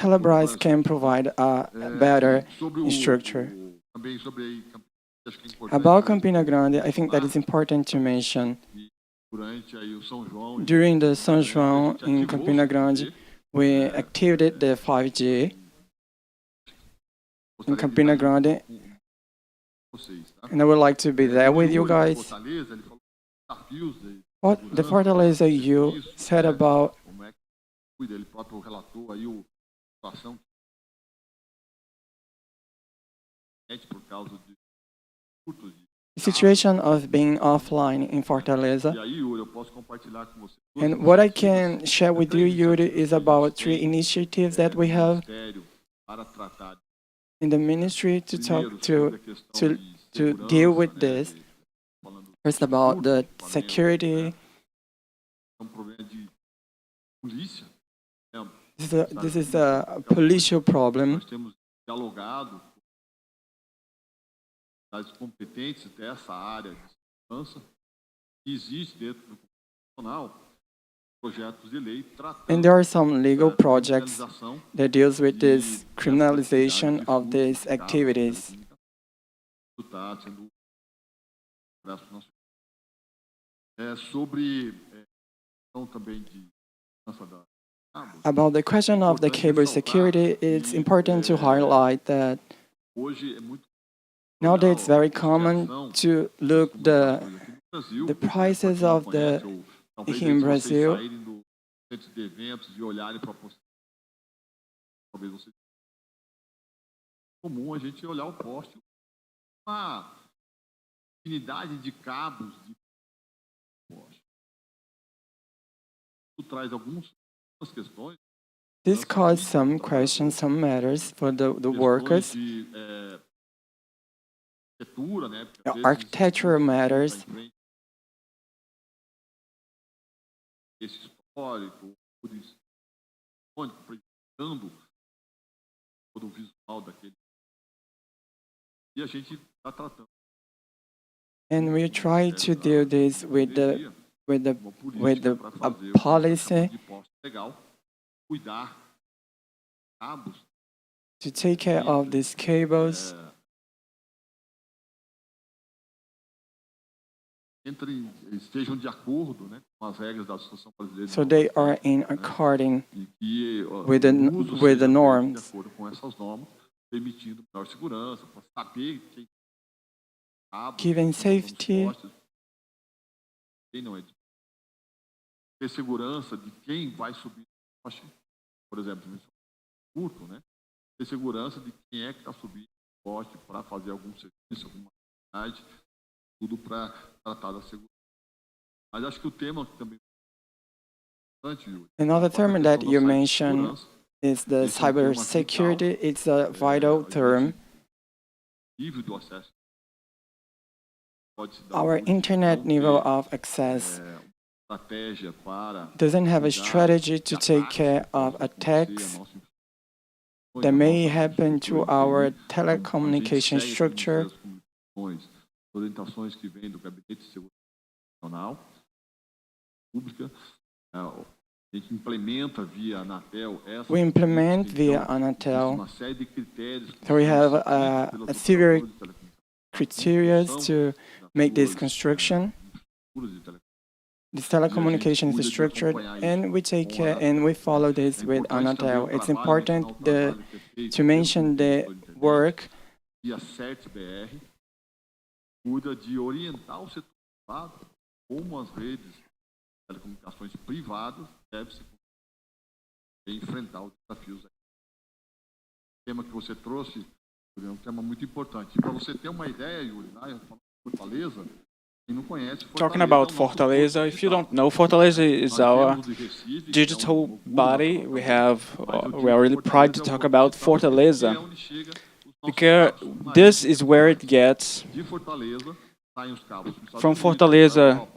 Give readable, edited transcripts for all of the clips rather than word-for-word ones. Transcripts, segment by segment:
Telebrás can provide a better structure. About Campina Grande, I think that it's important to mention during the São João in Campina Grande, we activated the 5G in Campina Grande, and I would like to be there with you guys. What the Fortaleza you said about the situation of being offline in Fortaleza. And what I can share with you, Yuri, is about 3 initiatives that we have in the ministry to talk to deal with this. First, about the security. This is a policial problem. Das competências dessa área de segurança que existe dentro do Constitucional, projetos de lei tratando. And there are some legal projects that deals with this criminalization of these activities. About the question of the cable security, it's important to highlight that nowadays it's very common to look the prices of the here in Brazil. Comum a gente olhar o poste, uma infinidade de cabos de poste. Isso traz algumas questões. This caused some questions, some matters for the workers. Architectural matters. And we try to do this with the policy to take care of these cables. So they are in according with the norms. Giving safety. Ter segurança de quem vai subir, por exemplo, curto, né? Ter segurança de quem é que está subindo o poste para fazer algum serviço, alguma atividade, tudo para tratar da segurança. Mas acho que o tema também another term that you mentioned is the cybersecurity. It's a vital term. Our internet level of access doesn't have a strategy to take care of attacks that may happen to our telecommunication structure. Orientações que vêm do Gabinete de Segurança Nacional Pública, a gente implementa via Anatel. We implement via Anatel. So we have a severe criteria to make this construction. This telecommunication is structured, and we take care and we follow this with Anatel. It's important to mention the work. Cuida de orientar o setor privado como as redes de telecomunicações privadas devem se enfrentar os desafios. O tema que você trouxe é um tema muito importante. Para você ter uma ideia, Yuri, Fortaleza, quem não conhece, talking about Fortaleza, if you don't know, Fortaleza is our digital body. We are really proud to talk about Fortaleza, because this is where it gets. From Fortaleza,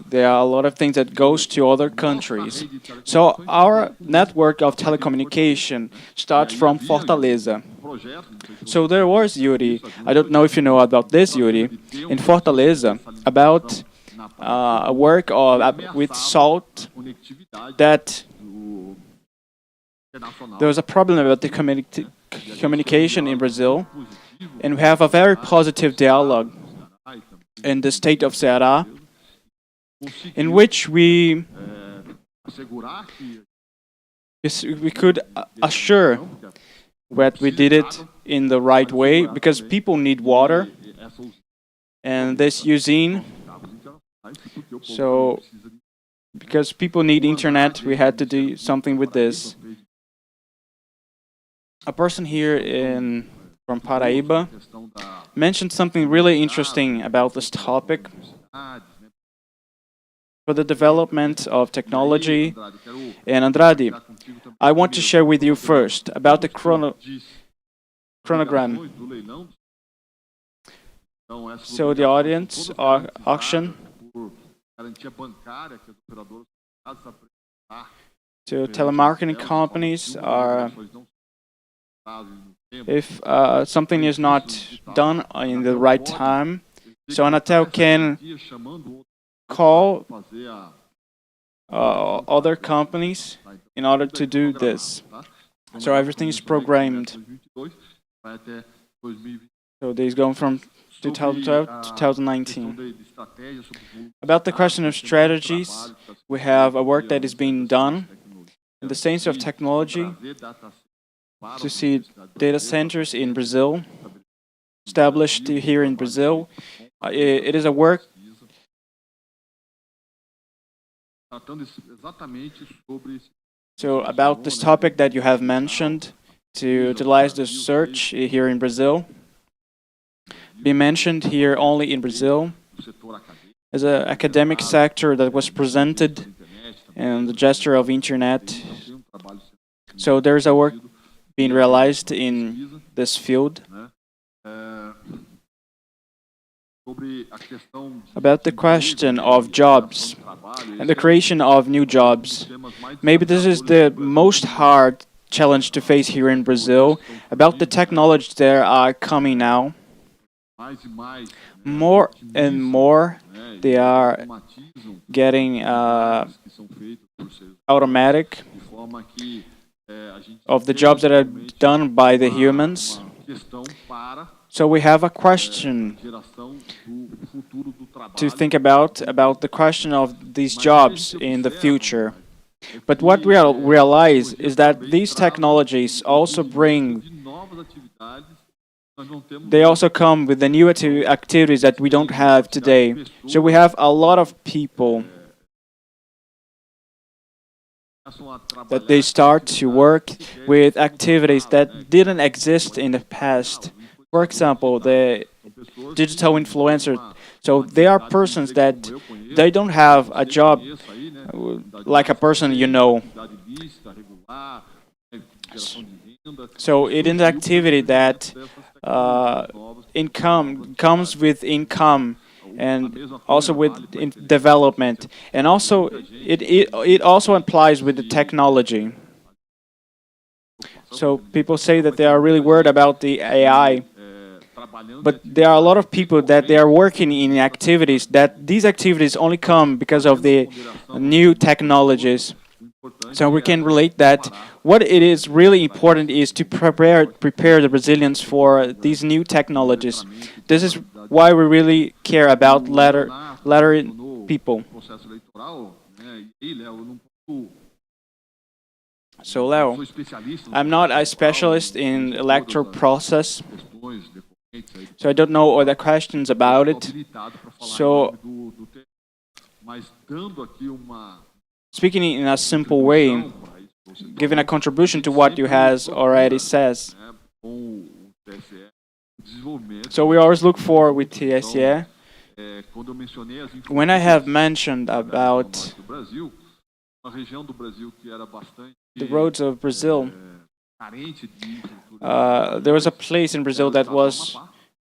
there are a lot of things that goes to other countries. So our network of telecommunication starts from Fortaleza. So there was, Yuri, I don't know if you know about this, Yuri, in Fortaleza, about a work with salt that there was a problem about the communication in Brazil, and we have a very positive dialogue in the state of Ceará, in which we could assure that we did it in the right way, because people need water, and this usine. So, because people need internet, we had to do something with this. A person here from Paraíba mentioned something really interesting about this topic. For the development of technology. And Andrade, I want to share with you first about the chronogram. So the audience auction. So telemarketing companies are, if something is not done in the right time, so Anatel can call other companies in order to do this. So everything is programmed. So this is going from 2012 to 2019. About the question of strategies, we have a work that is being done in the sense of technology to see data centers in Brazil, established here in Brazil. It is a work so about this topic that you have mentioned, to utilize the search here in Brazil, be mentioned here only in Brazil as an academic sector that was presented and the gesture of internet. So there's a work being realized in this field. About the question of jobs and the creation of new jobs. Maybe this is the most hard challenge to face here in Brazil. About the technologies that are coming now. More and more they are getting automatic of the jobs that are done by the humans. So we have a question to think about the question of these jobs in the future. But what we realize is that these technologies also come with the new activities that we don't have today. So we have a lot of people that they start to work with activities that didn't exist in the past. For example, the digital influencer. So they are persons that they don't have a job like a person you know. So it is an activity that income comes with income and also with development, and also it also applies with the technology. So people say that they are really worried about the AI, but there are a lot of people that they are working in activities that these activities only come because of the new technologies. So we can relate that what it is really important is to prepare the Brazilians for these new technologies. This is why we really care about latter people. So Leo, I'm not a specialist in electoral process, so I don't know all the questions about it. So speaking in a simple way, giving a contribution to what you has already says. So we always look for with TSE. When I have mentioned about the roads of Brazil, there was a place in Brazil that was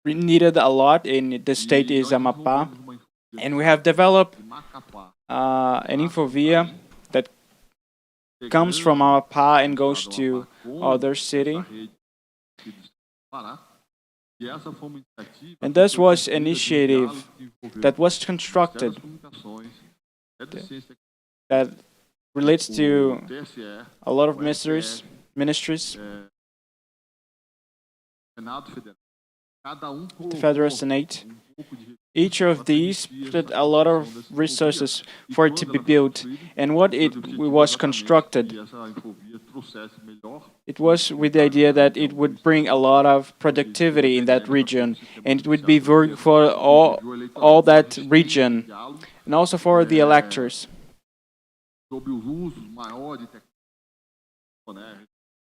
needed a lot, in the state is Amapá, and we have developed an infovia that comes from Amapá and goes to other city. And this was an initiative that was constructed that relates to a lot of mysteries ministries, Senado Federal. Cada the Federal colocou Senate. pouco de Each of these put a lot of resources for it to be built, and what it was constructed, que essa infovia trouxesse melhor it was with the idea that it would bring a lot of productivity in that region, and it would be very for all that region, diálogo and also for the electors, sobre os usos maior de tecnologia, né?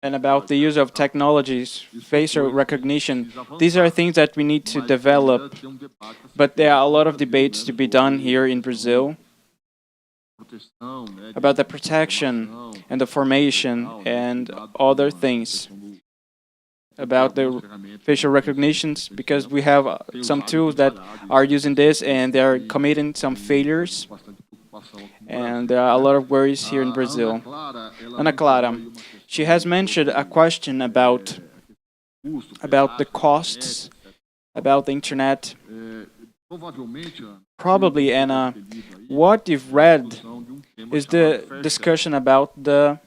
and about the use of technologies, facial recognition. These are things that we need to develop, Tem debate but there are a lot of debates to be done here in Brazil proteção, né? about the protection and the formation and other things about the facial recognitions, because we have some tools that are using this and they are committing some failures, and there are a lot of worries here in Brazil. Ana Clara, she has mentioned a question about the costs, about the internet. Provavelmente Probably, Anna, what you've read is the discussion about uma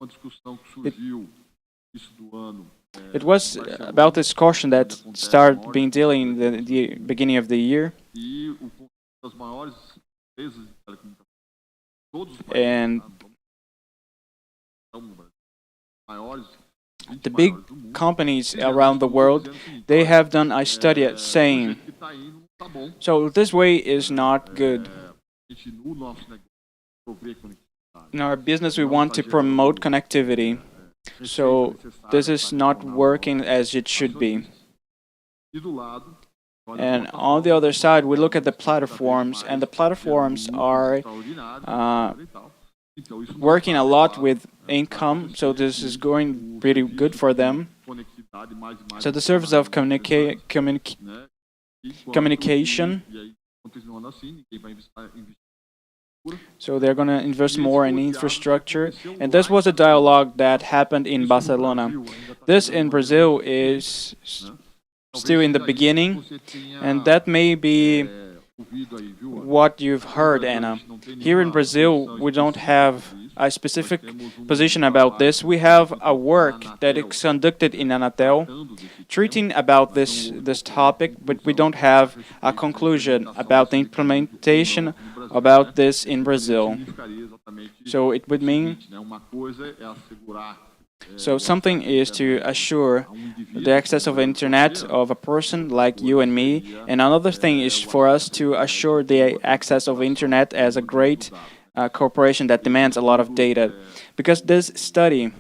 discussão que surgiu isso do ano. it was about this caution that started being dealing in the beginning of the year, E o das maiores empresas de telecomunicação, todos os and maiores, the big companies around the world, they have done a study saying, que está indo tá bom. so this way is not good. A gente no nosso negócio prover conectividade. In our business, we want to promote connectivity, so this is not working as it should be. E do lado, And on the other side, we look at the platforms, and the platforms are extraordinário e tal. Então isso working a lot with income, so this is going pretty good for them. conectividade mais e mais. So the service of né? E quando- communication, E aí, continuando assim, ninguém vai investir. so they're going to invest more in infrastructure. And this was a dialogue that happened in Barcelona. This in Brazil is still in the beginning, and that may be what you've heard, Anna. Here in Brazil, we don't have a specific position about this. We have a work that is conducted in Anatel treating about this topic, but we don't have a conclusion about the implementation about this in Brazil. So it would mean, Uma coisa é assegurar so something is to assure the access of internet of a person like you and me, and another thing is for us to assure the access of internet as a great corporation that demands a lot of data. Because this study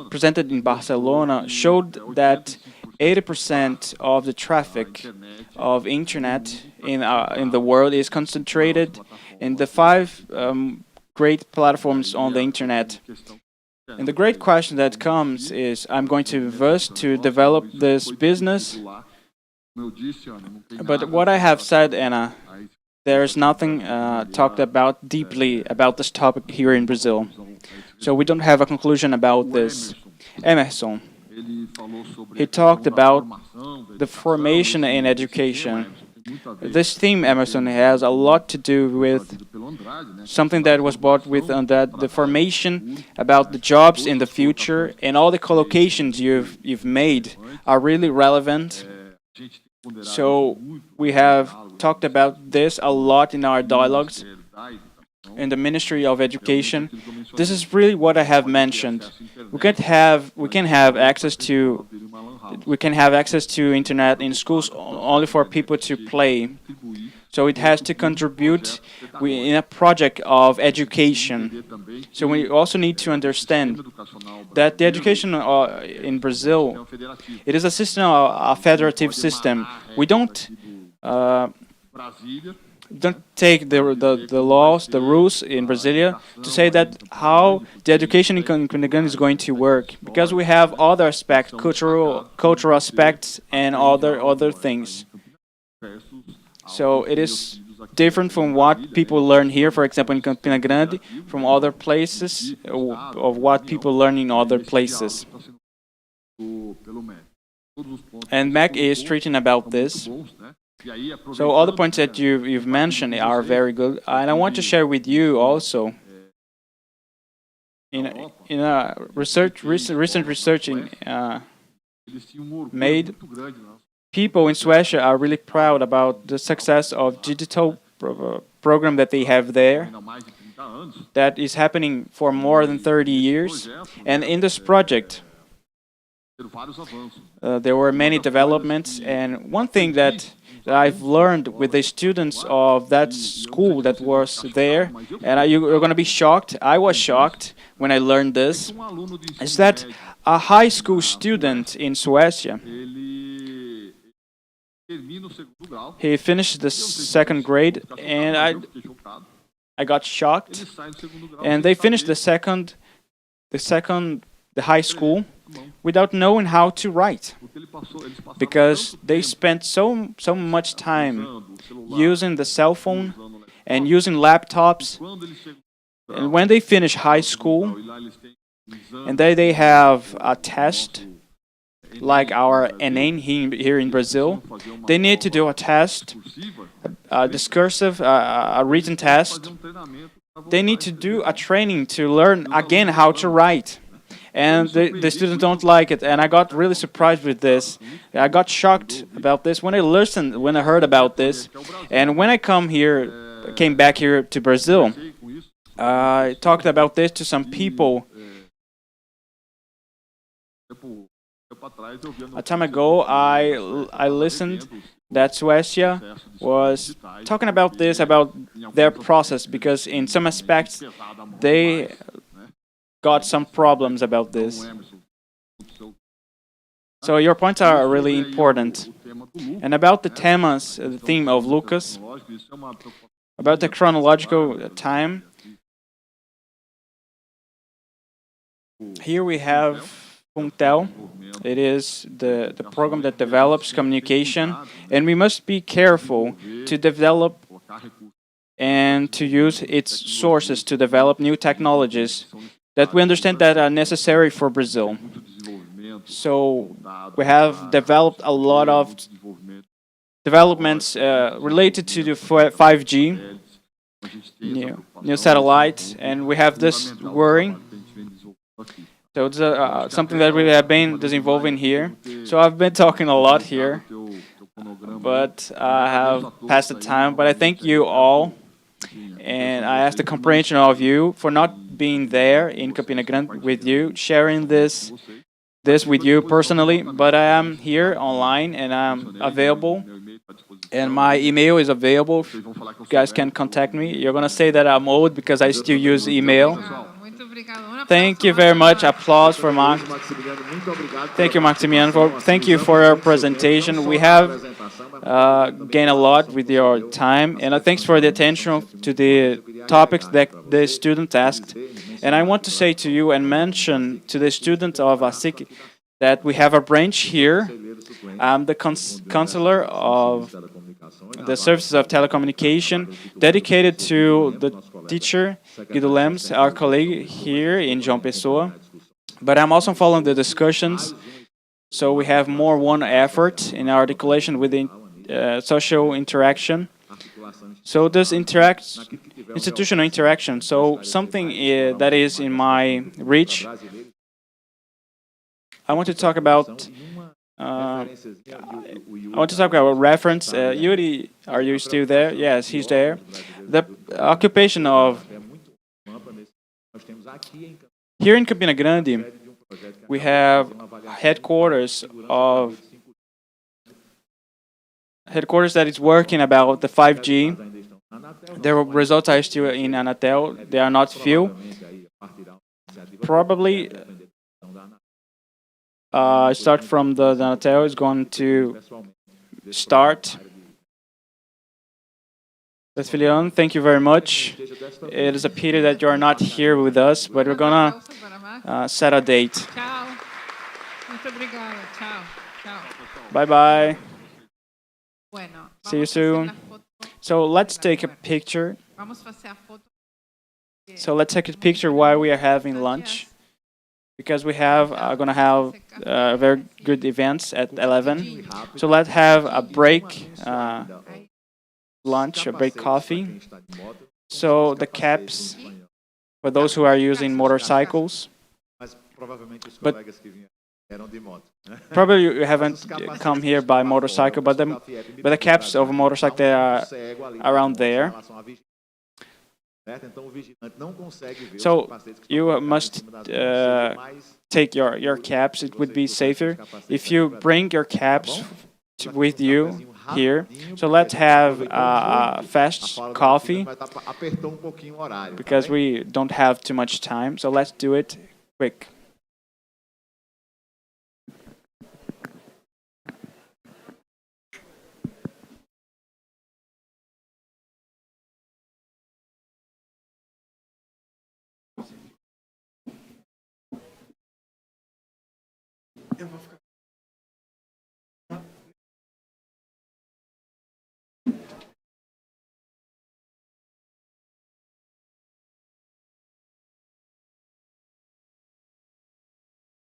presented in Barcelona showed that 80% of the traffic of internet in the world is concentrated in the five great platforms on the internet. And the great question that comes is, I'm going to invest to develop this business, but what I have said, Anna, there is nothing talked about deeply about this topic here in Brazil. So we don't have a conclusion about this. Emerson, he talked about the formation in education. This theme, Emerson, has a lot to do with something that was brought with that the formation about the jobs in the future, and all the collocations you've made are really relevant. So we have talked about this a lot in our dialogues in the Ministry of Education. This is really what I have mentioned. We can have access to internet in schools only for people to play. So it has to contribute in a project of education. So we also need to understand that the education in Brazil, it is a system, a federative system. We don't take the laws, the rules in Brasilia to say that how the education in kindergarten is going to work, because we have other aspects, cultural aspects, and other things. So it is different from what people learn here, for example, in Campina Grande, from other places, of what people learn in other places. And MEC is treating about this. So all the points that you've mentioned are very good, and I want to share with you also in a recent research Eles tinham um orgulho made, muito grande, né? people in Suecia are really proud about the success of digital program that they have there Ainda mais de 30 anos. that is happening for more than 30 years. And in this project, Tiveram vários avanços. there were many developments, and one thing that I've learned with the students of that school that was there, and you're going to be shocked, I was shocked when I learned this, Aluno de is ensino that médio, a high school student in Suecia, ele termina o segundo grau. he finished the second grade, and Eu fiquei chocado. I got Ele shocked, sai do segundo grau. and sem they finished saber the high school without knowing how to write, o que eles passaram because tanto they tempo spent so much time usando o celular, using the cell phone usando o laptop. and using laptops. Quando eles chegam no And when they finish high school, e lá eles têm um exame, and then they have a test like our ENEM here in Brazil, fazer uma they need to do a test, discursiva, a discursive, a written test. fazer treinamento pra They voltar need a to escrever. do a training to learn again how to write. And the students don't like it, and I got really surprised with this. I got shocked about this when I heard about this, and when I came back here to Brazil, Comecei com isso, I talked about this to some people. tempo atrás eu via no A time ago, I listened that Suecia was talking about this, about their process, because in some aspects they got some problems about this. So your points are really important. And about the temas, the theme of Lucas, about the chronological time, here we have Punctel. It is the program that develops communication, and we must be careful to develop and to use its sources to develop new technologies that we understand that are necessary for Brazil. So we have developed a lot of developments related to the 5G, new satellites, and we have this worry. So it's something that we have been developing here. So I've been talking a lot here, but I have passed the time. But I thank you all, and I ask the comprehension of you for not being there in Campina Grande with you, sharing this with you personally. But I am here online, and I'm available, and my email is available. You guys can contact me. You're gonna say that I'm old because I still use email. Thank you very much. Applause for Mark. Thank you, Maximiano. Thank you for your presentation. We have gained a lot with your time, and thanks for the attention to the topics that the students asked. And I want to say to you and mention to the students of SSIG that we have a branch here. I'm the counselor of the services of telecommunication, dedicated to the teacher, Guido Lems, our colleague here in João Pessoa. But I'm also following the discussions, so we have more one effort in our articulation with the social interaction. So this institutional interaction, so something that is in my reach. I want to talk about reference. Yuri, are you still there? Yes, he's there. The occupation of here in Campina Grande, we have headquarters that is working about the 5G. The results are still in Anatel. They are not few. Probably start from the Anatel is going to start. Lesfilion, thank you very much. It is a pity that you are not here with us, but we're gonna set a date. Tchau. Muito obrigada. Tchau. Tchau. Bye bye. Bueno, See you vamos fazer soon. a foto. So let's take a picture. Vamos fazer a foto. So let's take a picture while we are having lunch, because we have gonna have very good events at 11. So let's have a break, lunch, a break coffee. So the caps for those who are using motorcycles. Mas provavelmente os But- colegas que vinham eram de moto, né? Probably you haven't come here by motorcycle, but the caps of a motorcycle they are around there. Então o vigilante não consegue ver os So capacetes que estão you colocados em must cima das motos. Mais take your caps. It would be safer if you bring your caps with you here. So let's have a fast coffee apertou um pouquinho o horário, tá because bem? we don't have too much time. So let's do it quick. Eu vou ficar.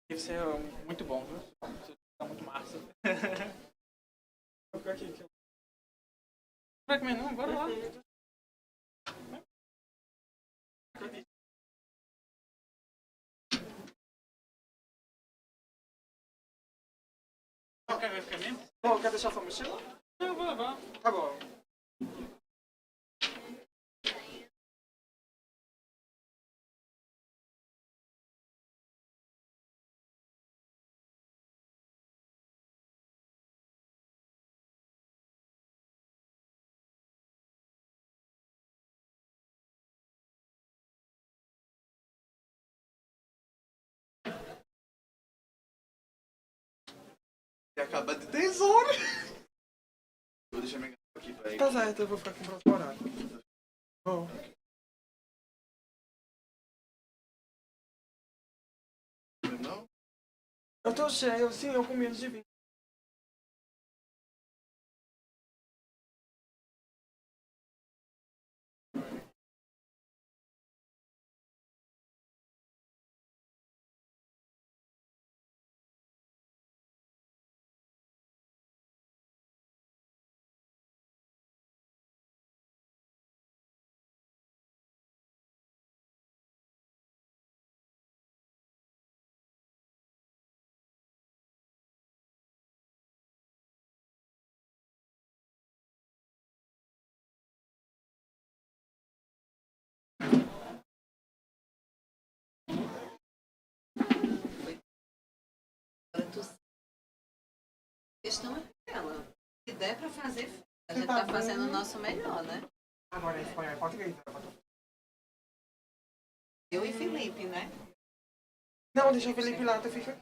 Deve ser muito bom, viu? Tá muito massa. Vou ficar aqui. Vai comer não? Bora lá. Quer ficar mesmo? Bom, quer deixar sua mochila? Eu vou levar. Tá bom. E acaba de 10 horas. Vou deixar minha garrafa aqui pra ele. Tá certo, eu vou ficar aqui pro outro horário. Bom. Não? Eu tô cheio, sim, eu comi antes de vir. A questão é ela. Se der pra fazer, a gente tá fazendo o nosso melhor, né? Agora é espanhol e português. Eu e Felipe, né? Não, deixa o Felipe lá, tu fica.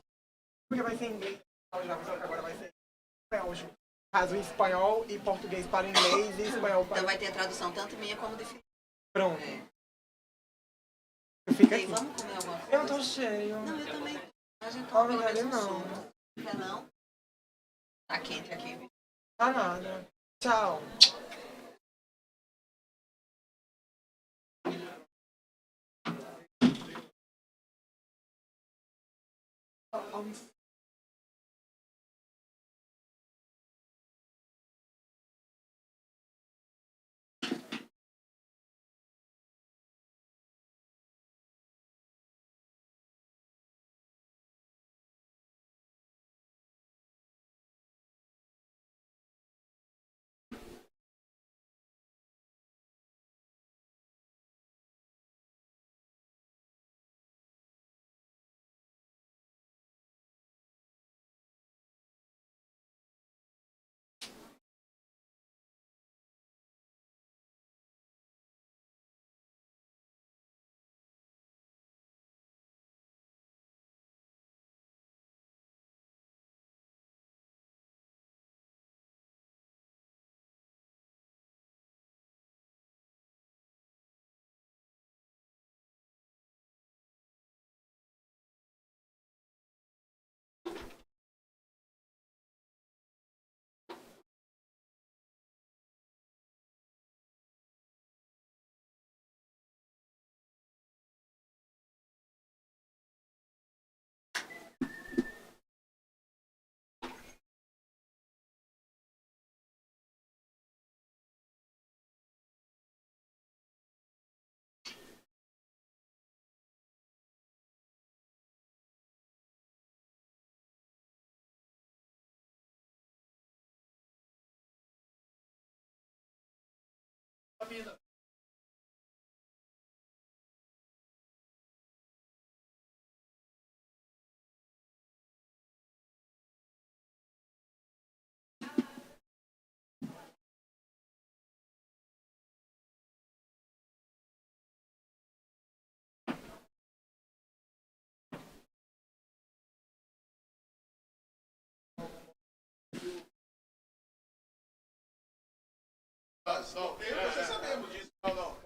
Porque vai ser inglês. Agora vai ser espanhol. Caso espanhol e português para inglês e espanhol para. Então vai ter a tradução tanto minha como de Felipe. Pronto. É. Tu fica E aí, aqui. vamos comer alguma coisa? Eu tô cheio. Não, eu também. A gente Não, toma não pelo quero menos um não. suco. Quer não? Tá quente aqui, viu? Tá nada. Tchau. Você sabemos disso. Não.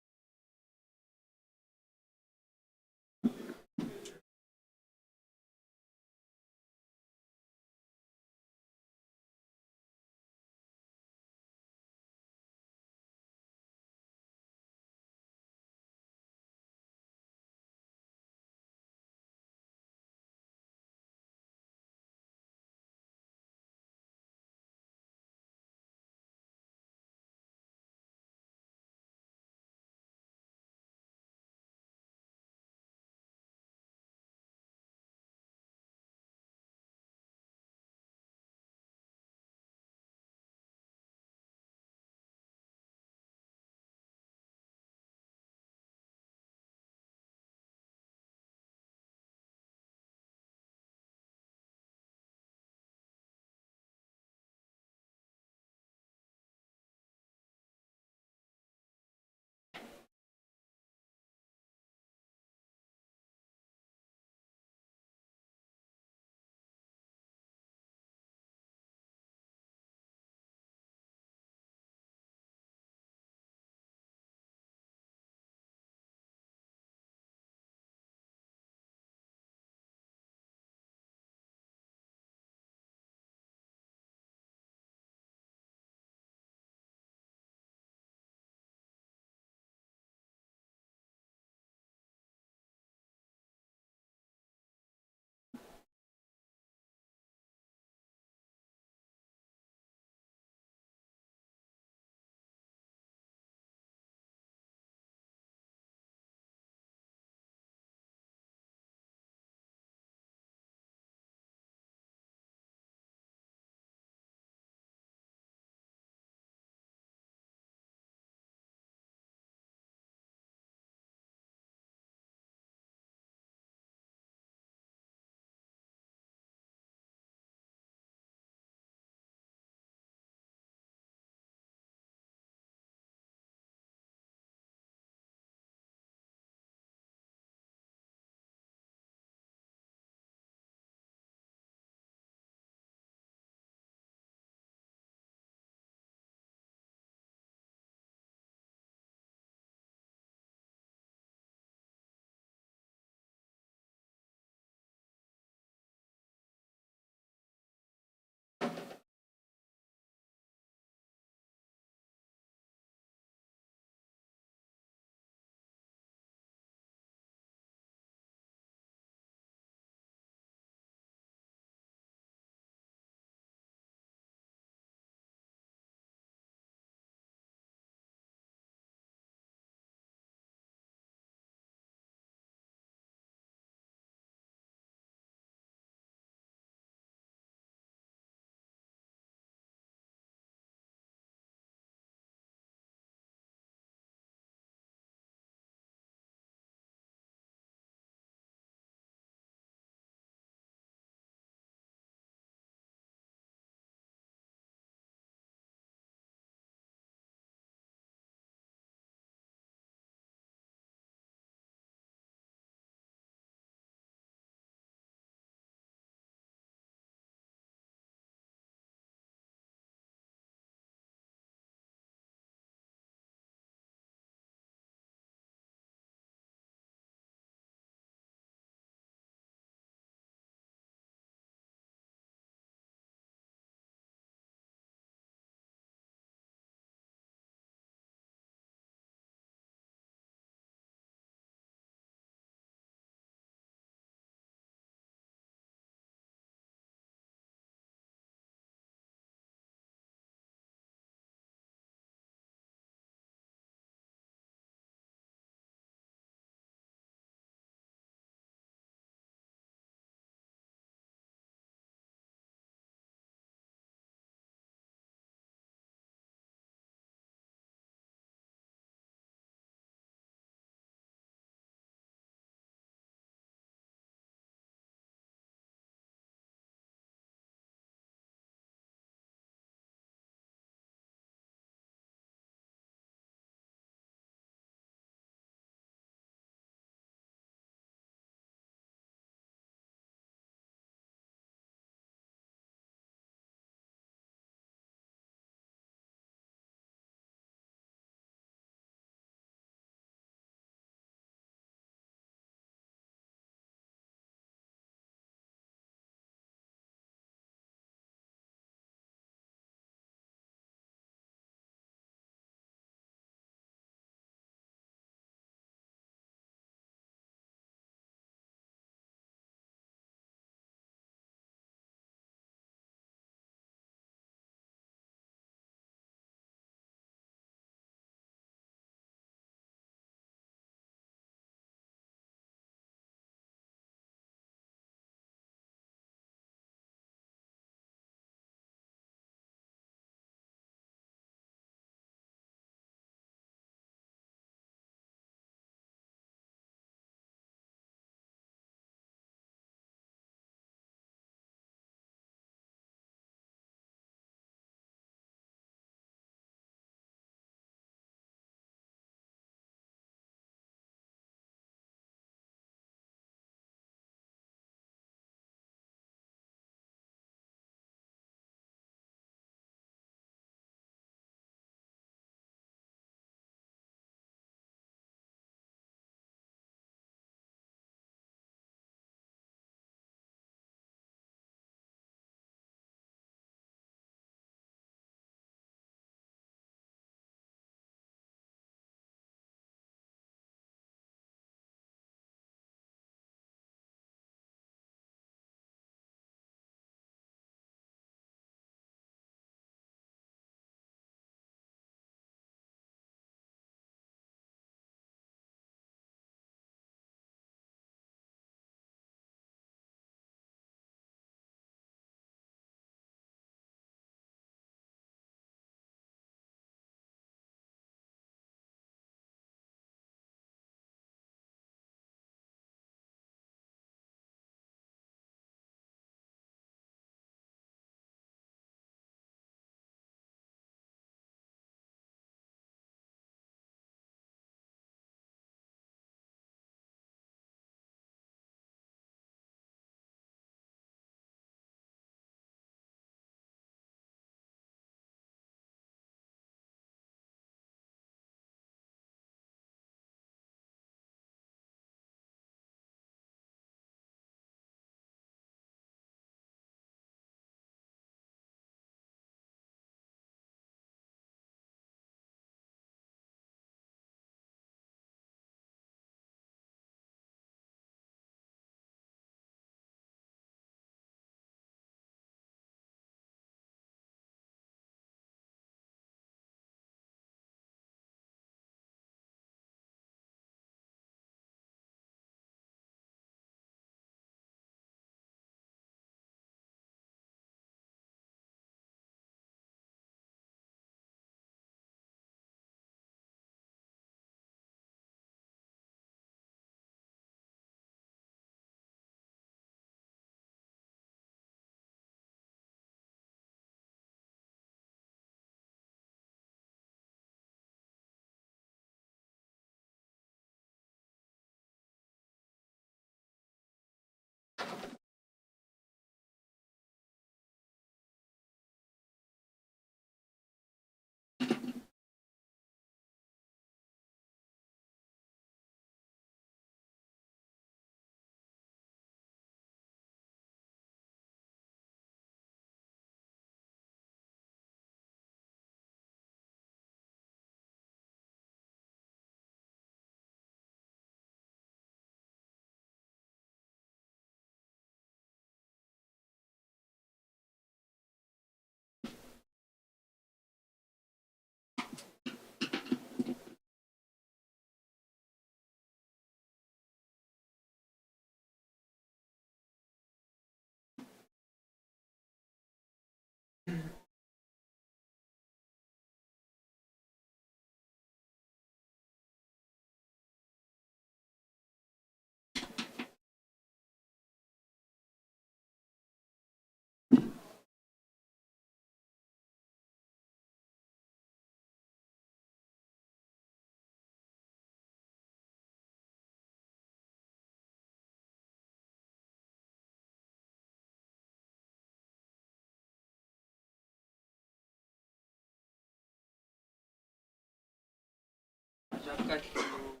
aplicativo.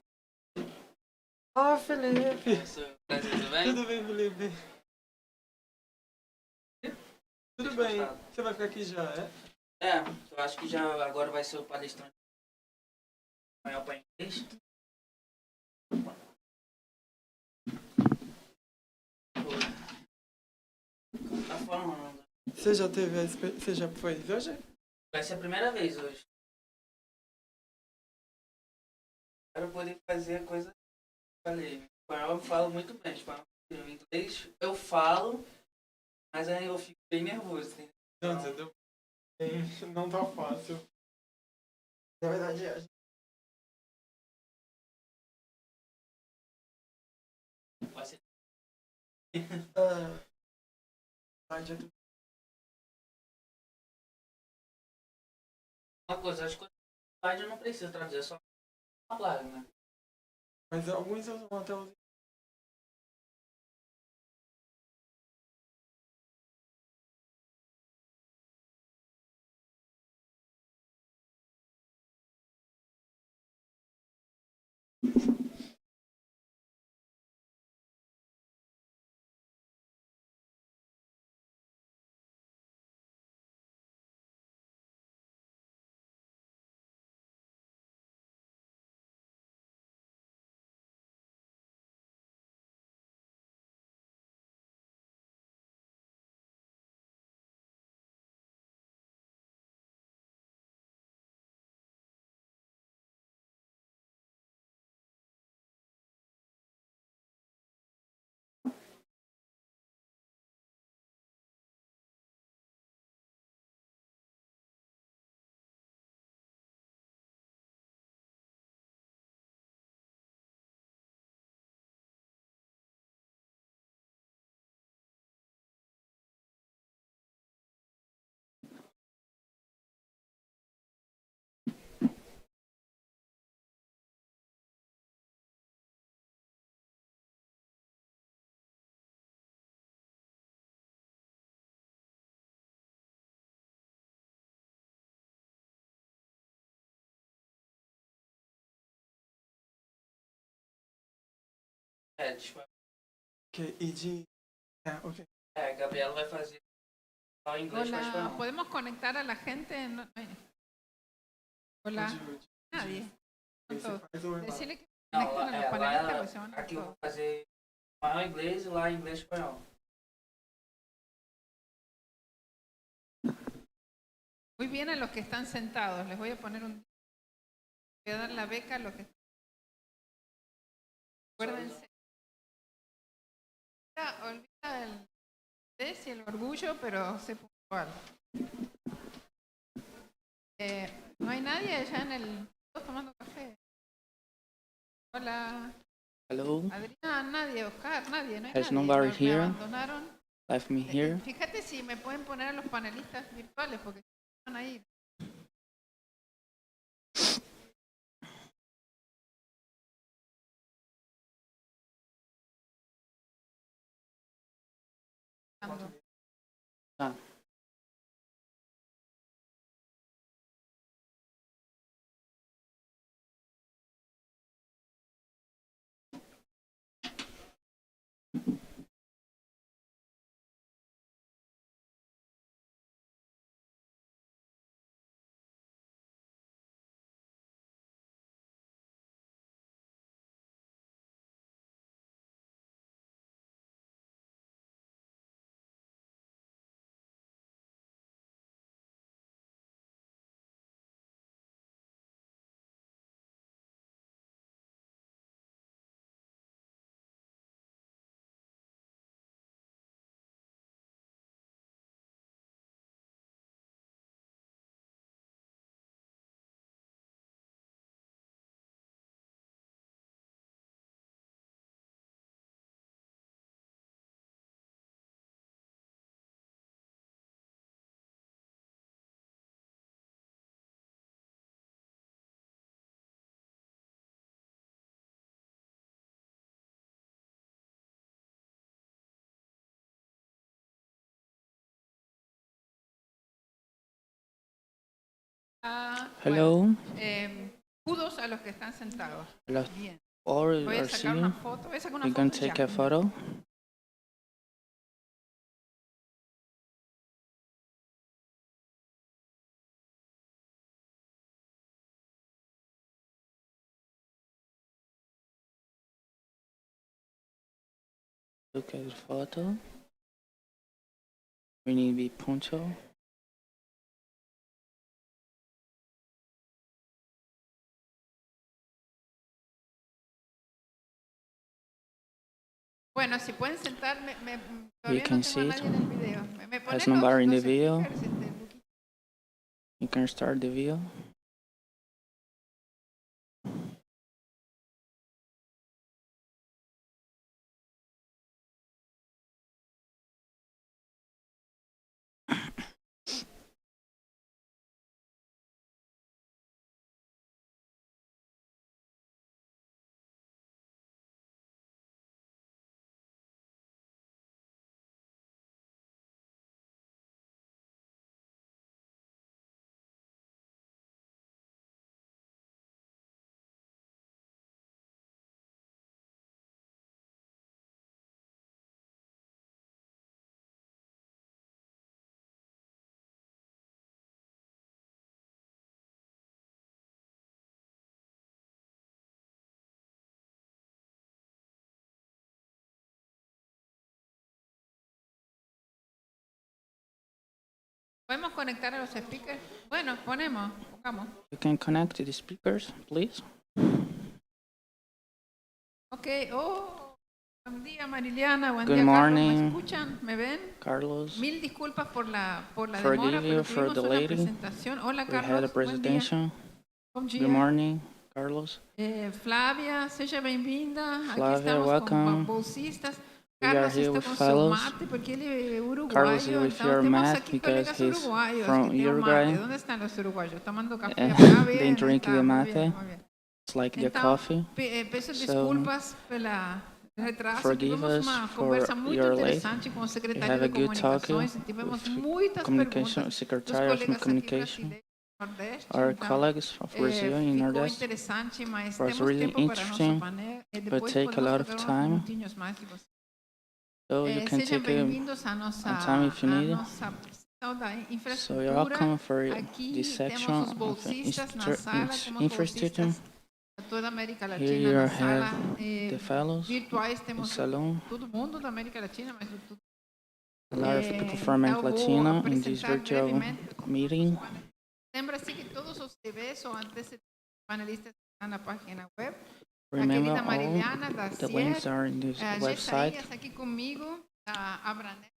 Ah, Felipe! Prazer, tudo bem? Tudo bem, Felipe? Tudo bem. Você vai ficar aqui já, é? É, eu acho que já agora vai ser o palestrante maior para inglês. Tá falando. Você já teve Você já foi hoje? Vai ser a primeira vez hoje. Quero poder fazer a coisa que eu falei. Espanhol eu falo muito bem. Espanhol, inglês eu falo, mas aí eu fico bem nervoso. Entendeu? Não, você deu bem. Não tá fácil. Na verdade, Vai ser uma coisa, acho que eu não preciso traduzir, é só falar, né? mas alguns usam até os. É, tipo, Ok, e de. Ok. Gabriela vai fazer o inglês para Hola, espanhol. ¿podemos conectar a la gente? Hola, nadie. Son Você todos. faz o Decirle que Não, conecten a los panelistas porque se van a aqui eu todos. vou fazer espanhol inglês e lá inglês espanhol. Muy bien a los que están sentados. Les voy a poner voy a dar la beca a los que acuérdense. Olvida el estrés y el orgullo, pero sé puntual. No hay nadie allá en el. Todos tomando café. Hola. Hello, Adrián, nadie. Oscar, nadie. No hay has nadie. nobody Me here abandonaron. left me here? Fíjate si me pueden poner a los panelistas virtuales porque van a ir. Ah. Ah, Hello. bueno, Saludos a los que están sentados. Bien. All Voy a are sacar una sitting. foto. Voy a sacar una We can foto take ya. a photo. Look at the photo. We need to be punctual. Bueno, si pueden sentar, You todavía can no tengo a see it. nadie en el video. ¿Me There's ponen nobody in the los video. speakers, Luqui? You can start the video. ¿Podemos conectar a los speakers? Bueno, pongamos. You can connect to the speakers, please. Ok, buen día Mariliana, buen Good día Carlos, morning. ¿me escuchan? ¿Me ven? Carlos, Mil disculpas por la demora, forgive pero you for tuvimos the una lady. presentación. Hola We had a Carlos, buen día. presentation. Bom dia. Good morning, Carlos. Flávia, seja bem-vinda. Aqui Flávia, estamos welcome. com bolsistas. We are Carlos here está with com seu fellows. mate, porque ele é uruguaio, Carlos is with então your temos mat aqui because colegas he's uruguaios from que têm o Uruguay. mate. Onde estão os uruguaios? Tomando café. They drink the mate. Muy bien. It's like the Então, coffee. peço So, desculpas pela retraso. forgive Tivemos us uma for conversa muito your late. interessante com o We secretário have a de good talk comunicações e tivemos with muitas communication, perguntas dos Secretary of colegas aqui Communication. brasileiros do Nordeste. Our Então, colleagues of Brazil in ficou Nordeste. interessante, mas Was temos really tempo para nosso interesting, painel e but depois take a podemos lot of pegar uns time. minutinhos mais de vocês. So you can Sejam take bem-vindos à nossa time if you need. sessão da So you're infraestrutura. welcome for Aqui this temos section os of bolsistas na sala, temos infrastructure. bolsistas de toda a América Here Latina you na sala. have the fellows, Virtuais the temos salon. todo mundo da América Latina, mas tudo. A lot of people from Então, America vou Latina in this apresentar virtual brevemente. meeting. Lembra-se que todos os TVs ou antecedentes panelistas estão na página web. Remember a querida all Mariliana da the CIER, links are in this website. Gessarias aqui comigo, a Abranet,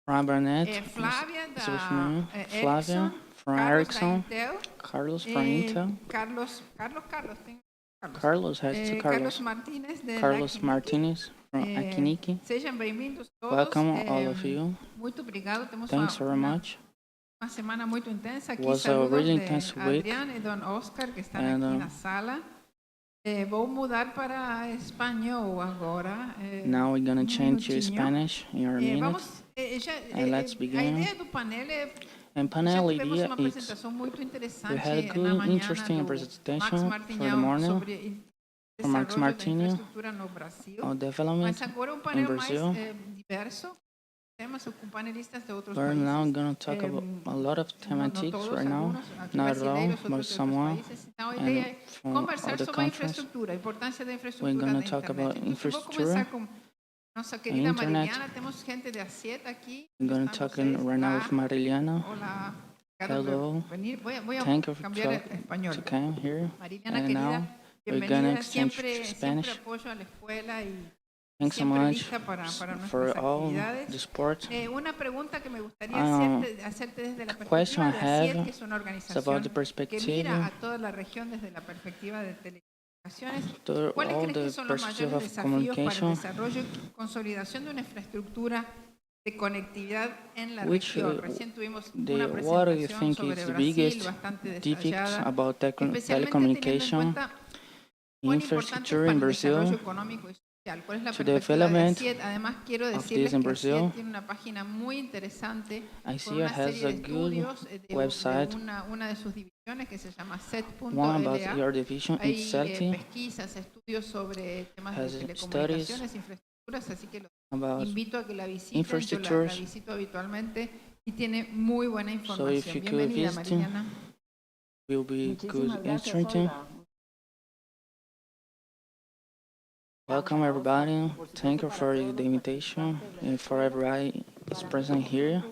Robernet Flávia is with me. da Flavia Ericsson, from Carlos da Ericsson. Intel, Carlos from Intel. Carlos, tem Carlos has two Carlos Carlos. Martínez de Carlos Acquinec. Martinez from Acquinec. Sejam bem-vindos todos. Welcome all of you. Muito obrigado. Temos Thanks very much. uma semana muito intensa aqui. Was a Saludos really de intense week. Adriana e Don Oscar que estão And, aqui na sala. Vou mudar para espanhol agora. Now we're gonna change to minutinho. Spanish in our minute. Vamos, And let's a begin. ideia do painel é And já panel tivemos idea uma is apresentação muito interessante we had a na good, manhã interesting do presentation Max for Martinhão the morning sobre from Max desenvolvimento da Martinho infraestrutura no Brasil. on development Mas agora um in painel mais Brazil. diverso. Temos com panelistas de outros We're now países. going to talk about a lot of Não thematics todos, right now, alguns aqui not at all, brasileiros, but outros de someone outros países. Então a ideia é from conversar other sobre a countries. infraestrutura, a importância da We're infraestrutura going da to talk internet. about Então, vou infrastructure, começar com nossa querida internet. Mariliana. Temos gente de Acieta aqui. I'm going to Estão talk vocês right now lá. with Mariliana. Olá. Obrigada Hello. por venir. Voy a Thank you for cambiar a español. to come here. Mariliana, And querida, now we're gonna bienvenida. exchange Siempre, to siempre Spanish. apoyo a la escuela y Thanks so siempre much lista para nuestras for all actividades. the support. Una pregunta que me gustaría hacerte desde la Question perspectiva I de have ACIET, que es una is about organización the que perspective mira a toda la región desde la perspectiva de telecomunicaciones. to ¿Cuáles all crees que the son los perspective mayores of desafíos para el communication, desarrollo y consolidación de una infraestructura de conectividad en la which región? Recién tuvimos the una what do you presentación think sobre is the Brasil biggest bastante defects detallada, about especialmente teniendo en telecommunication cuenta cuán importante es infrastructure para in el desarrollo Brazil económico y ¿Cuál es la to perspectiva de la development SSIG? Además, quiero of decirles this in que la SSIG Brazil. tiene una página muy interesante con ICO una has serie a de good estudios de website, una de sus divisiones que se llama one about set.la. your division Hay itself, pesquisas, estudios sobre temas de has studies telecomunicaciones, infraestructuras, así que los about invito a que la visiten. Yo la infrastructures. visito habitualmente y tiene muy buena So if información. you could Bienvenida, visit, Mariana. will be good Muchísimas gracias, instructing. Olga. Welcome everybody. Thank you for the invitation and for everybody is present here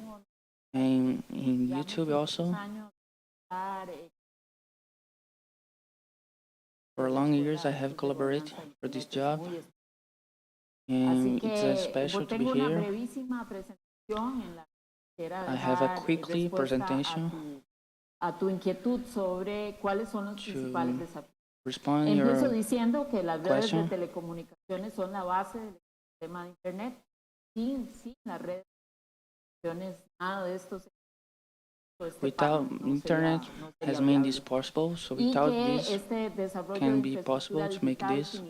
and in YouTube also. For long years I have collaborated for this job and it's a special to be here. I have a quickly presentation a tu inquietud sobre cuáles son los principales desafíos. respond Empiezo your diciendo que las redes question. de telecomunicaciones son la base del sistema de Internet. Sin las redes de telecomunicaciones, nada de esto se Without internet has made this possible, so without this can be possible to make this.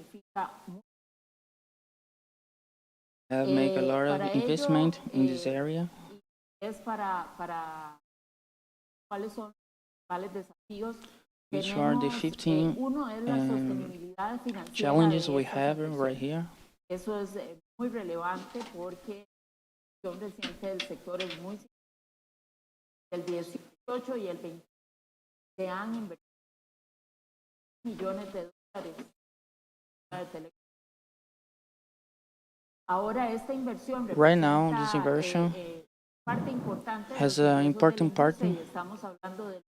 Have make a lot of investment in this area. Es para cuáles son los desafíos. Which are the 15 Uno es la sostenibilidad financiera challenges de we estas have inversiones. right here. Eso es muy relevante porque la inversión reciente del sector es muy significativa. El 18 y el 20 se han invertido millones de dólares en telecomunicaciones. Ahora esta inversión Right now, this inversion parte importante has an important part. y estamos hablando del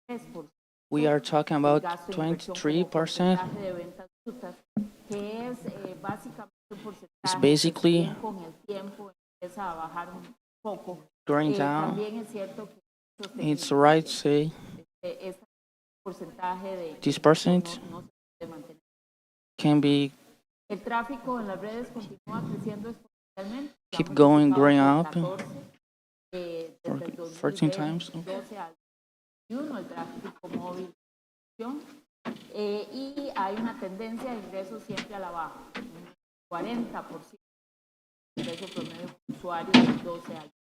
3%. We are talking about 23%. De ventas brutas, que es básicamente un porcentaje It's basically que con el tiempo empieza a bajar un poco. going down. También es cierto que It's right to say este porcentaje de this percent no se puede mantener. can be El tráfico en las redes continúa creciendo exponencialmente. keep going, growing up Desde el 14 times. 2012 al 2021, el tráfico móvil y hay una tendencia de ingresos siempre a la baja, un 40% de ingreso promedio por usuario en 12 años.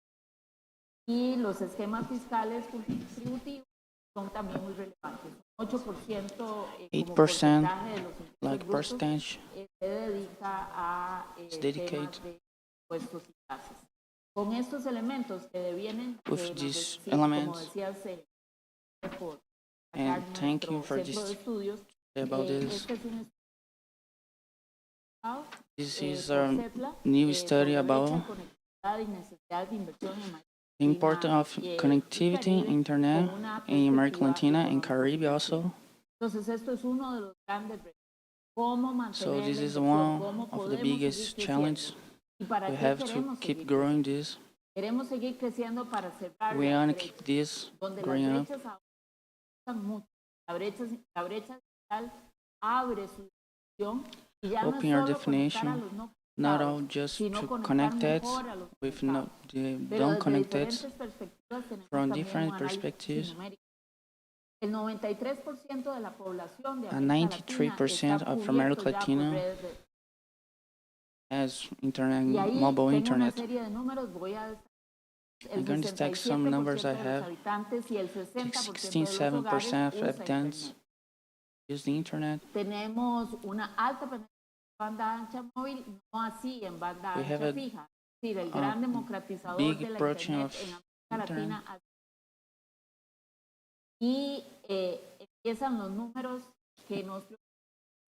Y los esquemas fiscales contributivos son también muy relevantes. 8% como porcentaje de los like ingresos brutos percentage se dedica a temas de impuestos y tasas. Con estos elementos que devienen with these como elements. decías, por And thank you for centro de this estudios, about this. este es un estudio This is por a CEPLA, new study sobre about brecha, conectividad y necesidad de inversión en América the importance of connectivity, Caribe, internet con una in America perspectiva Latina and económica Caribbean also. Entonces esto es uno de los grandes retos. Cómo mantener So this la is inversión, one cómo of the podemos biggest seguir challenges. creciendo. ¿Y para We qué have to queremos keep seguir growing creciendo? this. Queremos seguir creciendo para cerrar We las want to brechas, keep this donde growing las up. brechas avanzan mucho. La brecha digital abre su definición y ya no es Open your solo conectar a definition, los no not conectados, all just sino to conectar connect it mejor a los with conectados. the Pero don't desde connected diferentes perspectivas tenemos from también different un análisis perspectives. numérico. El 93% de la población de And América 93% Latina of está America cubierto ya por Latina redes de has internet, y ahí mobile tengo internet. una serie de números, voy a I'm going to stack some numbers I 67% de los have. habitantes y el 60% de los 67% hogares of usa habitants internet. use the internet. Tenemos una alta penetración de banda ancha móvil, no así en banda We have ancha a fija. Es decir, el gran democratizador big de la portion internet of en América internet. Latina. Y empiezan los números que nos preocupan.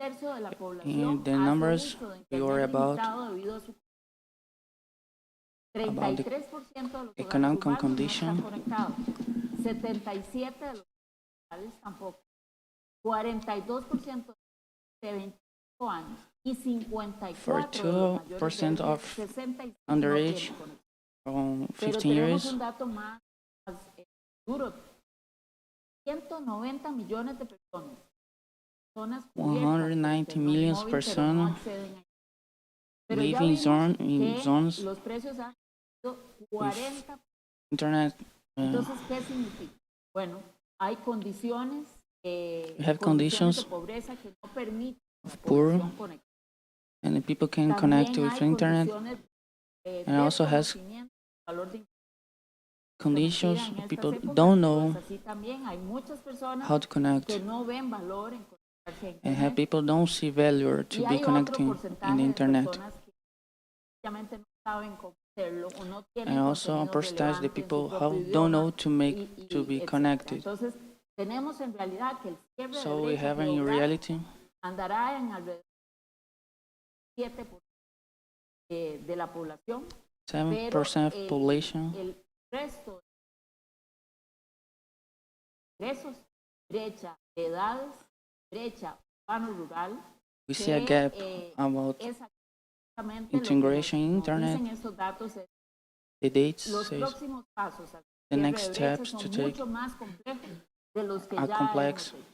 Un tercio de la población And the hace numbers uso de we internet worry about limitado debido a su the 33% de los economic hogares urbanos condition. no están conectados. 77% de los hogares tampoco. 42% de 25 años y 54% de los mayores de 42% of 65 underage no tienen conexión. from Pero 15 tenemos years. un dato más duro. 190 millones de personas. Personas cubiertas por 190 internet million móvil, pero no personas acceden a Pero live ya in vimos in que zones los precios han sido 40%. internet. Entonces, ¿qué significa? Bueno, hay condiciones, We have condiciones de conditions pobreza que no permiten la of poor población conectada. and the people can connect También with hay the internet, condiciones and also has desconocimiento del valor de conditions conocida en estas people épocas, don't pues know así también hay muchas personas how to connect, que no ven valor en conectarse a and have internet. people don't see value to Y be hay otro connecting in porcentaje the de internet, personas que sencillamente no saben cómo hacerlo o no and tienen also a contenido percentage of the relevante en su people propio how don't know idioma to make to be etcétera. connected. Entonces, tenemos en realidad que el cierre de So we brecha have in geográfica reality andará en alrededor del 7% de la población, pero 7% of population. el resto de ingresos, brecha de edades, brecha urbano-rural, We see a que gap about es exactamente integration in lo que nos internet. dicen estos datos. The dates Los says próximos pasos al the cierre next de brecha steps to son take mucho más complejos de los que are ya complex hemos hecho.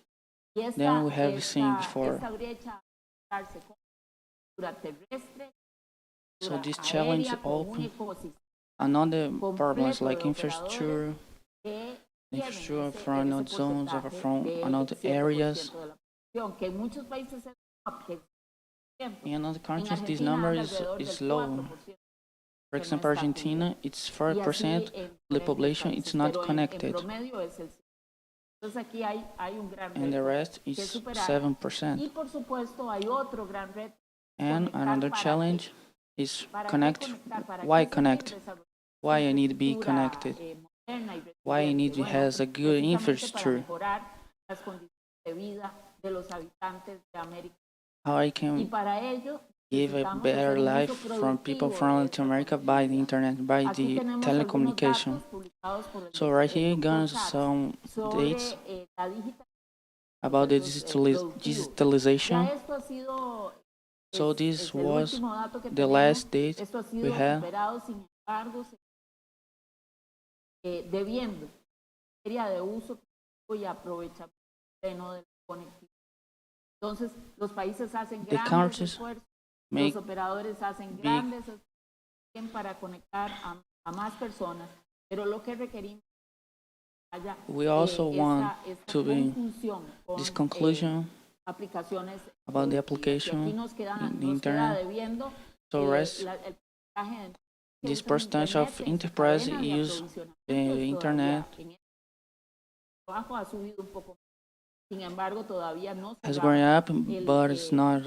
Y than we have seen before. esta brecha va a darse con cultura terrestre, So cultura this challenge aérea, con un open ecosistema another problems completo like de infrastructure, operadores que infrastructure ese from another zones or porcentaje from del another 7% areas. de la población, que en muchos países es que In other en countries, this Argentina number anda is alrededor del low. 4%. For Que no example, está Argentina, cubierto. it's Y 4% así en of the diferentes population, países, it's not pero en connected, promedio es el 7%. Entonces aquí hay un gran and the reto rest que is superar. 7%. Y por supuesto hay otro gran reto. And Conectar another para challenge qué. is ¿Para qué connect. conectar? ¿Para Why qué seguir connect? desarrollando Why I need to be infraestructura, connected? moderna y Why I need to resiliente? have a good Precisamente para infrastructure? mejorar las condiciones de vida de los habitantes de América. How I Y can para ello give a necesitamos better hacer un life uso from people productivo from de Latin esta America by the conectividad. internet, by Aquí the tenemos algunos telecommunication. datos publicados por So right here, el gonna Dr. Katz some sobre dates la digitalización about the productivos. digitalization. Ya esto ha sido So es this el was último dato que the tenemos. last date Esto ha we sido had. superado, sin embargo, debiendo área de uso y aprovechamiento pleno de la conectividad. Entonces, los países hacen The grandes countries esfuerzos, make los operadores hacen big. grandes esfuerzos para conectar a más personas, pero lo que requerimos es que haya We also want esta to be conjunción con this conclusion aplicaciones about the productivas. Y application aquí nos queda internet. debiendo So rest el porcentaje que this usan percentage internet of en su enterprise cadena de use aprovisionamiento the es internet todavía en el trabajo ha subido un poco. Sin embargo, todavía no se has va grown up, el but it's not.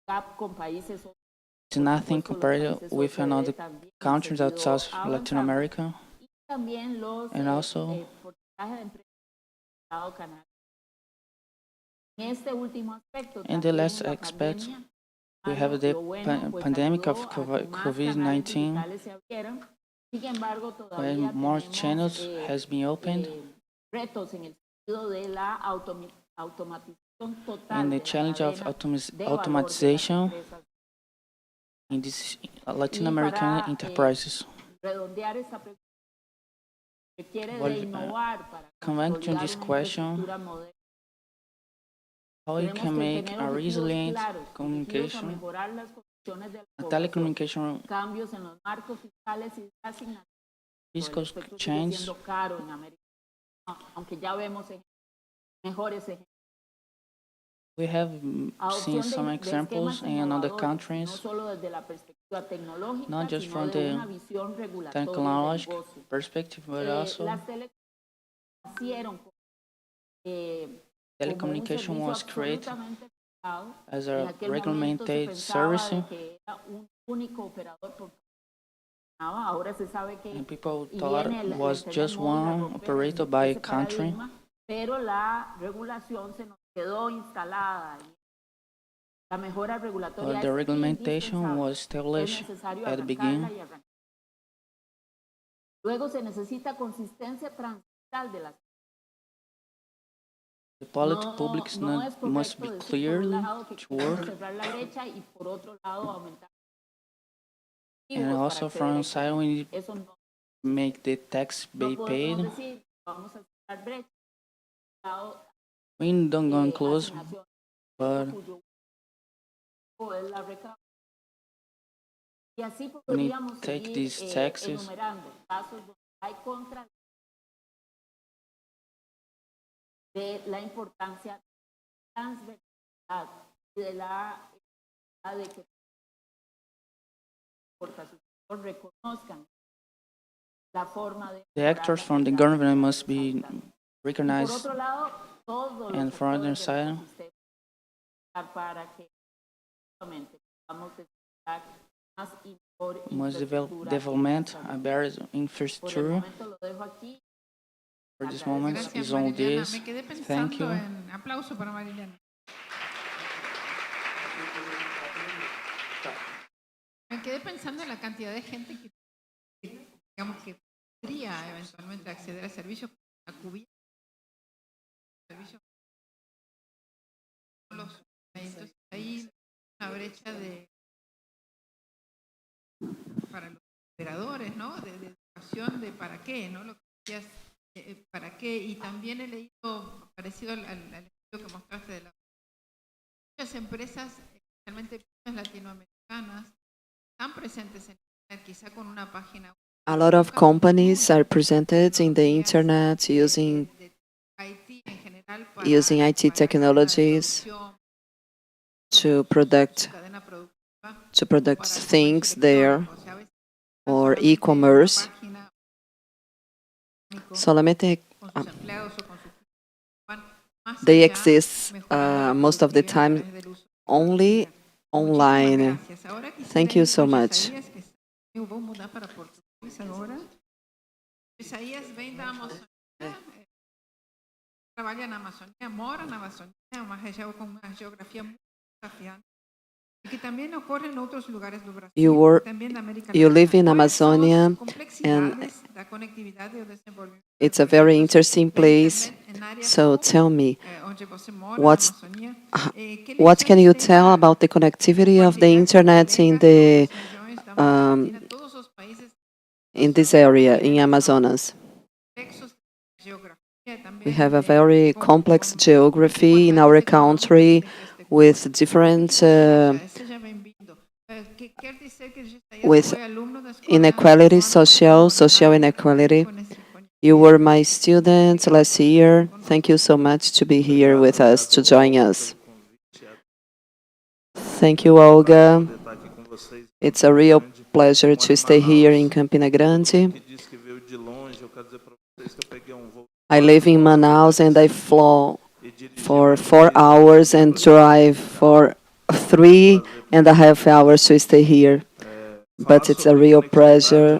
gap con países. It's nothing compared with another countries outside Latin America, Y también los and also porcentaje de empresas del Estado canal. En este último aspecto, in the también last la aspect, pandemia, we have the lo bueno, pues, pandemic of ayudó a que más canales COVID-19, digitales se abrieran. Sin embargo, when todavía more tenemos channels has been opened, retos en el sentido de la automatización total and the de la challenge of cadena de valor de las automatization empresas. in these Latin Y American para enterprises. redondear esta pregunta, requiere Well, de innovar para coming to consolidar this una question, infraestructura moderna. how you Tenemos can que make tener a objetivos resilient claros, dirigidos a communication, mejorar las condiciones de la a población, telecommunication cambios en los marcos fiscales y de asignación. El fiscal efecto sigue change. siendo caro en América, aunque ya vemos mejores ejemplos. We have seen Adopción some de examples esquemas in other innovadores, no countries, solo desde la perspectiva tecnológica, not just sino from de una the visión regulatoria del technological negocio. perspective, but also Las telecomunicaciones nacieron como un telecommunication servicio was created absolutamente privado. as En a aquel momento se regulated pensaba service, de que era un único operador por funcionaba. Ahora se sabe que and people thought viene it was Internet just móvil a one romper operator by a ese country, paradigma, pero la regulación se nos quedó instalada. La mejora regulatoria but the es regulation indispensable. was Es established necesario at the arrancarla beginning. y arrancarla. Luego se necesita consistencia transversal de las. The publics No es must correcto be decir por un clearly lado que to queremos work, cerrar la brecha y por otro lado aumentar and para also acceder from a side we need eso no, to make the tax be podemos paid. decir vamos a cerrar brecha lado, We don't go close, asignación but cuyo es la recaudación. Y así we need podríamos to take seguir these taxes enumerando casos donde hay contra de la importancia de la transversalidad y de la de que The actors from the government must be recognized, and from other side, must develop development a better infrastructure. For this moment Gracias, is on Marilena. this. Me quedé Thank you. pensando en aplauso para Marilena. Me quedé pensando en la cantidad de gente que digamos que podría eventualmente acceder a servicios a cubierta, servicios los entonces ahí una brecha para los operadores, ¿no? De educación de para qué, ¿no? Lo que decías, para qué. Y también he leído, parecido al estudio que mostraste de muchas empresas, especialmente latinoamericanas, están presentes en Internet, quizá con una página. A lot of companies are presented in the internet using IT technologies to product things there, or e-commerce. Solamente they exist most of the time only online. Thank you so much. Isaías vem da Amazônia, trabalha na Amazônia, mora na Amazônia, uma região com uma geografia muito desafiante. You live in Amazonia, and it's a very interesting place. So tell me, what can you tell about the connectivity of the internet in this area, in Amazonas? We have a very complex geography in our country, with different with inequality, social inequality. You were my student last year. Thank you so much to be here with us, to join us. Thank you, Olga. It's a real pleasure to stay here in Campina Grande. I live in Manaus and I flew for 4 hours and drive for 3.5 hours to stay here. But it's a real pleasure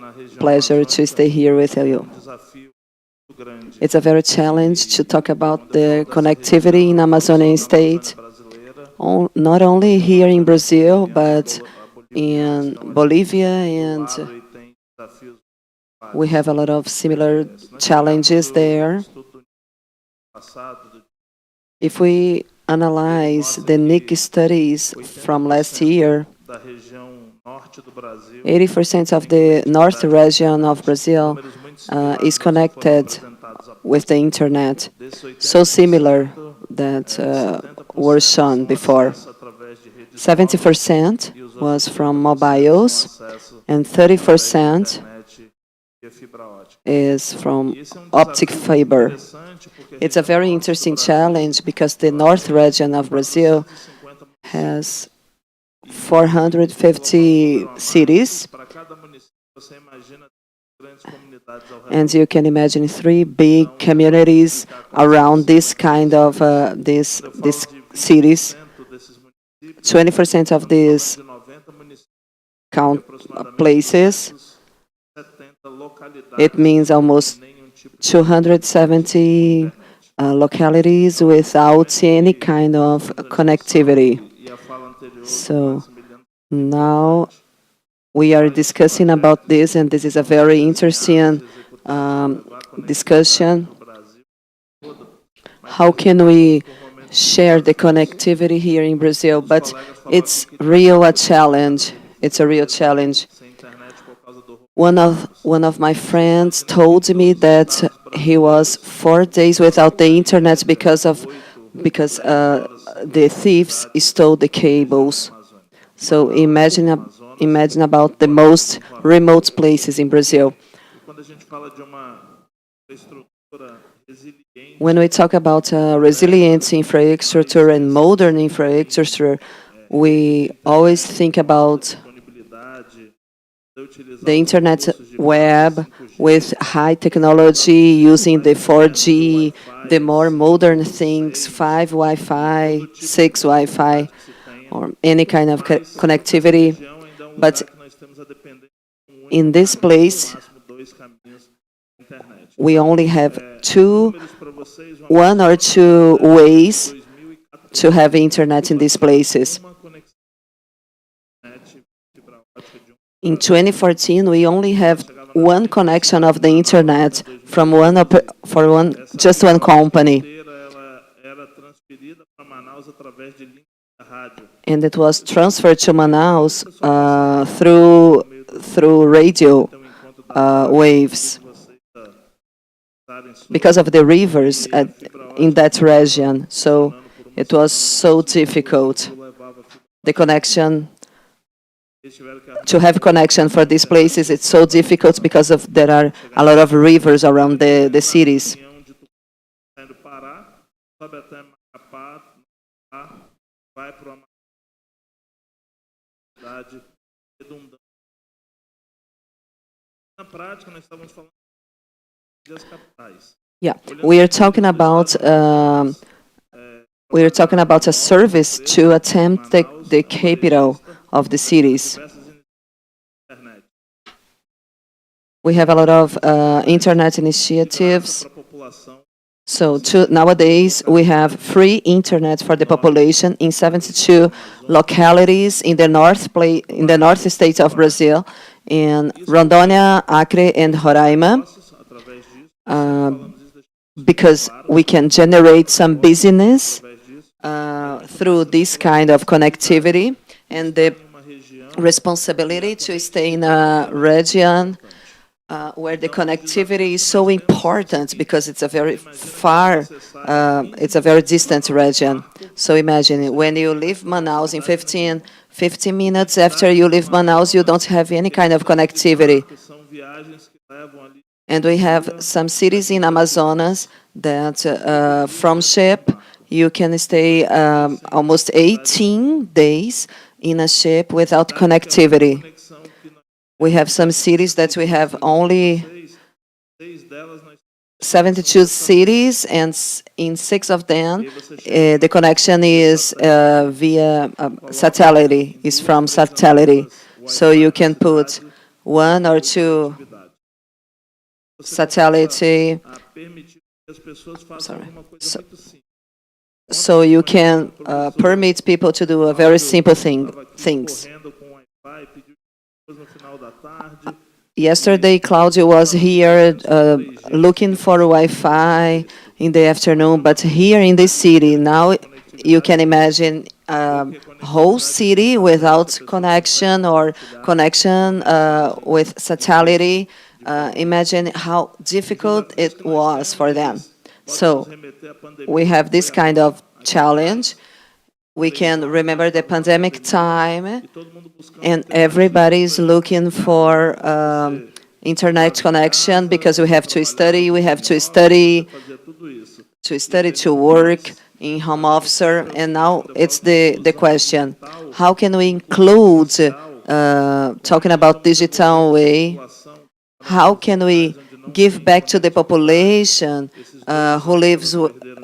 to stay here with you. It's a very challenge to talk about the connectivity in Amazonian state, not only here in Brazil, but in Bolivia, and we have a lot of similar challenges there. If we analyze the NIC studies from last year, 80% of the north region of Brazil is connected with the internet, so similar that were shown before. 70% was from mobiles, and 30% is from optic fiber. It's a very interesting challenge because the north region of Brazil has 450 cities, and you can imagine 3 big communities around this kind of these cities. 20% of these places, it means almost 270 localities without any kind of connectivity. So now we are discussing about this, and this is a very interesting discussion. How can we share the connectivity here in Brazil? But it's real a challenge. It's a real challenge. One of my friends told me that he was 4 days without the internet because the thieves stole the cables. So imagine about the most remote places in Brazil. When we talk about resilient infrastructure and modern infrastructure, we always think about the internet web with high technology, using the 4G, the more modern things, 5 Wi-Fi, 6 Wi-Fi, or any kind of connectivity. But in this place, we only have one or two ways to have internet in these places. In 2014, we only have one connection of the internet from just one company. And it was transferred to Manaus through radio waves because of the rivers in that region. So it was so difficult. The connection, to have connection for these places, it's so difficult because there are a lot of rivers around the cities. Yeah, we are talking about a service to attempt the capital of the cities. We have a lot of internet initiatives. So nowadays, we have free internet for the population in 72 localities in the north states of Brazil, in Rondônia, Acre, and Roraima, because we can generate some business through this kind of connectivity, and the responsibility to stay in a region where the connectivity is so important, because it's a very distant region. So imagine when you leave Manaus in 15 minutes after you leave Manaus, you don't have any kind of connectivity. And we have some cities in Amazonas that from ship, you can stay almost 18 days in a ship without connectivity. We have some cities that we have only 72 cities, and in 6 of them, the connection is via satellite, is from satellite. So you can put 1 or 2 satellite. So you can permit people to do a very simple things. Yesterday, Claudio was here looking for Wi-Fi in the afternoon, but here in the city, now you can imagine a whole city without connection or connection with satellite. Imagine how difficult it was for them. So we have this kind of challenge. We can remember the pandemic time, and everybody is looking for internet connection because we have to study, to work in home office, and now it's the question, how can we include, talking about digital way, how can we give back to the population who lives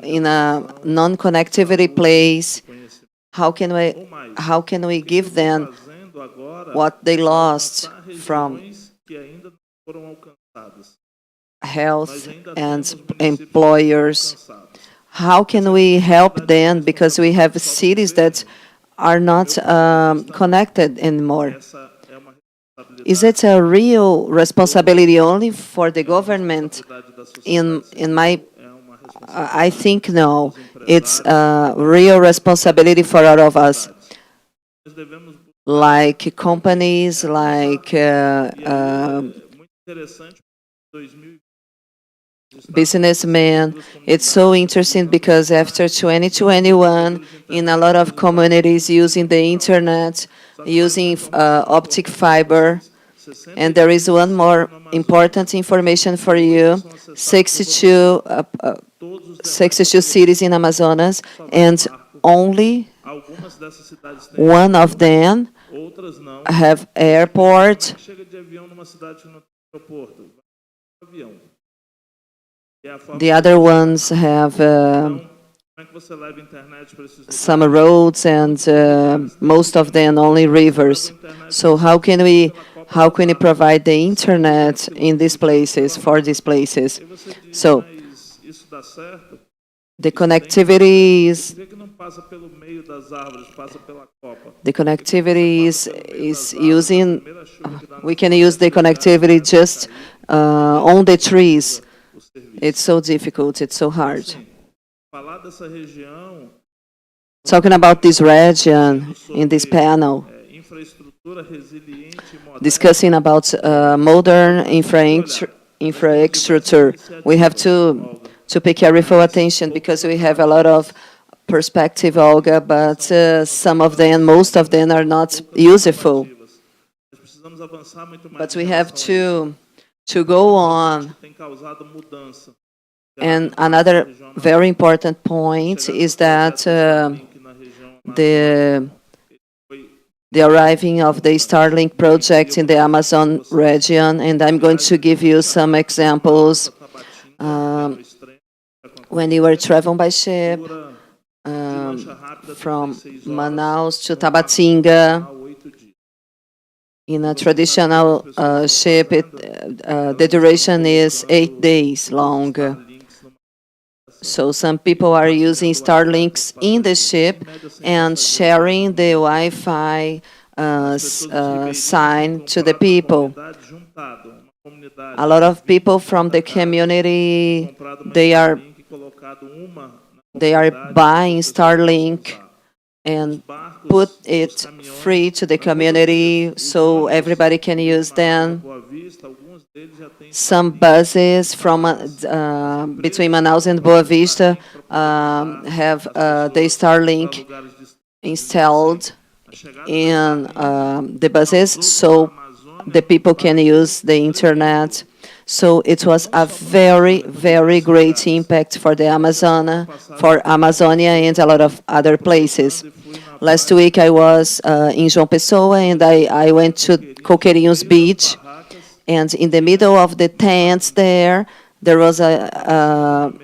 in a non-connectivity place? How can we give them what they lost from health and employers? How can we help them, because we have cities that are not connected anymore? Is it a real responsibility only for the government? I think no. It's a real responsibility for all of us, like companies, like businessmen. It's so interesting because after 2021, in a lot of communities using the internet, using optic fiber, and there is one more important information for you: 62 cities in Amazonas, and only one of them have airport. The other ones have some roads and most of them only rivers. So how can we provide the internet in these places, for these places? So the connectivity is using, we can use the connectivity just on the trees. It's so difficult, it's so hard. Talking about this region in this panel, discussing about modern infrastructure, we have to pay careful attention because we have a lot of perspective, Olga, but some of them, most of them are not useful. But we have to go on. And another very important point is that the arriving of the Starlink project in the Amazon region, and I'm going to give you some examples. When you were traveling by ship from Manaus to Tabatinga, in a traditional ship, the duration is 8 days long. So some people are using Starlinks in the ship and sharing the Wi-Fi sign to the people. A lot of people from the community, they are buying Starlink and put it free to the community so everybody can use them. Some buses from between Manaus and Boa Vista have the Starlink installed in the buses so the people can use the internet. So it was a very, very great impact for the for Amazonia and a lot of other places. Last week I was in João Pessoa and I went to Coqueirinhos Beach, and in the middle of the tents there was an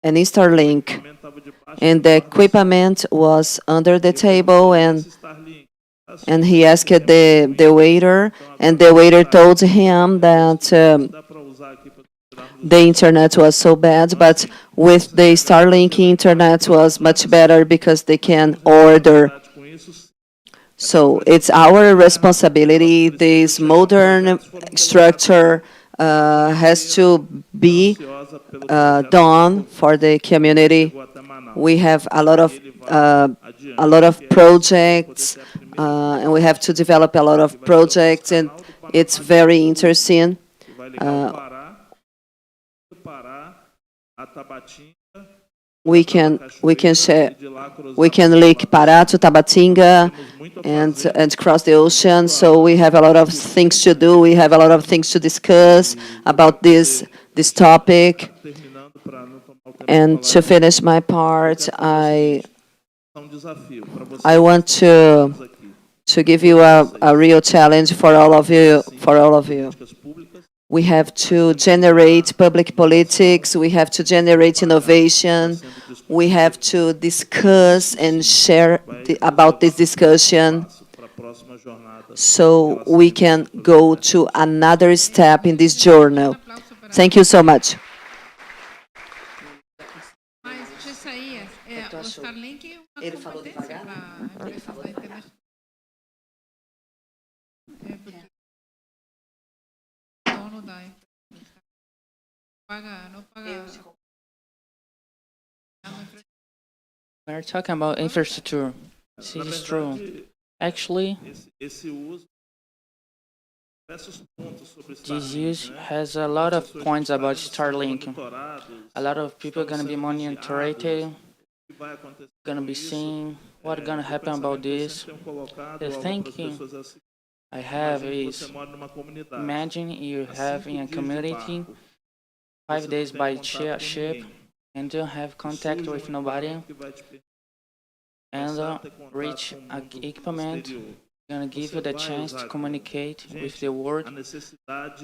Starlink, and the equipment was under the table, and he asked the waiter, and the waiter told him that the internet was so bad, but with the Starlink, internet was much better because they can order. So it's our responsibility. This modern structure has to be done for the community. We have a lot of projects, and we have to develop a lot of projects, and it's very interesting. We can link Pará to Tabatinga and cross the ocean. So we have a lot of things to do. We have a lot of things to discuss about this topic. And to finish my part, I want to give you a real challenge for all of you. We have to generate public politics. We have to generate innovation. We have to discuss and share about this discussion so we can go to another step in this journal. Thank you so much. Ele falou devagar? Ele falou devagar. We're talking about infrastructure. This is true. Actually, this use has a lot of points about Starlink. A lot of people are going to be monitoring, going to be seeing what's going to happen about this. The thinking I have is, imagine you have in a community 5 days by ship and don't have contact with nobody, and reach equipment gonna give you the chance to communicate with the world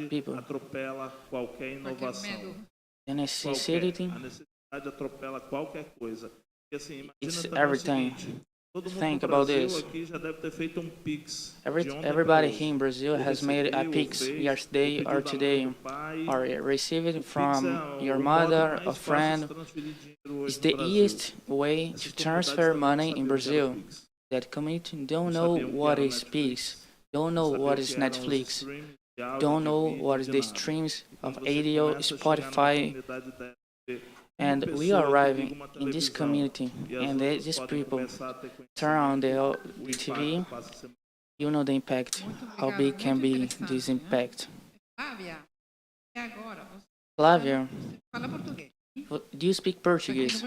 people. The necessity, it's everything. Think about this. Everybody here in Brazil has made a Pix yesterday or today, or received from your mother or friend. It's the easiest way to transfer money in Brazil. That community don't know what is Pix, don't know what is Netflix, don't know what is the streams of ADO, Spotify, and we are arriving in this community, and these people turn on the TV, you know the impact, how big can be this impact. Flávia, e agora? Você Flavia, fala português. do you speak Portuguese?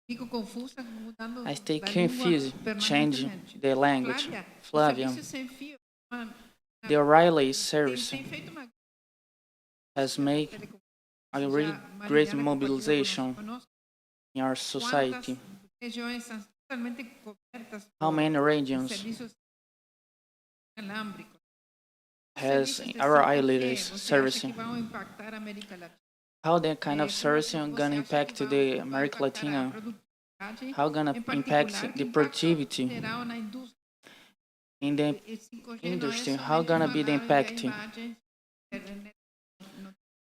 Fico confusa mudando I stay da confused, língua changing permanentemente. the language. Flávia, Flavia, o serviço sem fio the O'Reilly service tem feito uma has made a really great mobilization in our society. regiões são totalmente cobertas How por many regions serviços inalámbricos. has Serviços de our 5G, leaders você acha servicing? que vão impactar a América Latina? How that kind of Como service você gonna acha impact que the vai America impactar a Latina? produtividade, How gonna em impact particular, the que impacto productivity terá na indústria? in the E 5G industry? não é How gonna somente be the falar, enviar impact? imagens,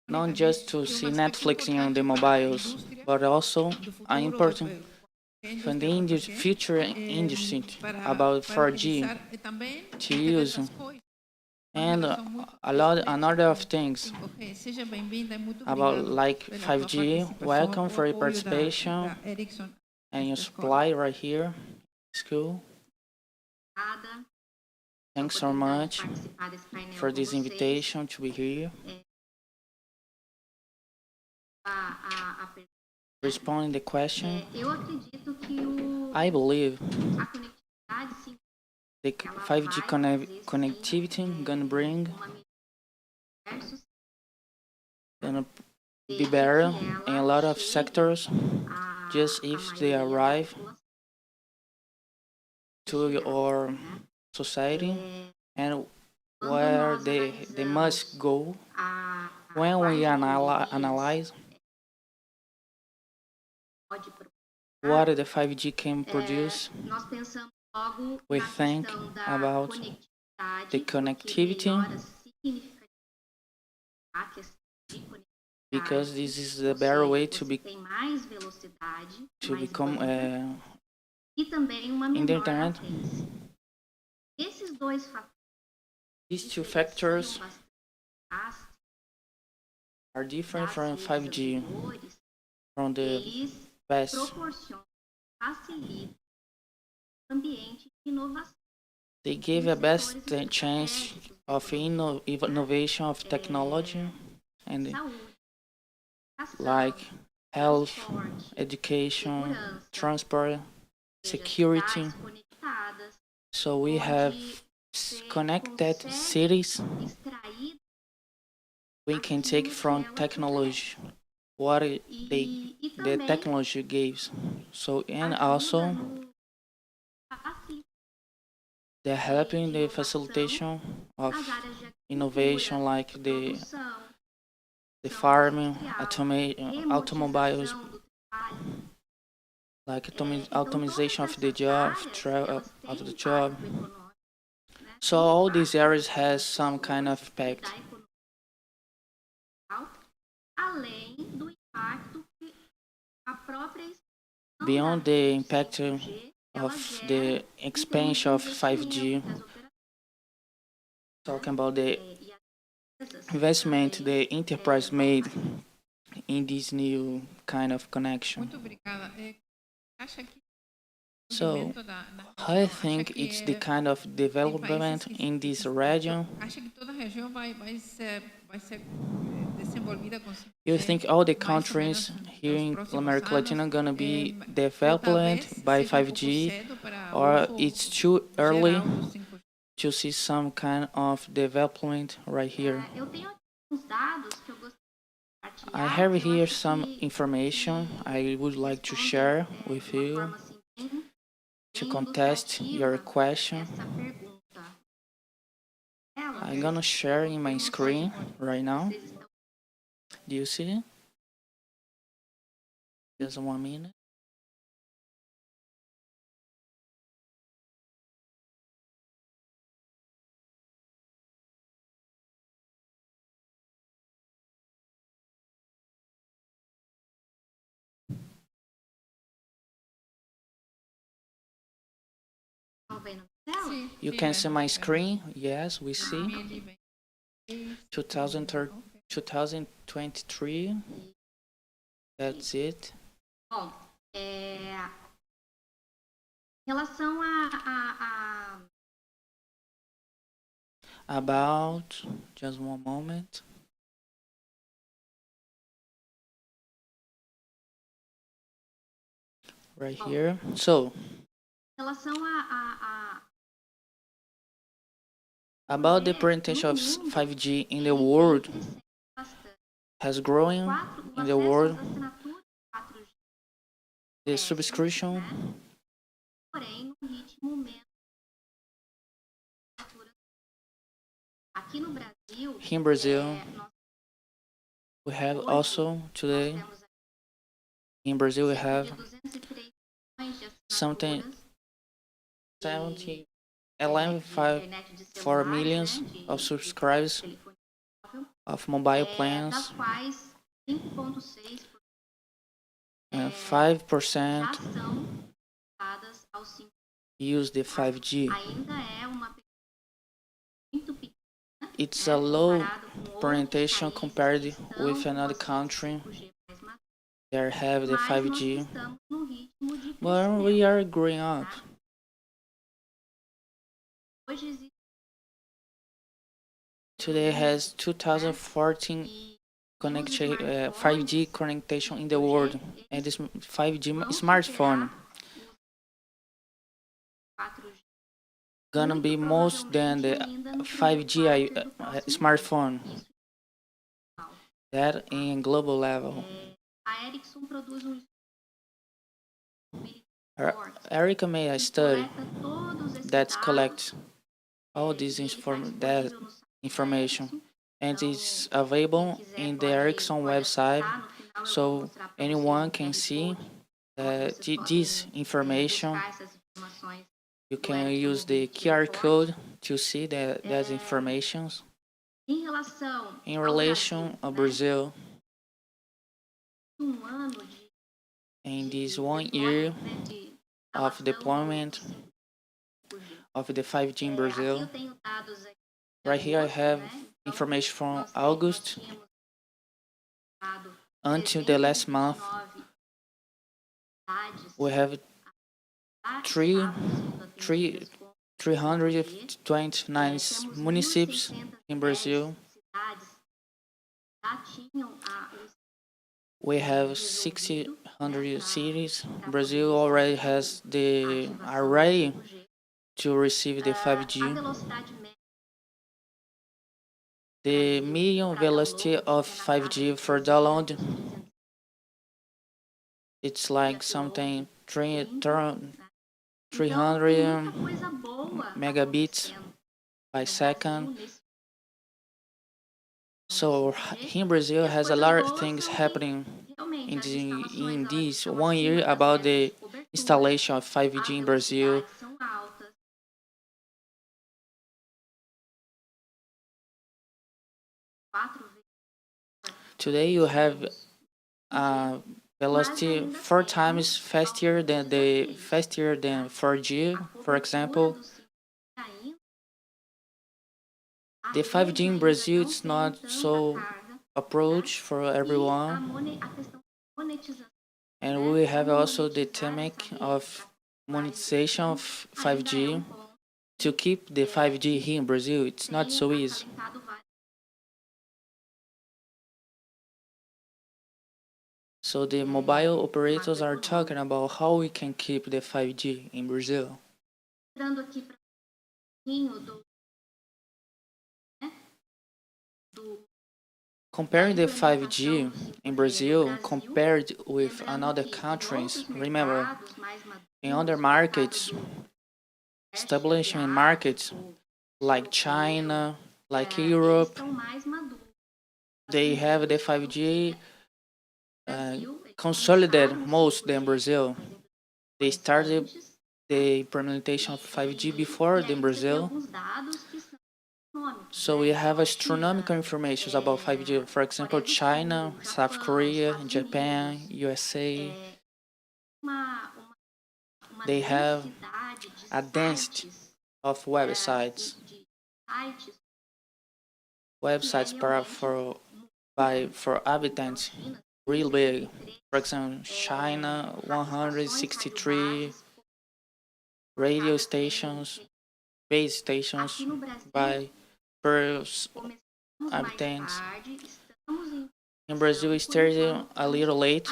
Not just to see Netflix on the mobiles, but also an important for the future industry about 4G to use, and a lot of things about like 5G. Welcome for your participation and your supply right here. School. Thanks so much for this invitation to be here. Responding the question, I believe the 5G connectivity gonna be better in a lot of sectors, just if they arrive to our society and where they must go. When we analyze what the 5G can produce, we think about the connectivity, because this is the better way to become in the internet. These two factors are different from 5G, from the past. They give a best chance of innovation of technology and like health, education, transport, security. So we have connected cities. We can take from technology what the technology gives. So, and also they're helping the facilitation of innovation like the farming, automobiles, like automation of the job, So all these areas has some kind of impact. Beyond the impact of the expansion of 5G, talking about the investment the enterprise made in this new kind of connection. So I think it's the kind of development in this region. You think all the countries here in America Latina are gonna be developed by 5G, or it's too early to see some kind of development right here? I have here some information I would like to share with you to contest your question. I'm gonna share in my screen right now. Do you see it? Just 1 minute. You can see my screen. Yes, we see. 2023. That's it. Bom, em relação a About, just 1 moment. Right here. So, em relação about the presentation of 5G in the world has growing in the world. The subscription porém, no ritmo menos. Aqui no Brasil, here in Brazil, nós we have also today, temos in Brazil we cerca have de 203 milhões de something assinaturas 70, de 11.4 internet de celular, millions né, of subscribers telefone móvel, of mobile das plans, quais 5,6% and já 5% são dadas ao 5G. use the 5G. Ainda é uma muito pequena, It's né, a low comparado com outros penetration países compared que estão with com another acesso country 5G mais maduro. that have the Mas nós 5G. estamos no ritmo de But we crescimento. are growing up. Hoje existe Today has 2014 connection, 5G connection in the world, and this 5G smartphone 4G. gonna be most than the 5G smartphone. That in global level. A Ericsson produz Erica made a study coleta todos esses that dados, collects all this disponível no site information, and it's available in the Ericsson website, tá? No final eu vou so mostrar pra anyone vocês can QR see Code, vocês podem, this information. buscar essas informações You do can Ericsson use the Mobility QR Report. code to see that information. Em relação In ao relation Brasil, to Brazil, ano de in this 1 year né, de of instalação deployment do 5G. of the 5G in Aqui Brazil, eu tenho dados aqui de right here I agosto, have né? Então, information from nós August tínhamos dado until the last month. 329 cidades We have estados sendo atendidas com 329 temos municípios 1.610 in Brazil. cidades já tinham o We have 600 cities. Brazil already has the array to receive the a 5G. velocidade média The median velocity of 5G for download, it's like something 300 coisa boa megabits by second. So here in Brazil has a lot of things happening in this 1 year about the installation of 5G in Brazil. são altas. Today you have velocity 4 times faster than 4G, for example. The 5G in Brazil is not so approach for everyone, and we have also the thematic of monetization of 5G. To keep the 5G here in Brazil, it's not so easy. So the mobile operators are talking about how we can keep the 5G in Brazil. Entrando aqui para do Comparing the 5G in Brazil compared with another countries, remember, in other markets, establishing markets like China, like Europe, they have the 5G consolidated most than Brazil. They started the implementation of 5G before than Brazil. So we have astronomical information about 5G. For example, China, South Korea, Japan, USA. They have a density of websites. Websites for habitants real big. For example, China 163 radio stations, base stations by per habitants. In Brazil, we started a little late,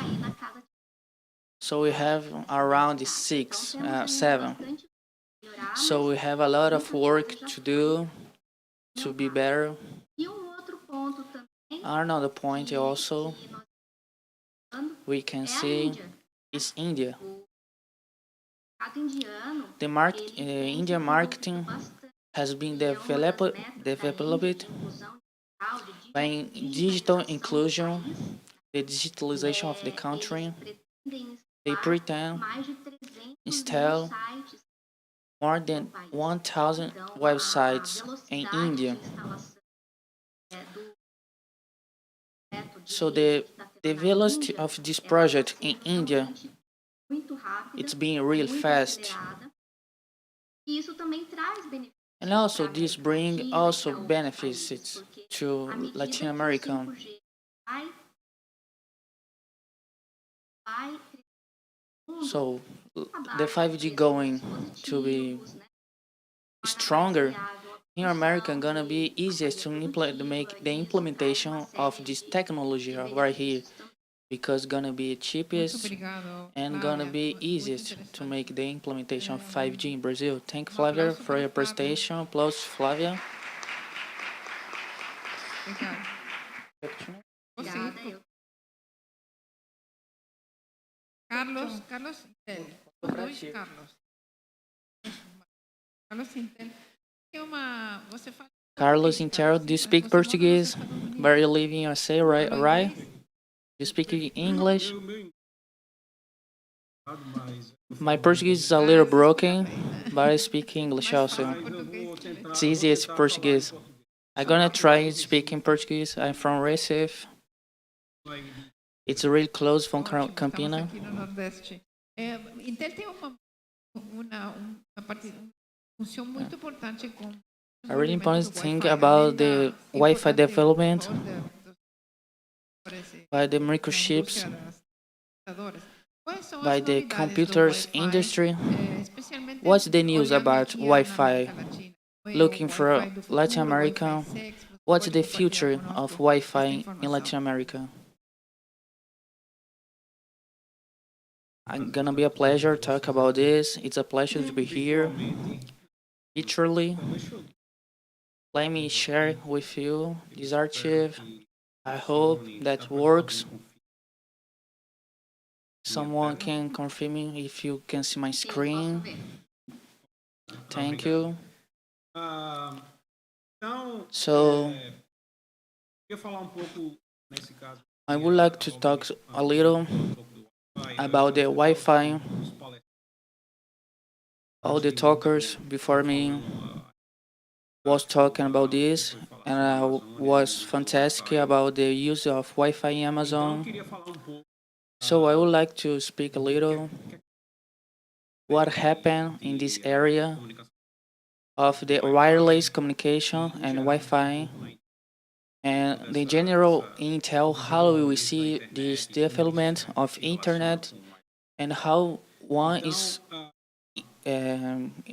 so we have around seven. So we have a lot of work to do to be better. Another point also we can see is India. The Indian marketing has been developed by digital inclusion, the digitalization of the country. They pretend install more than 1,000 websites in India. So the velocity of this project in India, it's being real fast. And also this bring also benefits to Latin America. So the 5G going to be stronger in America gonna be easiest to make the implementation of this technology right here, because gonna be cheapest and gonna be easiest to make the implementation of 5G in Brazil. Thank Flavia for your presentation. Applause, Flavia. Carlos, Carlos Intel. Carlos Intel, do you speak Portuguese? But you live in USA, right? You speak English? My Portuguese is a little broken, but I speak English also. It's easy as Portuguese. I'm gonna try speaking Portuguese. I'm from Recife. It's really close from Campina. Intel tem uma função muito importante com a really important thing about the Wi-Fi development by the microchips, by the computers industry. What's the news about Wi-Fi? Looking for Latin America, what's the future of Wi-Fi in Latin America? I'm gonna be a pleasure to talk about this. It's a pleasure to be here. Literally, let me share with you this archive. I hope that works. Someone can confirm me if you can see my screen. Thank you. So, I would like to talk a little about the Wi-Fi. All the talkers before me was talking about this, and was fantastic about the use of Wi-Fi in Amazon. So I would like to speak a little what happened in this area of the wireless communication and Wi-Fi, and the general intel, how we see this development of internet and how one is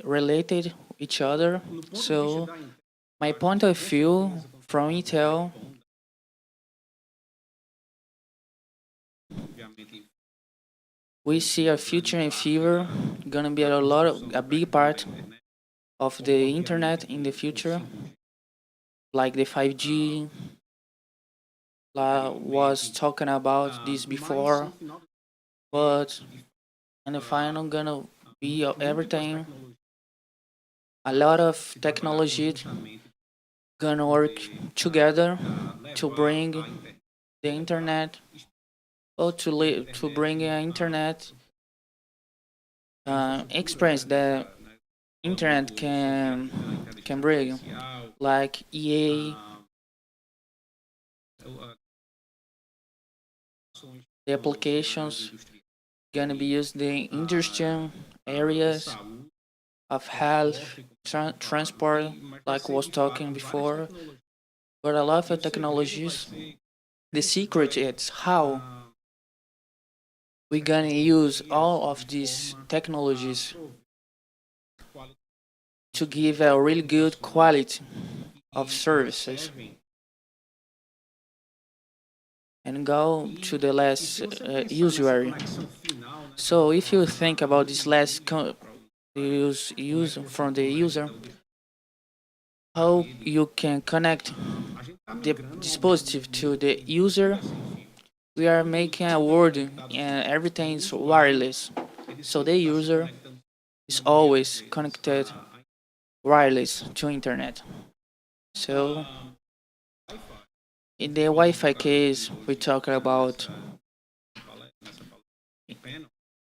related each other. So my point of view from Intel, we see a future in fever gonna be a big part of the internet in the future, like the 5G, was talking about this before, but in the final gonna be everything. A lot of technology gonna work together to bring the internet or to bring an internet experience that internet can bring, like EA, the applications gonna be used in industrial areas of health, transport, like was talking before, but a lot of technologies. The secret is how we're gonna use all of these technologies to give a really good quality of services and go to the last usuary. So if you think about this last use from the user, how you can connect the dispositive to the user, we are making a world and everything is wireless. So the user is always connected wireless to internet. So in the Wi-Fi case, we talk about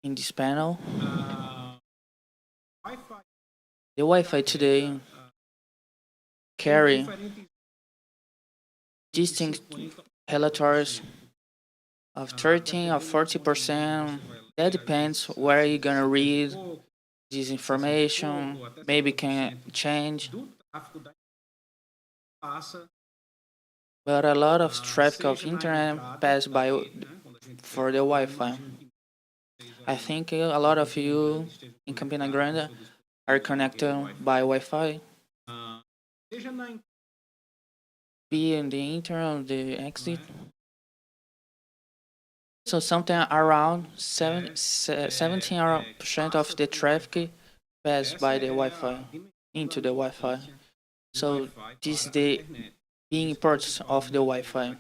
in this panel. The Wi-Fi today carry distinct relatories of 13 or 40%. That depends where you're gonna read this information. Maybe can change. But a lot of traffic of internet pass by for the Wi-Fi. I think a lot of you in Campina Grande are connected by Wi-Fi. Be in the internal, the exit. So something around 17% of the traffic pass by the Wi-Fi into the Wi-Fi. So this is the being importance of the Wi-Fi.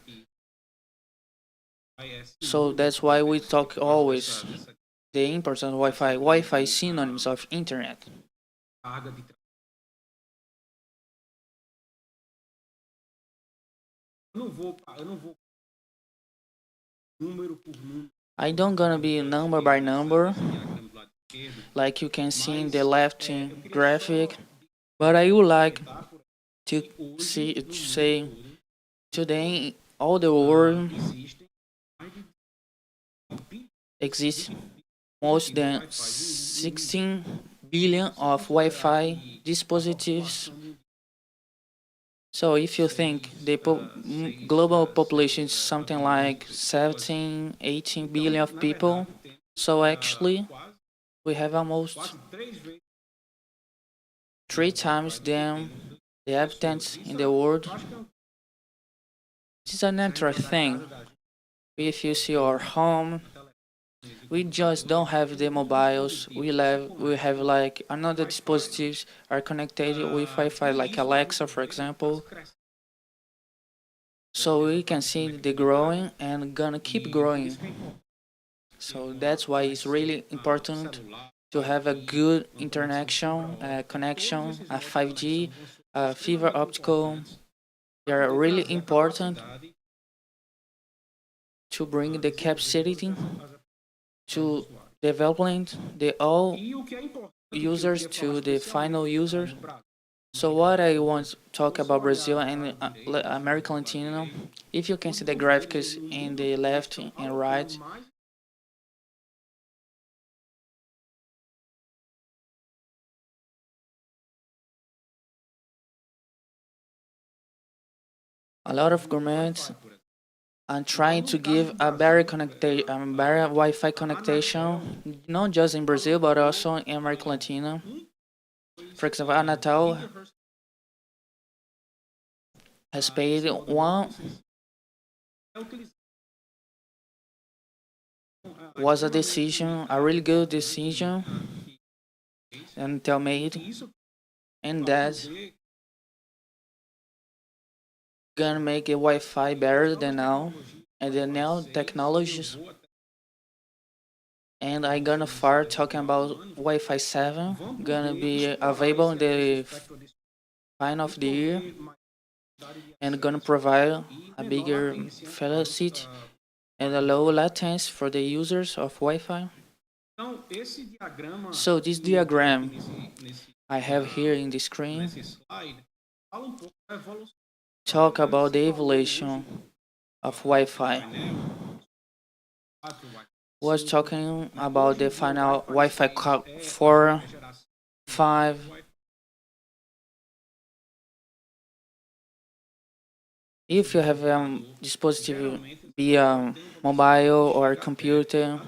So that's why we talk always the importance of Wi-Fi. Wi-Fi is synonyms of internet. I don't gonna be number by number, like you can see in the left graphic, but I would like to say today all the world exists more than 16 billion of Wi-Fi dispositives. So if you think the global population is something like 17, 18 billion of people, so actually we have almost 3 times the inhabitants in the world. This is a natural thing. If you see our home, we just don't have the mobiles. We have like another dispositives are connected with Wi-Fi, like Alexa, for example. So we can see the growing and gonna keep growing. So that's why it's really important to have a good connection, a 5G, fiber optical. They are really important to bring the capacity to development the all users to the final users. So what I want to talk about Brazil and American Latino, if you can see the graphics in the left and right, a lot of governments are trying to give a better better Wi-Fi connection, not just in Brazil but also in America Latina. For example, Anatel has paid one was a decision, a really good decision, Anatel made, and that gonna make a Wi-Fi better than now, and the now technologies. And I gonna start talking about Wi-Fi 7, gonna be available in the final of the year, and gonna provide a bigger velocity and a low latency for the users of Wi-Fi. So this diagram I have here in the screen talk about the evolution of Wi-Fi. Was talking about the final Wi-Fi 4, 5. If you have a dispositive, be a mobile or computer,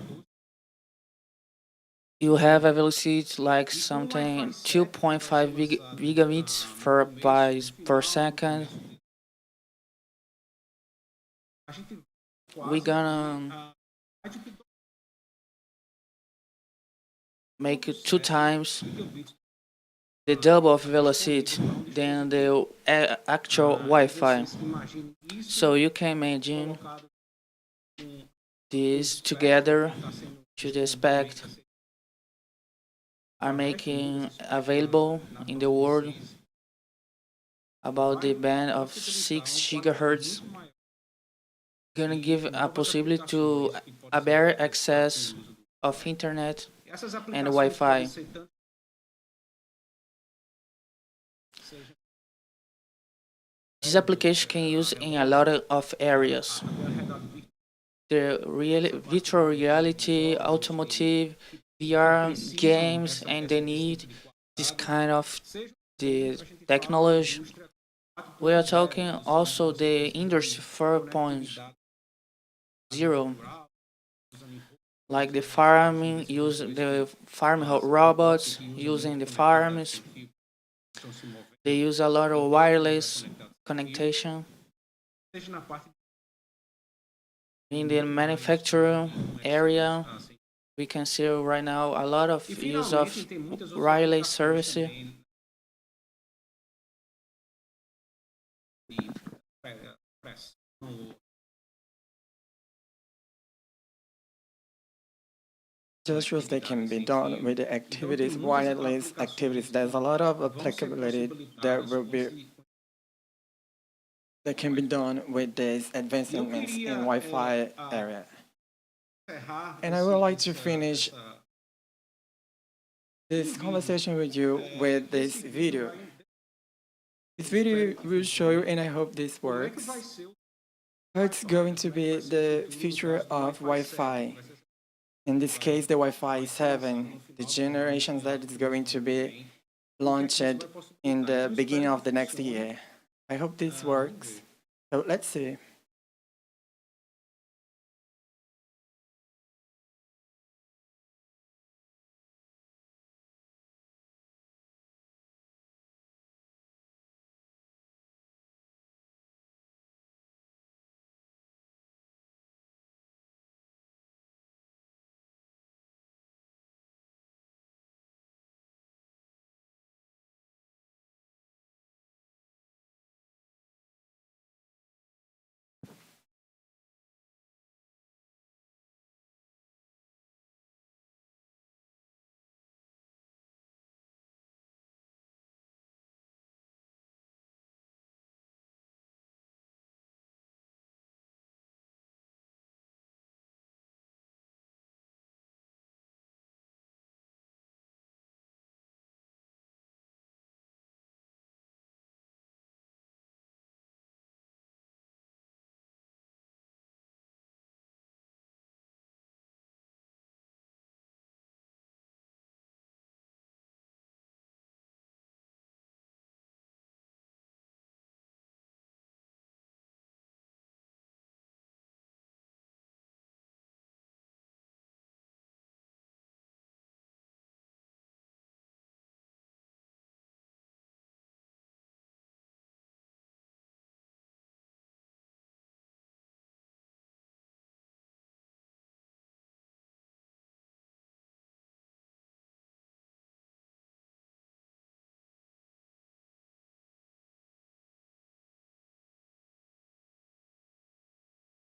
you have a velocity like something 2.5 gigabits per bytes per second. We're gonna make it 2 times the double of velocity than the actual Wi-Fi. So you can imagine these together to the spec are making available in the world about the band of 6 gigahertz, gonna give a possibility to a better access of internet and Wi-Fi. This application can use in a lot of areas. The virtual reality, automotive, VR, games, and they need this kind of the technology. We are talking also the industry 4.0, like the farming, use the farm robots using the farms. They use a lot of wireless connection. In the manufacturing area, we can see right now a lot of use of wireless services. Gestures that can be done with the activities, wireless activities. There's a lot of applicability that can be done with these advancements in Wi-Fi area. And I would like to finish this conversation with you with this video. This video will show you, and I hope this works, how it's going to be the future of Wi-Fi. In this case, the Wi-Fi 7, the generations that is going to be launched in the beginning of the next year. I hope this works. So let's see.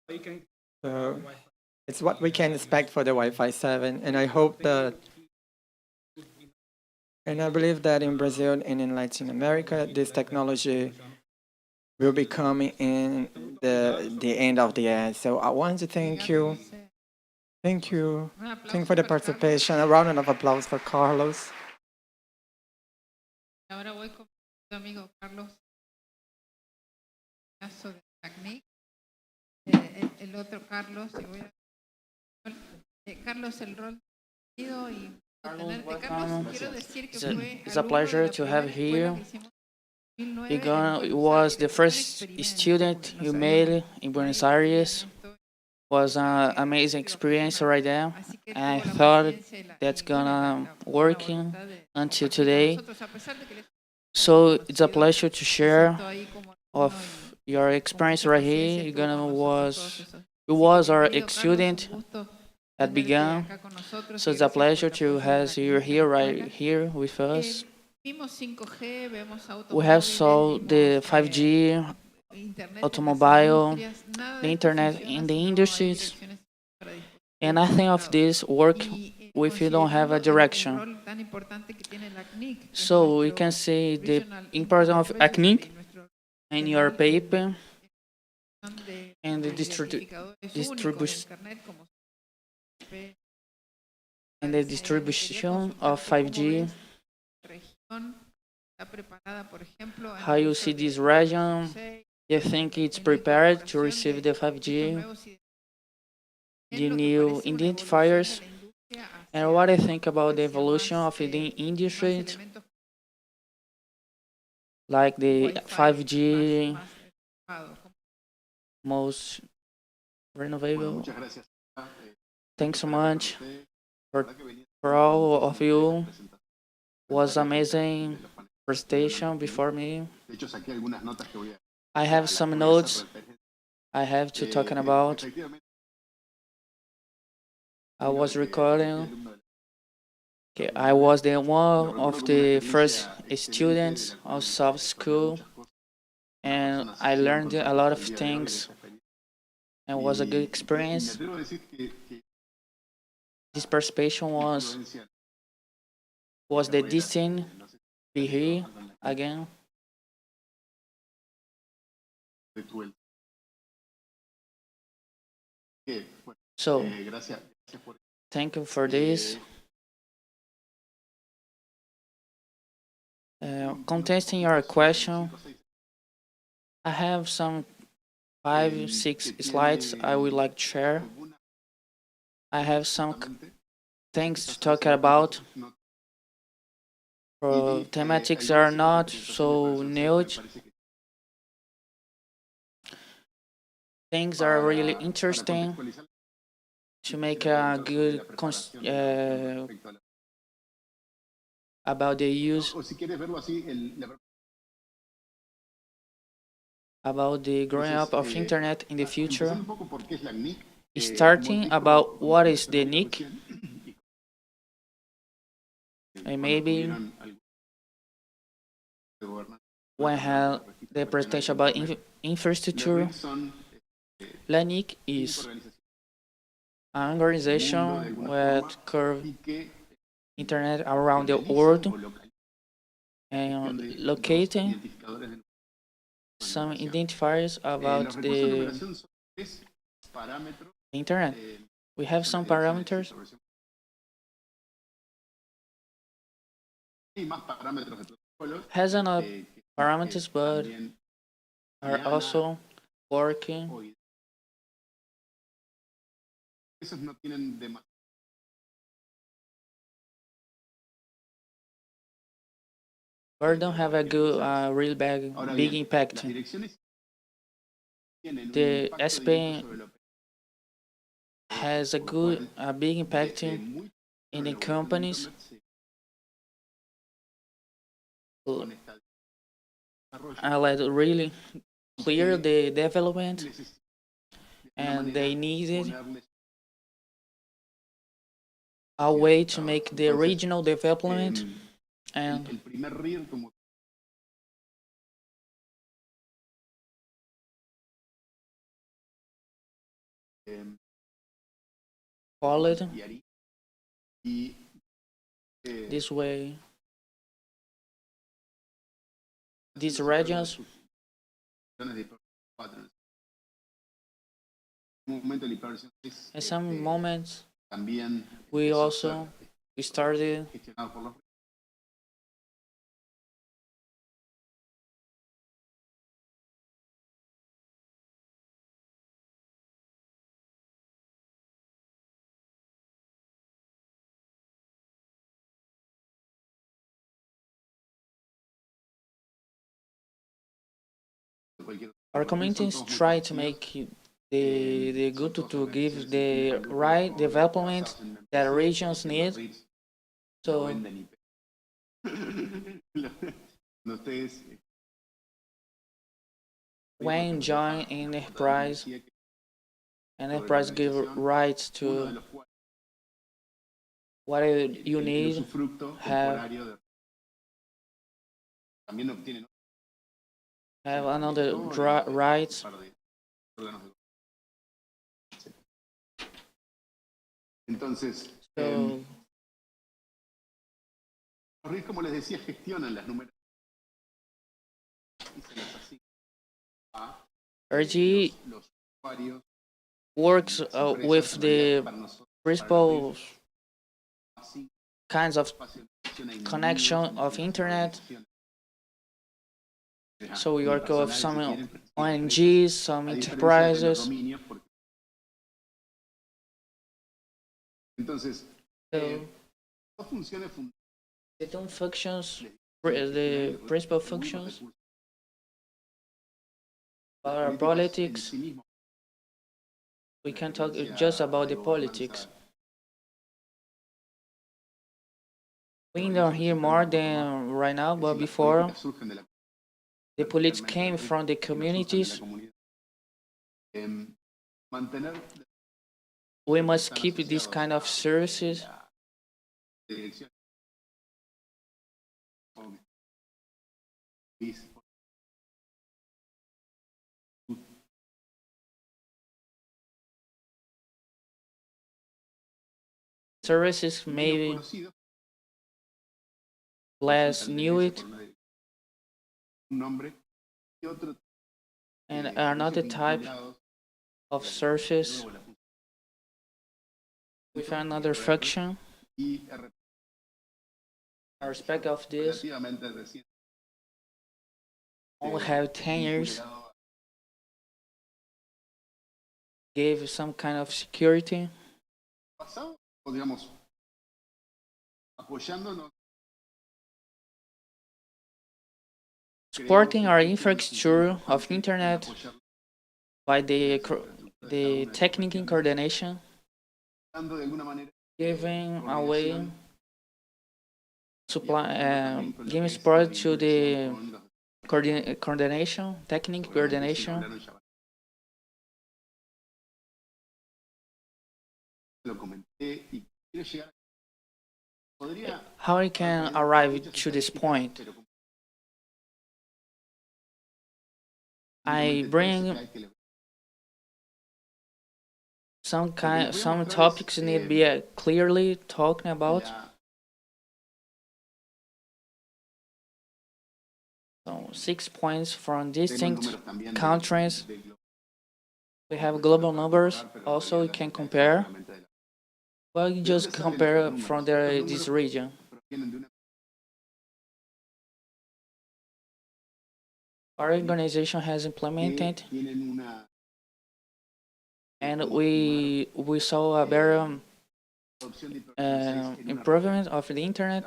So it's what we can expect for the Wi-Fi 7, and I hope that, and I believe that in Brazil and in Latin America, this technology will be coming in the end of the ad. So I want to thank you. Thank you. Thank you for the participation. A round of applause for Carlos. Ahora voy con mi amigo Carlos, caso de TACNIC. El otro Carlos, y voy a Carlos, el rol tenido y tenerte. Carlos, quiero decir que fue It's a pleasure to have here. He It was the first student you made in Buenos Aires. Was an amazing experience right there. And I thought that's gonna working until today. So it's a pleasure to share of your experience right here. You was our ex-student at began. So it's a pleasure to have you here right here with us. We have saw the 5G, automobile, the internet in the industries, and nothing of this work if you don't have a direction. So we can see the importance of ACNIC in your paper and the distribution of 5G. How you see this region? You think it's prepared to receive the 5G? The new identifiers? And what I think about the evolution of the industry, like the 5G most renewable. Thanks so much for all of you. Was amazing presentation before me. I have some notes I have to talking about. I was recording. Okay, I was the one of the first students of soft school, and I learned a lot of things, and was a good experience. This participation was the destined be here again. So, thank you for this. Contesting your question, I have some 5-6 slides I would like to share. I have some things to talk about. Thematics are not so new. Things are really interesting to make a good about the use about the growing up of internet in the future. Starting about what is the NIC, and maybe when have the presentation about infrastructure. LANIC is an organization that curve internet around the world and locating some identifiers about the internet. We have some parameters. Has enough parameters, but are also working. Or don't have a good, real big impact. The SP has a good, big impact in the companies. I let really clear the development, and they needed a way to make the regional development, and quality. This way, these regions, in some moments, we also started our communities try to make the good to give the right development that regions need. So when join enterprise give rights to what you need, have another rights. So, como les decía, gestionan las numeraciones. RG works with the principal kinds of connection of internet. So we work with some ONGs, some enterprises. So, the two functions, the principal functions, are politics. We can talk just about the politics. We don't hear more than right now, but before, the politics came from the communities. We must keep this kind of services. Services maybe less knew it and another type of surface with another function. In respect of this, only have 10 years, gave some kind of security. Supporting our infrastructure of internet by the technical coordination, giving away supply, giving support to the coordination, technical coordination. How we can arrive to this point? I bring some topics need to be clearly talking about. So 6 points from distinct countries. We have global numbers. Also, we can compare. Well, you just compare from this region. Our organization has implemented, and we saw a better improvement of the internet.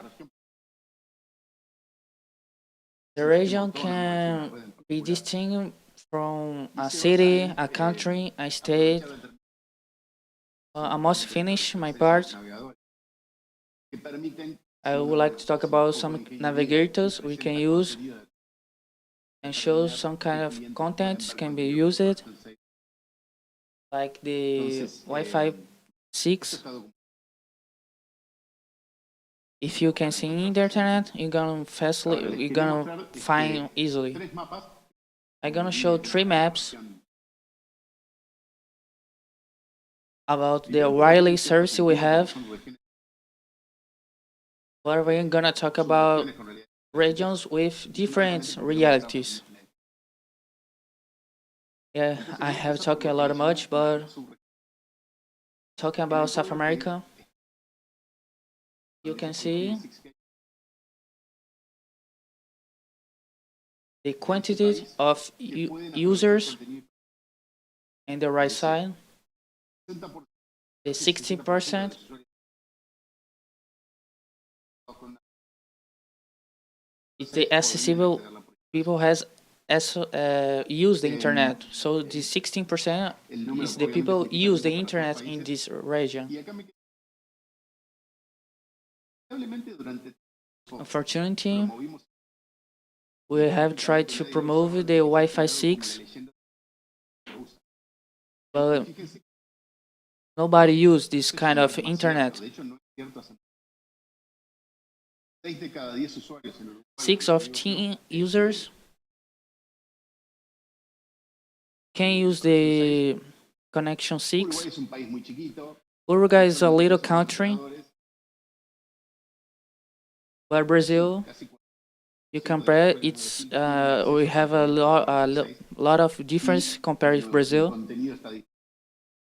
The region can be distinct from a city, a country, a state. I must finish my part. I would like to talk about some navigators we can use and show some kind of contents can be used, like the Wi-Fi 6. If you can see in the internet, you're gonna find easily. I'm gonna show 3 maps. about the wireless service we have, but we're gonna talk about regions with different realities. Yeah, I have talked a lot much, but talking about South America, you can see the quantity of users in the right side, the 60%. It's the accessible people has use the internet. So the 16% is the people use the internet in this region. Unfortunately, we have tried to promote the Wi-Fi 6, but nobody used this kind of internet. 6 of 10 users can use the connection 6. Uruguay is a little country, but Brazil, you compare, it's we have a lot of difference compared with Brazil,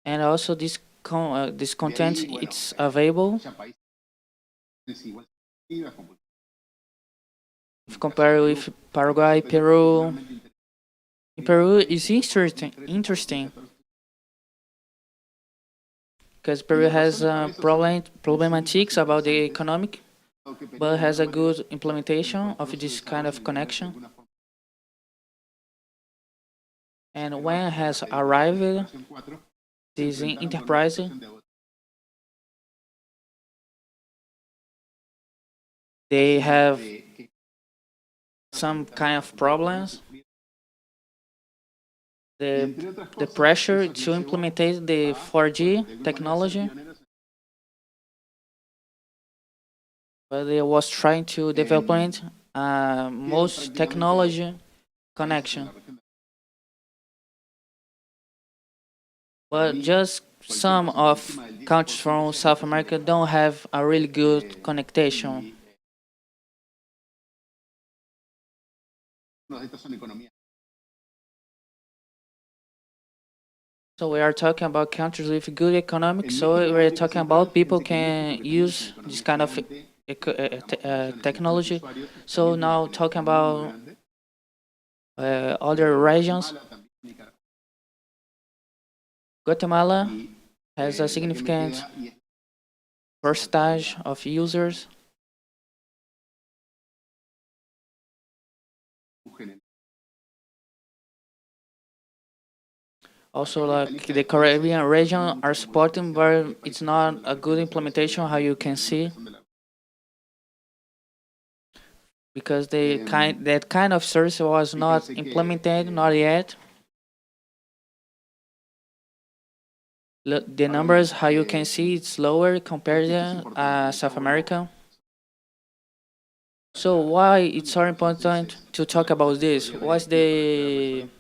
and also this content it's available. If compared with Paraguay, Peru, in Peru is interesting because Peru has problematics about the economic, but has a good implementation of this kind of connection. And when has arrived this enterprise, they have some kind of problems. The pressure to implement the 4G technology, but they was trying to develop most technology connection. But just some of countries from South America don't have a really good connection. So we are talking about countries with good economics. So we're talking about people can use this kind of technology. So now talking about other regions, Guatemala has a significant percentage of users. Also, like the Caribbean region are supporting, but it's not a good implementation, how you can see, because that kind of service was not implemented, not yet. The numbers, how you can see, it's lower compared to South America. So why it's so important to talk about this? What's the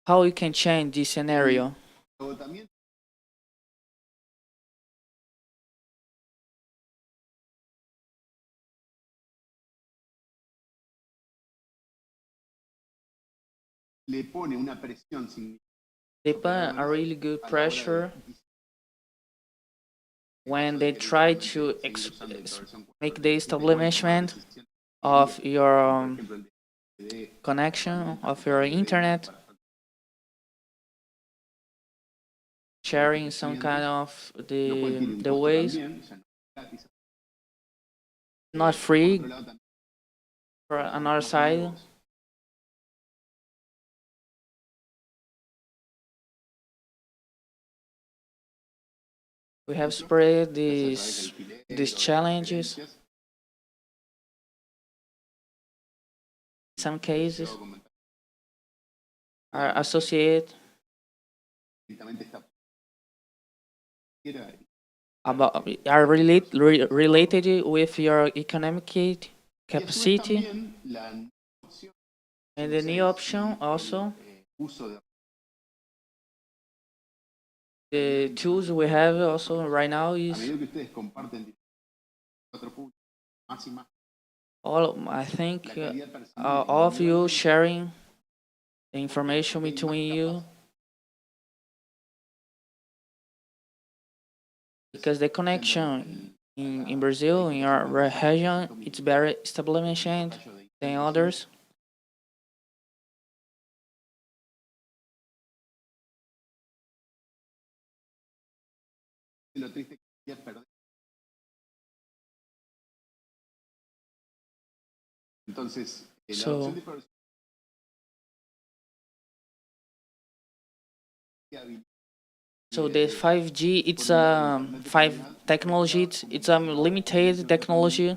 how we can change this scenario? They put a really good pressure when they try to make the establishment of your connection, of your internet, sharing some kind of the ways, not free for another side. We have spread these challenges. Some cases are associated related with your economic capacity, and the new option also The tools we have also right now A is medida que ustedes comparten otro público, más y más, I think la calidad percibida all of you individualmente sharing the information between you, because the connection in Brazil, in our region, it's very established than others. y lo triste que es perder. Entonces, la So, adopción de profesionales so the 5G, it's a 5 technology, it's a limited technology,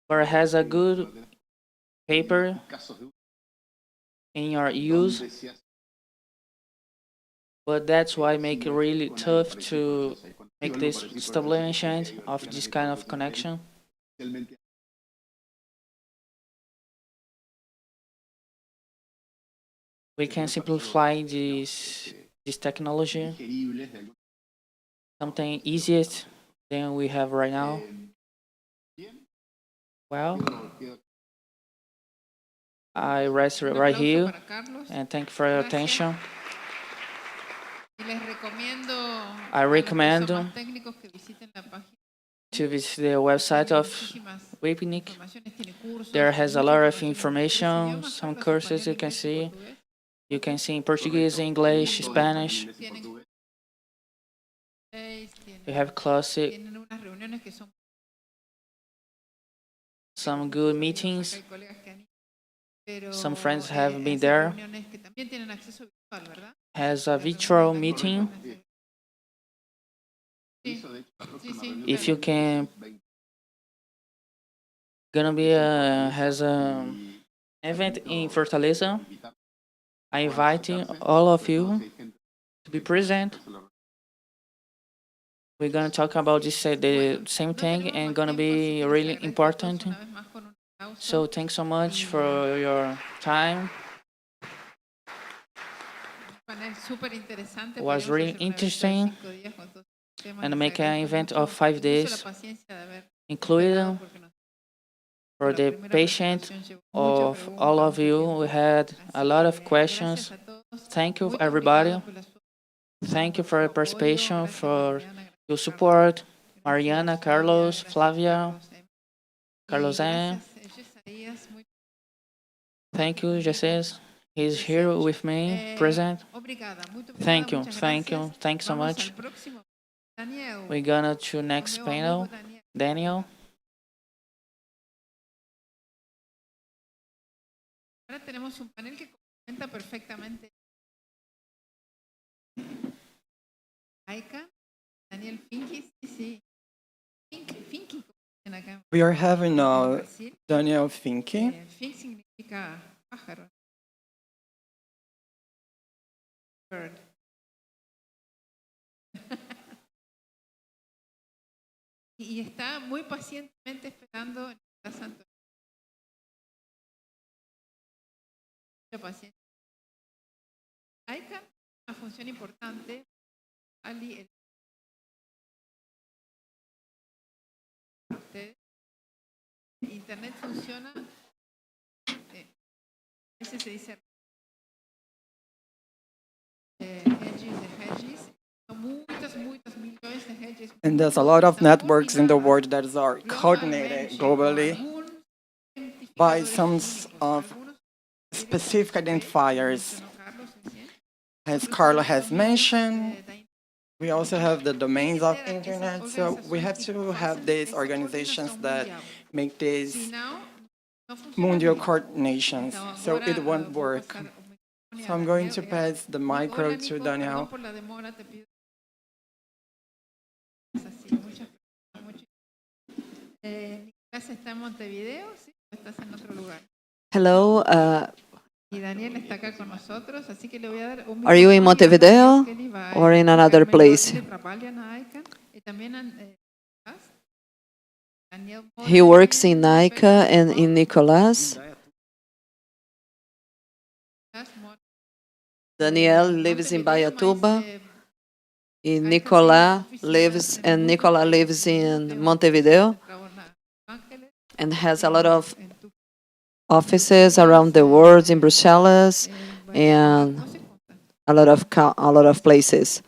but it has a good paper casos de in your use, donde se hace but that's why make it really tough to make this establishment of this kind of connection. especialmente We can simplify this technology, digeribles de algún something easiest than we have right now. bien. Well, Quedo I rest Un right aplauso here para Carlos. and thank you for your Gracias. attention. Y les recomiendo I a los que son recommend más técnicos que visiten la página. to visit the website of Muchísimas WIPNIC. informaciones, tiene cursos, There has a mucha lot of información en tres information, idiomas, some Carlos, courses español, you can inglés y see. portugués. You can see in Portuguese, English, todo Spanish. inglés y Tienen portugués. We have classic, tienen unas reuniones que son some good acá meetings. hay colegas que han ido, pero Some friends have been hacen there. reuniones que también tienen acceso virtual, ¿verdad? Has a Las virtual reuniones meeting. también. Sí, sí, sí. If you can, gonna be has a event in Fortaleza. I invite all of you to be present. We're gonna talk about this the same thing and gonna be really important. Una vez más con un aplauso. So thanks so much for your time. Panel súper interesante. It was Podríamos really hacer un evento de interesting 5 días con todos los temas, and les make an agradezco event mucho of 5 incluso days, la paciencia de haber including esperado porque nos- for la the primera patient presentación llevó of muchas all preguntas, of mucho you. tiempo. We had a Así lot of que questions. gracias a todos. Thank you Muy everybody. complicado, pero la Thank you for your por su apoyo. participation, Gracias, for Mariana, gracias, your Carlos. support. Gracias, Mariana, Flavia, Carlos, gracias, Flavia, Carlos, Carlos y M. gracias, Isaías, muy Thank you, Jesus. He's here presente. with me, present. Obrigada, muito obrigada, Thank you, muchas thank you, gracias. thanks so Vamos much. al próximo. Daniel, We're gonna to o next meu panel. amigo Daniel. Daniel. Ahora tenemos un panel que complementa perfectamente Aika, Daniel Finky, sí, sí. Finky, como dicen acá We are having en Brasil. Daniel Finke. Fink significa pájaro. Bird. Y está muy pacientemente esperando en la Santo. Mucha paciencia. Aika, una función importante. Ali, ustedes. Internet funciona. A veces se dice hedges. Son muitas milhões de hedges. And there's a lot of networks in the world that are coordinated globally by some of specific identifiers. As Carla has mentioned, we also have the domains of internet, so we have to have these organizations that make these mundial coordinations, so it won't work. So I'm going to pass the micro to Daniel. Nicolás está en Montevideo, ¿sí? ¿O estás en otro lugar? Hello, Y Daniel está acá con nosotros, así que le voy a dar un are you in micrófono Montevideo que él iba a or in explicar another mejor. place? Él trabaja en AICA y también Daniel Mora He works in en NICA and in Nicolas. Daniel lives in Baiatuba. Nicola lives in Montevideo and has a lot of offices around the world in Brussels and a lot of places,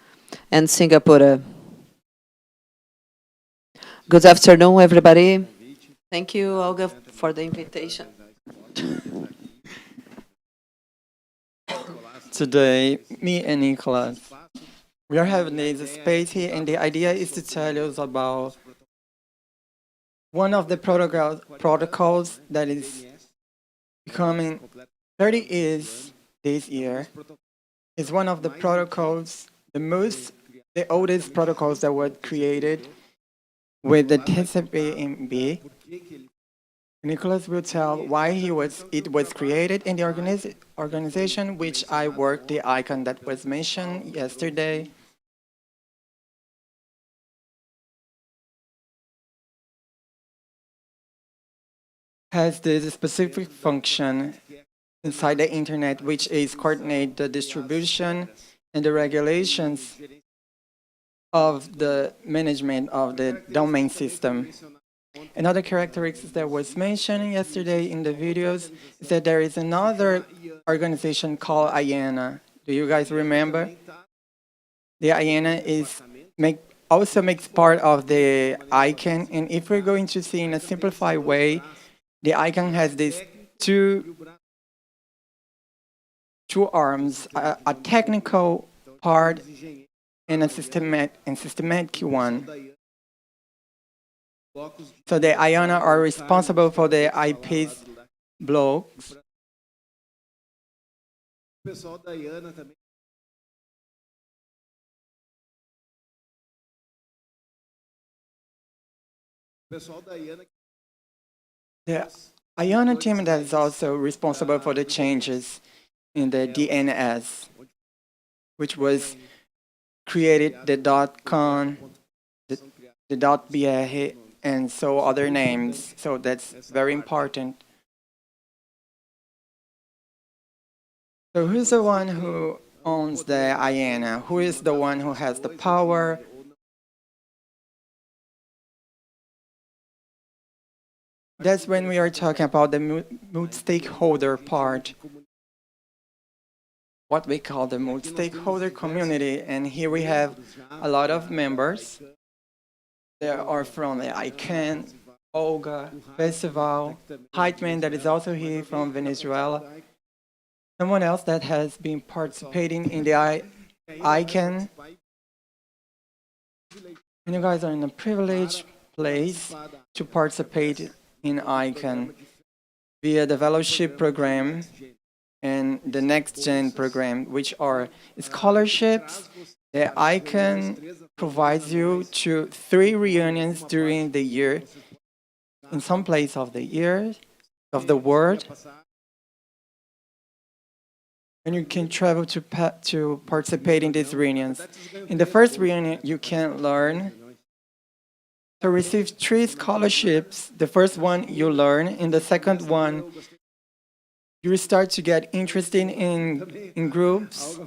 and Singapore. Good afternoon, everybody. Thank you, Olga, for the invitation. Today, me and Nicholas, we are having this space here, and the idea is to tell you about one of the protocols that is becoming 30 years this year. Is one of the protocols, the oldest protocols that were created with the TCP/IP. Nicholas will tell why it was created in the organization which I worked, the icon that was mentioned yesterday. Has this specific function inside the internet, which is coordinate the distribution and the regulations of the management of the domain system. Another characteristic that was mentioned yesterday in the videos is that there is another organization called IANA. Do you guys remember? The IANA also makes part of the ICANN, and if we're going to see in a simplified way, the ICANN has these two arms, a technical part and a systematic one. So the IANA are responsible for the IP's blocks. The IANA team that is also responsible for the changes in the DNS, which was created the .com, the .br, and so other names. So that's very important. So who's the one who owns the IANA? Who is the one who has the power? That's when we are talking about the multi-stakeholder part, what we call the multi-stakeholder community. And here we have a lot of members. They are from the ICANN, Olga, Festival, Heitman, that is also here from Venezuela. Someone else that has been participating in the ICANN. And you guys are in a privileged place to participate in ICANN via the fellowship program and the Next Gen program, which are scholarships. The ICANN provides you to 3 reunions during the year in some place of the year, of the world. And you can travel to participate in these reunions. In the first reunion, you can learn to receive 3 scholarships. The first one you learn. In the second one, you start to get interested in groups.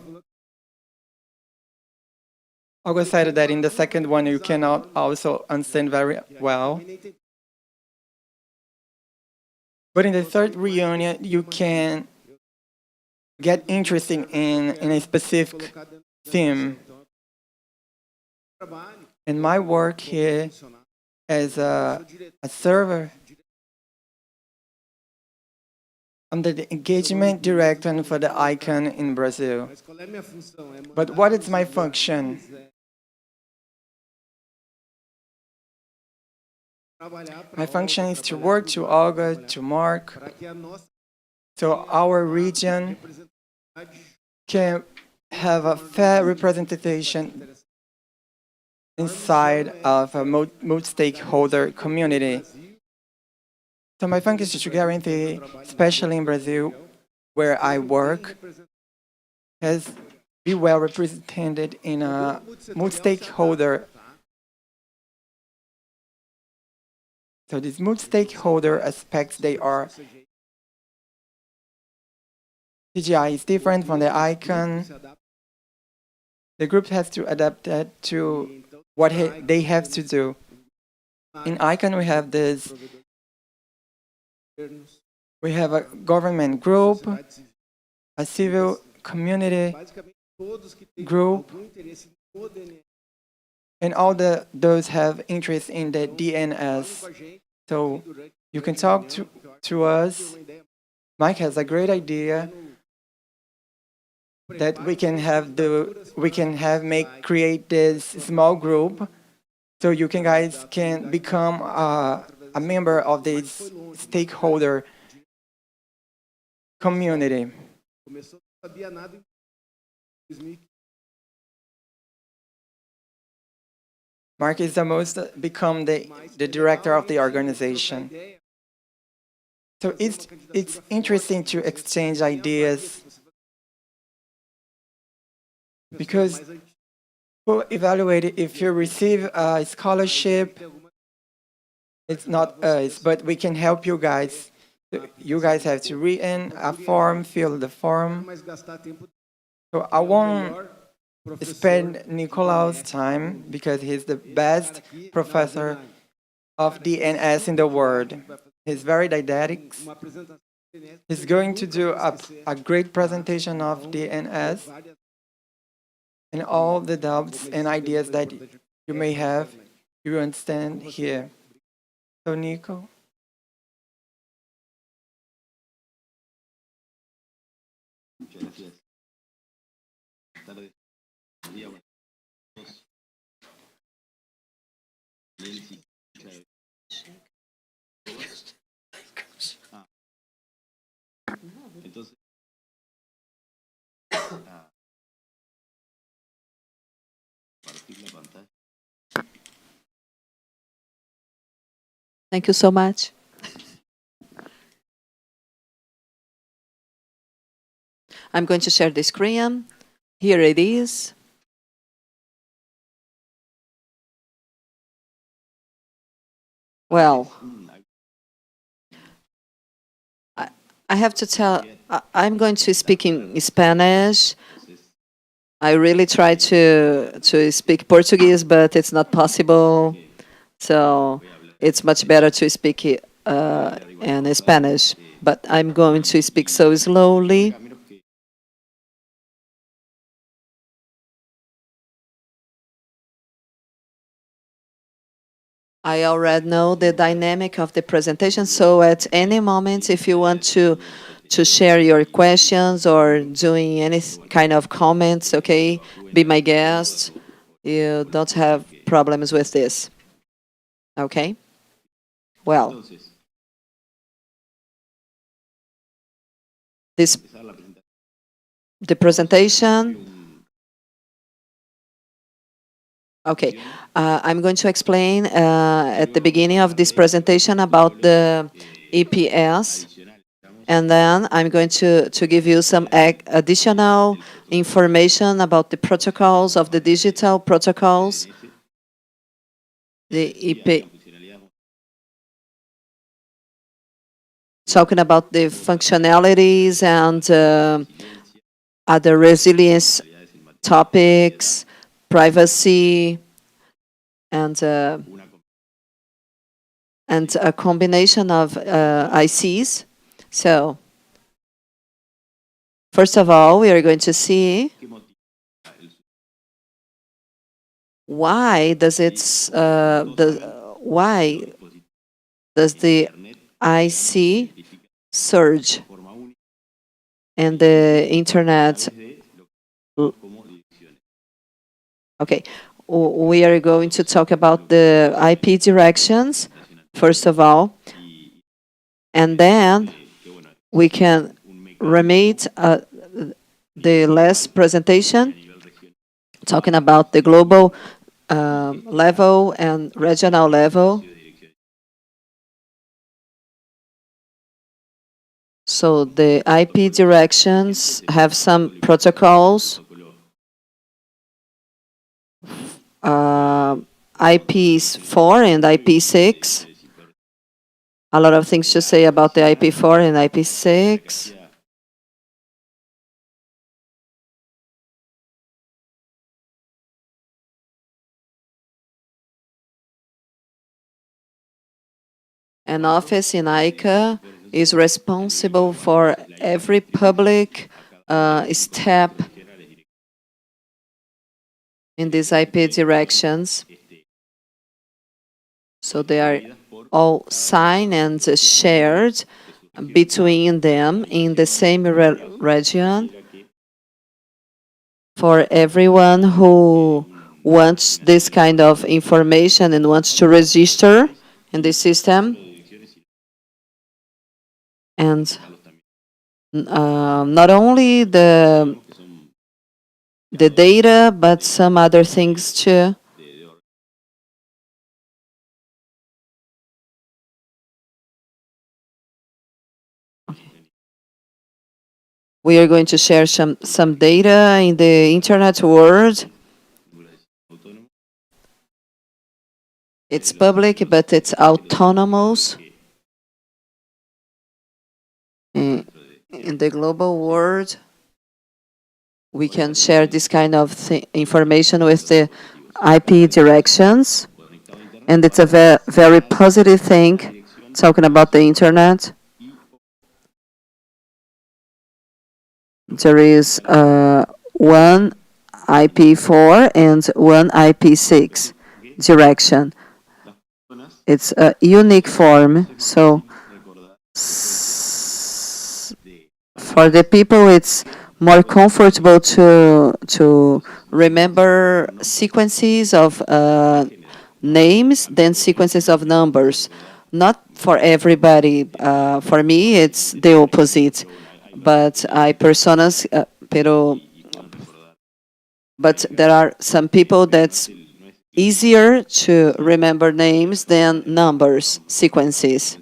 Olga said that in the second one you cannot also understand very well. But in the third reunion, you can get interested in a specific theme. And my work here as a server, I'm the engagement director for the ICANN in Brazil. But what is my function? My function is to work to Olga, to Mark, so our region can have a fair representation inside of a multi-stakeholder community. So my function is to guarantee, especially in Brazil, where I work, has be well represented in a multi-stakeholder. So these multi-stakeholder aspects, they are CGI is different from the icon. The group has to adapt that to what they have to do. In icon, we have this. We have a government group, a civil community group, and all those have interest in the DNS. So you can talk to us. Mike has a great idea that we can create this small group, so you guys can become a member of this stakeholder community. Mark is become the director of the organization. So it's interesting to exchange ideas, because we'll evaluate it. If you receive a scholarship, it's not us, but we can help you guys. You guys have to read in a form, fill the form. So I won't spend Nicolaus' time because he's the best professor of DNS in the world. He's very didactic. He's going to do a great presentation of DNS and all the doubts and ideas that you may have, you understand here. So Nico. Thank you so much. I'm going to share the screen. Here it is. Well, I have to tell, I'm going to speak in Spanish. I really try to speak Portuguese, but it's not possible. So it's much better to speak in Spanish. But I'm going to speak so slowly. I already know the dynamic of the presentation, so at any moment, if you want to share your questions or doing any kind of comments, okay, be my guest. You don't have problems with this. Okay? Well, the presentation. Okay, I'm going to explain at the beginning of this presentation about the EPS, and then I'm going to give you some additional information about the protocols of the digital protocols, the EP, talking about the functionalities and other resilience topics, privacy, and a combination of ICs. So, first of all, we are going to see why does the IC surge and the internet. Okay, we are going to talk about the IP directions, first of all, and then we can remit the last presentation, talking about the global level and regional level. So the IP directions have some protocols. IP4 and IP6. A lot of things to say about the IP4 and IP6. An office in ICA is responsible for every public step in these IP directions. So they are all signed and shared between them in the same region for everyone who wants this kind of information and wants to register in the system. And not only the data, but some other things too. We are going to share some data in the internet world. It's public, but it's autonomous. In the global world, we can share this kind of information with the IP directions. And it's a very positive thing, talking about the internet. There is one IP4 and one IP6 direction. It's a unique form, so for the people it's more comfortable to remember sequences of names than sequences of numbers. Not for everybody. For me, it's the opposite. But hay personas, but there are some people that's easier to remember names than numbers, sequences.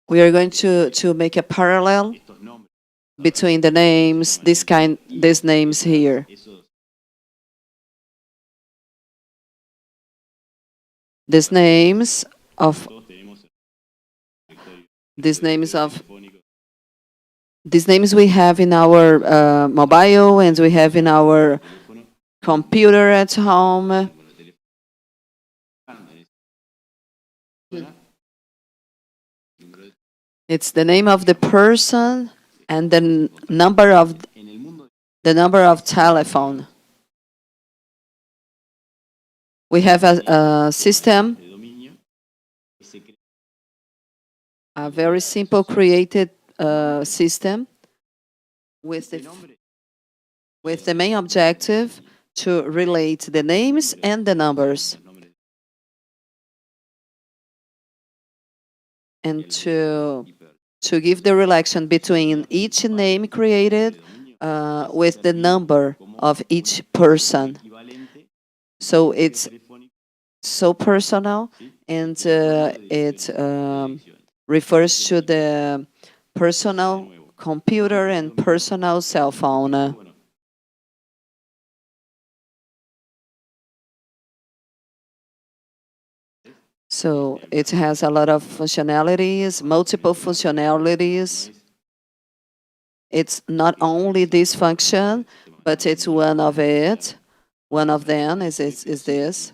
We are going to make a parallel between the names, these names here. These names of these names we have in our mobile and we have in our computer at home. It's the name of the person and the number of telephone. We have a system, a very simple created system with the main objective to relate the names and the numbers, and to give the relation between each name created with the number of each person. So it's so personal, and it refers to the personal computer and personal cell phone. So it has a lot of functionalities, multiple functionalities. It's not only this function, but it's one of it. One of them is this,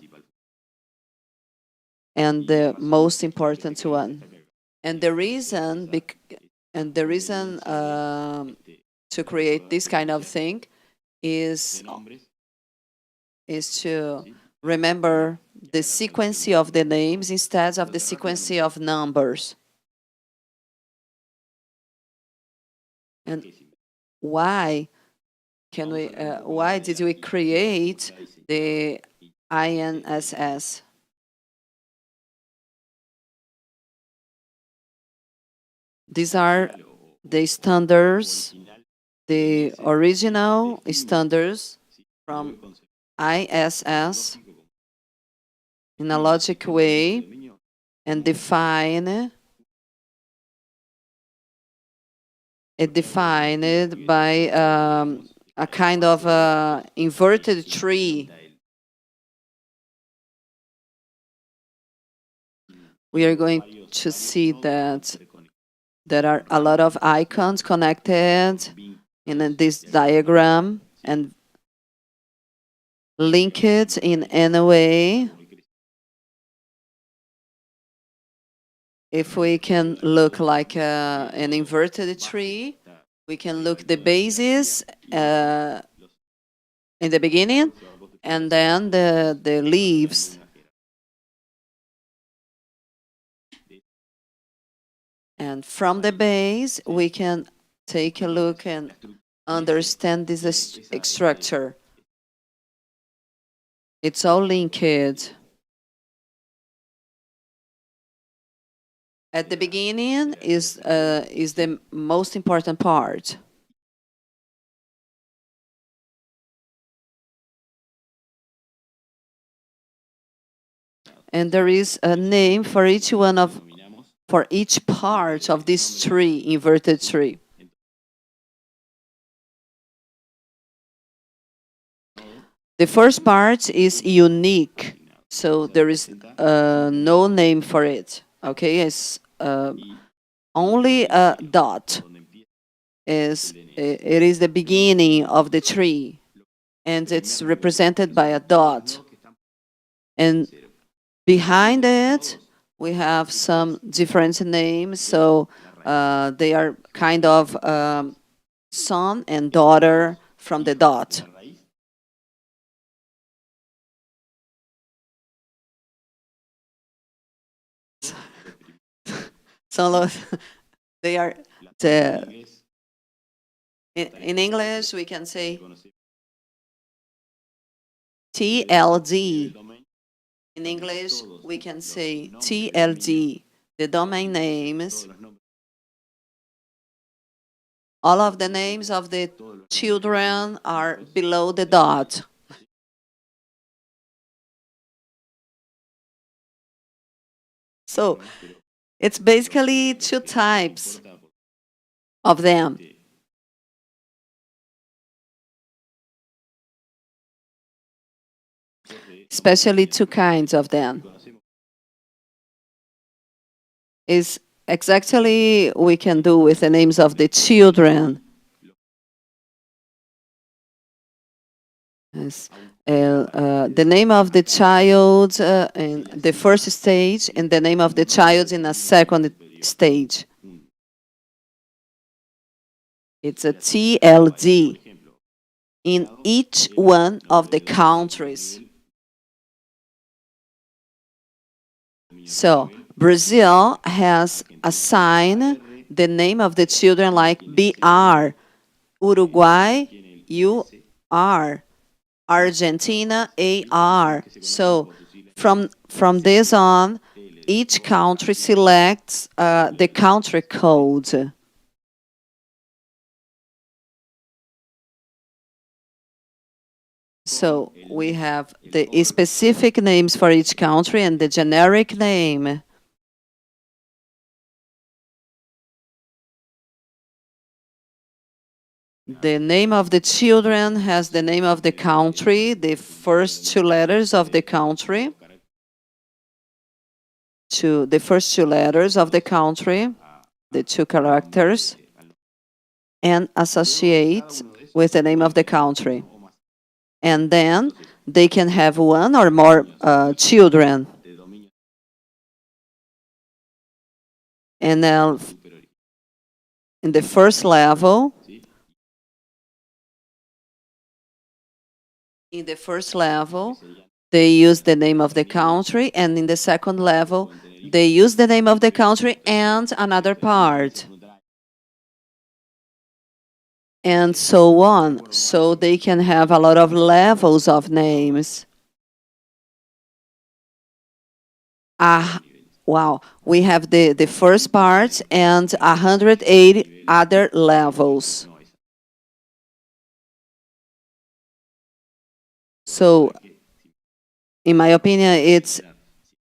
and the most important one. And the reason to create this kind of thing is to remember the sequence of the names instead of the sequence of numbers. And why did we create the INSS? These are the standards, the original standards from ISS in a logic way, and defined by a kind of inverted tree. We are going to see that there are a lot of icons connected in this diagram, and linked in any way. If we can look like an inverted tree, we can look the bases in the beginning, and then the leaves. And from the base, we can take a look and understand this structure. It's all linked. At the beginning is the most important part. And there is a name for each part of this tree, inverted tree. The first part is unique, so there is no name for it. Okay, it's only a dot. It is the beginning of the tree, and it's represented by a dot. And behind it, we have some different names, so they are kind of son and daughter from the dot. So they are in English we can say TLD. In English we can say TLD. The domain names, all of the names of the children are below the dot. So it's basically two types of them. Especially two kinds of them. Is exactly we can do with the names of the children. Yes. The name of the child in the first stage and the name of the child in a second stage. It's a TLD in each one of the countries. So Brazil has assigned the name of the children like BR, Uruguay, UR, Argentina, AR. So from this on, each country selects the country code. So we have the specific names for each country and the generic name. The name of the children has the name of the country, the first two letters of the country, the first two letters of the country, the two characters, and associate with the name of the country. And then they can have one or more children. And now, in the first level, they use the name of the country, and in the second level, they use the name of the country and another part. And so on. So they can have a lot of levels of names. Wow. We have the first part and 180 other levels. So, in my opinion,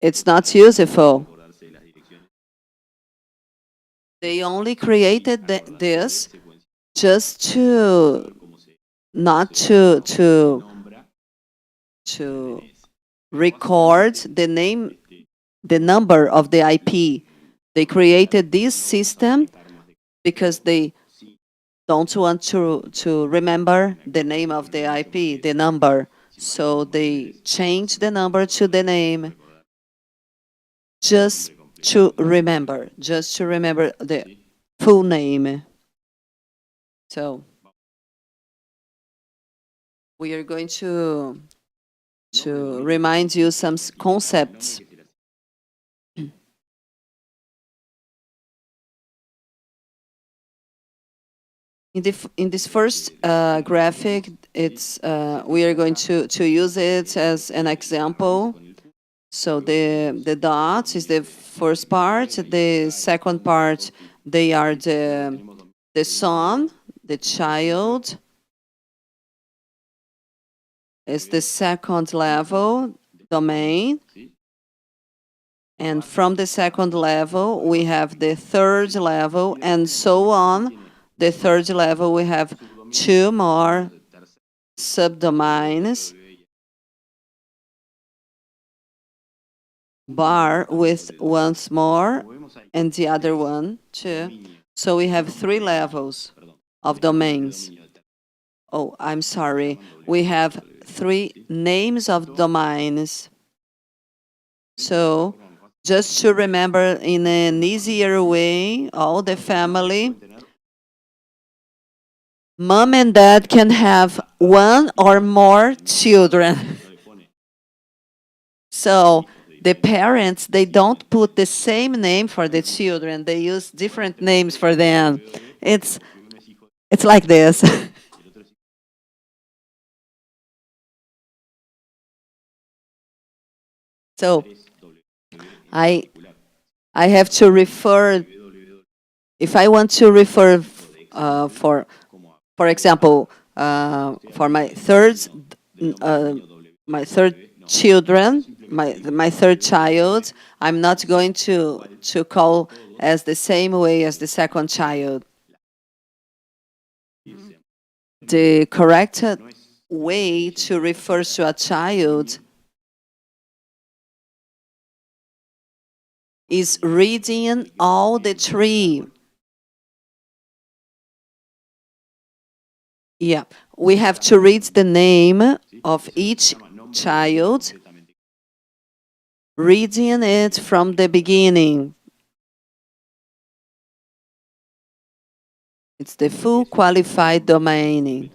it's not useful. They only created this just to not to record the name, the number of the IP. They created this system because they don't want to remember the name of the IP, the number. So they change the number to the name just to remember the full name. So we are going to remind you some concepts. In this first graphic, it's we are going to use it as an example. So the dots is the first part. The second part, they are the son, the child. Is the second level domain. And from the second level, we have the third level, and so on. The third level, we have two more subdomains. Bar with once more, and the other one too. So we have three levels of domains. Oh, I'm sorry. We have three names of domains. So just to remember in an easier way, all the family, mom and dad can have one or more children. So the parents, they don't put the same name for the children. They use different names for them. It's like this. So I have to refer, if I want to refer for example, for my third children, my third child, I'm not going to call as the same way as the second child. The correct way to refer to a child is reading all the three. Yeah, we have to read the name of each child, reading it from the beginning. It's the full qualified domain.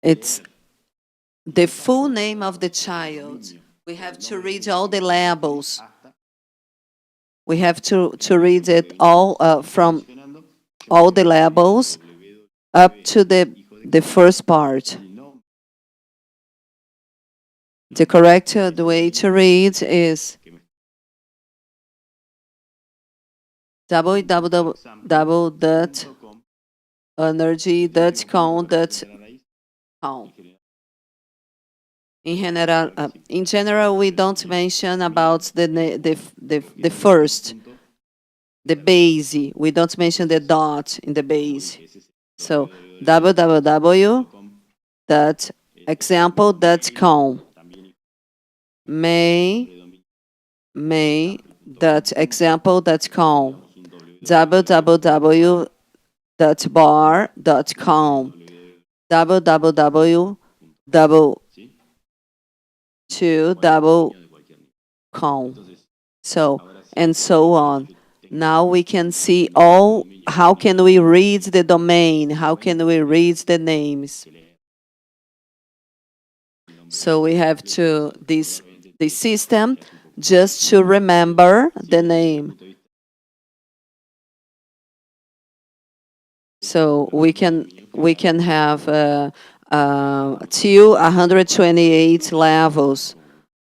It's the full name of the child. We have to read all the labels. We have to read it all from all the labels up to the first part. The correct way to read is www.energy.com. In general, we don't mention about the first, the base. We don't mention the dot in the base. So www.example.com. May.example.com. www.bar.com. www.2.com. So, and so on. Now we can see all, how can we read the domain? How can we read the names? So we have to, this system, just to remember the name. So we can have till 128 levels.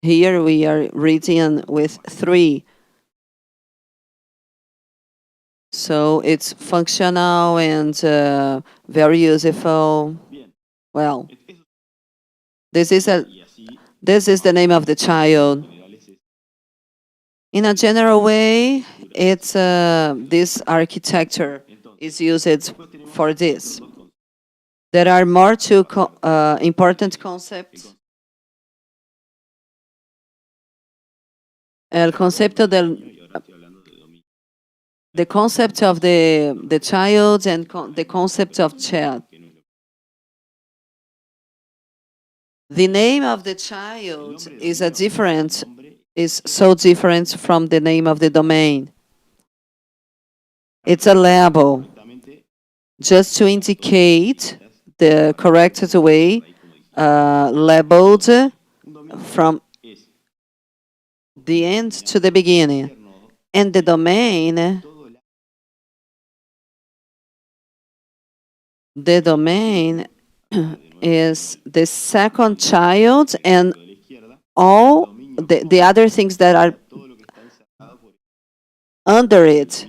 Here we are reading with 3. So it's functional and very useful. Well, this is the name of the child. In a general way, it's this architecture is used for this. There are more two important concepts. The concept of the child and the concept of child. The name of the child is so different from the name of the domain. It's a label just to indicate the correct way, labeled from the end to the beginning. And the domain is the second child, and all the other things that are under it.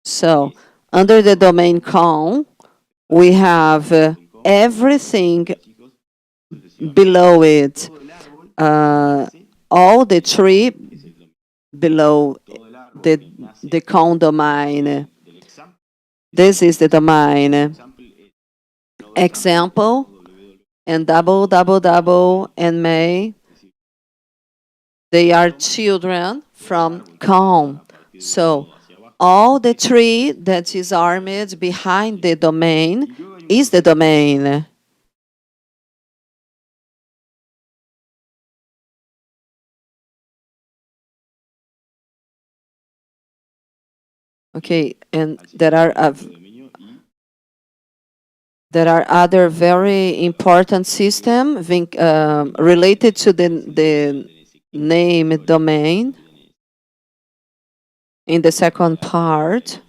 So under the domain com, we have everything below it. All the tree below the com domain. This is the domain. Example, and double, double, double, and may. They are children from com. So all the tree that is armed behind the domain is the domain. Okay, and there are other very important system related to the name domain in the second part.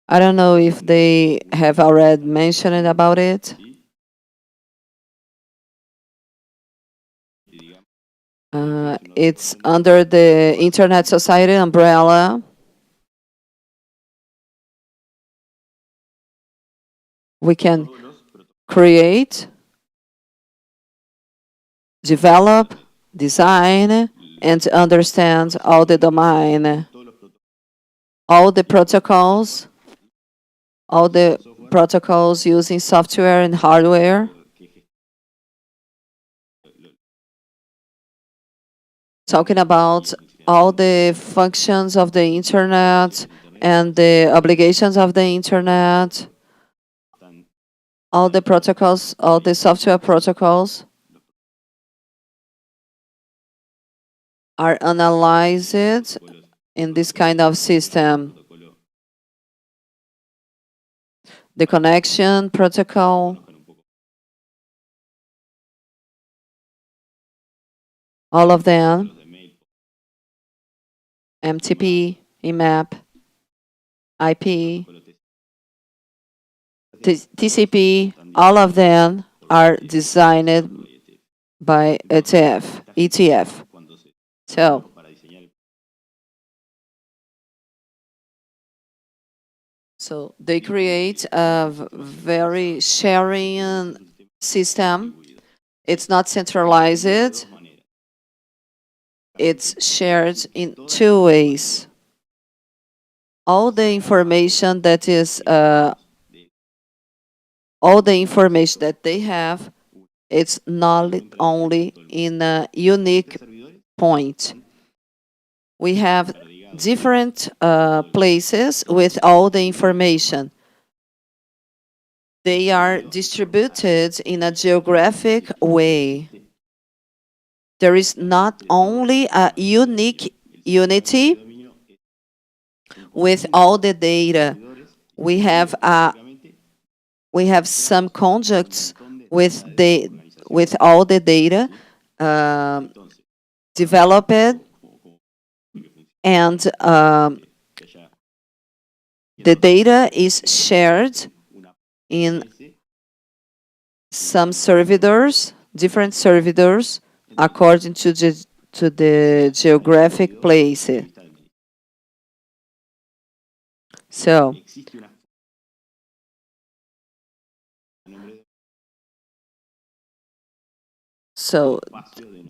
I don't know if they have already mentioned about it. It's under the Internet Society umbrella. We can create, develop, design, and understand all the domain, all the protocols using software and hardware. Talking about all the functions of the internet and the obligations of the internet, all the protocols, all the software protocols are analyzed in this kind of system. The connection protocol, all of them, MTP, IMAP, IP, TCP, all of them are designed by ETF. So they create a very sharing system. It's not centralized. It's shared in two ways. All the information that they have, it's not only in a unique point. We have different places with all the information. They are distributed in a geographic way. There is not only a unique unity with all the data. We have some conjuncts with all the data developed, and the data is shared in some servidors, different servidors, according to the geographic place. So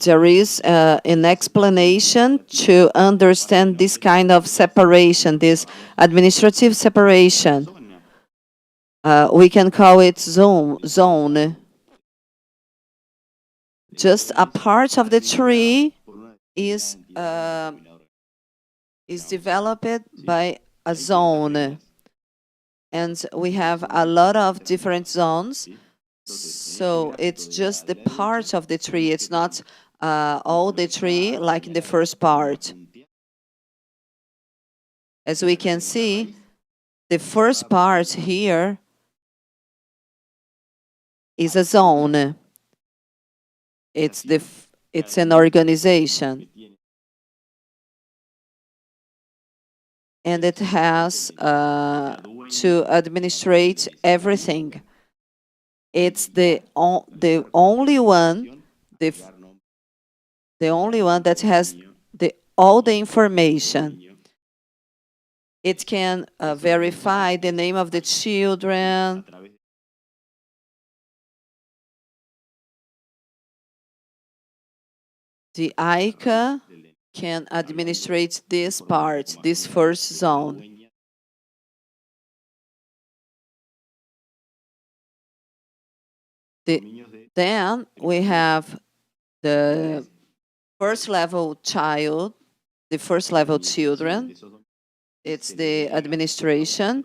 there is an explanation to understand this kind of separation, this administrative separation. We can call it zone. Just a part of the tree is developed by a zone. and we have a lot of different zones. So it's just the part of the tree. It's not all the tree like in the first part. As we can see, the first part here is a zone. It's an organization. And it has to administrate everything. It's the only one, the only one that has all the information. It can verify the name of the children. The ICA can administrate this part, this first zone. Then we have the first level child, the first level children. It's the administration.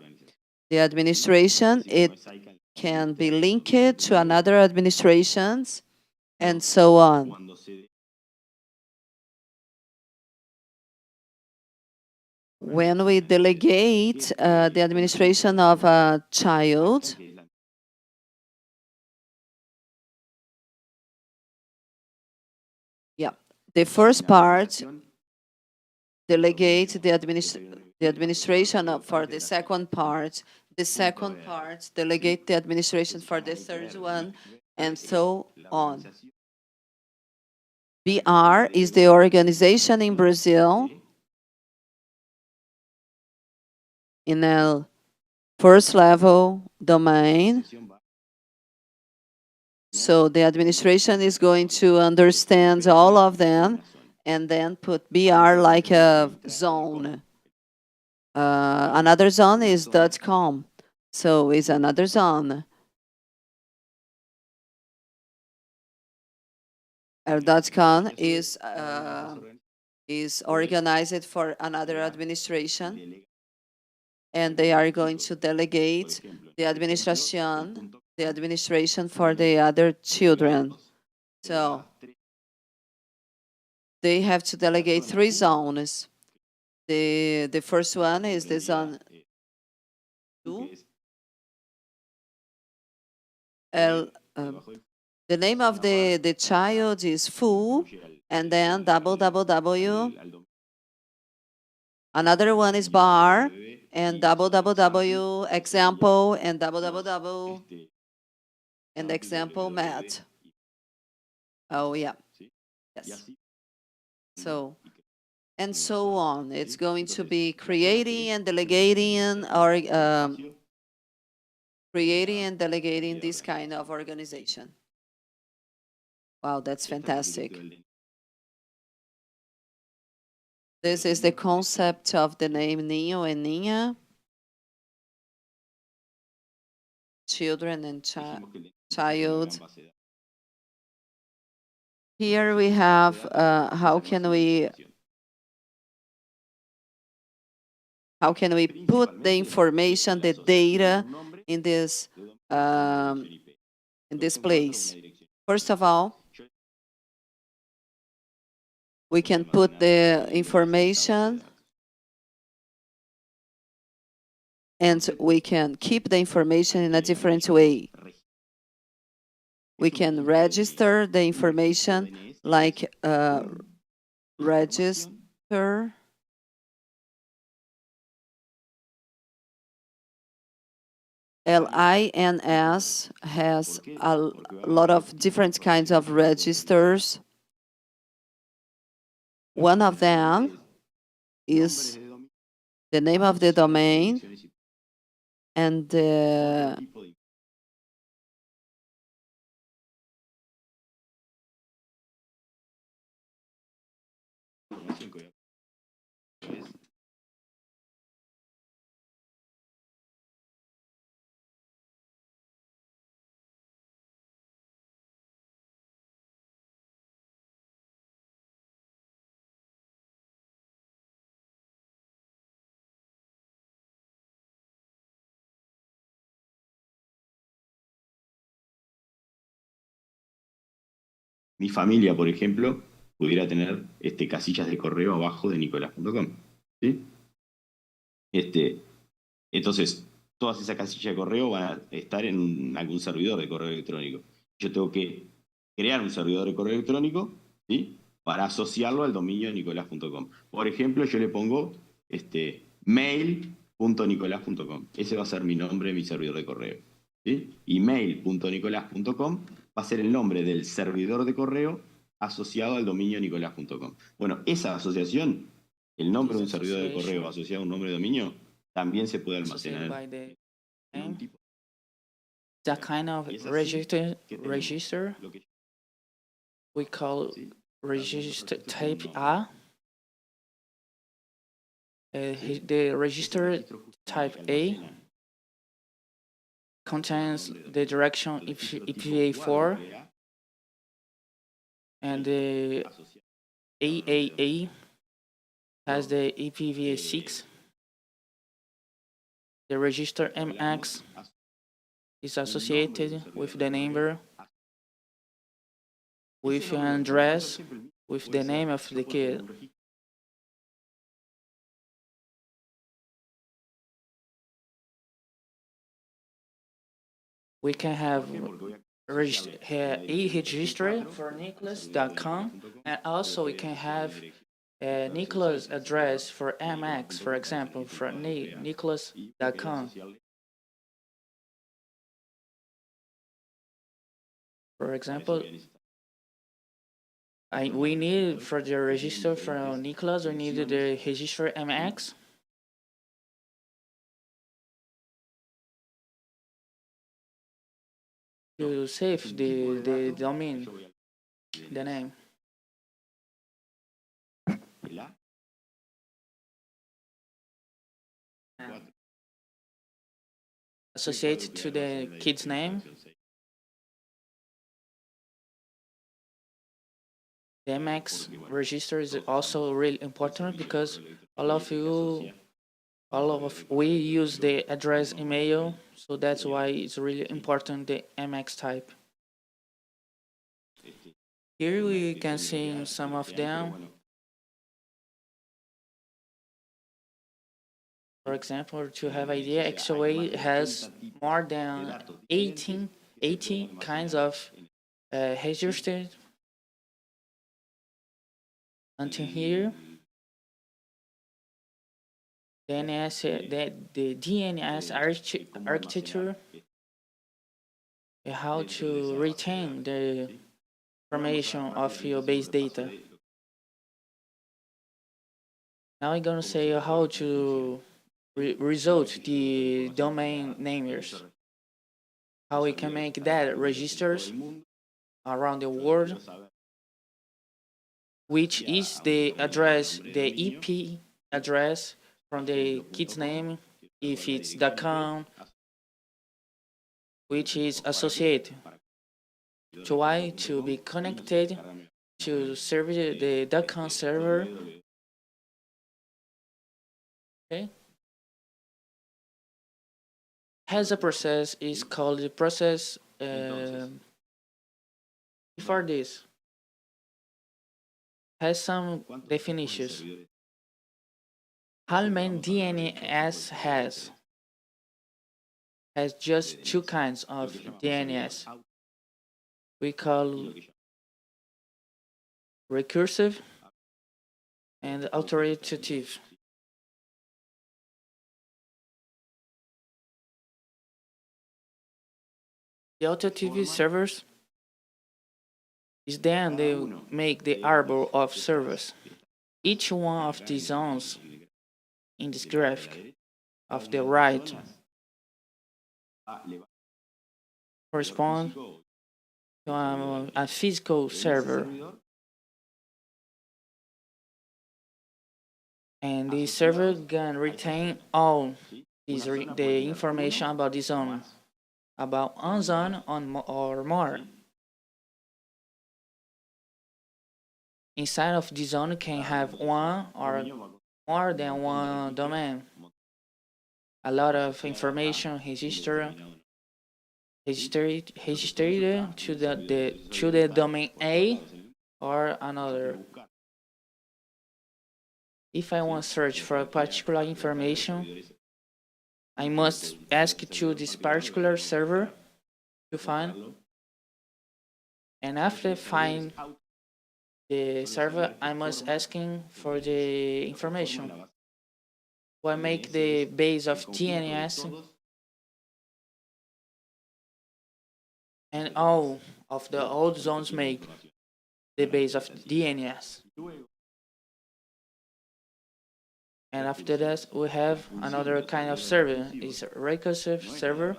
The administration, it can be linked to another administrations and so on. When we delegate the administration of a child, the first part delegate the administration for the second part. The second part delegate the administration for the third one, and so on. BR is the organization in Brazil in a first level domain. So the administration is going to understand all of them and then put BR like a zone. Another zone is .com. So it's another zone. .com is organized for another administration, and they are going to delegate the administration for the other children. So they have to delegate 3 zones. The first one is the zone 2. The name of the child is full, and then www. Another one is bar, and www example, and www and example mat. Oh yeah, yes. So and so on. It's going to be creating and delegating, or creating and delegating this kind of organization. Wow, that's fantastic. This is the concept of the name Niño and Niña. Children and child. Here we have how can we put the information, the data in this place. First of all, we can put the information and we can keep the information in a different way. We can register the information like register. LINS has a lot of different kinds of registers. One of them is the name of the domain and the mi familia, por ejemplo, pudiera tener casillas de correo abajo de nicolás.com. ¿Sí? Entonces, todas esas casillas de correo van a estar en algún servidor de correo electrónico. Yo tengo que crear un servidor de correo electrónico, ¿sí? Para asociarlo al dominio de nicolás.com. Por ejemplo, yo le pongo mail.nicolás.com. Ese va a ser mi nombre de mi servidor de correo. ¿Sí? Y mail.nicolás.com va a ser el nombre del servidor de correo asociado al dominio nicolás.com. Bueno, esa asociación, el nombre de This un servidor de correo association asociado a un nombre de dominio, también se puede associated almacenar by the en un name, tipo. that kind of Y es así que tenemos register lo que we call ¿sí? register Algunos registros tienen type un nombre. A. ¿Sí? The Ese register registro type justamente A almacena contains el nombre de the dominio. direction El registro tipo IPv4, 4A and the asociado al nombre de AAA dominio. has the IPv6. The register MX is associated with the number, with an address, with the name of the kid. We can have e-registry for Nicholas.com, and also we can have Nicholas address for MX, for example, for Nicholas.com. For example, we need for the register for Nicholas, we need the register MX. To save the domain, the name. Associated to the kid's name. The MX register is also really important because we use the address email, so that's why it's really important the MX type. Here we can see some of them. For example, to have idea, XOA has more than 80 kinds of registers. Until here, the DNS architecture, how to retain the information of your base data. Now I'm gonna say how to result the domain namers. How we can make that registers around the world, which is the address, the EP address from the kid's name, if it's .com, which is associated to why to be connected to serve the .com server. Okay. Has a process is called the process. Before this, has some definitions. How many DNS has just two kinds of DNS. We call recursive and authoritative. The authoritative servers is then they make the arbor of servers. Each one of the zones in this graphic of the right correspond to a physical server. And the server can retain all the information about the zone, about one zone or more. Inside of the zone can have one or more than one domain. A lot of information, history, registered to the domain A or another. If I want to search for a particular information, I must ask to this particular server to find, and after find the server, I must asking for the information. What make the base of DNS and all of the old zones make the base of DNS. And after that, we have another kind of server. It's a recursive server.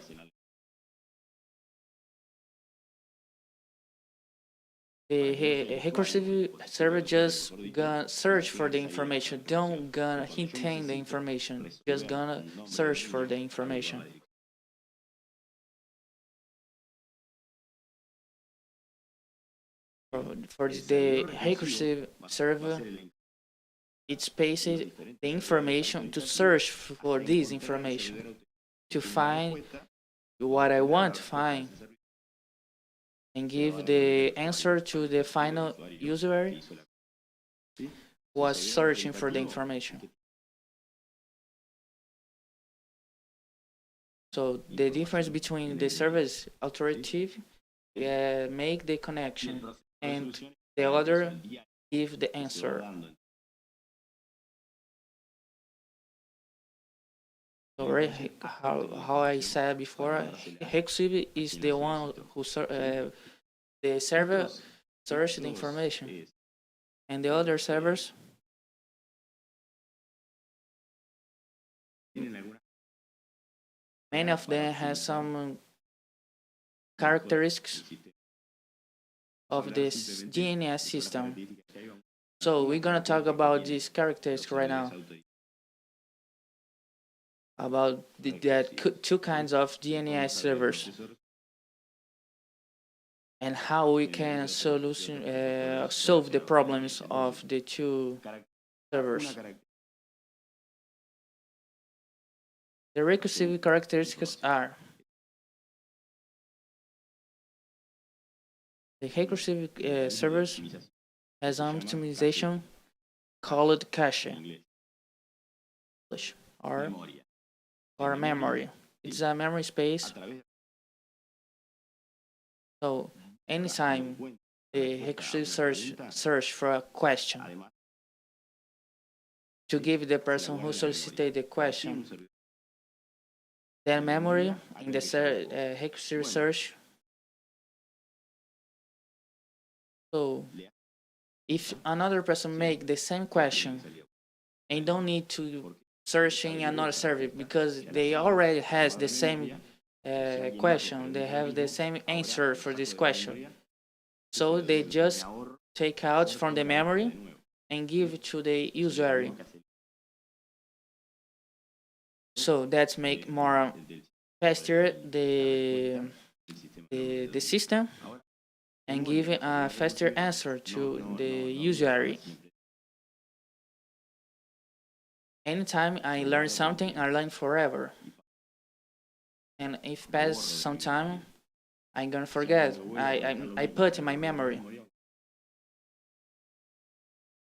The recursive server just gonna search for the information, don't gonna obtain the information, just gonna search for the information. For the recursive server, it spaces the information to search for this information, to find what I want to find, and give the answer to the final user who was searching for the information. So the difference between the service authoritative make the connection and the other give the answer. So how I said before, recursive is the one who the server search the information, and the other servers many of them have some characteristics of this DNS system. So we're gonna talk about these characteristics right now. About the two kinds of DNS servers and how we can solve the problems of the two servers. The recursive characteristics are the recursive servers has an optimization called cache or memory. It's a memory space. So anytime the recursive search for a question to give the person who solicited the question, then memory in the recursive search. So if another person make the same question, they don't need to search in another server because they already has the same question. They have the same answer for this question. So they just take out from the memory and give it to the user. So that's make more faster the system and give a faster answer to the user. Anytime I learn something, I learn forever. And if pass some time, I'm gonna forget. I put in my memory.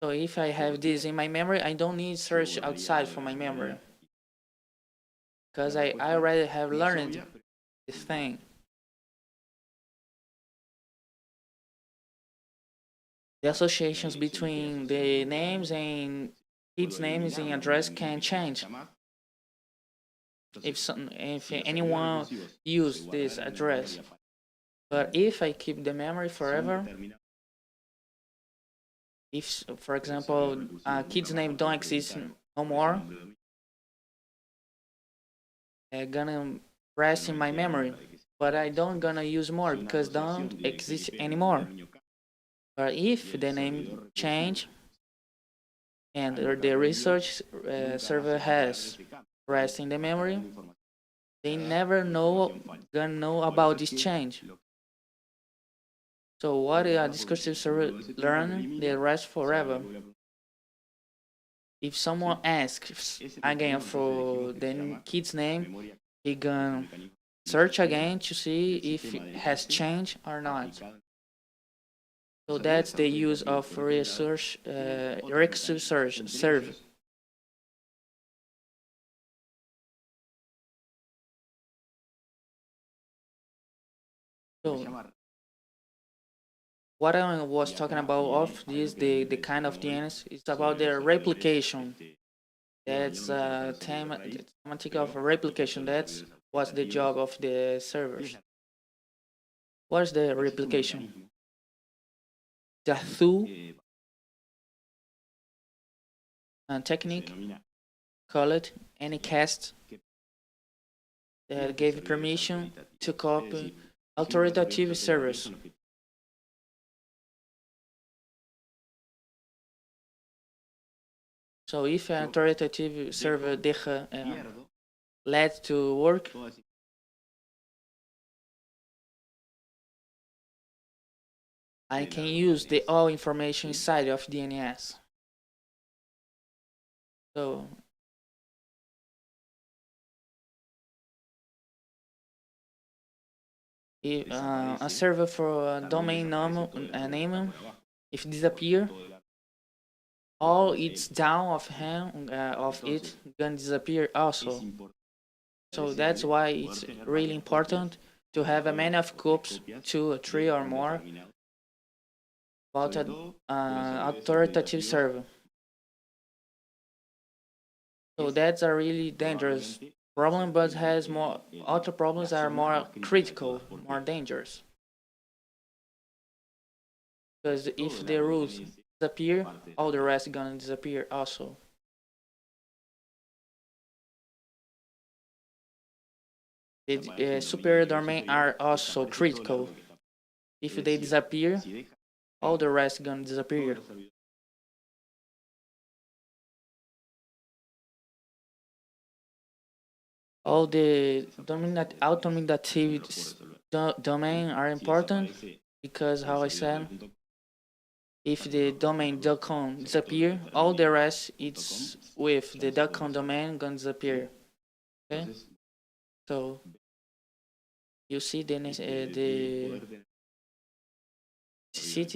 So if I have this in my memory, I don't need search outside from my memory, because I already have learned this thing. The associations between the names and kids' names and address can change. If anyone use this address, but if I keep the memory forever, if, for example, a kid's name don't exist no more, gonna rest in my memory, but I don't gonna use more because don't exist anymore. But if the name change and the research server has rest in the memory, they never gonna know about this change. So what a discursive server learn, they rest forever. If someone asks again for the kid's name, he gonna search again to see if it has changed or not. So that's the use of research, research serve. So what I was talking about of this, the kind of DNS, is about the replication. That's the thematic of replication. That's what's the job of the servers. What's the replication? The through technique, call it any cast that gave permission to copy authoritative servers. So if an authoritative server deixa led to work, I can use the all information inside of DNS. So if a server for a domain name, if disappear, all it's down of him of it gonna disappear also. So that's why it's really important to have a many of copes, 2 or 3 or more, about an authoritative server. So that's a really dangerous problem, but has more other problems that are more critical, more dangerous. Because if the rules disappear, all the rest is gonna disappear also. The superior domain are also critical. If they disappear, all the rest is gonna disappear. All the automated domain are important because, how I said, if the domain.com disappear, all the rest it's with the .com domain gonna disappear. Okay, so you see the necessity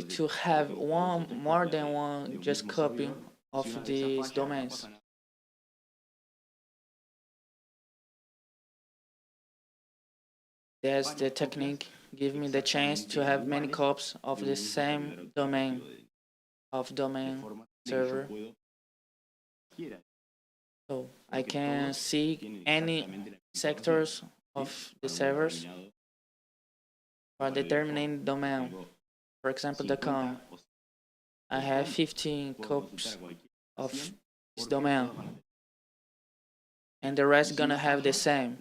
to have more than one just copy of these domains. That's the technique give me the chance to have many copies of the same domain server. So I can see any sectors of the servers for determining domain. For example, the .com. I have 15 copies of this domain, and the rest gonna have the same.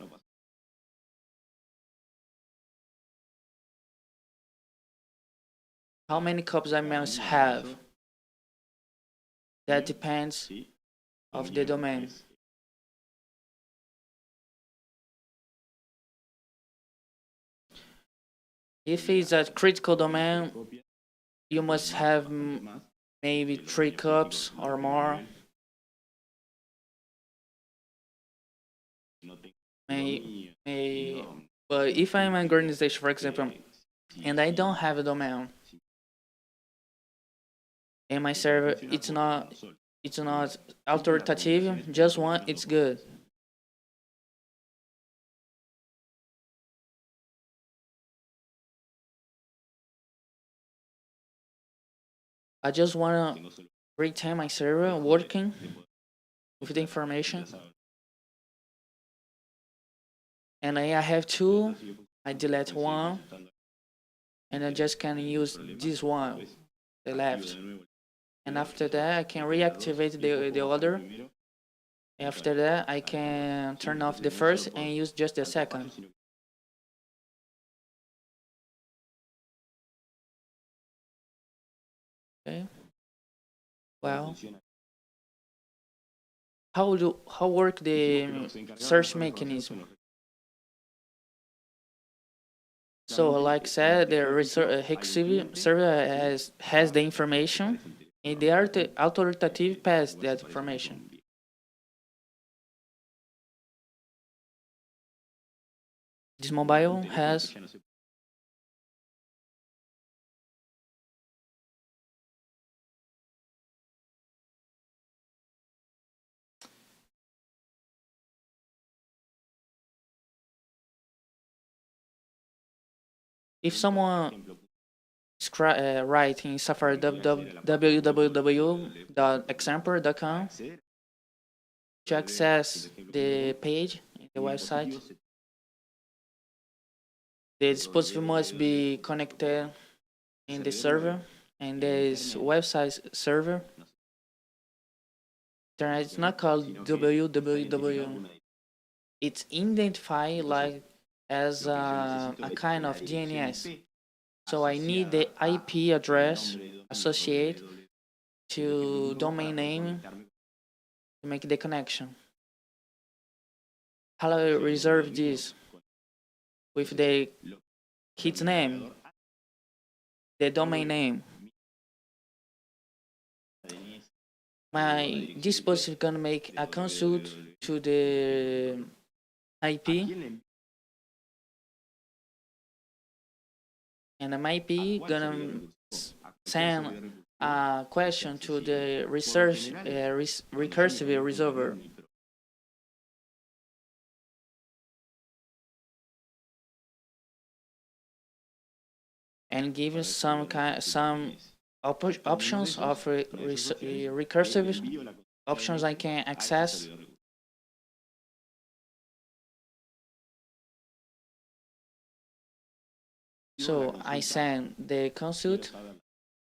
How many copies I must have? That depends of the domain. If it's a critical domain, you must have maybe 3 copies or more. But if I'm an organization, for example, and I don't have a domain, and my server it's not authoritative, just one it's good. I just wanna retain my server working with the information, and I have 2. I delete one, and I just can use this one, the left. And after that, I can reactivate the other. After that, I can turn off the first and use just the second. Okay. Well, how work the search mechanism? So, like said, the research server has the information, and the authoritative pass that information. This mobile has if someone write in Safari www.example.com to access the page in the website, the disposable must be connected in the server, and this website server. It's not called www. It's identified like as a kind of DNS. So I need the IP address associated to domain name to make the connection. How do I reserve this? With the kid's name, the domain name. My dispositive gonna make a consult to the IP, and the IP gonna send a question to the recursive resolver. And give some options of recursive options I can access. So I send the consult.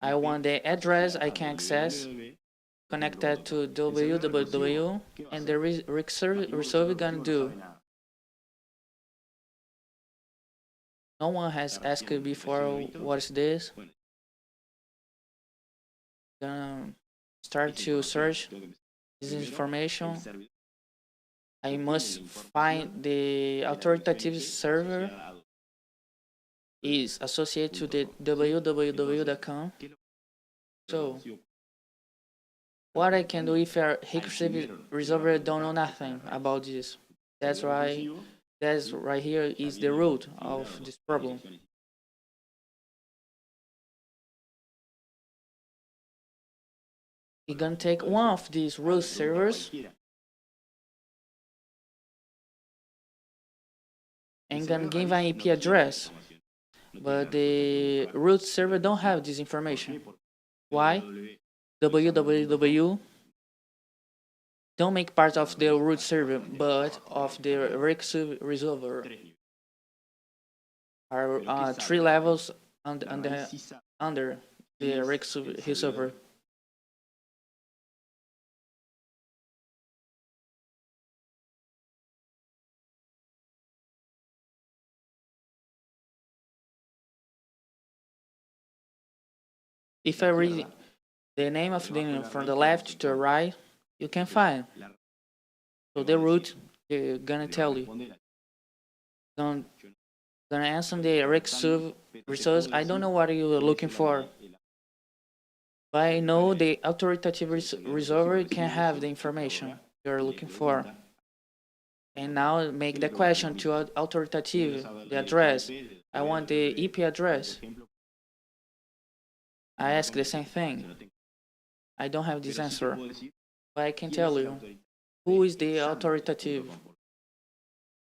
I want the address I can access connected to www, and the resolver gonna do. No one has asked before what is this. Gonna start to search this information. I must find the authoritative server is associated to the www.com. So what I can do if a recursive resolver don't know nothing about this? That's right here is the root of this problem. We're gonna take one of these root servers and gonna give an IP address, but the root server don't have this information. Why? www don't make part of the root server, but of the recursive resolver. Are 3 levels under the recursive resolver. If I read the name of the from the left to the right, you can find. So the root, they're gonna tell you. Gonna answer the recursive results. I don't know what you're looking for, but I know the authoritative resolver can have the information you're looking for. And now make the question to authoritative, the address. I want the IP address. I ask the same thing. I don't have this answer, but I can tell you who is the authoritative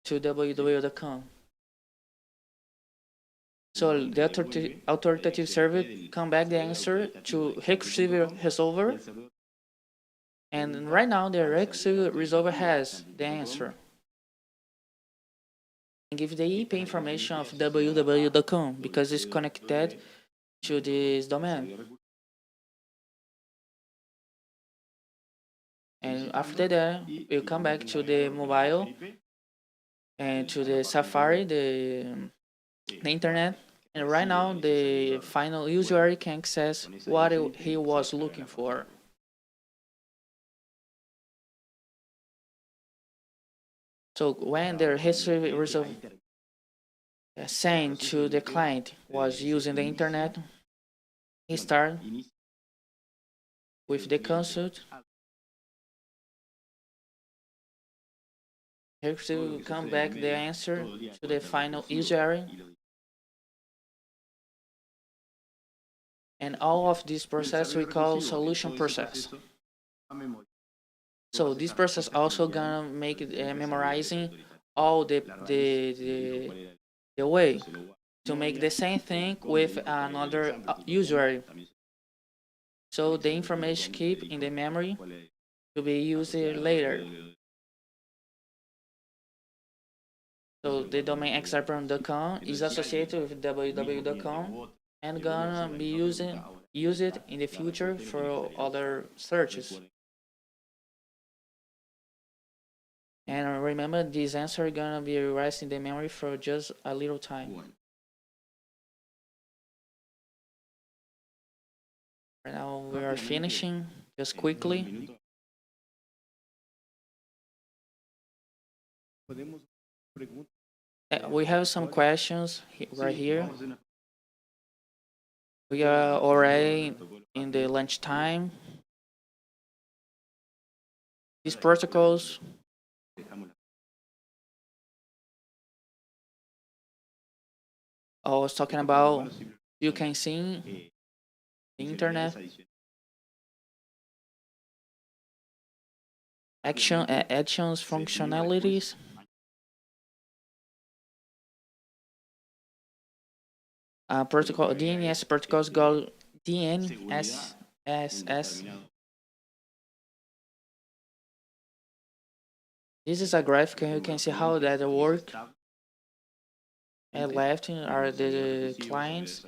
to www.com. So the authoritative server come back the answer to recursive resolver, and right now the recursive resolver has the answer. And give the IP information of www.com because it's connected to this domain. And after that, we'll come back to the mobile and to the Safari, the internet. And right now, the final user can access what he was looking for. So when the history result sent to the client was using the internet, he started with the consult. Recursive will come back the answer to the final user, and all of this process we call solution process. So this process also gonna make it memorizing all the way to make the same thing with another user. So the information keep in the memory to be used later. So the domain example.com is associated with www.com and gonna be used in the future for other searches. And remember, this answer is gonna be erased in the memory for just a little time. Right now we are finishing, just quickly. We have some questions right here. We are already in the lunchtime. These protocols I was talking about, you can see the internet actions functionalities. Protocol DNS protocols called DNSS. This is a graphic and you can see how that works. At left are the clients,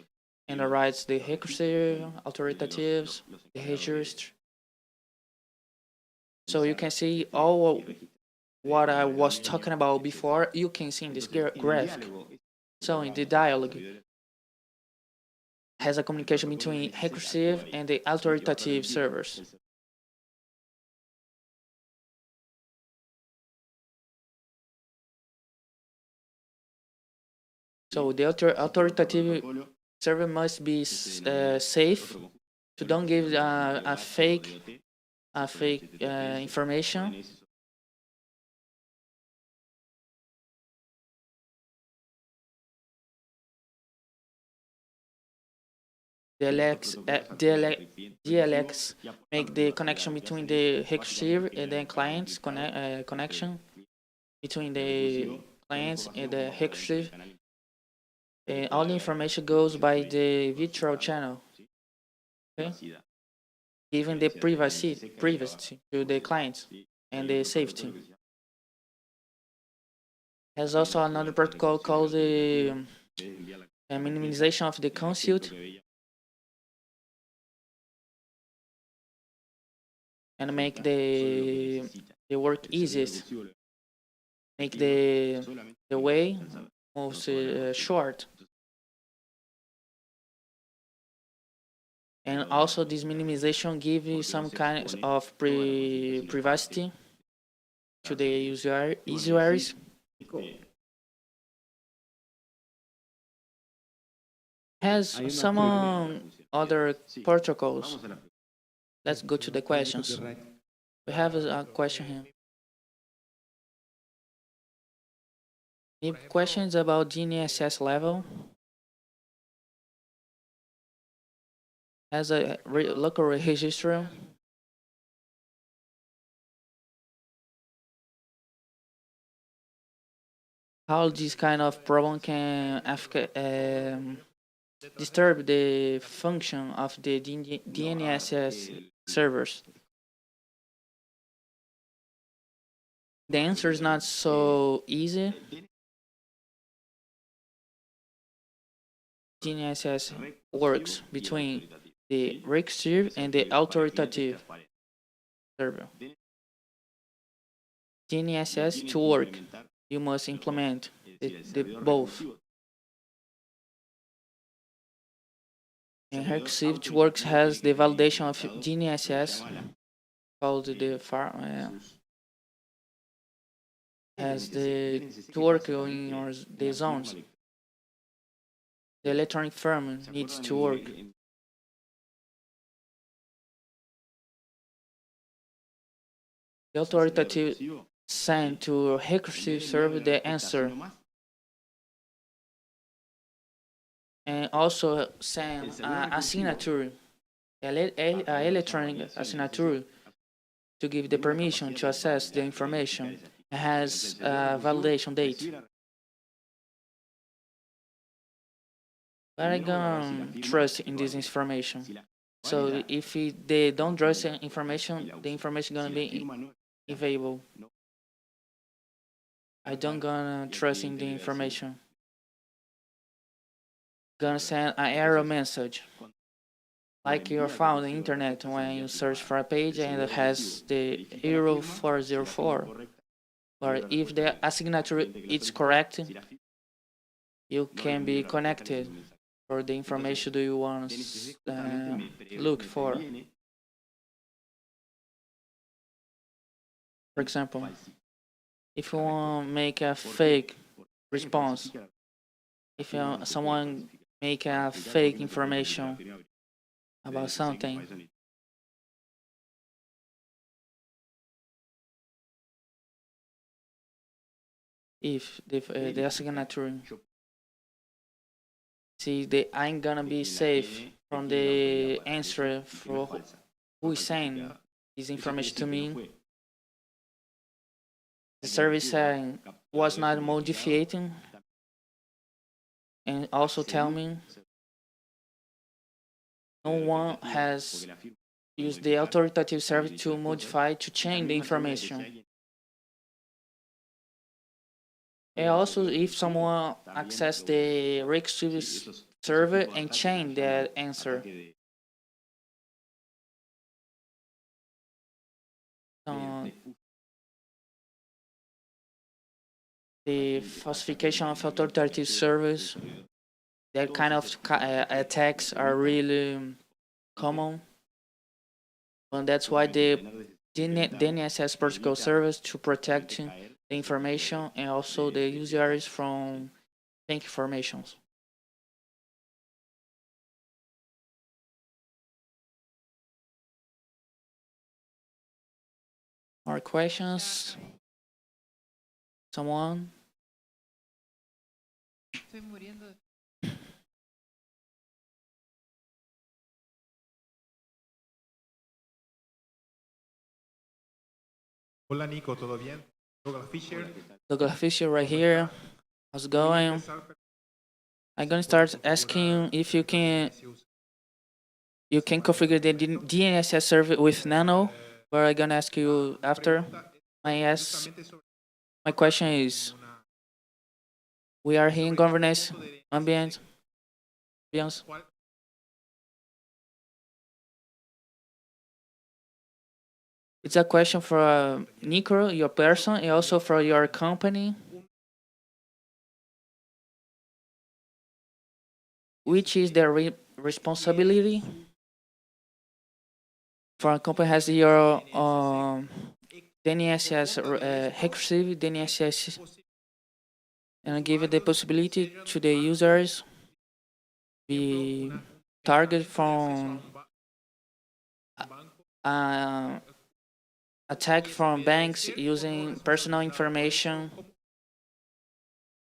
and the right the recursive, authoritative, the registry. So you can see all what I was talking about before, you can see in this graphic. So in the dialogue, has a communication between recursive and the authoritative servers. So the authoritative server must be safe to don't give a fake information. DLX make the connection between the receiver and the clients connection between the clients and the receiver. All the information goes by the virtual channel, okay? Giving the privacy to the clients and the safety. There's also another protocol called the minimization of the consult, and make the work easiest, make the way most short. And also this minimization gives you some kind of privacy to the users. Has some other protocols. Let's go to the questions. We have a question here. Any questions about DNSS level? Has a local registrar. How this kind of problem can disturb the function of the DNSS servers? The answer is not so easy. DNSS works between the recursive and the authoritative server. DNSS to work, you must implement the both. And recursive to work has the validation of DNSS called the has the to work in the zones. The electronic firm needs to work. The authoritative send to recursive server the answer, and also send a signature, electronic signature, to give the permission to access the information. It has a validation date. But I'm gonna trust in this information. So if they don't trust information, the information gonna be available. I don't gonna trust in the information. Gonna send an error message, like you found on the internet when you search for a page and it has the error 404. Or if the signature is correct, you can be connected for the information do you want to look for. For example, if you want to make a fake response, if someone make a fake information about something, if the signature, see, I'm gonna be safe from the answer for who is saying this information to me. The service was not modifying, and also tell me no one has used the authoritative service to modify, to change the information. And also, if someone access the recursive server and change that answer, the falsification of authoritative servers, that kind of attacks are really common. And that's why the DNSS protocol serves to protect the information and also the users from fake informations. More questions? Someone? Estoy muriendo de... Hola Nico, ¿todo bien? Douglas Fisher. Douglas Fisher right here. How's it going? I'm gonna start asking if you can configure the DNSS server with Nano, but I'm gonna ask you after. My question is, we are here in governance ambient. It's a question for Nico, your person, and also for your company. Which is the responsibility for a company has your DNSS recursive DNSS, and give it the possibility to the users be targeted from attack from banks using personal information.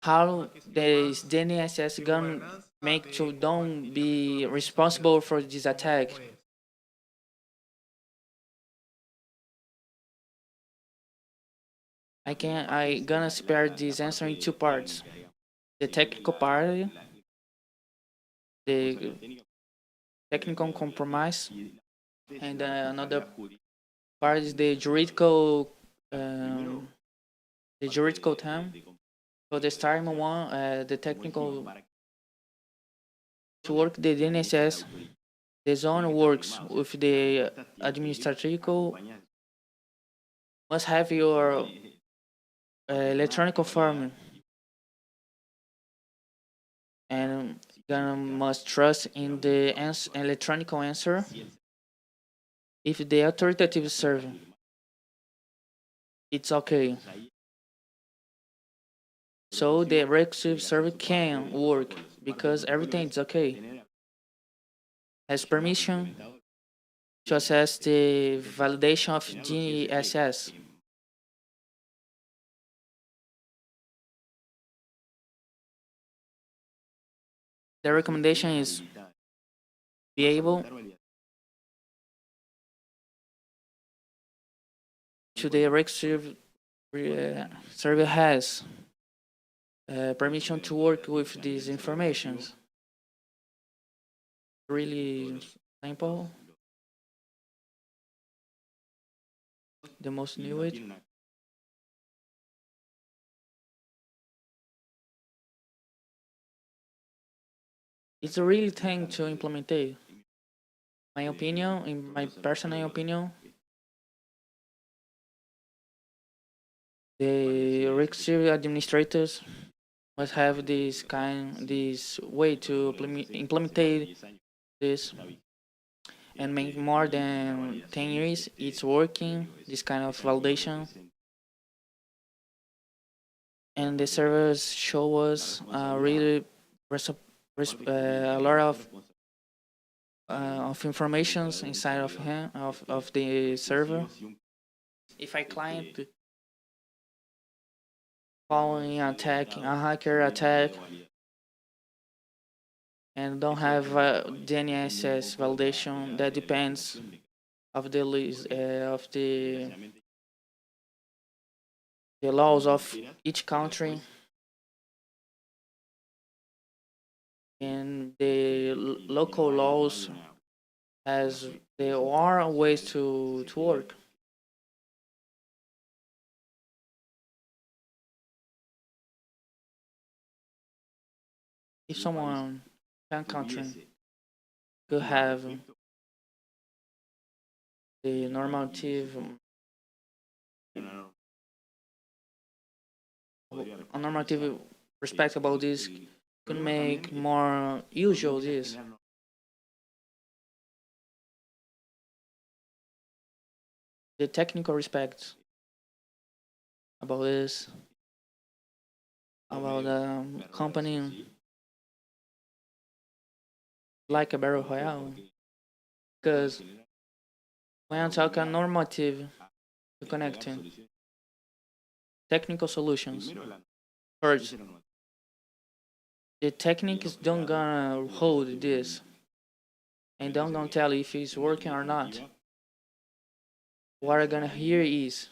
How the DNSS gonna make to don't be responsible for this attack? I gonna spare this answer in two parts. The technical part, the technical compromise, and another part is the juridical term. So the starting one, the technical, to work the DNSS, the zone works with the administrative, must have your electronic form, and must trust in the electronic answer. If the authoritative server, it's okay. So the recursive server can work because everything is okay. Has permission to access the validation of DNSS. the recommendation is be able to the server has permission to work with these informations. Really simple. The most new it. It's a really thing to implement it. My opinion, in my personal opinion, the registered administrators must have this way to implement this, and make more than 10 years it's working, this kind of validation. And the servers show us really a lot of informations inside of him of the server. If a client following a hacker attack, and don't have DNSS validation, that depends of the the laws of each country, and the local laws as there are ways to work. If someone can country could have the normative a normative respect about this, could make more usual this. The technical respect about this, about the company like a battle royale, because when I talk a normative to connecting technical solutions, first the techniques don't gonna hold this and don't gonna tell if it's working or not. What I'm gonna hear is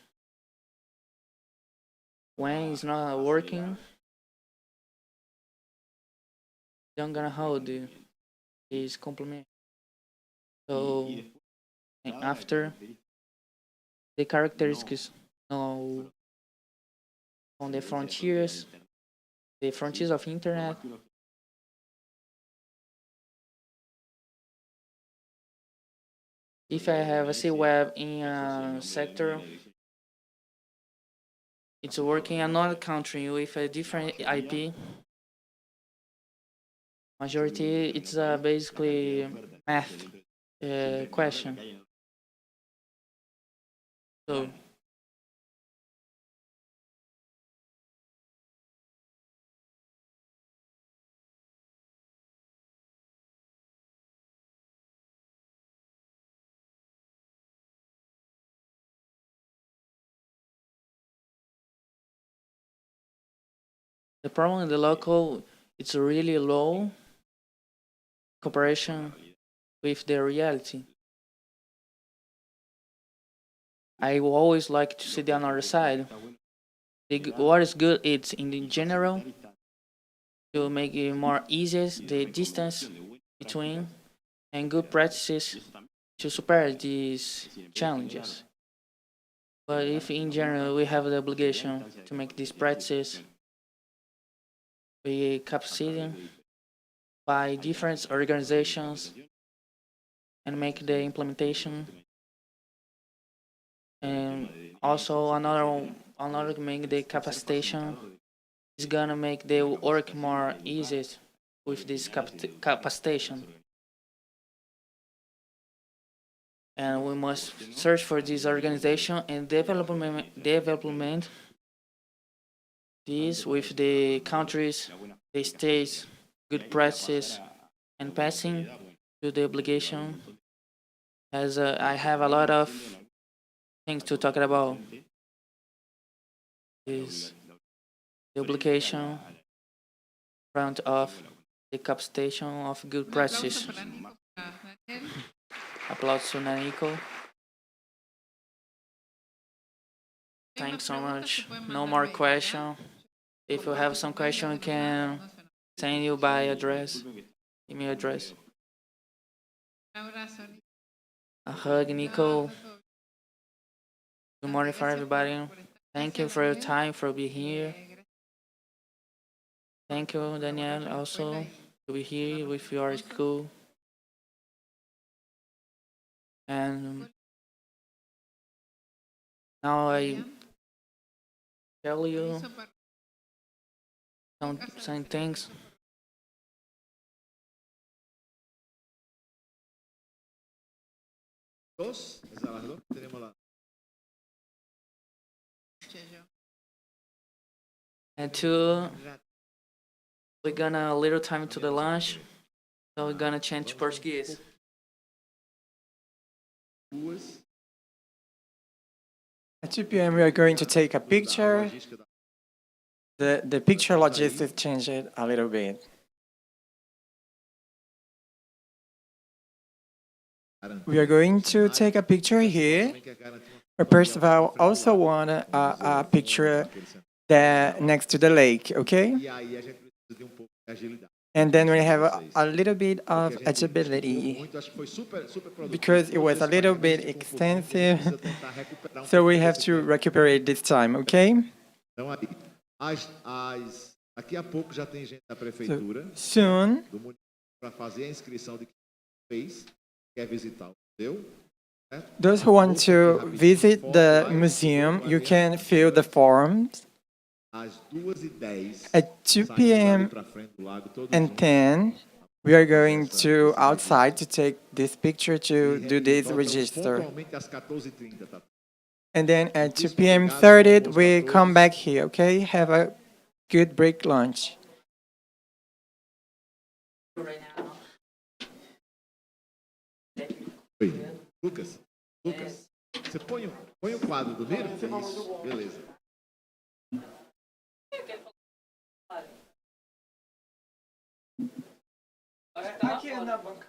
when it's not working, don't gonna hold this complement. So and after the characteristics know on the frontiers of internet, if I have a C web in a sector, it's working in another country with a different IP. Majority, it's basically math question. So the problem in the local, it's really low comparison with the reality. I will always like to see the other side. What is good, it's in the general to make it more easier the distance between, and good practices to superate these challenges. But if in general we have the obligation to make these practices be capacitated by different organizations and make the implementation, and also another make the capacitation is gonna make the work more easy with this capacitation. And we must search for this organization and development this with the countries, the states, good practices, and passing to the obligation. As I have a lot of things to talk about, is the obligation front of the captation of good Un practice. aplauso para Nico, para Daniel. Applause to Nico. Hay más Thanks so preguntas, se much. pueden No mandar more mail, ¿verdad? question. If you have some question, we can send you by address, email address. Un abrazo, Nico. A hug, Nico. No, todo Good morning for Gracias por- everybody. por estar. Thank you Gracias, for your Daniel. time, for being here. Gracias Thank you, Daniel, por la also escuela to be here with your school. And now I tell you Aviso para- some things. Dos, esa las dos que tenemos la. And two, we're gonna a little time to the lunch, so we're gonna change to Portuguese. Duas. At 2 p.m. we are going to take a picture. The picture logistics changed it a little bit. We are going to take a picture here. But first of all, also want a picture there next to the lake, okay? E aí a gente precisa de pouco de agilidade. And then we have a little bit of agility Muito, acho que foi super produtivo. because it was a little bit extensive. Precisa tentar recuperar So we pouco have desse to tempo. recuperate this time, okay? Então aí, daqui a pouco já tem gente da prefeitura, Soon, do município, para fazer a inscrição de quem fez, quer visitar o museu. Certo? those who want to visit the museum, you can fill the forms. Às 2h10, At 2 p.m. para frente do lago, todos and 10, we are going to outside to take this picture to do this register. pontualmente às 14h30, tá? And then at 2 p.m. 30, we come back here, okay? Have a good break lunch. Oi. Lucas, você põe o quadro do Miro? Isso, beleza. Aqui na banca.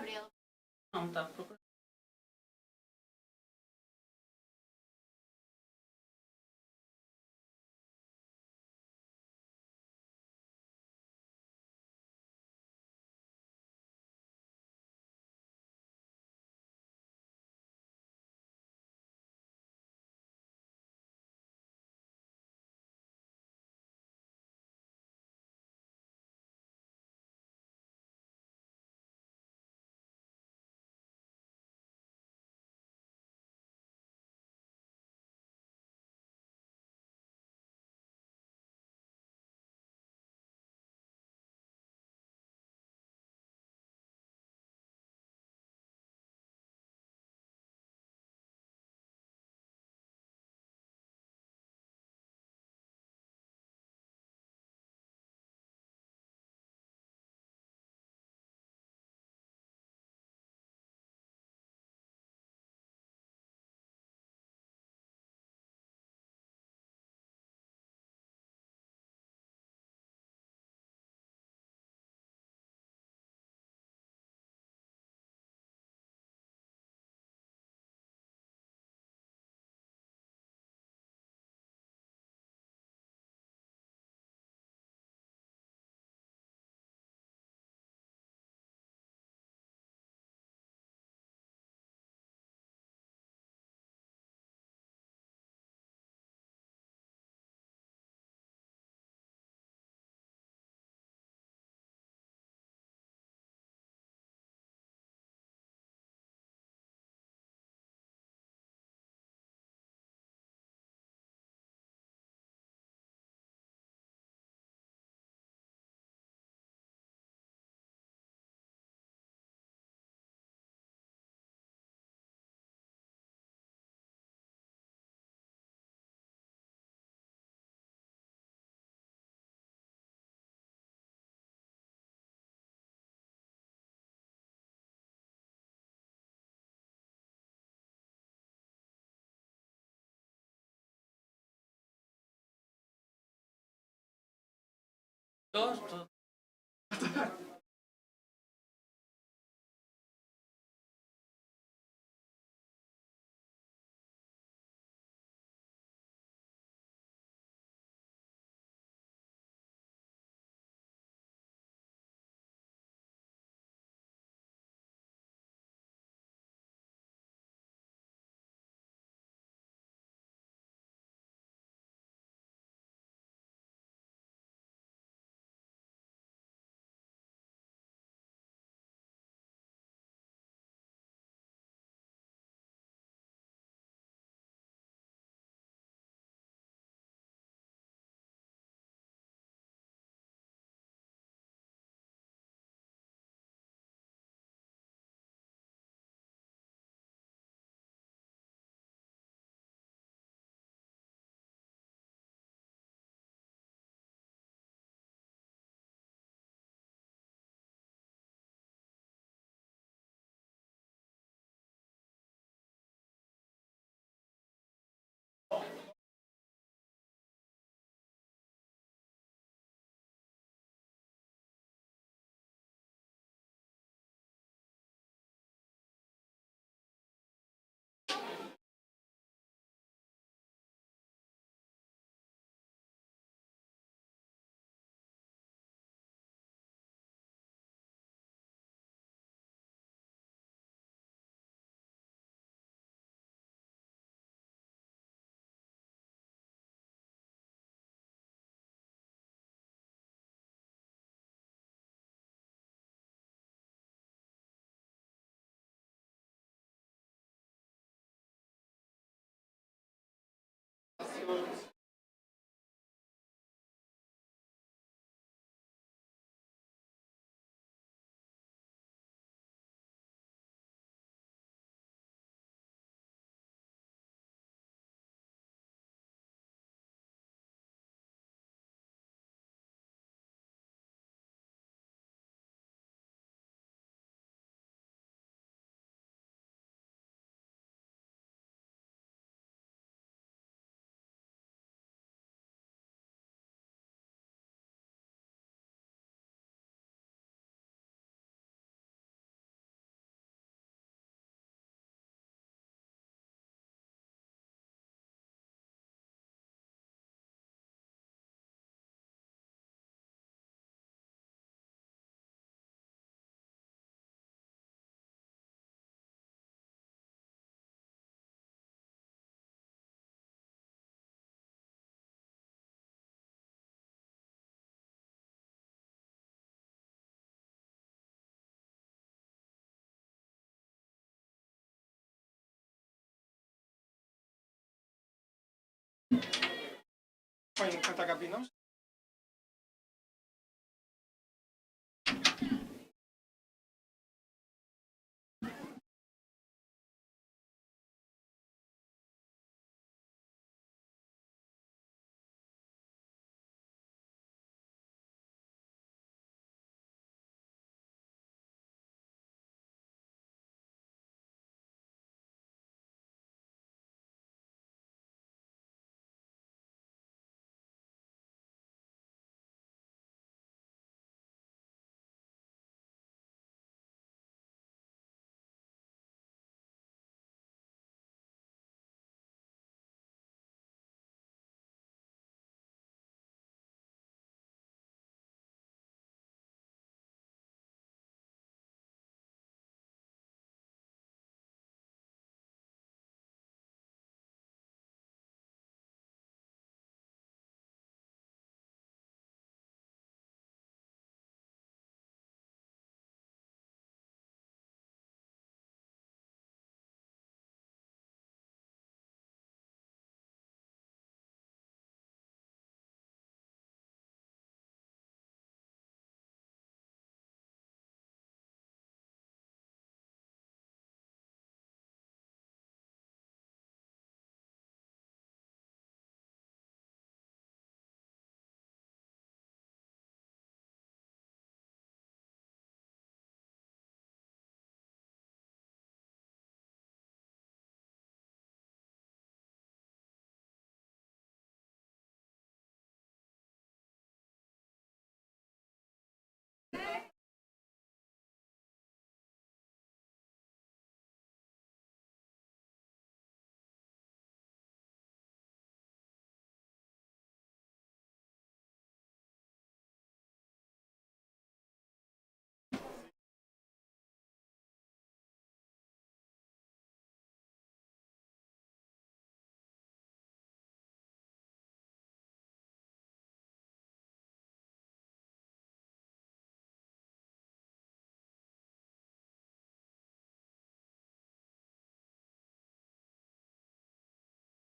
Gabriela. Não, tá procurando. Tô.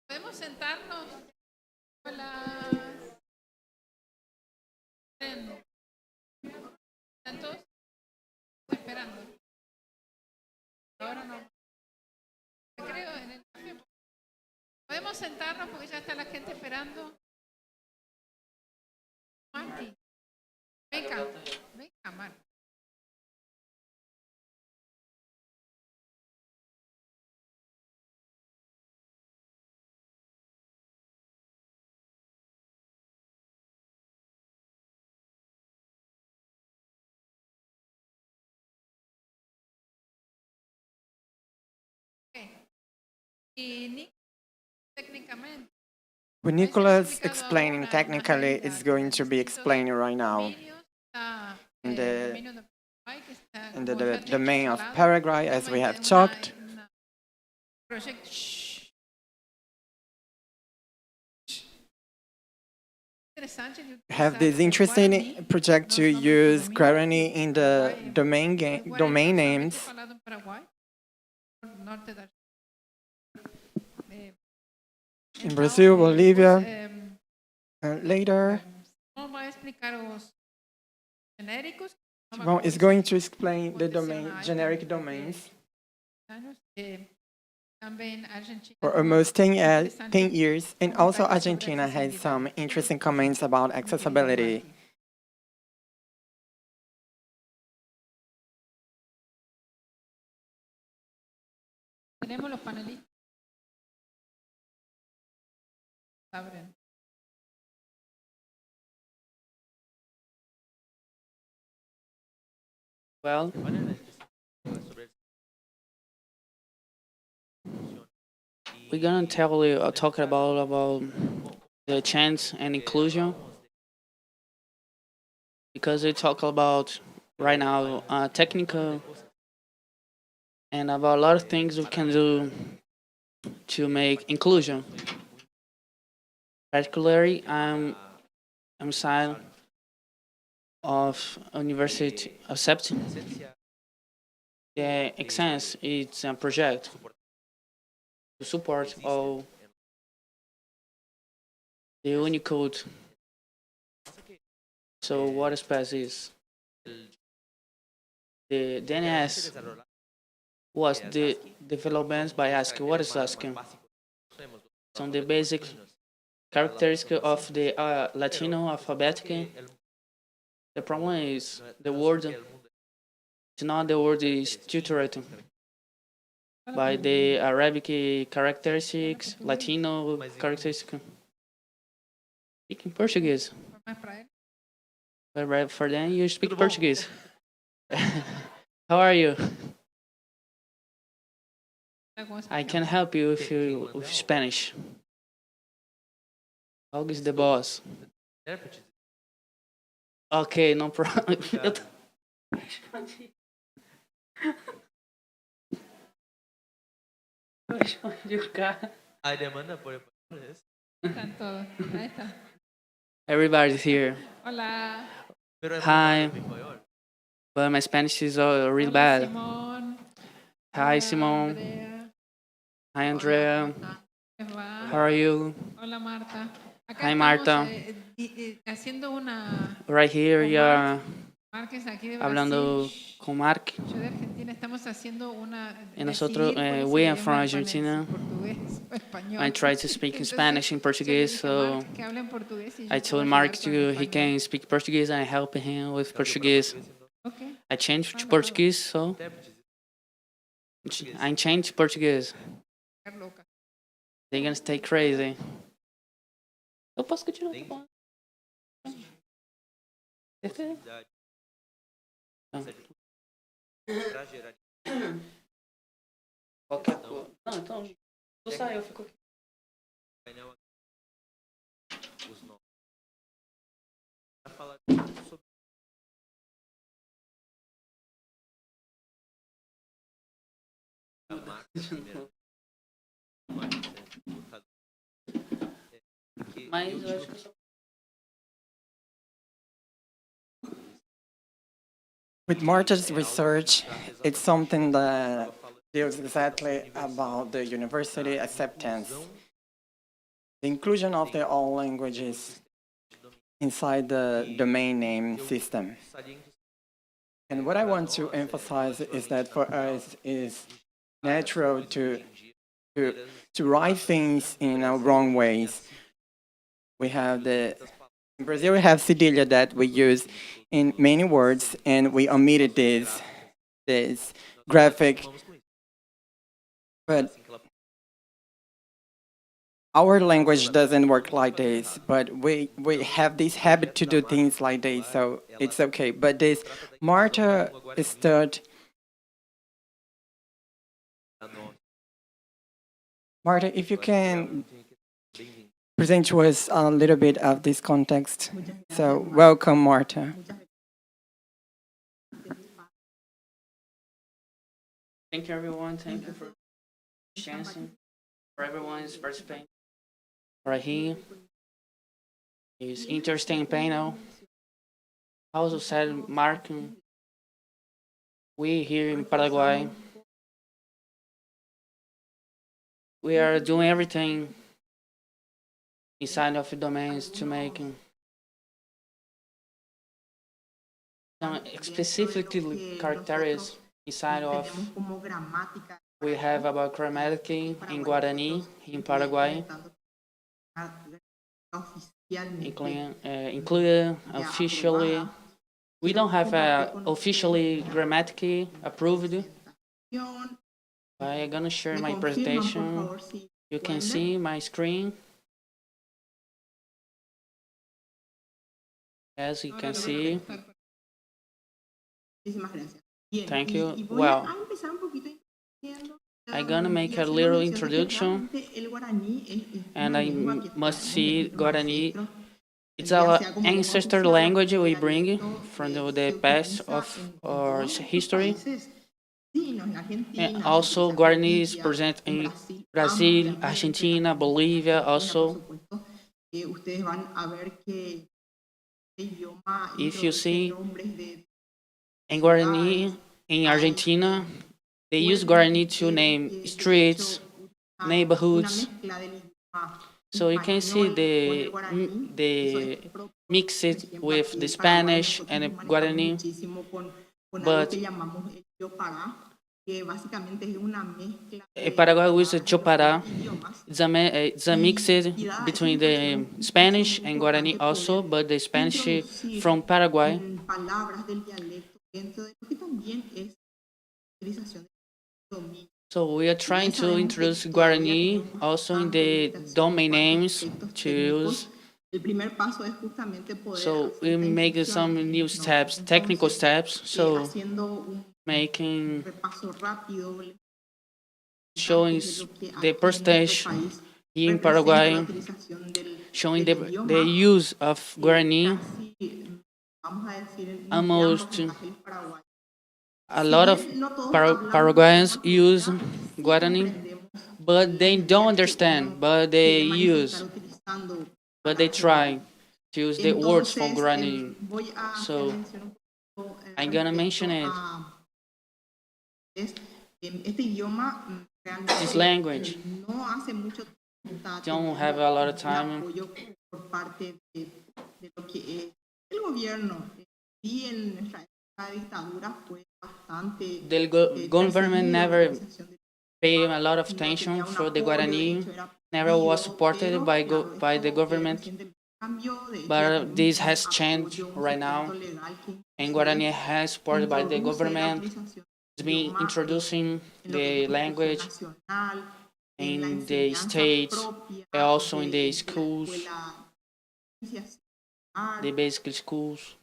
Podemos sentarnos. Hola. ¿Están todos esperando? Ahora no. Creo en el café. Podemos sentarnos porque ya está la gente esperando. Marti, venga, venga, Marti. Y técnicamente. When Nicholas explaining technically, it's going to be explaining right now in the domain of Paraguay, as we have talked. Have this interesting project to use Guarani in the domain names. In Brazil, Bolivia, and later, well, it's going to explain the generic domains. For almost 10 years, and also Argentina has some interesting comments about accessibility. Tenemos los panelistas. Abren. Well, we're gonna talk about the chance and inclusion, because we talk about right now technical and about a lot of things we can do to make inclusion. Particularly, I'm side of University of Septim. The Excense, it's a project to support all the Unicode. So what space is? The DNS was the development by ASCII. What is ASCII? So the basic characteristic of the Latino alphabetic. The problem is the word. It's not the word is tutored by the Arabic characteristics, Latino characteristics. Speaking Portuguese. But for them, you speak Portuguese. How are you? I can help you with Spanish. How is the boss? Okay, no problem. Everybody's here. Hola. Hi. But my Spanish is really bad. Simón. Hi, Simon. Hi, Andrea. How are you? Hola, Marta. Acá Hi, estamos, Marta. Haciendo una Right here, con yeah. Márquez aquí de Hablando Brasil. con Mark. Yo de Argentina estamos haciendo una Y nosotros, decidir cuál es we el are from idioma Argentina. portugués o español. I try to speak in Entonces, Spanish and yo le Portuguese, dije a so Mark que hable en portugués y yo I puedo told Mark ayudar con el he español. can speak Portuguese and I help him with Portuguese. Okay. I changed to Portuguese, so I changed Portuguese. They're gonna stay crazy. Eu posso continuar, tá bom? Qualquer coisa. Não, então, tu sai, eu fico aqui. Mas eu acho que eu só... With Marta's research, it's something that deals exactly about the university acceptance, the inclusion of their own languages inside the domain name system. And what I want to emphasize is that for us it's natural to write things in wrong ways. We have in Brazil we have cedilha that we use in many words, and we omitted this graphic. But our language doesn't work like this, but we have this habit to do things like this, so it's okay. But this Marta start. Marta, if you can present to us a little bit of this context. So welcome, Marta. Thank you, everyone. Thank you for the chance, for everyone's participating. Right here is interesting panel. Also said Mark, we here in Paraguay, we are doing everything inside of the domains to make some specifically characters inside of. We have about grammatic in Guarani in Paraguay, included officially. We don't have officially grammatically approved. I'm gonna share my presentation. You can see my screen. As you can see. Thank you. Well, I'm gonna make a little introduction, and I must see Guarani. It's our ancestor language we bring from the past of our history. And also, Guarani is present in Brazil, Argentina, Bolivia, also. If you see, in Guarani, in Argentina, they use Guarani to name streets, neighborhoods. So you can see the mix it with the Spanish and the Guarani, but in Paraguay we use Chopará. It's a mix between the Spanish and Guarani also, but the Spanish from Paraguay. So we are trying to introduce Guarani also in the domain names to use. So we make some new steps, technical steps. So making showing the percentage in Paraguay, showing the use of Guarani. Almost a lot of Paraguayans use Guarani, but they don't understand, but they use, but they try to use the words from Guarani. So I'm gonna mention it. This language don't have a lot of time. The government never paid a lot of attention for the Guarani, never was supported by the government, but this has changed right now, and Guarani has supported by the government. It's been introducing the language in the states and also in the schools, the basic schools.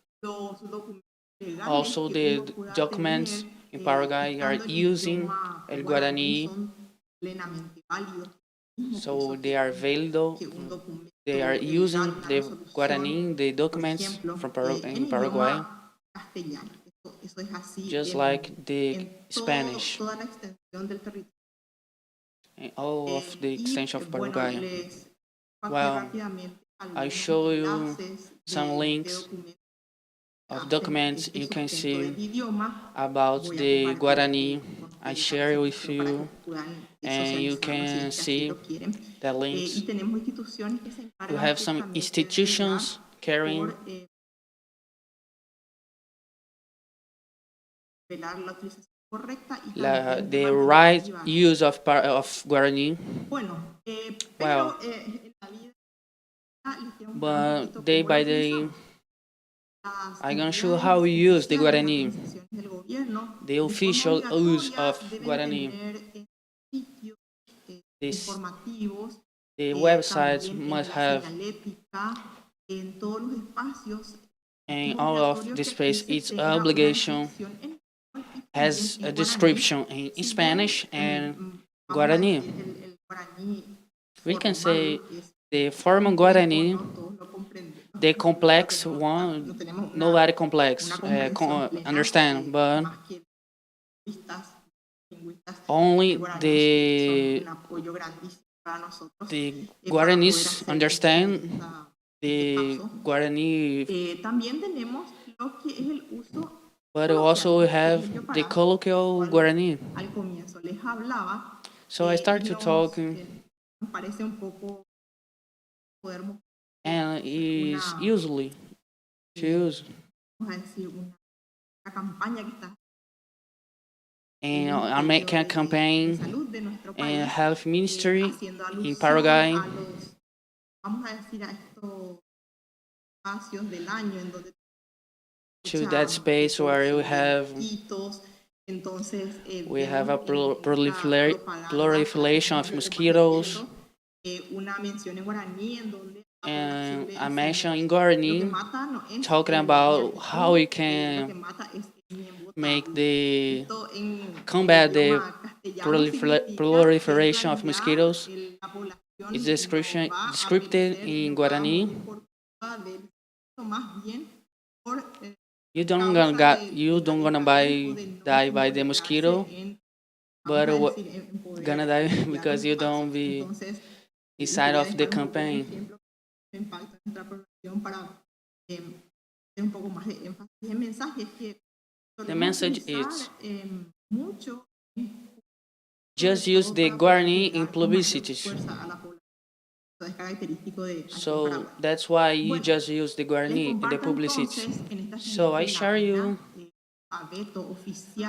Also, the documents in Paraguay are using El Guarani, so they are valid. They are using the Guarani, the documents from in Paraguay, just like the Spanish, and all of the extension of Paraguay. Well, I show you some links of documents you can see about the Guarani. I share with you, and you can see the links. We have some institutions carrying the right use of Guarani. Well, but day by day, I'm gonna show how we use the Guarani, the official use of Guarani. The websites must have, and all of the space, its obligation has a description in Spanish and Guarani. We can say the formal Guarani, the complex one, nobody complex understand, but only the Guaranis understand the Guarani, but also we have the colloquial Guarani. So I start to talk, and is usually to use. And I make a campaign and health ministry in Paraguay to that space where we have a proliferation of mosquitoes, and I mentioned in Guarani talking about how we can make the combat the proliferation of mosquitoes. It's described in Guarani. You don't gonna die by the mosquito, but gonna die because you don't be inside of the campaign. The message is just use the Guarani in publicities. So that's why you just use the Guarani in the publicity. So I share you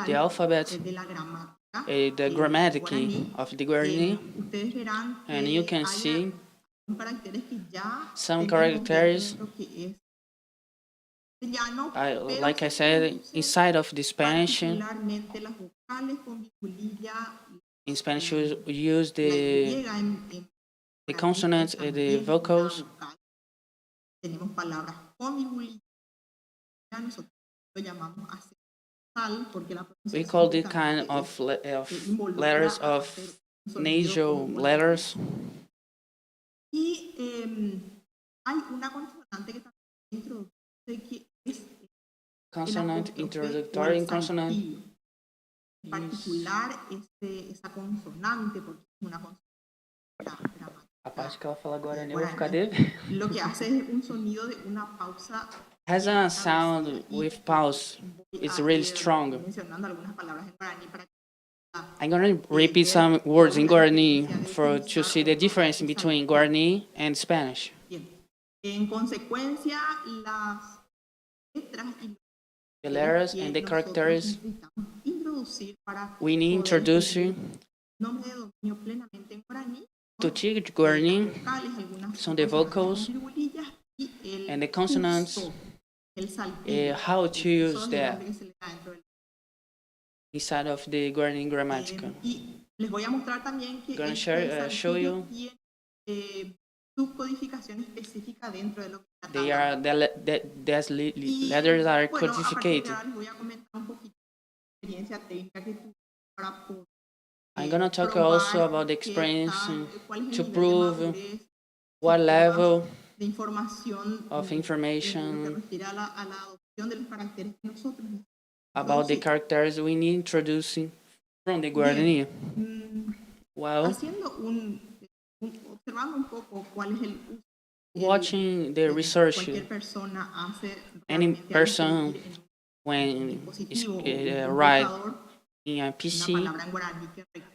the alphabet, the grammatic of the Guarani, and you can see some characters, like I said, inside of the Spanish. In Spanish, we use the consonants and the vocals. We call this kind of letters of nasal letters. Consonant, introductory consonant. A parte que ela fala Guarani, eu vou ficar devendo. Has a sound with pause. It's really strong. I'm gonna repeat some words in Guarani to see the difference between Guarani and Spanish. The letters and the characters we need to introduce to teach Guarani some the vocals and the consonants, how to use that inside of the Guarani grammatical. I'm going to show you. They are the letters are codified. I'm gonna talk also about the experience to prove what level of information about the characters we need introducing from the Guarani. Well, watching the research, any person when write in a PC,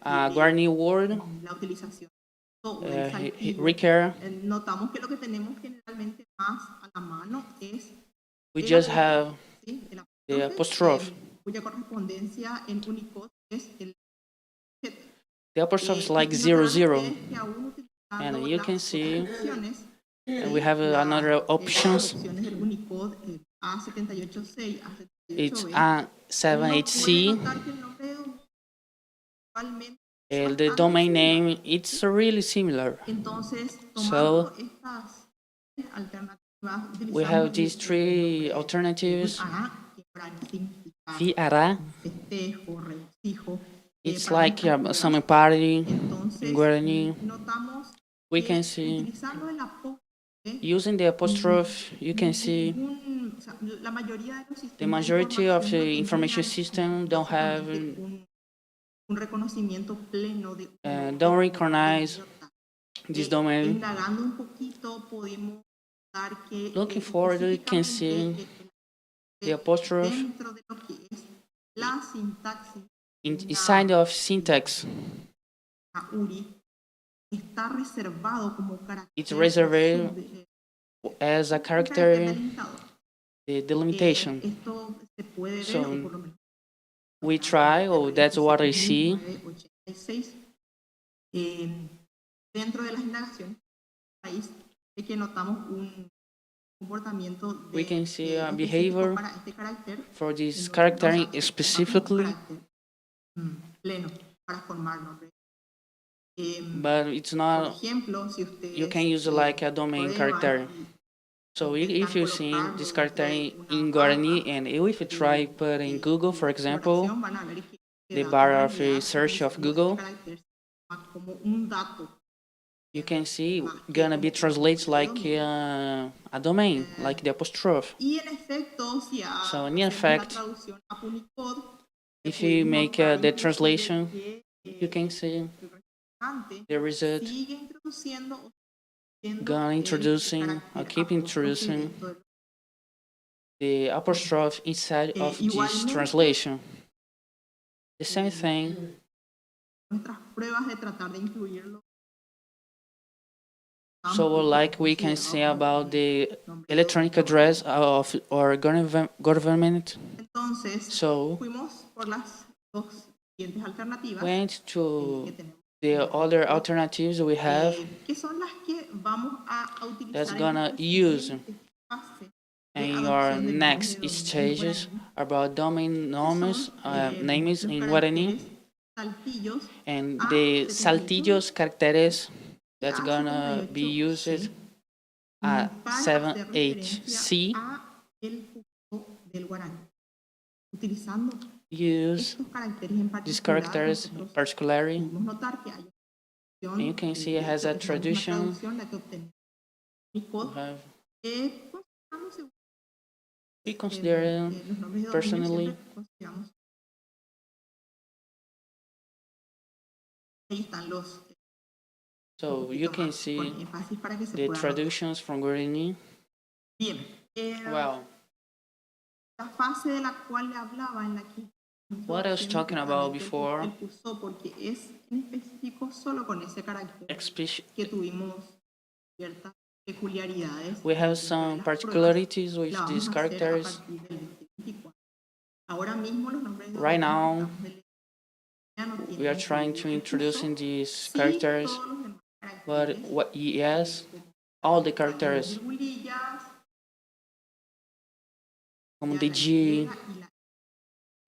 Guarani word, require, we just have the apostrophe. The apostrophe is like 00, and you can see, and we have another options. It's A78C. The domain name, it's really similar. So we have these three alternatives. Fiará. It's like a summer party in Guarani. We can see, using the apostrophe, you can see the majority of the information system don't have, don't recognize this domain. Looking forward, you can see the apostrophe inside of syntax. It's reserved as a character, the delimitation. So we try, or that's what I see. We can see a behavior for this character specifically, but it's not, you can use like a domain character. So if you see this character in Guarani, and if you try put in Google, for example, the bar of search of Google, you can see gonna be translated like a domain, like the apostrophe. So in effect, if you make the translation, you can see the result gonna introducing or keep introducing the apostrophe inside of this translation. The same thing. So like we can say about the electronic address of our government. So went to the other alternatives we have that's gonna use in your next stages about domain names in Guarani and the saltillos caracteres that's gonna be used at 7HC. Use these characters particularly. And you can see it has a tradition. We consider personally so you can see the traditions from Guarani. Well, what I was talking about before, we have some particularities with these characters. Right now, we are trying to introduce in these characters, but what? Yes, all the characters, from the G,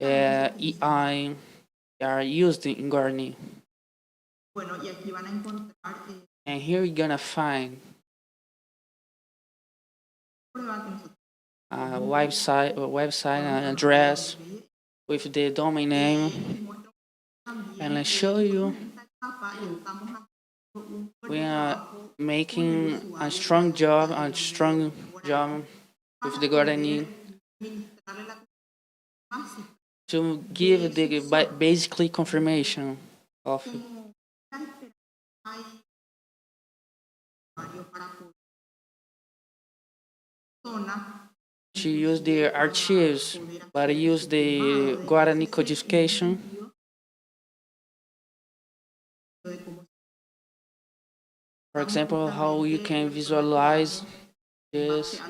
EI, are used in Guarani. And here you're gonna find a website address with the domain name, and I show you we are making a strong job with the Guarani to give the basically confirmation of it. To use the archives, but use the Guarani codification. For example, how you can visualize this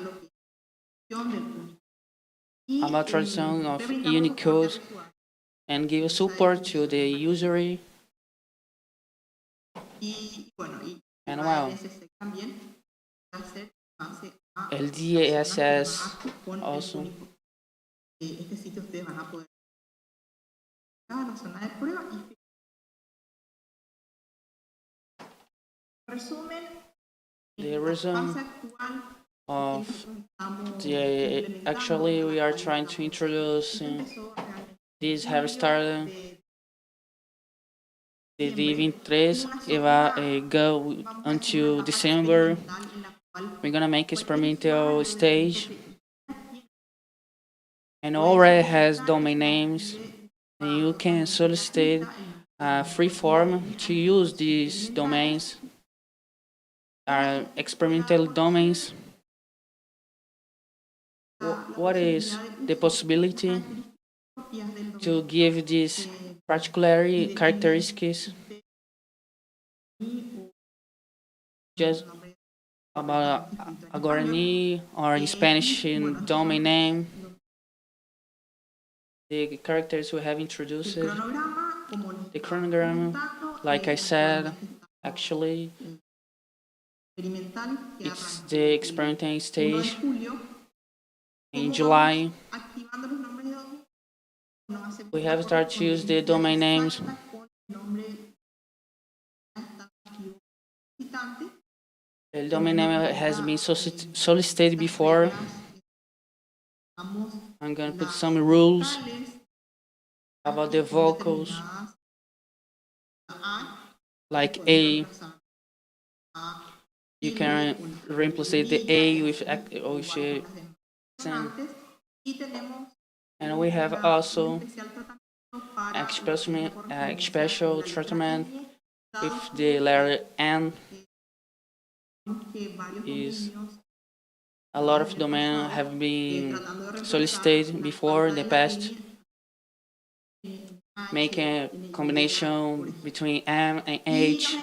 about tradition of Unicode and give support to the usury. And well, el DSS also. The reason of the actually we are trying to introduce this have started the D23 go until December. We're gonna make experimental stage and already has domain names, and you can solicit a free form to use these domains. Are experimental domains. What is the possibility to give these particular characteristics just about a Guarani or in Spanish in domain name? The characters we have introduced, the chronogram, like I said, actually, it's the experimental stage in July. We have started to use the domain names. The domain name has been solicited before. I'm gonna put some rules about the vocals, like A. You can replace the A with accent. And we have also a special treatment with the letter N. Is a lot of domains have been solicited before in the past, making a combination between M and H.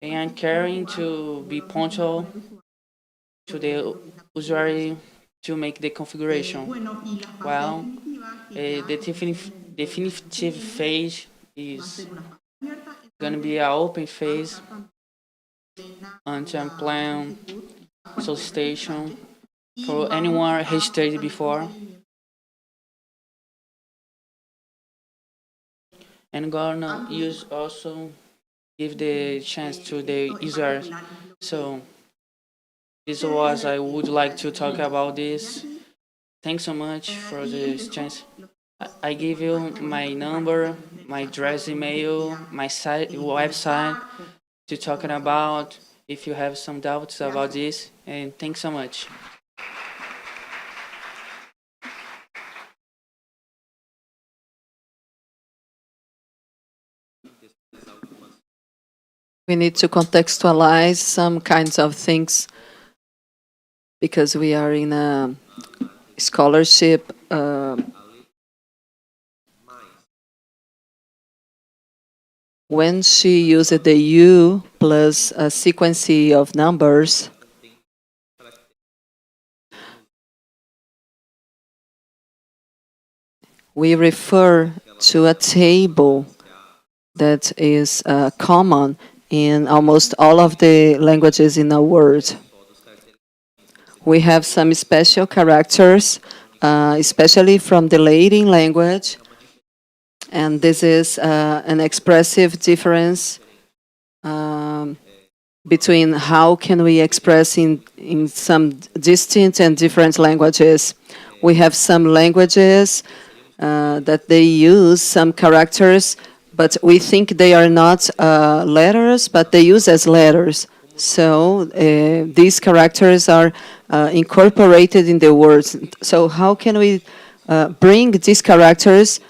and I'm caring to be punctual to the usuary to make the configuration. Well, the definitive phase is going to be an open phase until plan solicitation for anyone registered before. And gonna use also give the chance to the users. So this was I would like to talk about this. Thanks so much for this chance. I give you my number, my address, email, my site, website to talking about if you have some doubts about this. And thanks so much. We need to contextualize some kinds of things because we are in a scholarship when she used the U plus a sequence of numbers, we refer to a table that is common in almost all of the languages in the world. We have some special characters, especially from the Latin language, and this is an expressive difference between how can we express in some distinct and different languages. We have some languages that they use some characters, but we think they are not letters, but they use as letters. So these characters are incorporated in the words. So how can we bring these characters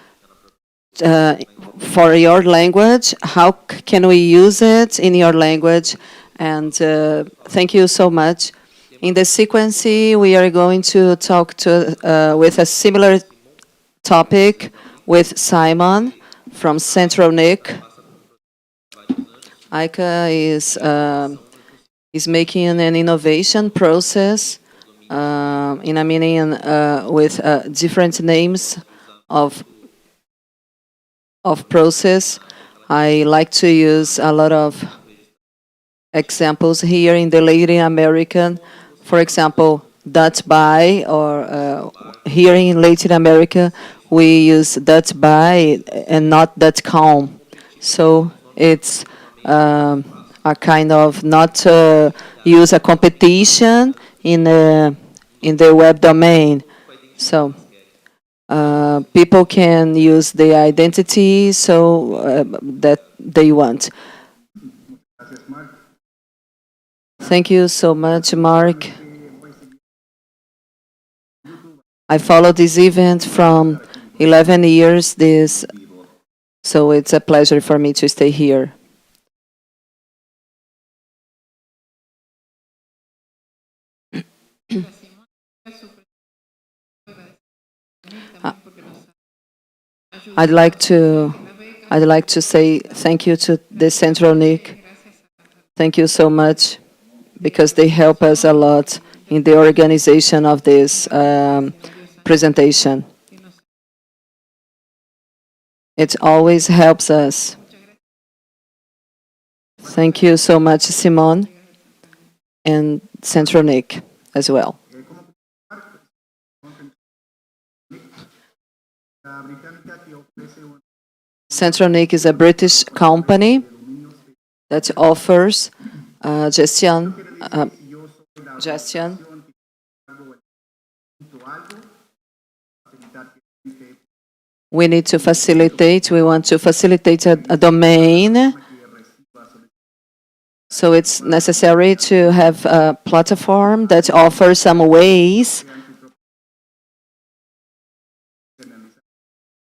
for your language? How can we use it in your language? And thank you so much. In the sequence, we are going to talk with a similar topic with Simon from Central NIC. ICA is making an innovation process in a meaning with different names of process. I like to use a lot of examples here in the Latin American, for example, .by, or here in Latin America, we use .by and not .com. So it's a kind of not use a competition in the web domain. So people can use the identity so that they want. Thank you so much, Mark. I followed this event from 11 years, so it's a pleasure for me to stay here. I'd like to say thank you to the Central NIC. Thank you so much because they help us a lot in the organization of this presentation. It always helps us. Thank you so much, Simon, and Central NIC as well. Central NIC is a British company that offers gestion. We need to facilitate, we want to facilitate a domain. So it's necessary to have a platform that offers some ways.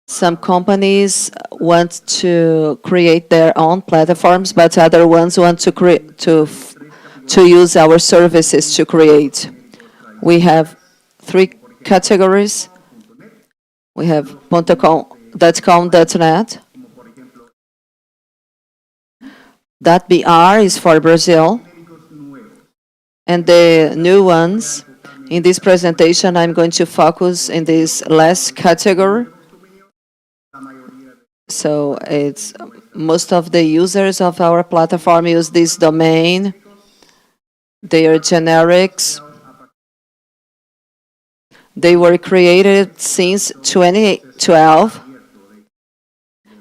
Some companies want to create their own platforms, but other ones want to use our services to create. We have 3 categories. We have .com, .net. .br is for Brazil. And the new ones, in this presentation, I'm going to focus in this last category. So it's most of the users of our platform use this domain. They are generics. They were created since 2012.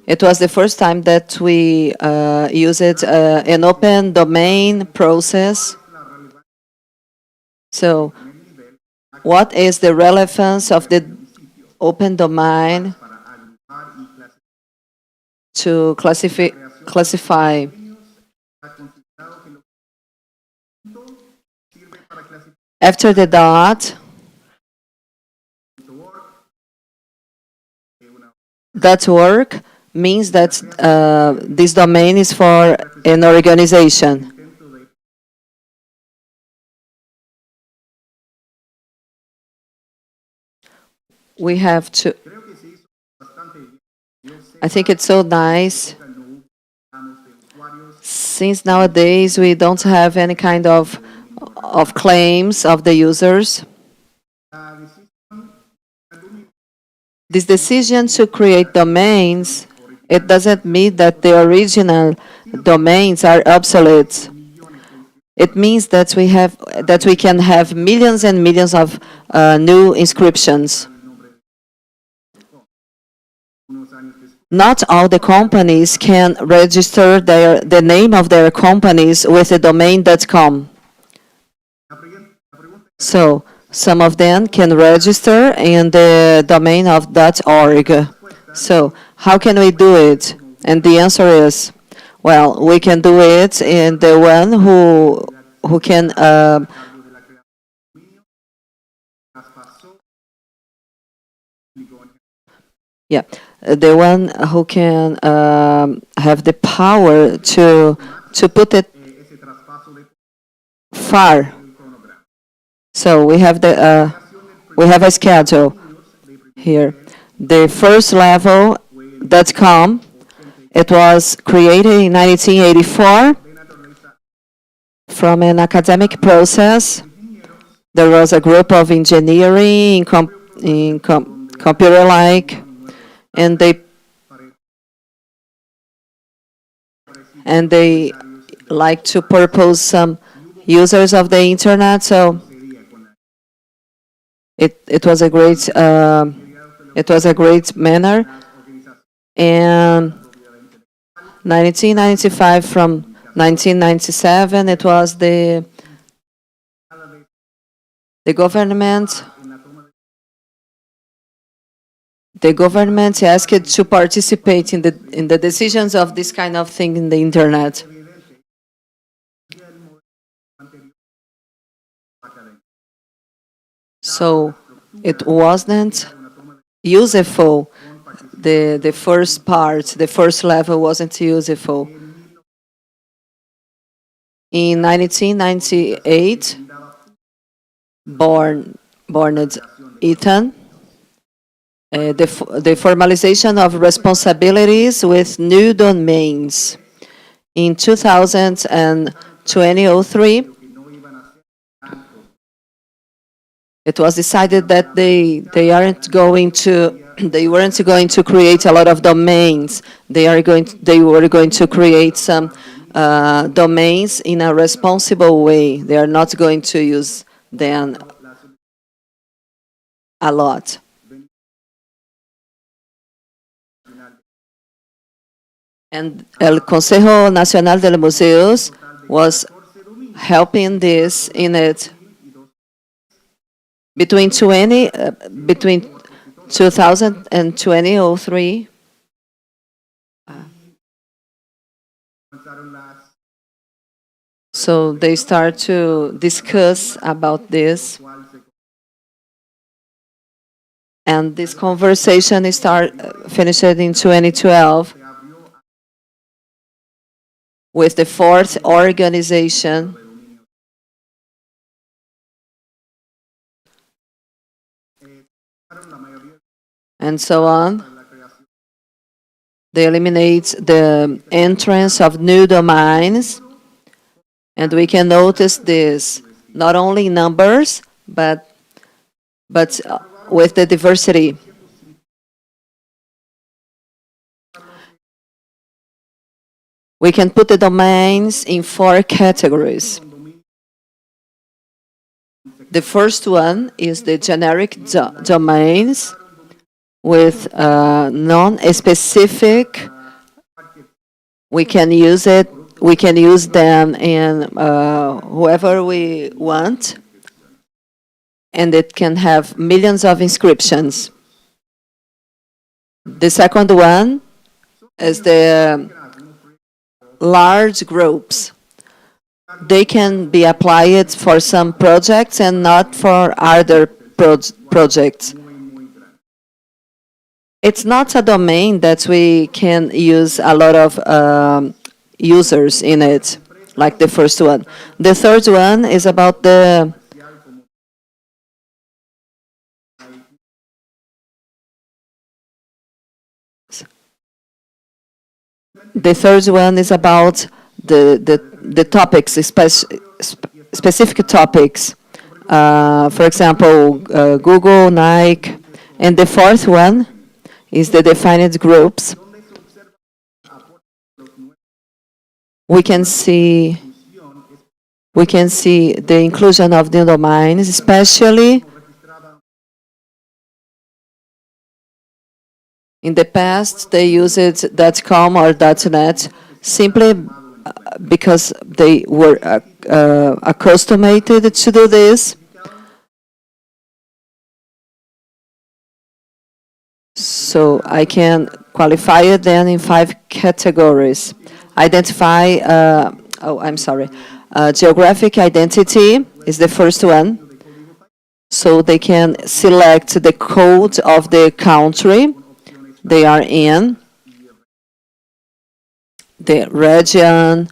It was the first time that we used an open domain process. So what is the relevance of the open domain to classify? After the dot, that work means that this domain is for an organization. We have to. I think it's so nice. Since nowadays we don't have any kind of claims of the users. This decision to create domains, it doesn't mean that the original domains are obsolete. It means that we can have millions and millions of new inscriptions. Not all the companies can register the name of their companies with the domain .com. So some of them can register in the domain of .org. So how can we do it? And the answer is, well, we can do it in the one who can yeah, the one who can have the power to put it far. So we have a schedule here. The first level .com, it was created in 1984 from an academic process. There was a group of engineering in computer-like, and they like to propose some users of the internet. So it was a great manner. And 1995 from 1997, it was the government. The government asked to participate in the decisions of this kind of thing in the internet. So it wasn't useful. The first part, the first level wasn't useful. In 1998, born Ethan, the formalization of responsibilities with new domains. In 2003, it was decided that they weren't going to create a lot of domains. They were going to create some domains in a responsible way. They are not going to use them a lot. And el Consejo Nacional de los Museos was helping this in it. Between 2000 and 2003, so they start to discuss about this, and this conversation finished in 2012 with the fourth organization. And so on. They eliminate the entrance of new domains, and we can notice this not only in numbers, but with the diversity. We can put the domains in 4 categories. The first one is the generic domains with non-specific. We can use it. We can use them in whoever we want, and it can have millions of inscriptions. The second one is the large groups. They can be applied for some projects and not for other projects. It's not a domain that we can use a lot of users in it, like the first one. The third the third one is about the topics, specific topics. For example, Google, Nike. And the fourth one is the defined groups. We can see the inclusion of new domains, especially in the past they used .com or .net simply because they were accustomed to do this. So I can qualify it then in 5 categories. Identify, geographic identity is the first one. So they can select the code of the country they are in, the region.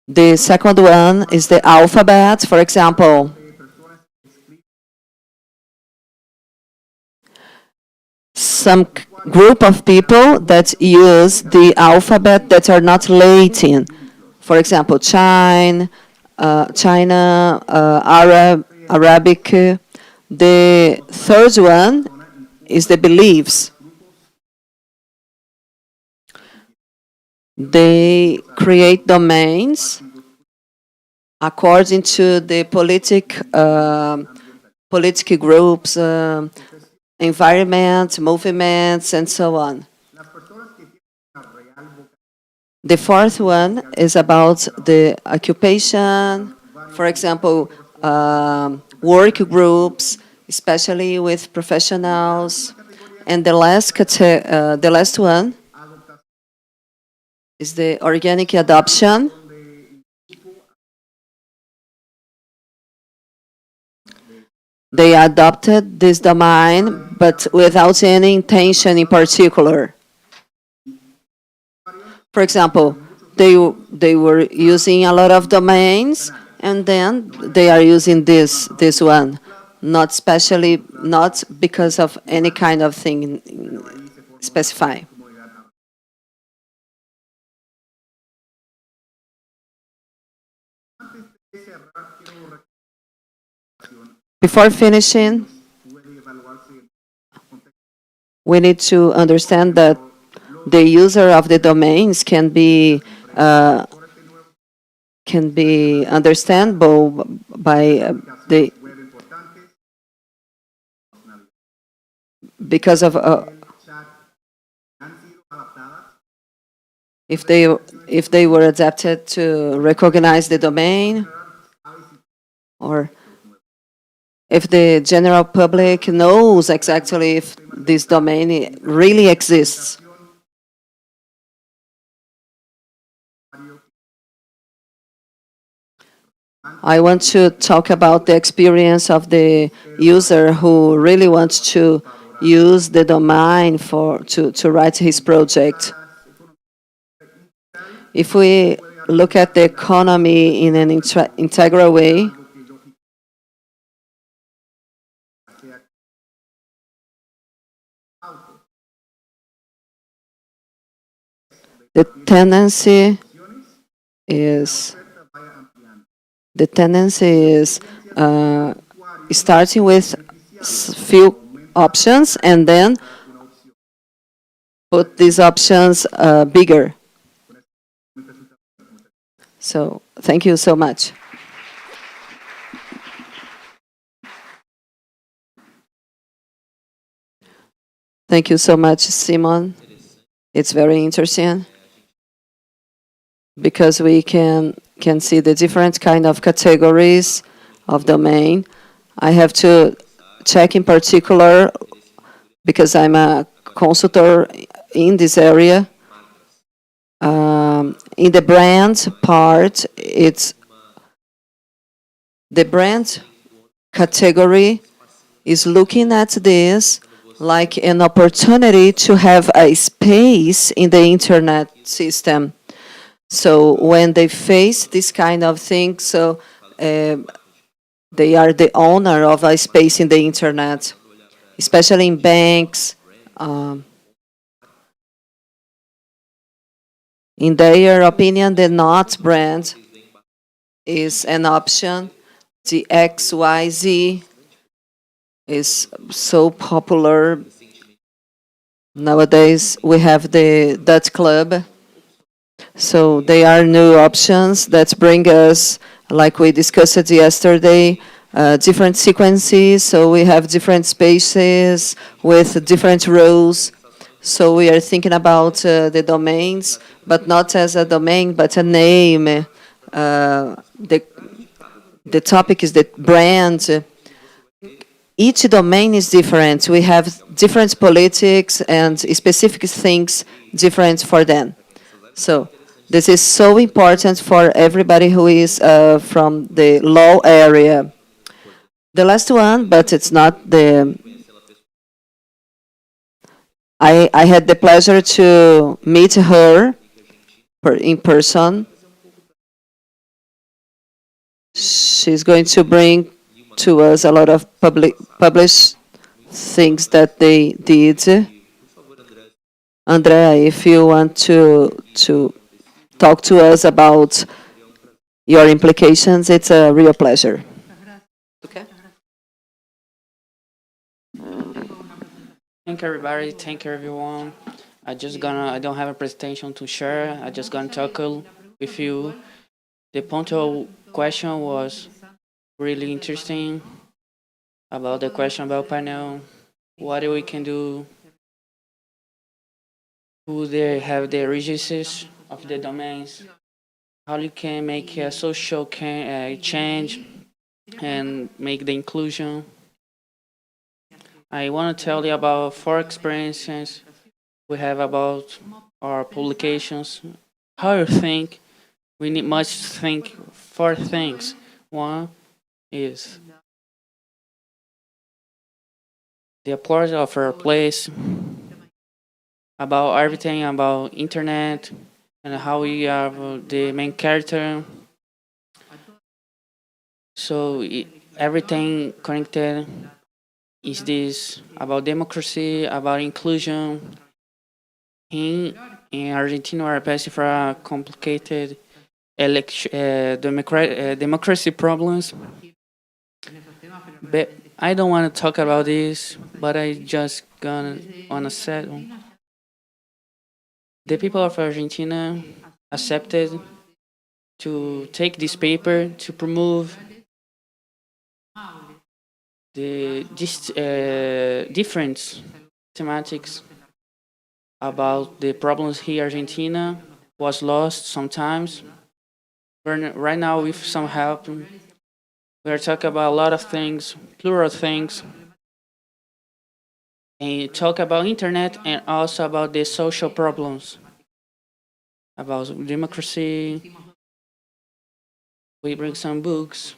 The second one is the alphabet. For example, some group of people that use the alphabet that are not Latin. For example, China, Arabic. The third one is the beliefs. They create domains according to the political groups, environment, movements, and so on. The fourth one is about the occupation, for example, work groups, especially with professionals. And the last one is the organic adoption. They adopted this domain, but without any intention in particular. For example, they were using a lot of domains, and then they are using this one, not because of any kind of thing specified. Before finishing, we need to understand that the user of the domains can be understandable by because of if they were adapted to recognize the domain, or if the general public knows exactly if this domain really exists. I want to talk about the experience of the user who really wants to use the domain to write his project. If we look at the economy in an integral way, The tendency is the tendency is starting with few options and then put these options bigger. So thank you so much. Thank you so much, Simon. It's very interesting because we can see the different kind of categories of domain. I have to check in particular because I'm a consultor in this area. In the brand part, it's the brand category is looking at this like an opportunity to have a space in the internet system. So when they face this kind of thing, so they are the owner of a space in the internet, especially in banks. In their opinion, the not brand is an option. The XYZ is so popular nowadays. We have the Dutch Club. So they are new options that bring us, like we discussed yesterday, different sequences. So we have different spaces with different roles. So we are thinking about the domains, but not as a domain, but a name. The topic is the brand. Each domain is different. We have different politics and specific things different for them. So this is so important for everybody who is from the law area. The last one, but it's not the... I had the pleasure to meet her in person. She's going to bring to us a lot of published things that they did. Andrea, if you want to talk to us about your implications, it's a real pleasure. Okay. Thank you, everybody. Thank you, everyone. I don't have a presentation to share. I just gonna talk with you. The punctual question was really interesting about the question about panel. What we can do? Who they have the registers of the domains? How you can make a social change and make the inclusion? I want to tell you about 4 experiences we have about our publications. How you think? Must think 4 things. One is the applause of our place, about everything about internet and how we have the main character. So everything connected is this about democracy, about inclusion. In Argentina, we're passing for a complicated democracy problems. But I don't want to talk about this, but I just gonna wanna say the people of Argentina accepted to take this paper to promote the different thematics about the problems here in Argentina was lost sometimes. Right now, with some help, we are talking about a lot of things, plural things, and talk about internet and also about the social problems, about democracy. We bring some books.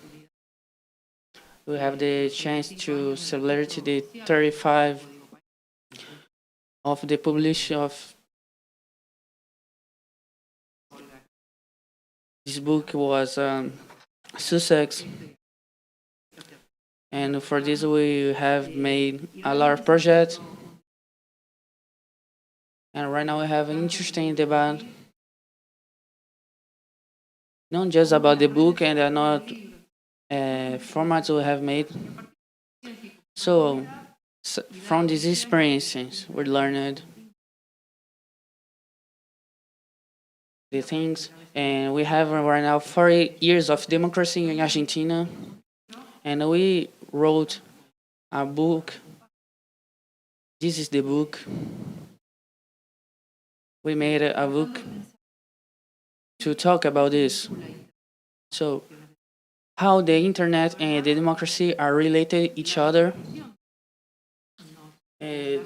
We have the chance to celebrate the 35 of the publishing of this book was Sussex. And for this we have made a lot of projects. And right now we have an interesting debate not just about the book and not formats we have made. So, from these experiences, we learned the things, and we have right now 40 years of democracy in Argentina, and we wrote a book. This is the book. We made a book to talk about this. So, how the internet and the democracy are related each other. The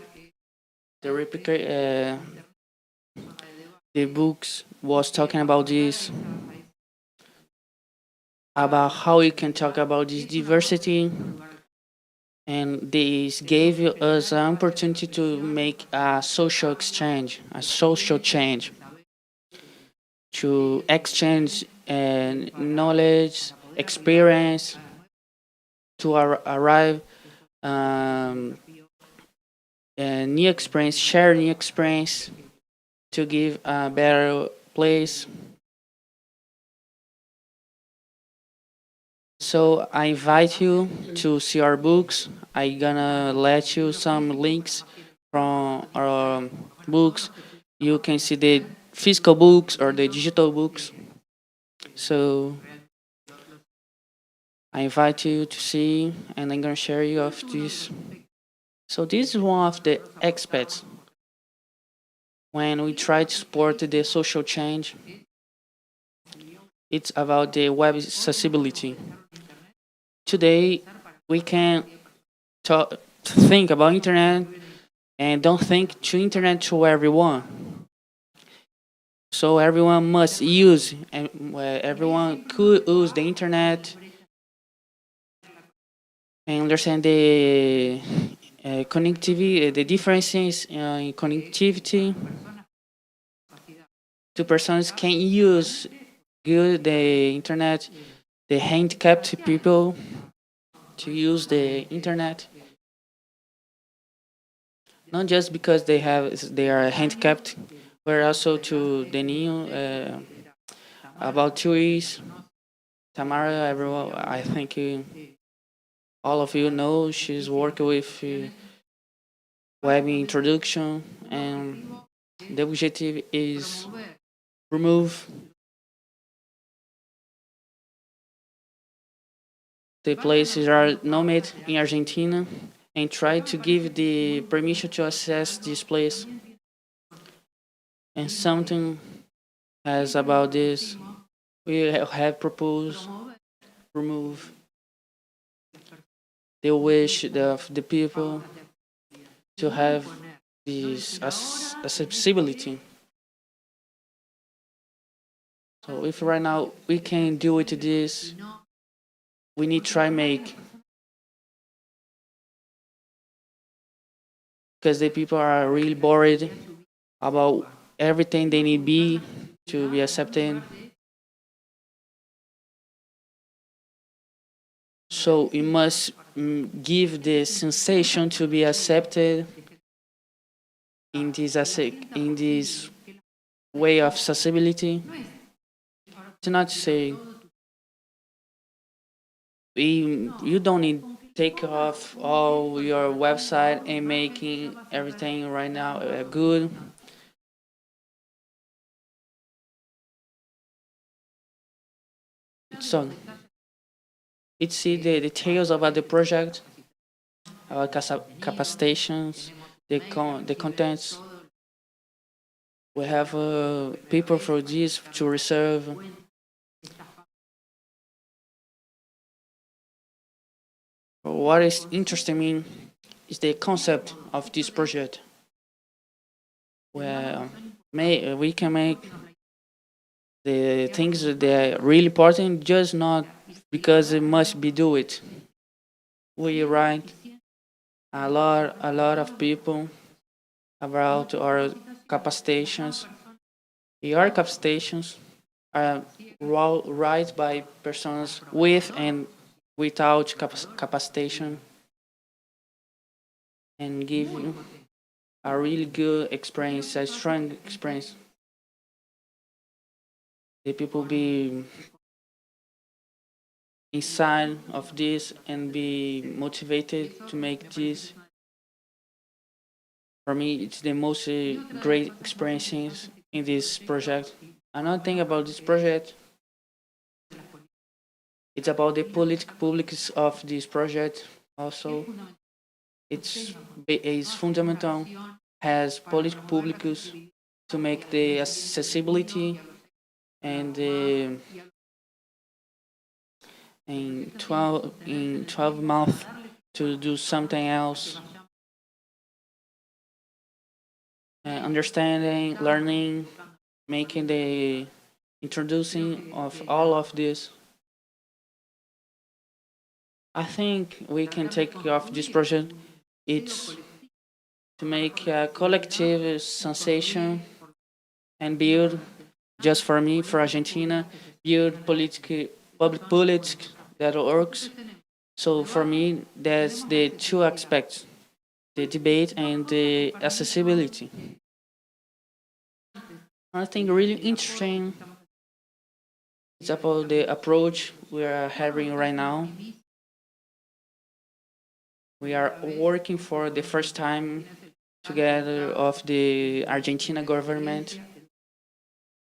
replica, the books was talking about this, about how we can talk about this diversity, and this gave us an opportunity to make a social exchange, a social change, to exchange knowledge, experience, to arrive a new experience, share new experience, to give a better place. So I invite you to see our books. I gonna let you some links from our books. You can see the physical books or the digital books. So I invite you to see, and I'm gonna share you of this. So this is one of the aspects when we try to support the social change. It's about the web accessibility. Today, we can think about internet and don't think to internet to everyone. So everyone must use, and everyone could use the internet and understand the connectivity, the differences in connectivity. Two persons can use good the internet, the handicapped people to use the internet, not just because they are handicapped, but also to the new about 2 years. Tamara, everyone, I think all of you know she's working with web introduction, and the objective is remove the places that are nomed in Argentina and try to give the permission to access this place. And something as about this, we have proposed remove the wish of the people to have this accessibility. So if right now we can do it to this, we need to try make, because the people are really worried about everything they need be to be accepted. So we must give the sensation to be accepted in this way of accessibility. To not say you don't need take off all your website and making everything right now good. So it's see the details about the project, our capacitations, the contents. We have people for this to reserve. What is interesting me is the concept of this project, where we can make the things that are really important, just not because it must be do it. We write a lot of people about our capacitations. Your capacitations are write by persons with and without capacitation, and give you a really good experience, a strong experience. The people be inside of this and be motivated to make this. For me, it's the most great experiences in this project. Another thing about this project, it's about the publics of this project. Also, it's fundamental, has political publicus to make the accessibility and the in 12 months to do something else, understanding, learning, making the introducing of all of this. I think we can take off this project. It's to make a collective sensation and build, just for me, for Argentina, build public politics that works. So for me, that's the two aspects, the debate and the accessibility. I think really interesting is about the approach we are having right now. We are working for the first time together of the Argentina government,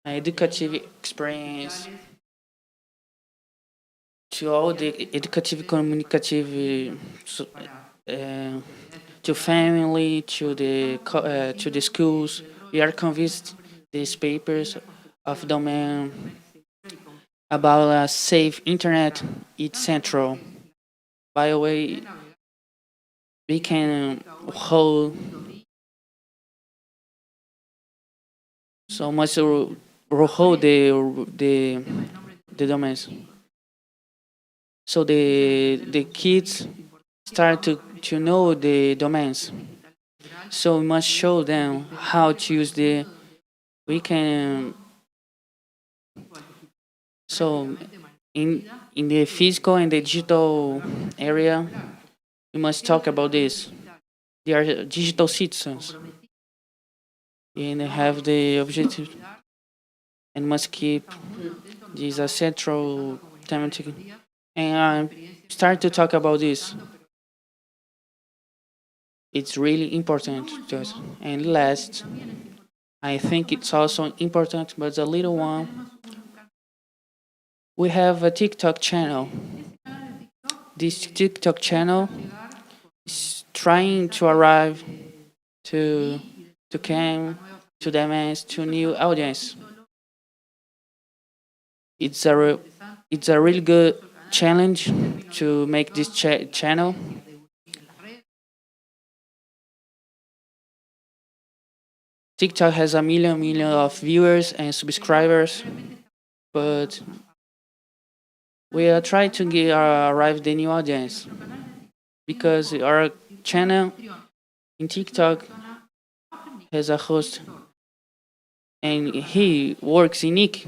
an educative experience to all the educative communicative to family to the schools. We are convinced these papers of domain about a safe internet is central. By the way, we can hold so much hold the domains. So the kids start to know the domains. So we must show them how to use we can so in the physical and the digital area we must talk about this. They are digital citizens and have the objective and must keep this a central thematic. And I start to talk about this. It's really important to us. And last, I think it's also important, but a little one. We have a TikTok channel. This TikTok channel is trying to arrive to come to the mass to new audience. It's a really good challenge to make this channel. TikTok has a million of viewers and subscribers, but we are trying to arrive the new audience because our channel in TikTok has a host and he works in Nick,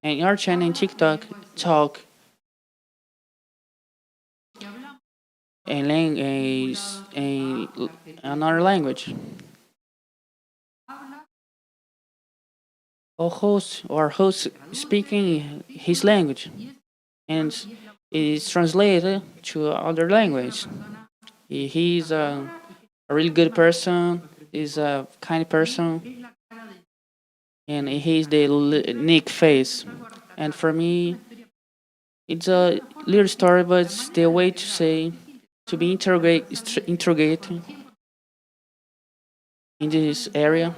and our channel in TikTok talk another language. Our host speaking his language and is translated to other language. He's a really good person, is a kind person, and he's the Nick face. And for me, it's a little story, but it's the way to say to be integrated in this area,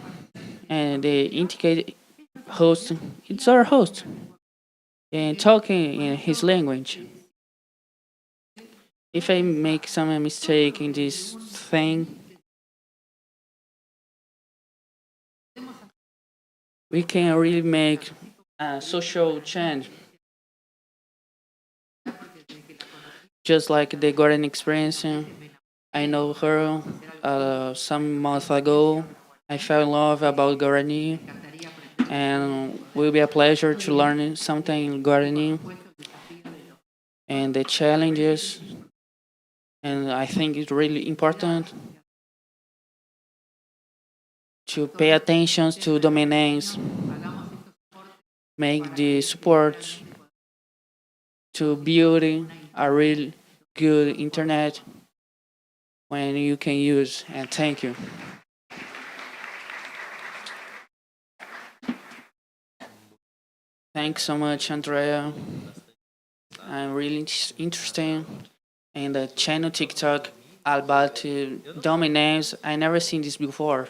and the indicate host, it's our host, and talking in his language. If I make some mistake in this thing, we can really make a social change. Just like the Gordon experience, I know her some months ago. I fell in love about Guarani, and it will be a pleasure to learn something in Guarani and the challenges. And I think it's really important to pay attention to domain names, make the support to build a real good internet when you can use. And thank you. Thanks so much, Andrea. I'm really interested in the channel TikTok about domain names. I never seen this before.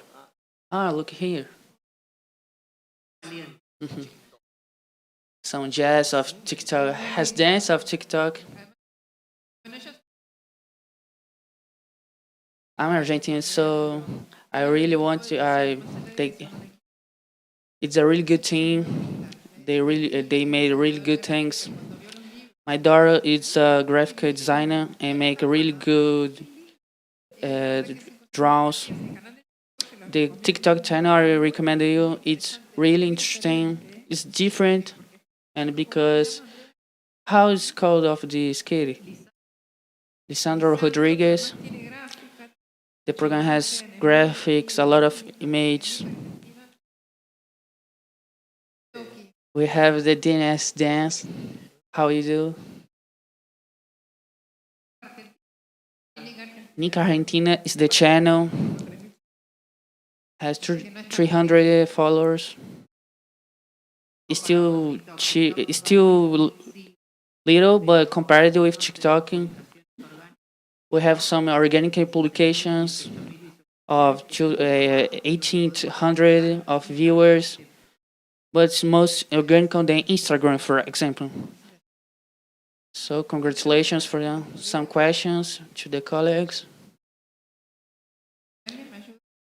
Ah, look here. Mhm. Some jazz of TikTok has dance of TikTok. I'm Argentinian, so I really want to. They, it's a really good team. They made really good things. My daughter is a graphic designer and make really good uh, draws. The TikTok channel I recommend you. It's really interesting. It's different, and because how is called of the skate? Lisandro Rodriguez. The program has graphics, a lot of images. We have the DNS dance. How you do? Nick Argentina is the channel. Has 300 followers. It's still it's still little, but compared with TikTok, we have some organic publications of 1,800 of viewers, but it's most organic than Instagram, for example. So congratulations for them. Some questions to the colleagues.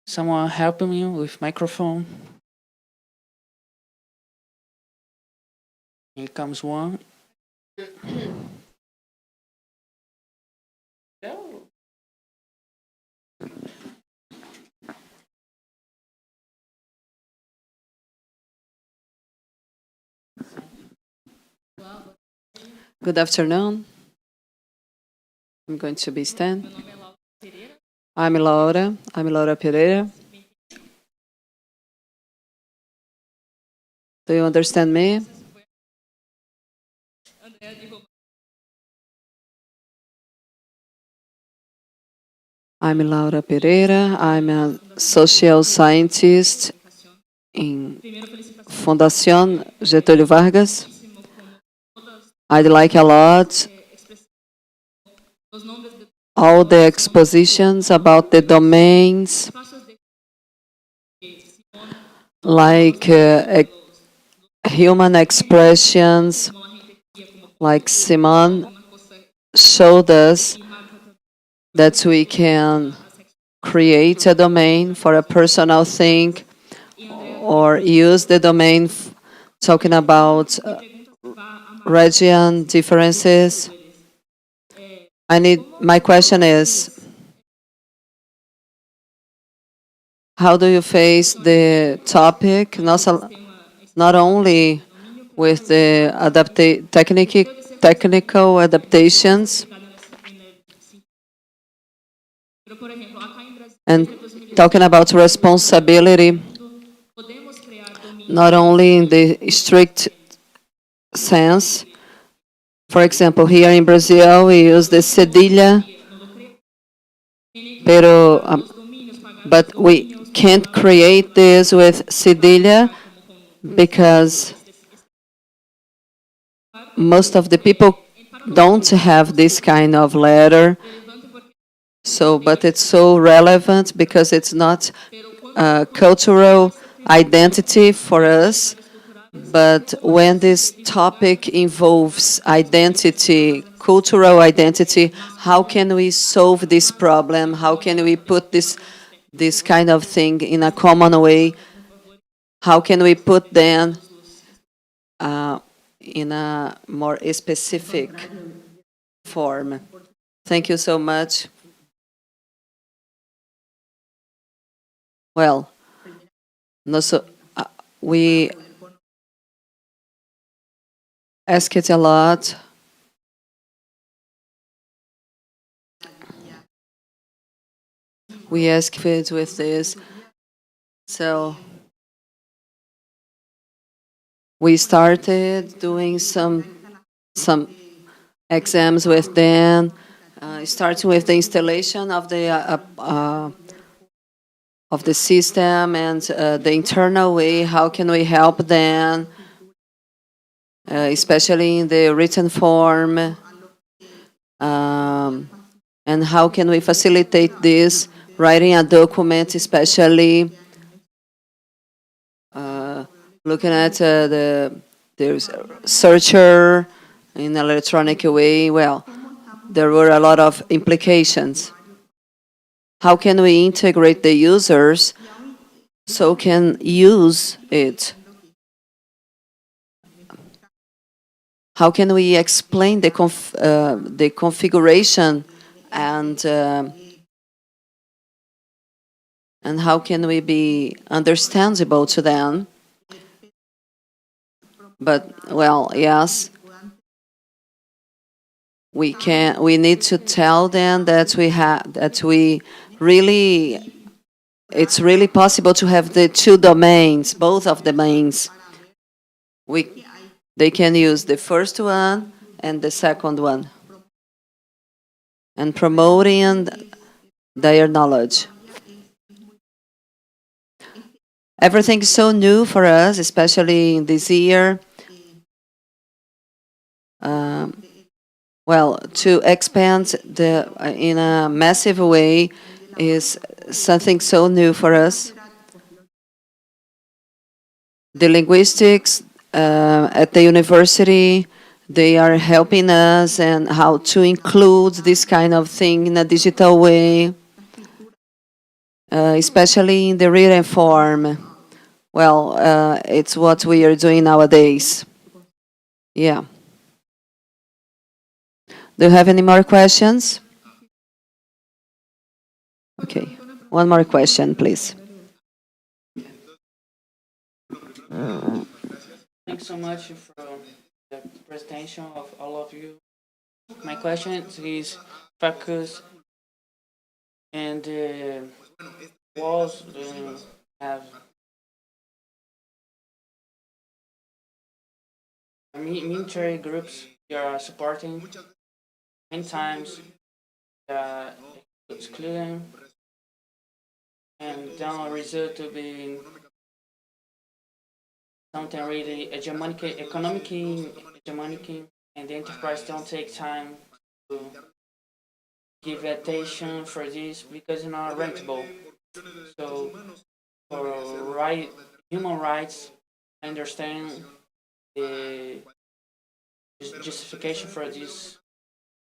Someone helping me with microphone. Here comes one. Good afternoon. I'm going to be stand. I'm Laura. I'm Laura Pereira. Do you understand me? I'm Laura Pereira. I'm a social scientist in Fundación Getúlio Vargas. I'd like a lot all the expositions about the domains, like human expressions, like Simon showed us that we can create a domain for a personal thing or use the domain talking about region differences. My question is, how do you face the topic, not only with the technical adaptations, and talking about responsibility, not only in the strict sense. For example, here in Brazil, we use the cedilha, but we can't create this with cedilha because most of the people don't have this kind of letter. So, but it's so relevant because it's not cultural identity for us. But when this topic involves identity, cultural identity, how can we solve this problem? How can we put this kind of thing in a common way? How can we put them in a more specific form? Thank you so much. Well, we ask it a lot. We ask it with this. So we started doing some exams with them, starting with the installation of the system and the internal way. How can we help them, especially in the written form? And how can we facilitate this, writing a document, especially looking at the searcher in an electronic way? Well, there were a lot of implications. How can we integrate the users so can use it? How can we explain the configuration and how can we be understandable to them? But well, yes, we need to tell them that it's really possible to have the two domains, both of the domains. They can use the first one and the second one, and promoting their knowledge. Everything is so new for us, especially in this year. Well, to expand in a massive way is something so new for us. The linguistics at the university, they are helping us and how to include this kind of thing in a digital way, especially in the written form. Well, it's what we are doing nowadays. Yeah. Do you have any more questions? Okay. One more question, please. Thanks so much for the presentation of all of you. My question is focus and walls have military groups you are supporting many times excluding and don't result to be something really hegemonic, economic hegemonic, and the enterprise don't take time to give attention for this because it's not rentable. So for human rights, I understand the justification for this.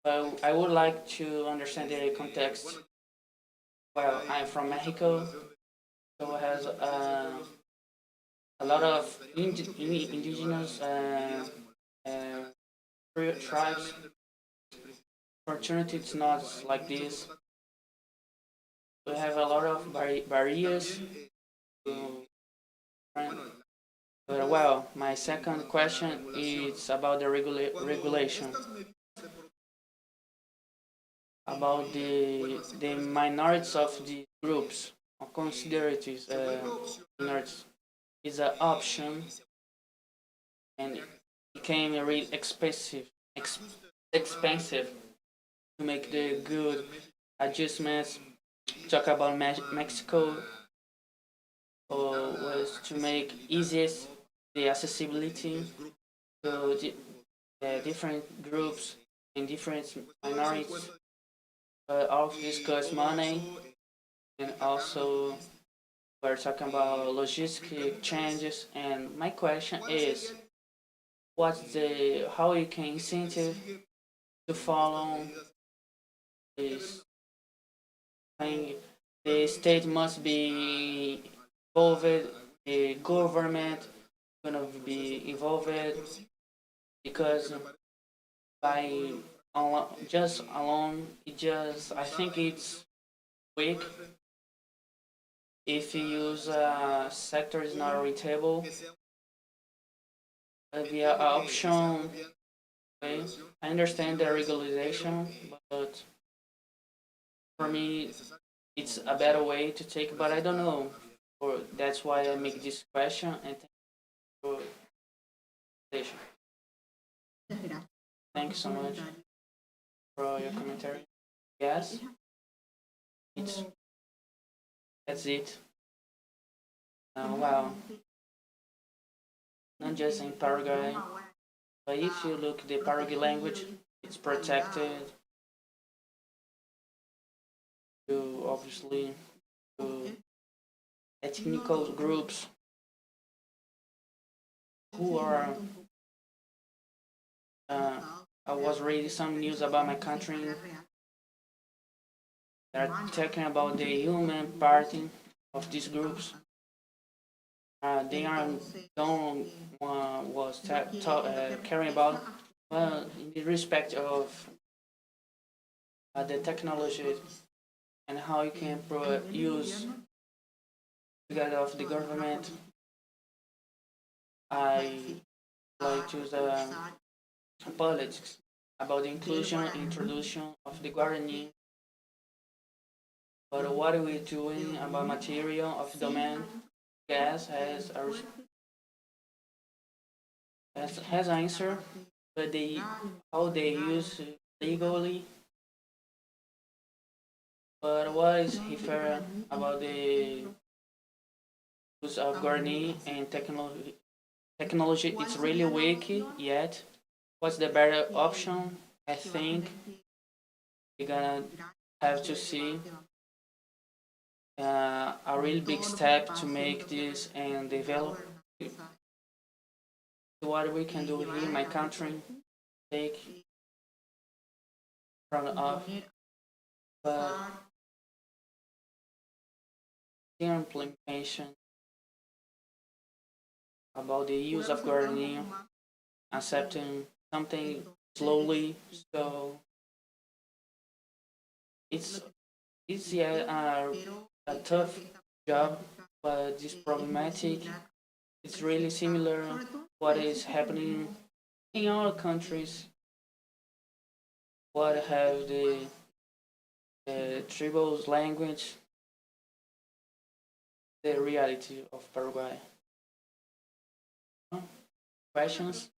But I would like to understand the context. Well, I'm from Mexico, so it has a lot of indigenous tribes. Fortunately, it's not like this. We have a lot of barriers to well, my second question is about the regulation, about the minorities of the groups, or considered minorities, is an option, and it became really expensive to make the good adjustments. Talk about Mexico, was to make easiest the accessibility to different groups and different minorities. All of this costs money, and also we're talking about logistic changes. And my question is, how you can incentive to follow this thing? The state must be involved, the government gonna be involved because by just alone, I think it's weak. If you use sector is not retailable, the option. Okay, I understand the regulation, but for me, it's a better way to take. But I don't know. Or that's why I make this question and thank you for the presentation. Thank you so much. for your commentary. Yes, it's that's it. Well, not just in Paraguay, but if you look the Paraguay language, it's protected to obviously to ethnical groups who are. Uh, I was reading some news about my country. They're talking about the human party of these groups. They are don't was caring about in the respect of the technology and how you can use together of the government. I like to use politics about the inclusion, introduction of the Guarani. But what are we doing about material of domain? Gas has answer, but how they use it legally. But what is referred about the use of Guarani and technology? Technology it's really weak yet. What's the better option? I think you're gonna have to see a really big step to make this and develop what we can do here in my country. Take from up, but the implementation about the use of Guarani, accepting something slowly. So it's it's yeah, a tough job, but this problematic. It's really similar what is happening in our countries. What have the tribal language, the reality of Paraguay. Questions?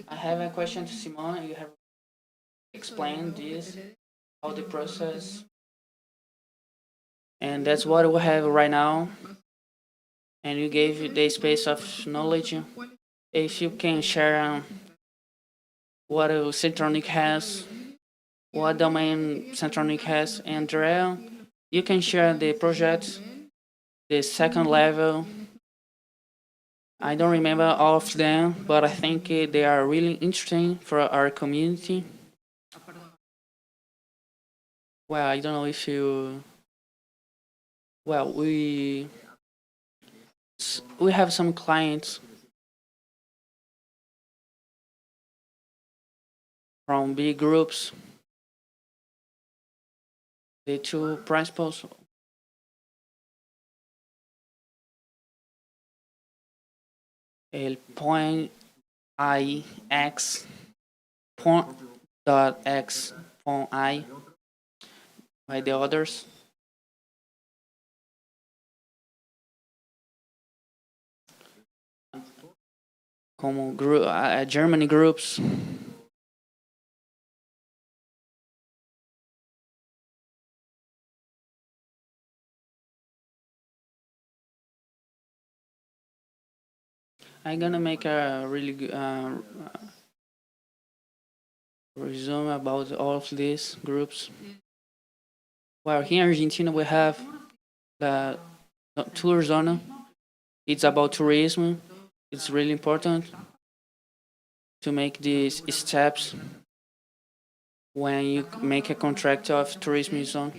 I have a question to Simon. You have explained this, how the process, and that's what we have right now. And you gave the space of knowledge. If you can share what Centronic has, what domain Centronic has, Andrea, you can share the project, the second level. I don't remember all of them, but I think they are really interesting for our community. Well, I don't know if you. Well, we have some clients from big groups. The two principals. El point I x point dot x point I by the others. Como Germany groups. I'm gonna make a really good resume about all of these groups. Well, here in Argentina we have the tour zone. It's about tourism. It's really important to make these steps when you make a contract of tourism zone.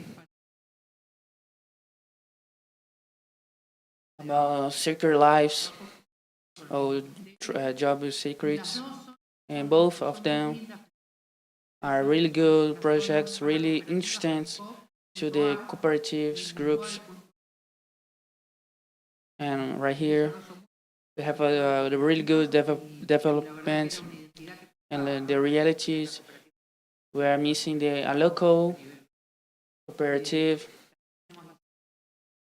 About secret lives or job secrets, and both of them are really good projects, really interesting to the cooperatives groups. And right here, we have a really good development and the realities. We are missing a local cooperative.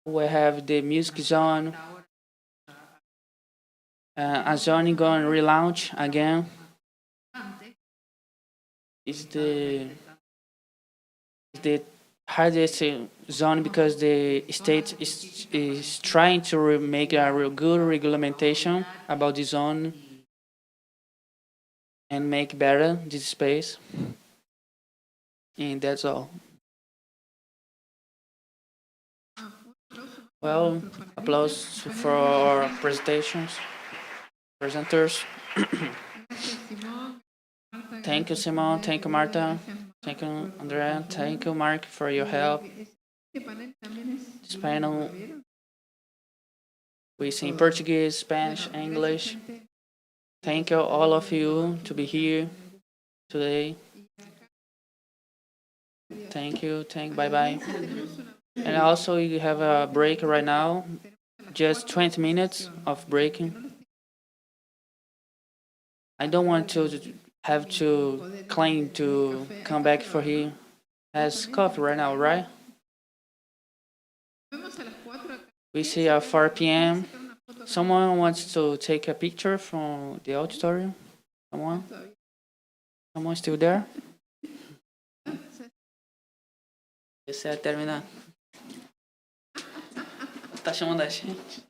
We have the music zone. A zone going to relaunch again. is the hardest zone because the state is trying to make a real good regulation about the zone and make better this space. And that's all. Well, applause for our presenters. Thank you, Simon. Thank you, Marta. Thank you, Andrea. Thank you, Mark, for your help. This panel, we see Portuguese, Spanish, English. Thank you, all of you, to be here today. Thank you. Bye-bye. And also, you have a break right now. Just 20 minutes of breaking. I don't want to have to claim to come back for here. Has coffee right now, right? We see at 4 p.m. Someone wants to take a picture from the auditorium? Someone? Someone still there? Esse é terminar. Tá chamando a gente?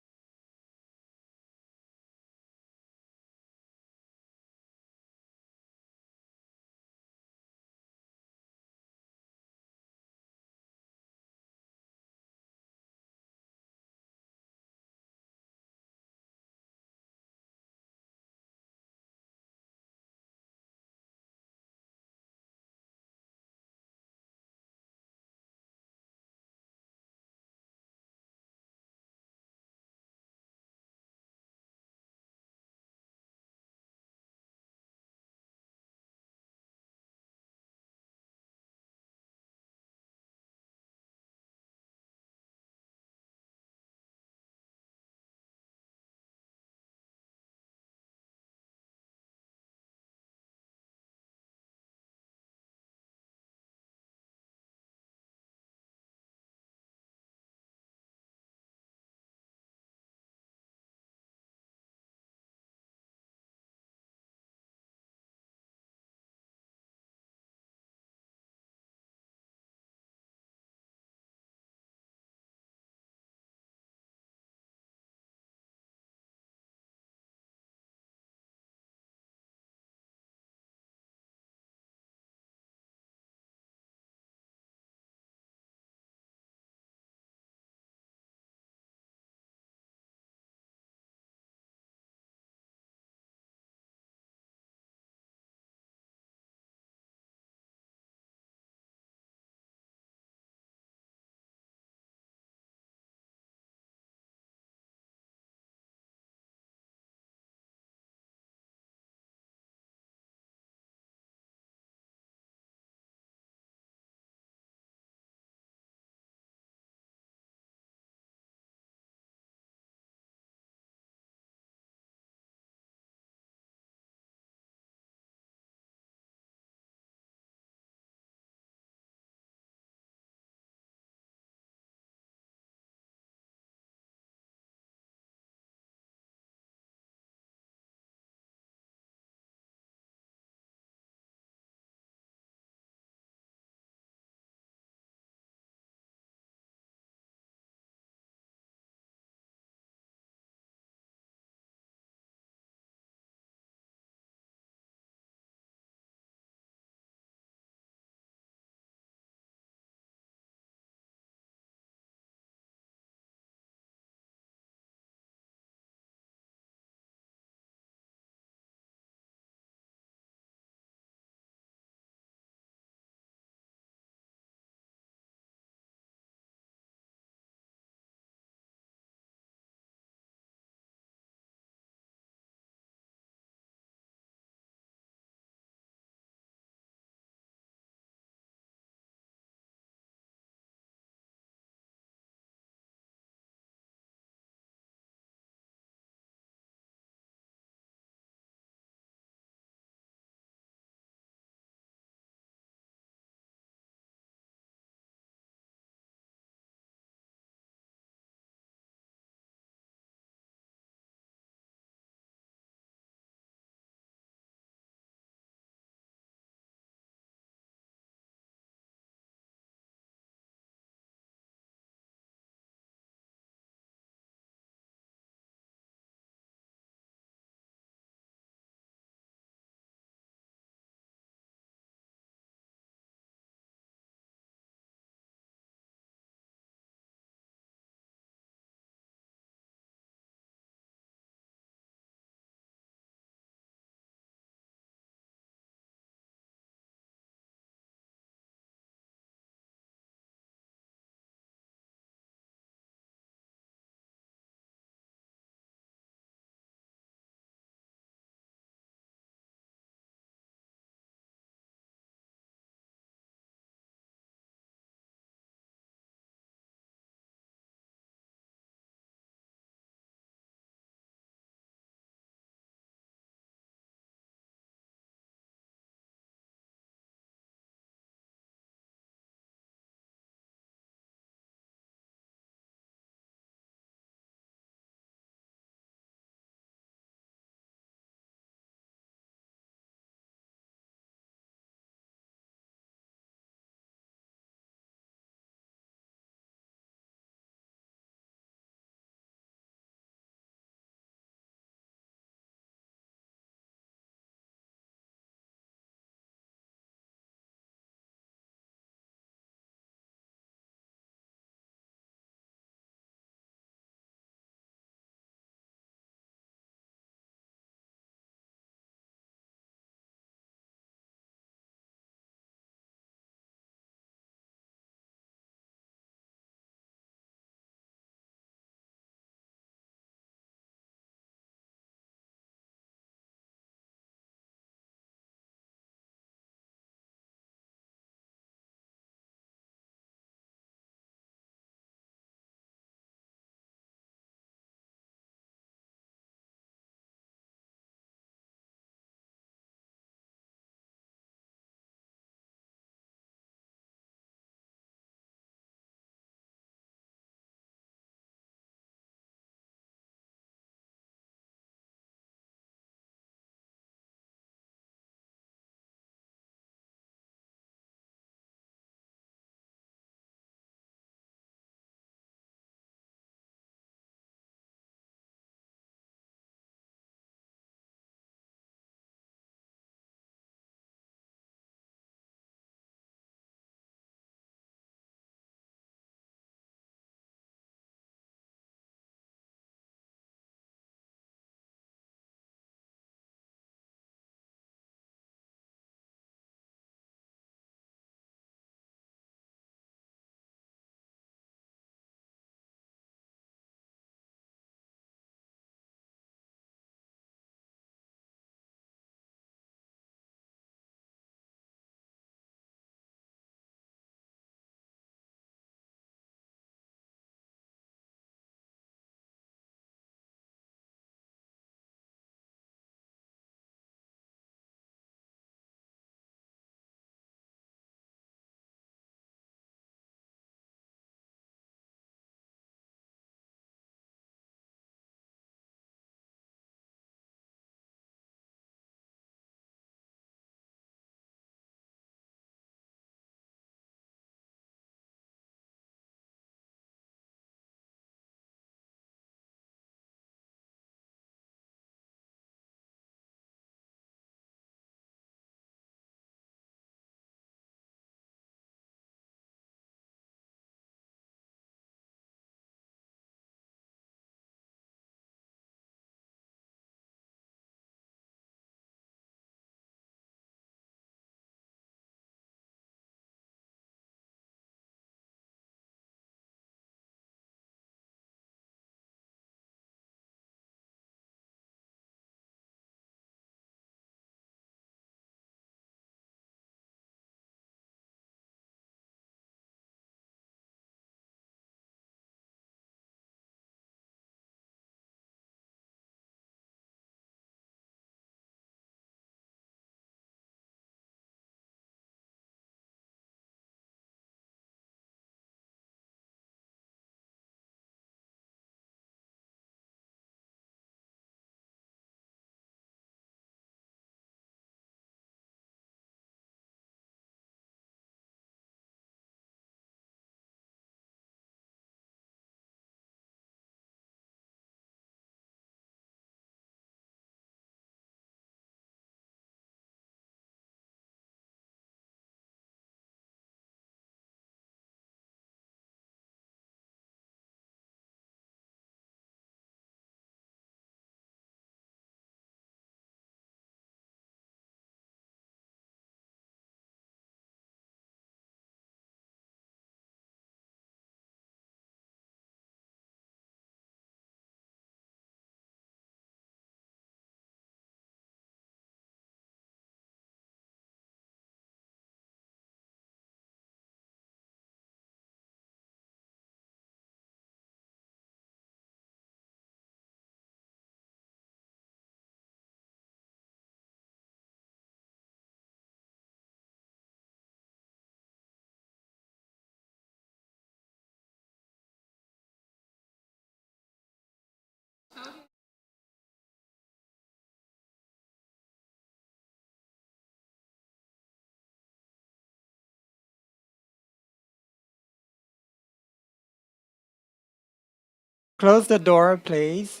Close the door, please.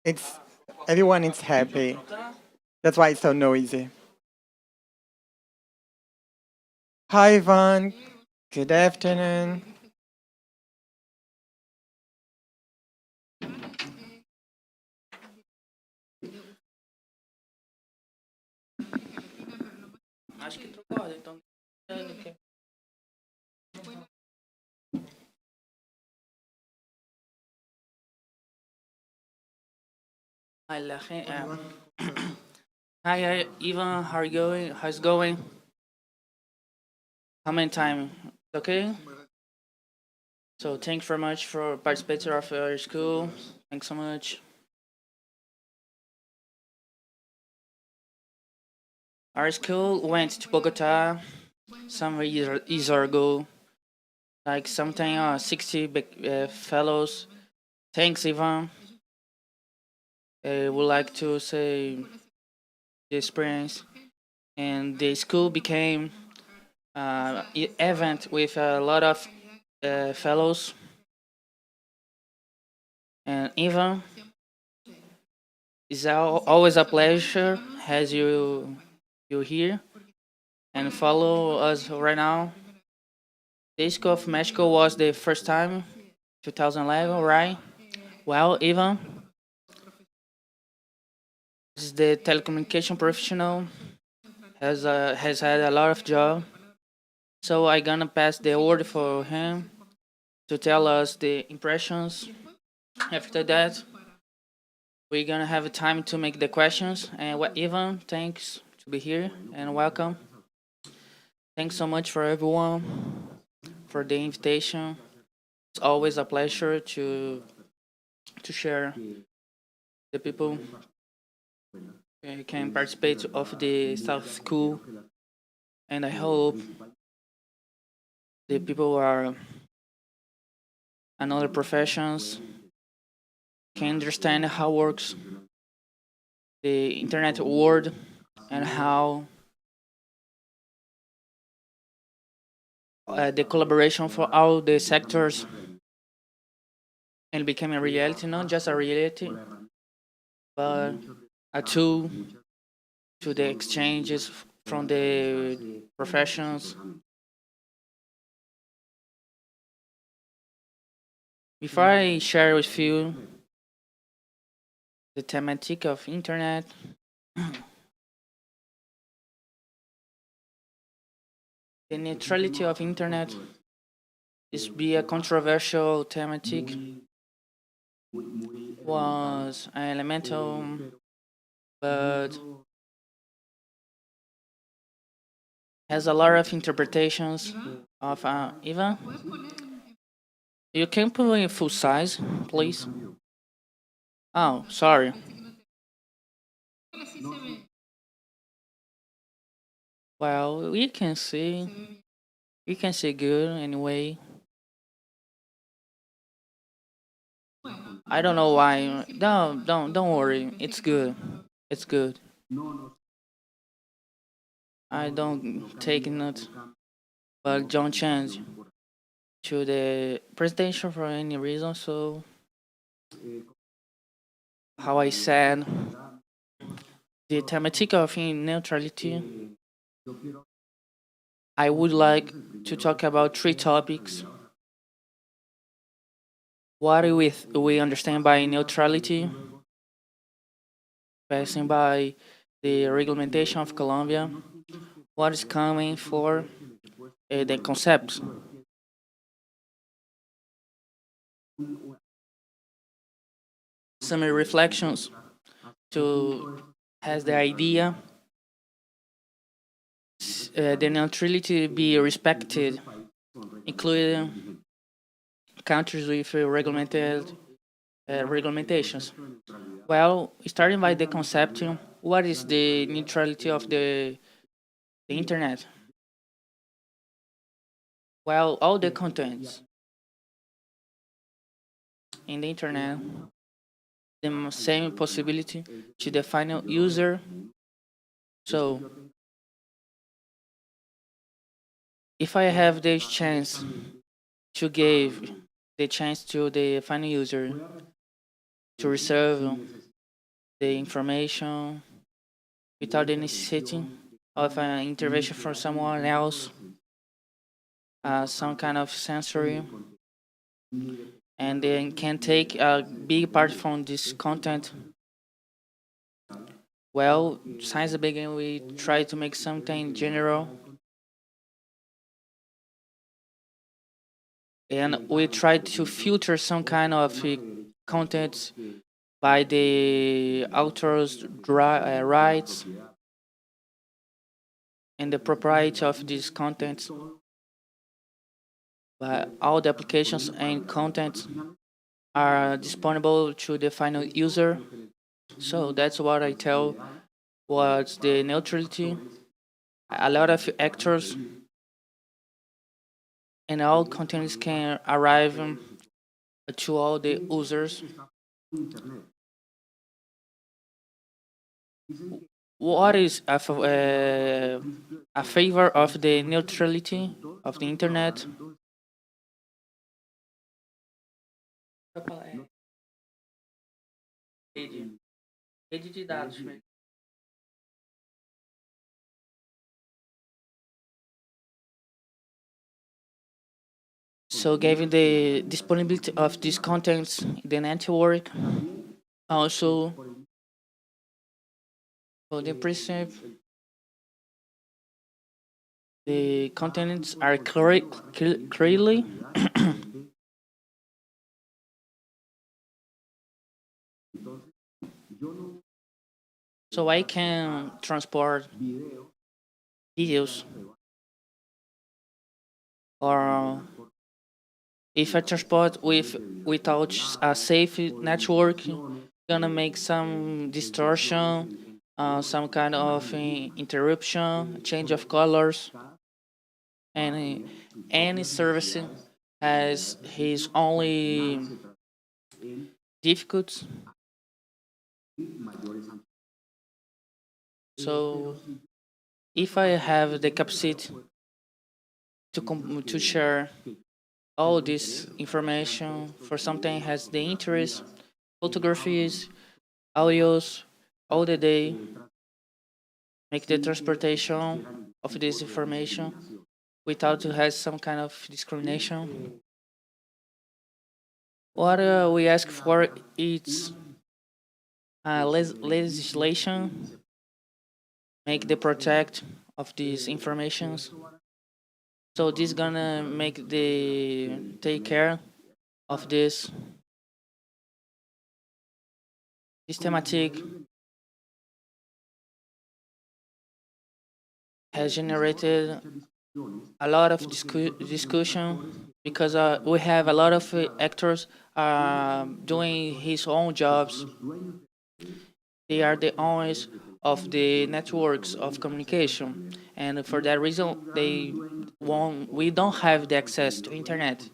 It's everyone is happy. That's why it's so noisy. Hi, Ivan. Good afternoon. Acho que concordo, então. Hi, hi, Ivan. How are you going? How's it going? How many time? Okay. So thanks very much for participating of your school. Thanks so much. Our school went to Bogota some years ago, like something 60 fellows. Thanks, Ivan. I would like to say the experience, and the school became event with a lot of fellows, and Ivan, it's always a pleasure as you here and follow us right now. The School of Mexico was the first time, 2011, right? Well, Ivan is the telecommunication professional, has had a lot of job. So I gonna pass the word for him to tell us the impressions. After that, we're gonna have time to make the questions. And what Ivan, thanks to be here and welcome. Thanks so much for everyone for the invitation. It's always a pleasure to share the people can participate of the South School, and I hope the people are another professions can understand how works the internet world and how the collaboration for all the sectors and become a reality, not just a reality, but a tool to the exchanges from the professions. Before I share with you the thematic of internet, the neutrality of internet is be a controversial thematic, was an elemental, but has a lot of interpretations of Ivan. You can put in full size, please. Oh, sorry. Well, we can see good anyway. I don't know why. No, don't worry. It's good. It's good. I don't take note, but don't change to the presentation for any reason. So, how I said, the thematic of neutrality, I would like to talk about three topics. What do we understand by neutrality? Passing by the regulation of Colombia, what is coming for the concepts. Some reflections to has the idea the neutrality be respected, including countries with regulated regulations. Well, starting by the concept, what is the neutrality of the internet? Well, all the contents in the internet, the same possibility to the final user. So, if I have the chance to give the chance to the final user to receive the information without the necessity of an intervention from someone else, some kind of sensory, and then can take a big part from this content. Well, since the beginning, we try to make something general, and we try to filter some kind of content by the author's rights and the propriety of these contents. But all the applications and contents are disponible to the final user. So that's what I tell was the neutrality. A lot of actors and all contents can arrive to all the users. What is a favor of the neutrality of the internet? Rede de dados. So given the disponibility of these contents in the network, also for the principle, the contents are clearly so I can transport videos, or if I transport without a safe network, gonna make some distortion, some kind of interruption, change of colors, and any service has his only difficulties. So if I have the capacity to share all this information for something has the interest, photographies, audios, all the day, make the transportation of this information without to have some kind of discrimination. What we ask for is legislation, make the protect of these informations. So this gonna make the take care of this systematic has generated a lot of discussion because we have a lot of actors doing his own jobs. They are the owners of the networks of communication, and for that reason, we don't have the access to internet.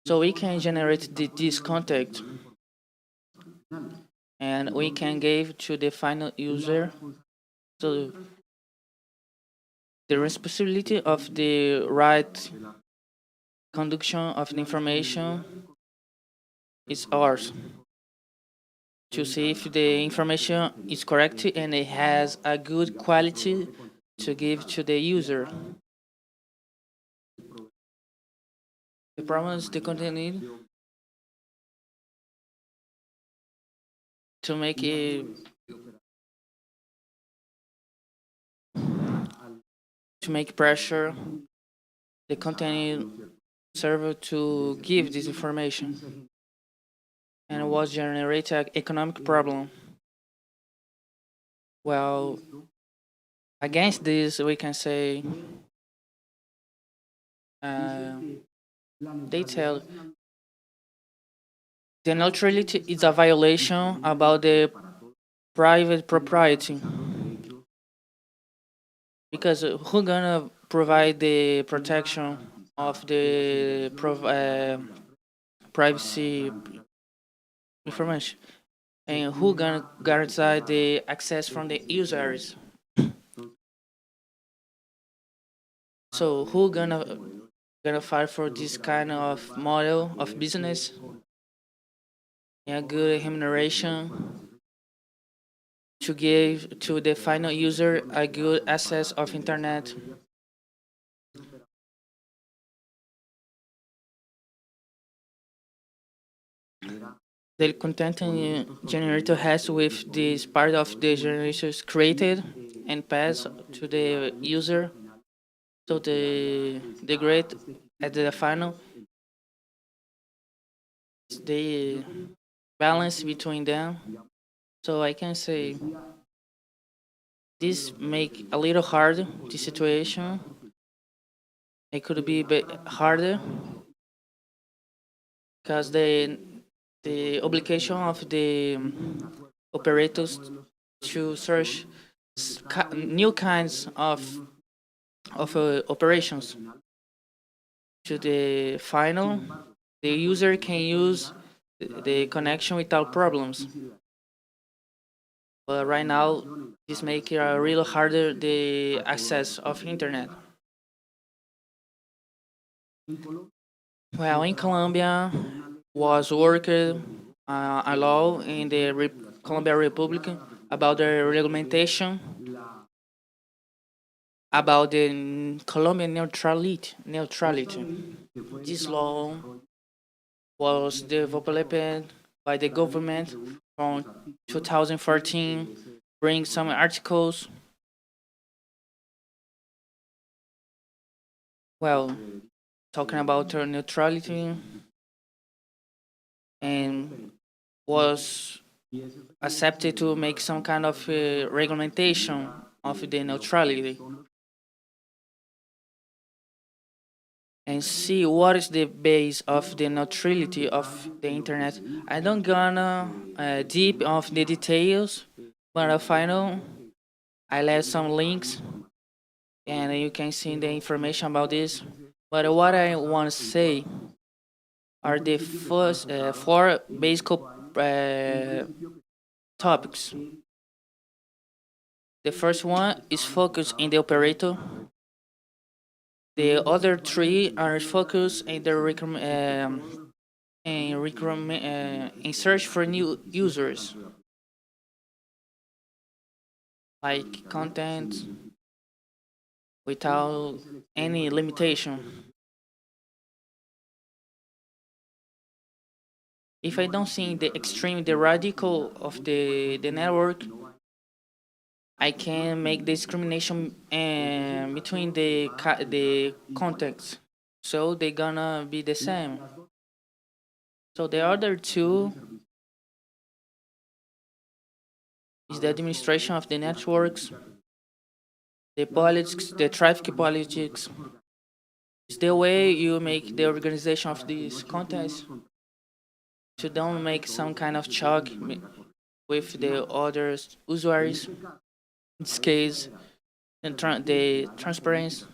So we can generate this contact, and we can give to the final user. So the responsibility of the right conduction of the information is ours to see if the information is correct and it has a good quality to give to the user. The problem is the content to make it to make pressure the content server to give this information, and it was generate an economic problem. Well, against this, we can say they tell the neutrality is a violation about the private propriety, because who gonna provide the protection of the privacy information, and who gonna guarantee the access from the users? So who gonna gonna fight for this kind of model of business, and a good remuneration to give to the final user a good access of internet. The content generator has with this part of the generators created and passed to the user. So the grade at the final, the balance between them. So I can say this make a little hard the situation. It could be a bit harder because the obligation of the operators to search new kinds of operations to the final, the user can use the connection without problems. But right now, this make it a little harder the access of internet. Well, in Colombia, was worked a law in the Colombia Republic about the regulation about the Colombian neutrality. This law was developed by the government from 2014, bring some articles. Well, talking about neutrality, and was accepted to make some kind of regulation of the neutrality and see what is the base of the neutrality of the internet. I don't gonna deep of the details, but I final I left some links and you can see the information about this. But what I want to say are the first four basic topics. The first one is focused in the operator. The other three are focused in the in search for new users, like content without any limitation. If I don't see the extreme, the radical of the network, I can make discrimination between the contexts, so they're gonna be the same. So the other two is the administration of the networks, the politics, the traffic politics. It's the way you make the organization of these contests to don't make some kind of choke with the other usuaries. In this case, the transparency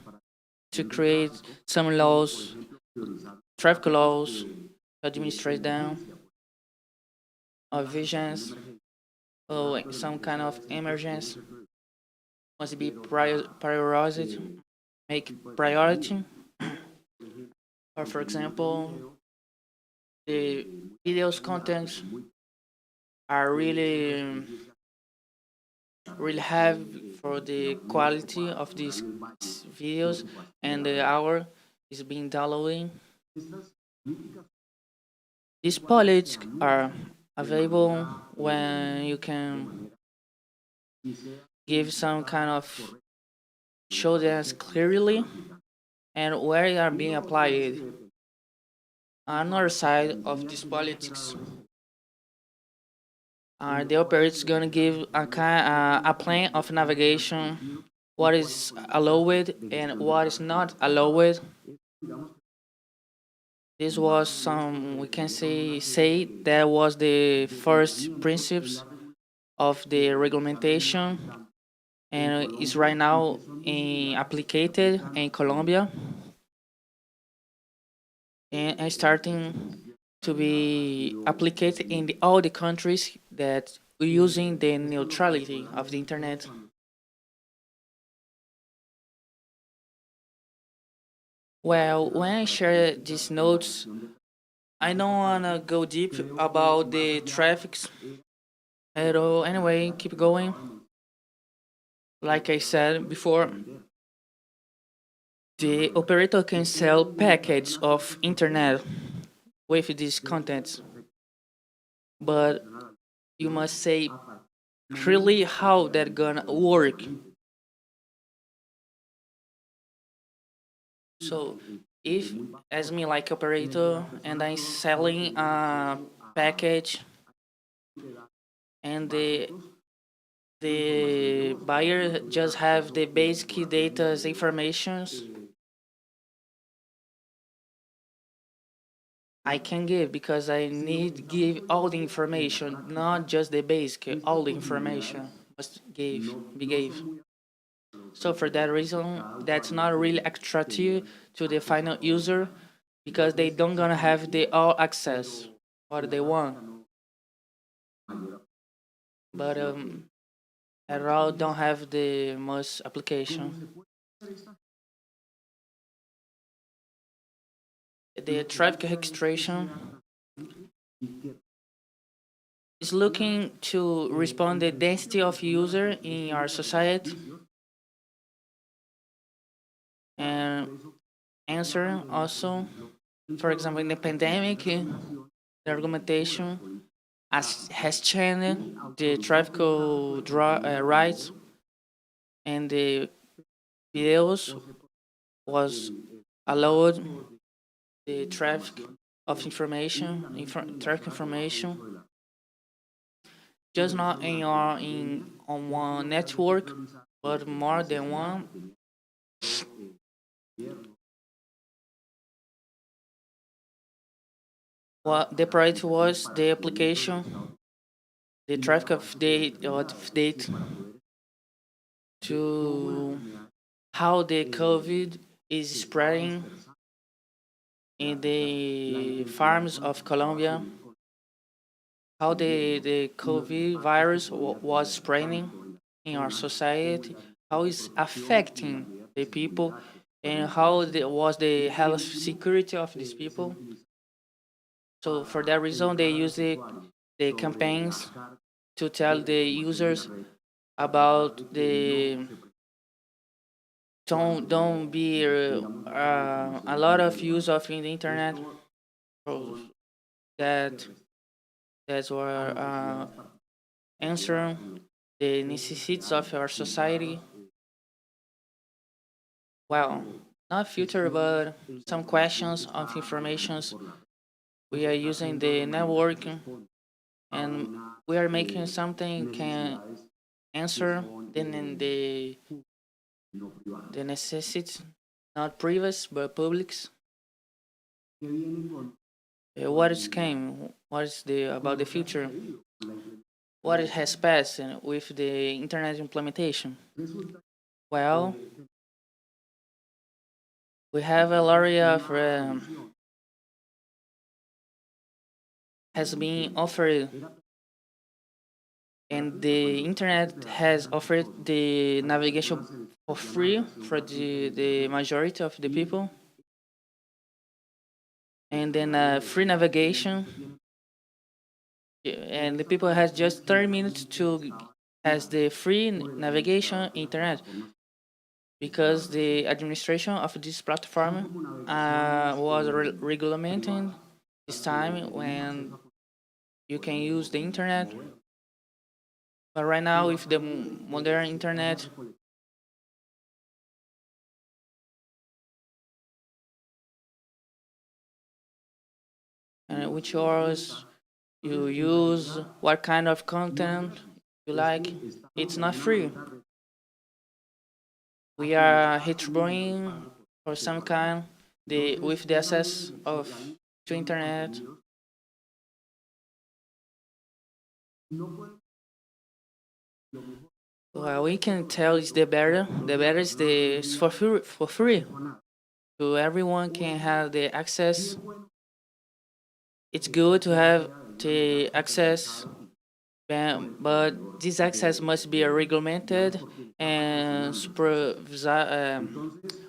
to create some laws, traffic laws, administrate them, or visions, or some kind of emergency must be prioritized, make priority. Or for example, the videos contents are really heavy for the quality of these videos and the hour is being downloading. These policies are available when you can give some kind of show them clearly and where they are being applied. Another side of these politics are the operators gonna give a plan of navigation, what is allowed and what is not allowed. This was some we can say that was the first principles of the regulation and is right now applied in Colombia and starting to be applied in all the countries that are using the neutrality of the internet. Well, when I share these notes, I don't wanna go deep about the traffics at all. Anyway, keep going. Like I said before, the operator can sell packets of internet with these contents, but you must say really how that gonna work. So if as me like operator and I'm selling a package and the buyer just have the basic data informations, I can give because I need give all the information, not just the basic, all the information must be gave. So for that reason, that's not really attractive to the final user because they don't gonna have the all access what they want. But at all don't have the most application. The traffic registration is looking to respond the density of user in our society and answer also, for example, in the pandemic, the argumentation has changed the traffic rights and the videos was allowed the traffic of information, traffic information, just not in on one network, but more than one. What the priority was the application, the traffic update to how the COVID is spreading in the farms of Colombia, how the COVID virus was spreading in our society, how it's affecting the people, and how was the health security of these people. So for that reason, they use the campaigns to tell the users about the don't be a lot of use of in the internet. So that that's what answer the necessities of our society. Well, not future, but some questions of informations. We are using the network, and we are making something can answer then the necessities, not private but publics. What is came? What is the about the future? What it has passed with the internet implementation? Well, we have a lot of has been offered, and the internet has offered the navigation for free for the majority of the people, and then free navigation, and the people has just 30 minutes to has the free navigation internet because the administration of this platform was regulating this time when you can use the internet. But right now, with the modern internet, and which yours you use, what kind of content you like, it's not free. We are hitching or some kind with the access of to internet. Well, we can tell is the better. The better is the is for free. So everyone can have the access. It's good to have the access, but this access must be regulated and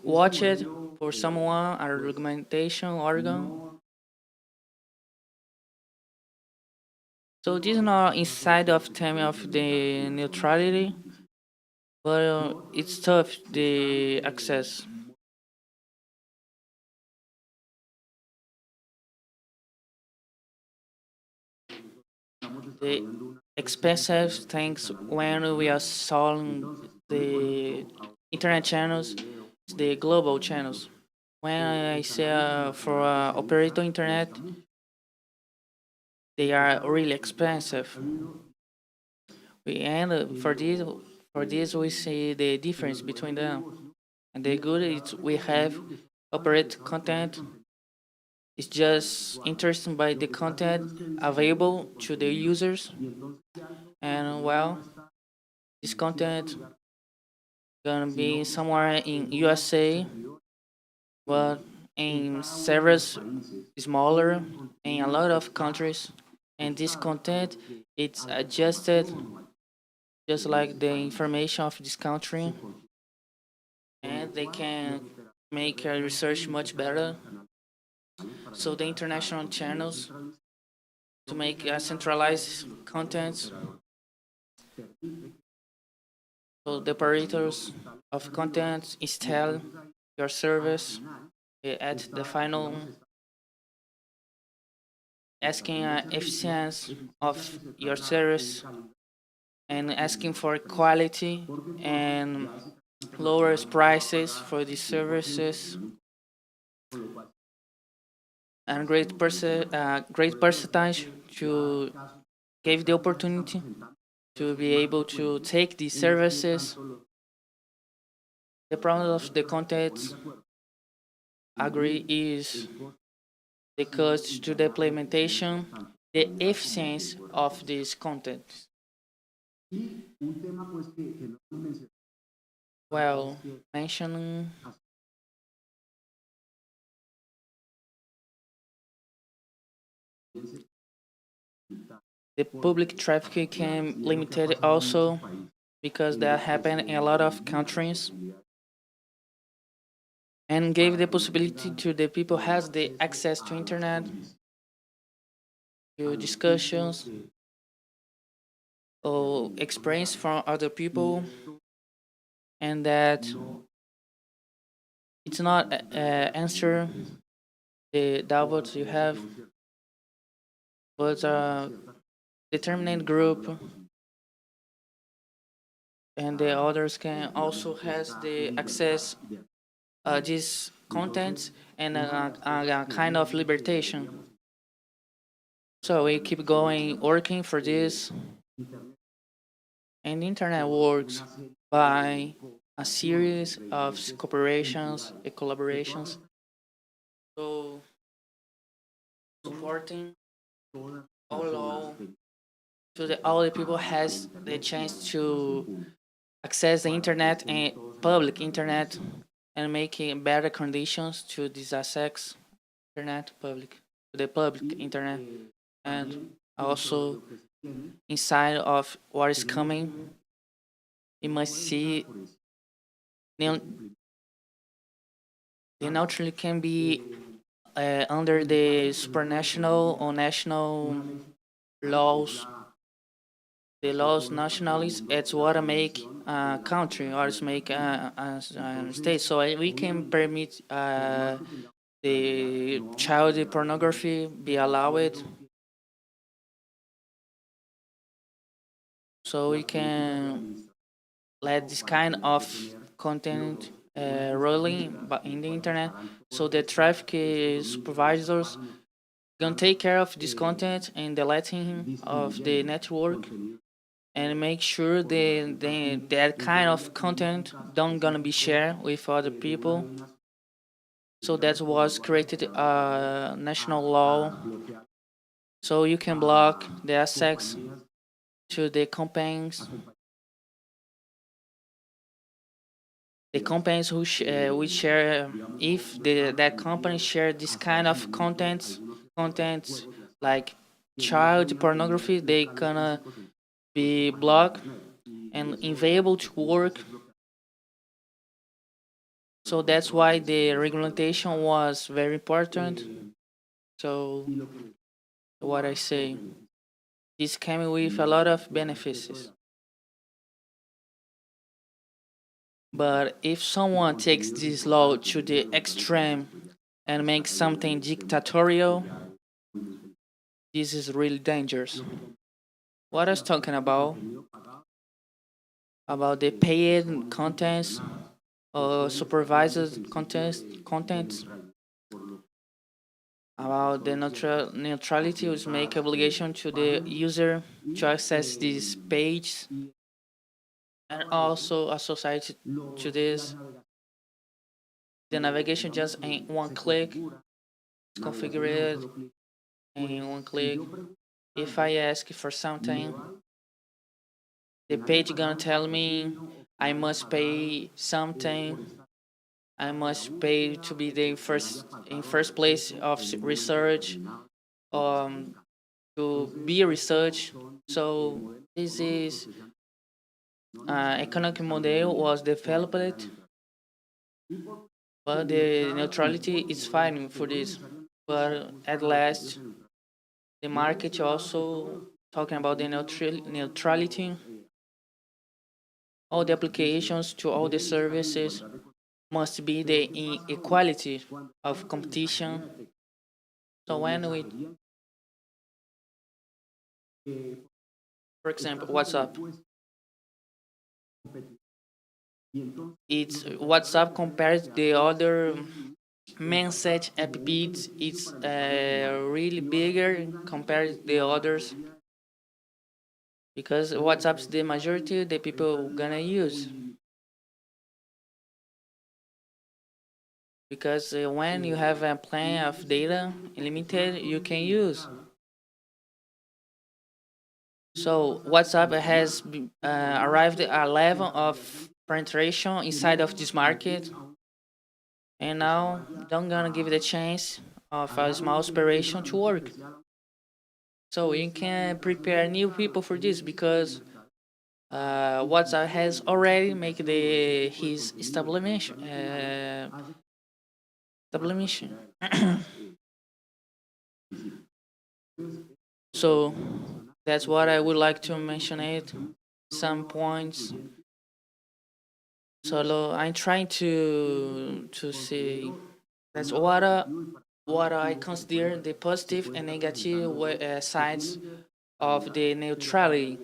watched for someone, a argumentation organ. So this is not inside of theme of the neutrality, but it's tough the access. The expensive things when we are selling the internet channels, the global channels. When I say for operator internet, they are really expensive. For this we see the difference between them. And the good is we have operate content. It's just interesting by the content available to the users. And well, this content gonna be somewhere in USA, but in servers smaller in a lot of countries. And this content it's adjusted just like the information of this country, and they can make research much better. So the international channels to make centralized content. So the operators of content install your service at the final asking efficiency of your service and asking for quality and lowers prices for these services and great percentage to give the opportunity to be able to take these services. The problem of the content agree is the cost to the implementation, the efficiency of this content. Well, mentioning the public traffic can limited also because that happened in a lot of countries and gave the possibility to the people has the access to internet to discussions or experience from other people, and that it's not answer the doubts you have, but a determined group and the others can also has the access these contents and a kind of libertation. So we keep going working for this, and the internet works by a series of cooperations and collaborations. So supporting all so that all the people has the chance to access the internet and public internet and making better conditions to this access internet public to the public internet, and also inside of what is coming we must see the neutrality can be under the supranational or national laws. The laws nationalities, it's what make a country or make a state. So we can permit the child pornography be allowed. So we can let this kind of content rolling in the internet. So the traffic supervisors gonna take care of this content and deleting of the network and make sure that kind of content don't gonna be shared with other people. So that was created a national law. So you can block the access to the campaigns. The companies who we share, if that company share this kind of contents like child pornography, they gonna be blocked and unable to work So that's why the regulation was very important. So what I say, this came with a lot of benefits. But if someone takes this law to the extreme and makes something dictatorial, this is really dangerous. What I was talking about the paid contents or supervised contents, about the neutrality, which make obligation to the user to access this page, and also associated to this, the navigation just in one click, it's configured in one click. If I ask for something, the page gonna tell me I must pay something. I must pay to be the first place of research, to be research. So this is economic model was developed, but the neutrality is fine for this. But at last, the market also talking about the neutrality. All the applications to all the services must be the equality of competition. So when we, for example, WhatsApp, it's WhatsApp compared to the other message apps. It's really bigger compared to the others because WhatsApp's the majority the people gonna use. Because when you have a plan of data unlimited, you can use. So WhatsApp has arrived at a level of penetration inside of this market, and now don't gonna give it a chance of a small operation to work. So you can prepare new people for this because WhatsApp has already made his establishment. So that's what I would like to mention it. Some points. So I'm trying to see that's what I consider the positive and negative sides of the neutrality.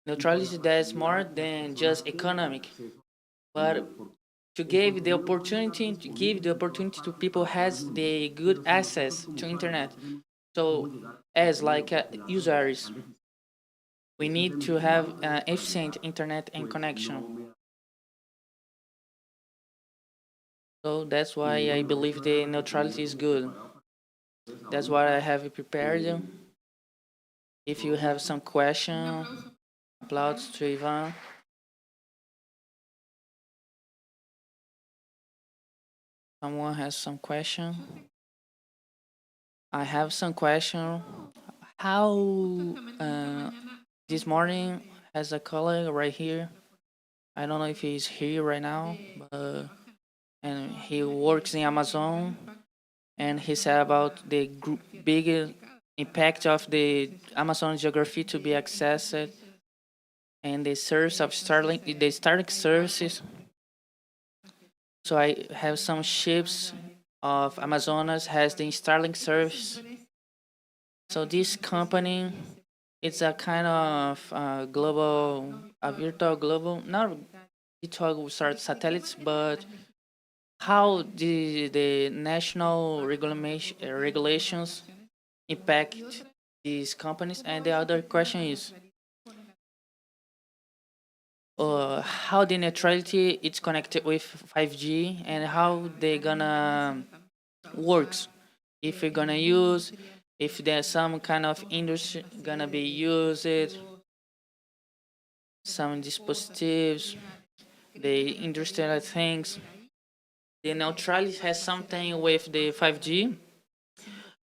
Neutrality that's more than just economic, but to give the opportunity to people has the good access to internet. So as like users, we need to have efficient internet and connection. So that's why I believe the neutrality is good. That's what I have prepared. If you have some question, applause to Ivan. Someone has some question? I have some question. How this morning has a colleague right here. I don't know if he's here right now, but and he works in Amazon, and he said about the big impact of the Amazon geography to be accessed and the service of Starlink, the Starlink services. So I have some ships of Amazonas has the Starlink service. So this company, it's a kind of global, a virtual global, not virtual satellites, but how the national regulations impact these companies. And the other question is how the neutrality is connected with 5G and how they gonna works. If we're gonna use, if there's some kind of industry gonna be used, some dispositives, the industrial things. The neutrality has something with the 5G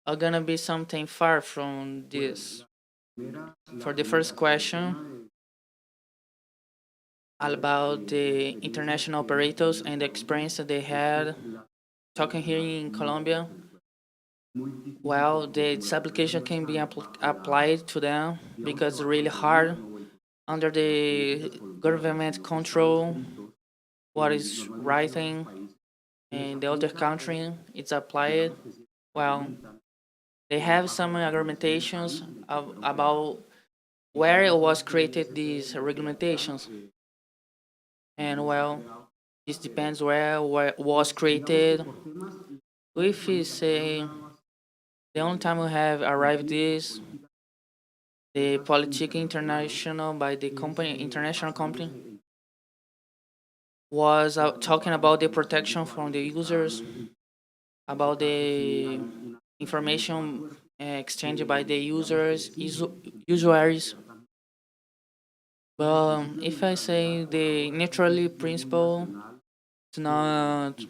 are gonna be something far from this. For the first question, about the international operators and the experience that they had talking here in Colombia. Well, this application can be applied to them because it's really hard under the government control what is writing in the other country it's applied. Well, they have some argumentations about where it was created these regulations, and well, this depends where it was created. If we say the only time we have arrived is the Politic International by the company international company was talking about the protection from the users, about the information exchanged by the users, usuaries. But if I say the neutrality principle is not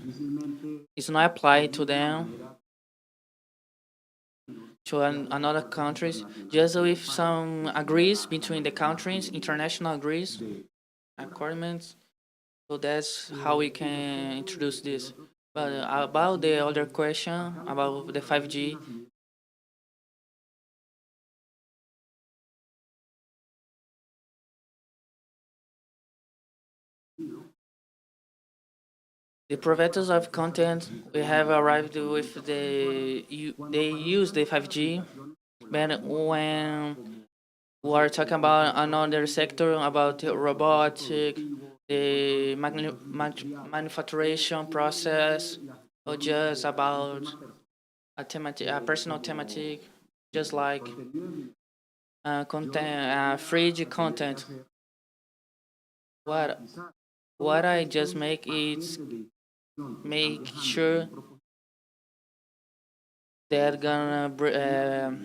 is not applied to them to another countries, just if some agrees between the countries, international agrees, agreements. So that's how we can introduce this. But about the other question about the 5G, the providers of content, we have arrived with they use the 5G, but when we are talking about another sector, about the robotic, the manufacturing process, or just about a personal thematic, just like content, fridge content. What what I just make is make sure they're gonna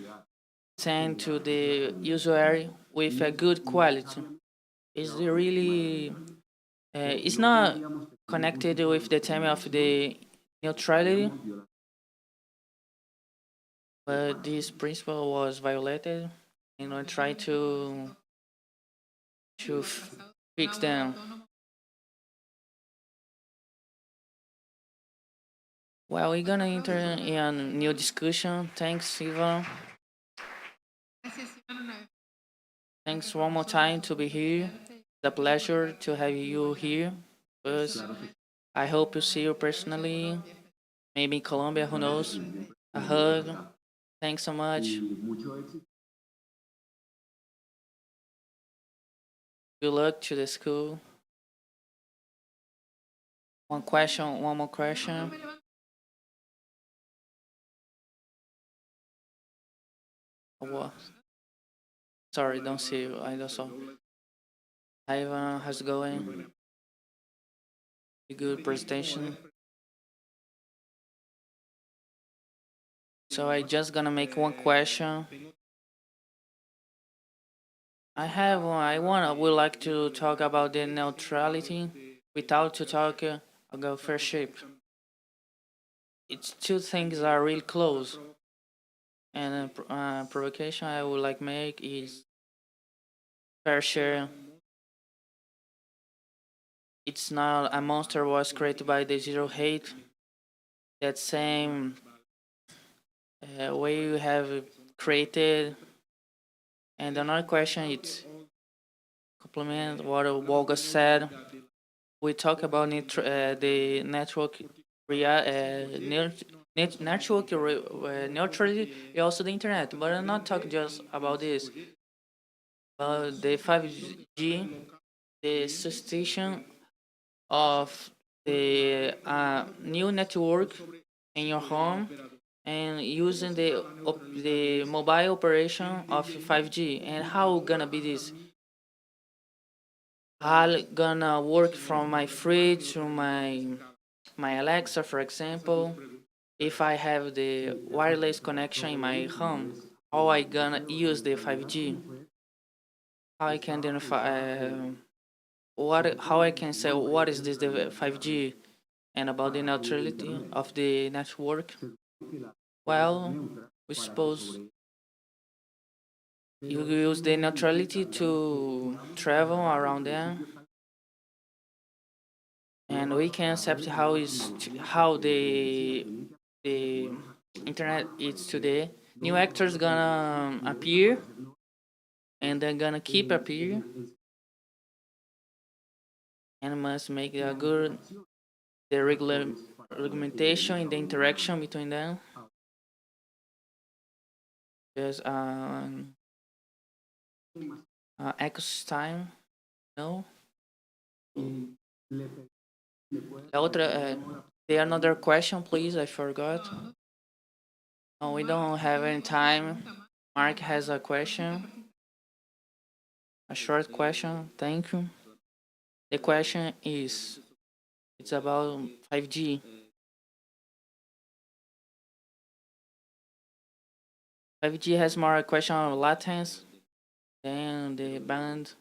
send to the user with a good quality. It's really it's not connected with the theme of the neutrality, but this principle was violated, and I try to fix them. Well, we're gonna enter in a new discussion. Thanks, Ivan. Thanks one more time to be here. It's a pleasure to have you here. First, I hope to see you personally. Maybe in Colombia, who knows? A hug. Thanks so much. Good luck to the school. One more question. What? Sorry, don't see you. I don't saw. Hi, Ivan. How's it going? A good presentation. So I just gonna make one question. I would like to talk about the neutrality without to talk about fair shape. It's two things are real close. And provocation I would like make is fair share. It's not a monster was created by the zero hate. That same way we have created. And another question is complement what Wolga said. We talk about the network network neutrality, also the internet, but I'm not talking just about this. The 5G, the substitution of the new network in your home and using the mobile operation of 5G, and how gonna be this? How gonna work from my fridge to my Alexa, for example? If I have the wireless connection in my home, how I gonna use the 5G? How I can identify how I can say what is this the 5G and about the neutrality of the network? Well, we suppose you use the neutrality to travel around them and we can accept how the internet is today. New actors gonna appear, and they're gonna keep appearing, and must make a good the regular regulation in the interaction between them. There's ecosystem, no. La otra, the another question, please. I forgot. Oh, we don't have any time. Mark has a question. A short question. Thank you. The question is, it's about 5G. 5G has more question on latency than the band.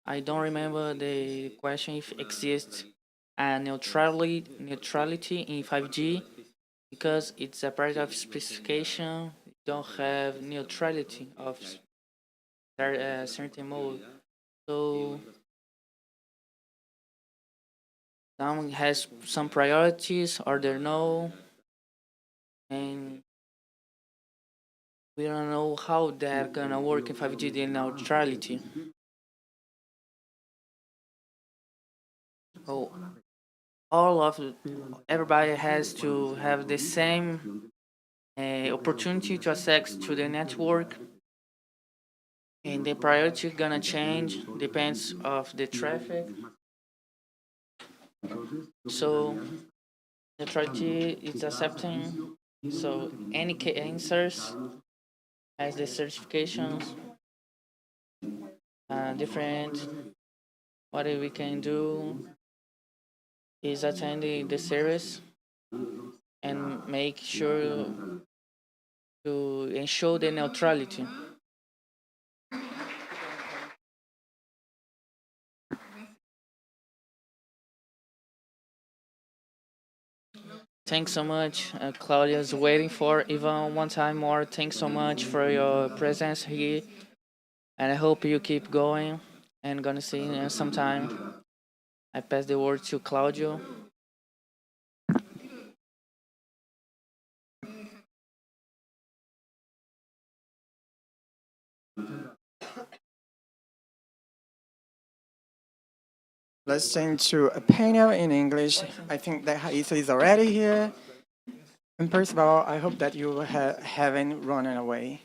I don't remember the question if exists a neutrality in 5G because it's a part of specification. You don't have neutrality of certain mode. So some has some priorities, or there no, and we don't know how they're gonna work in 5G the neutrality. So all of everybody has to have the same opportunity to access to the network, and the priority gonna change depends of the traffic. So neutrality is accepting. So any answers has the certifications different. What we can do is attending the series and make sure to ensure the neutrality. Thanks so much. Claudia is waiting for even one time more. Thanks so much for your presence here, and I hope you keep going. And gonna see you sometime. I pass the word to Claudio. Let's change to a panel in English. I think that Raisa is already here. And first of all, I hope that you haven't run away.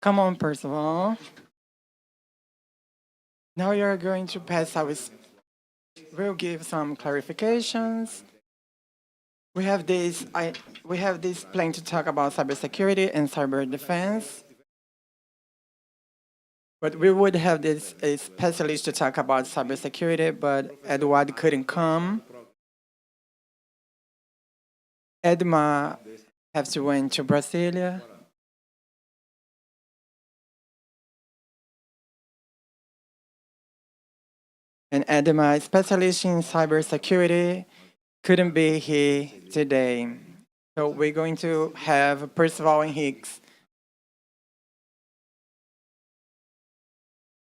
Come on, first of all. Now you're going to pass our. We'll give some clarifications. We have this plan to talk about cybersecurity and cyber defense. But we would have this a specialist to talk about cybersecurity, but Edward couldn't come. Edma has to went to Brasilia. And Edma, a specialist in cybersecurity, couldn't be here today. So we're going to have Percival and Hicks.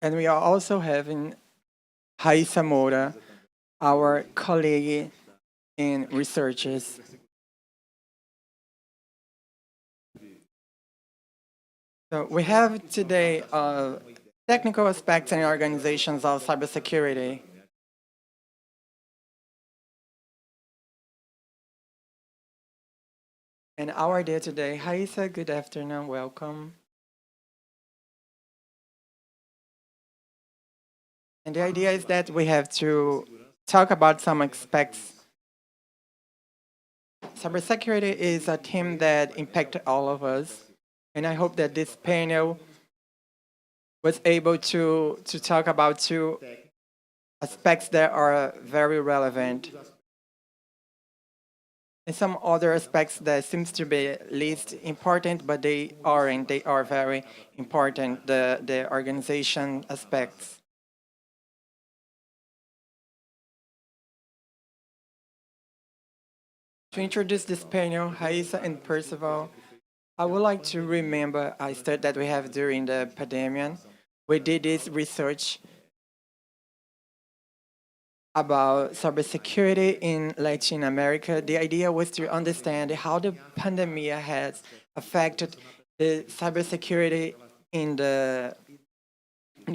And we are also having Raisa Moura, our colleague in researches. So we have today technical aspects and organizations of cybersecurity. And our day today, Raisa, good afternoon, welcome. And the idea is that we have to talk about some aspects. Cybersecurity is a theme that impacts all of us. And I hope that this panel was able to talk about two aspects that are very relevant. And some other aspects that seems to be least important, but they aren't. They are very important, the organization aspects. To introduce this panel, Raisa and Percival, I would like to remember a study that we have during the pandemic, we did this research about cybersecurity in Latin America. The idea was to understand how the pandemic has affected the cybersecurity in the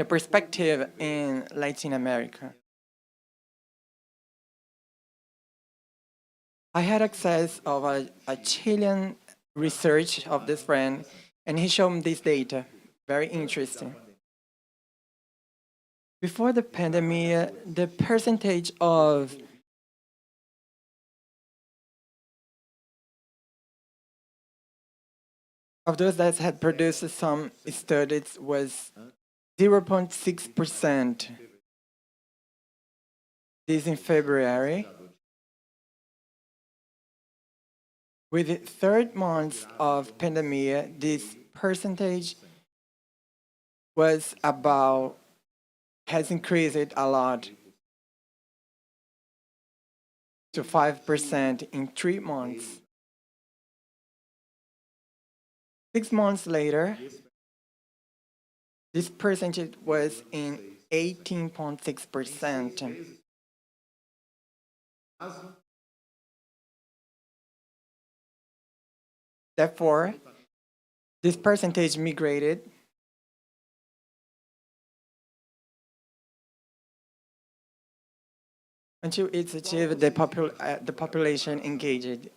perspective in Latin America. I had access of a Chilean research of this friend, and he showed me this data. Very interesting. Before the pandemic, the percentage of those that had produced some studies was 0.6%. This in February. With the third month of pandemic, this percentage has increased a lot to 5% in 3 months. 6 months later, this percentage was in 18.6%. Therefore, this percentage migrated until it's achieved the population engaged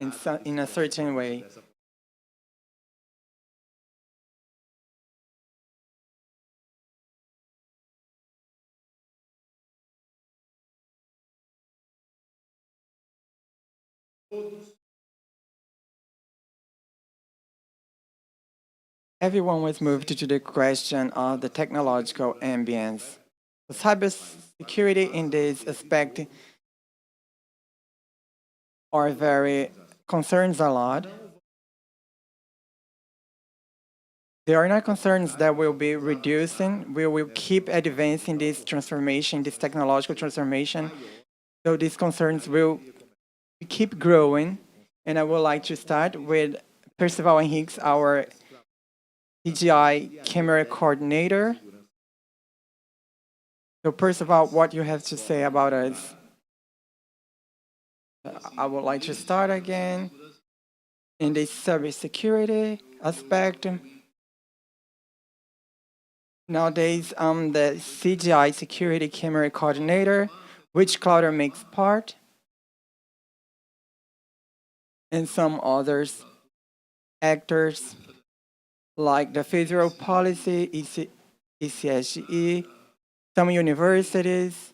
in a certain way. Everyone was moved to the question of the technological ambience. Cybersecurity in this aspect are very concerns a lot. There are not concerns that will be reducing. We will keep advancing this transformation, this technological transformation. So these concerns will keep growing. And I would like to start with Percival Henriques, our CGI camera coordinator. So Percival, what you have to say about us? I would like to start again in the cybersecurity aspect. Nowadays, I'm the CGI security camera coordinator, which Clouder makes part, and some others actors like the Federal Policy, ECSGE, some universities,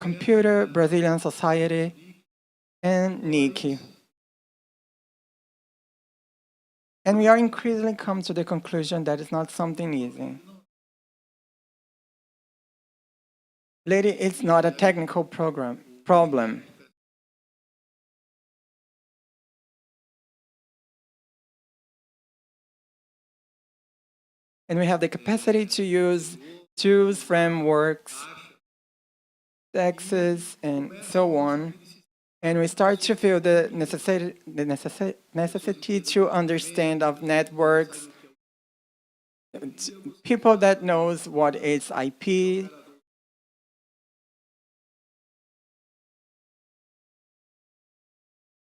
Computer Brazilian Society, and NIC. And we are increasingly come to the conclusion that it's not something easy. Lady, it's not a technical problem. And we have the capacity to use tools, frameworks, texts, and so on. And we start to feel the necessity to understand of networks, people that knows what is IP,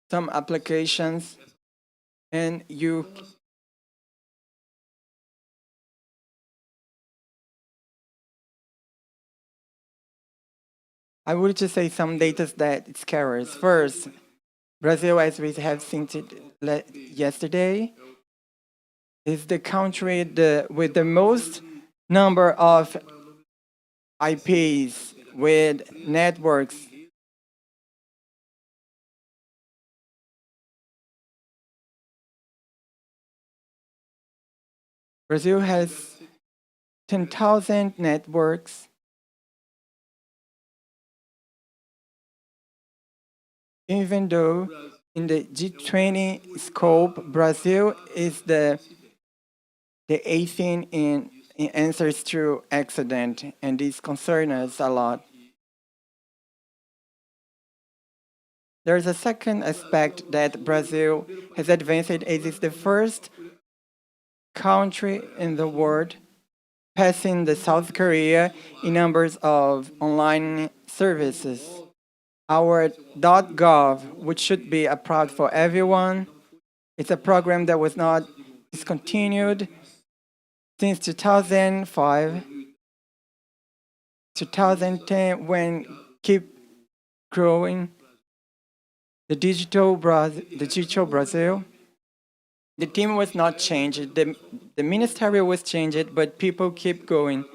some applications, and I would just say some data that scares. First, Brazil, as we have seen yesterday, is the country with the most number of IPs with networks. Brazil has 10,000 networks. Even though in the G20 scope, Brazil is the 18th in answers to accident, and this concerns us a lot. There's a second aspect that Brazil has advanced. It is the first country in the world, passing the South Korea in numbers of online services. Our .gov, which should be a product for everyone, it's a program that was not discontinued since 2005, 2010, when keep growing. The digital Brazil. The team was not changed. The ministerial was changed, but people keep going.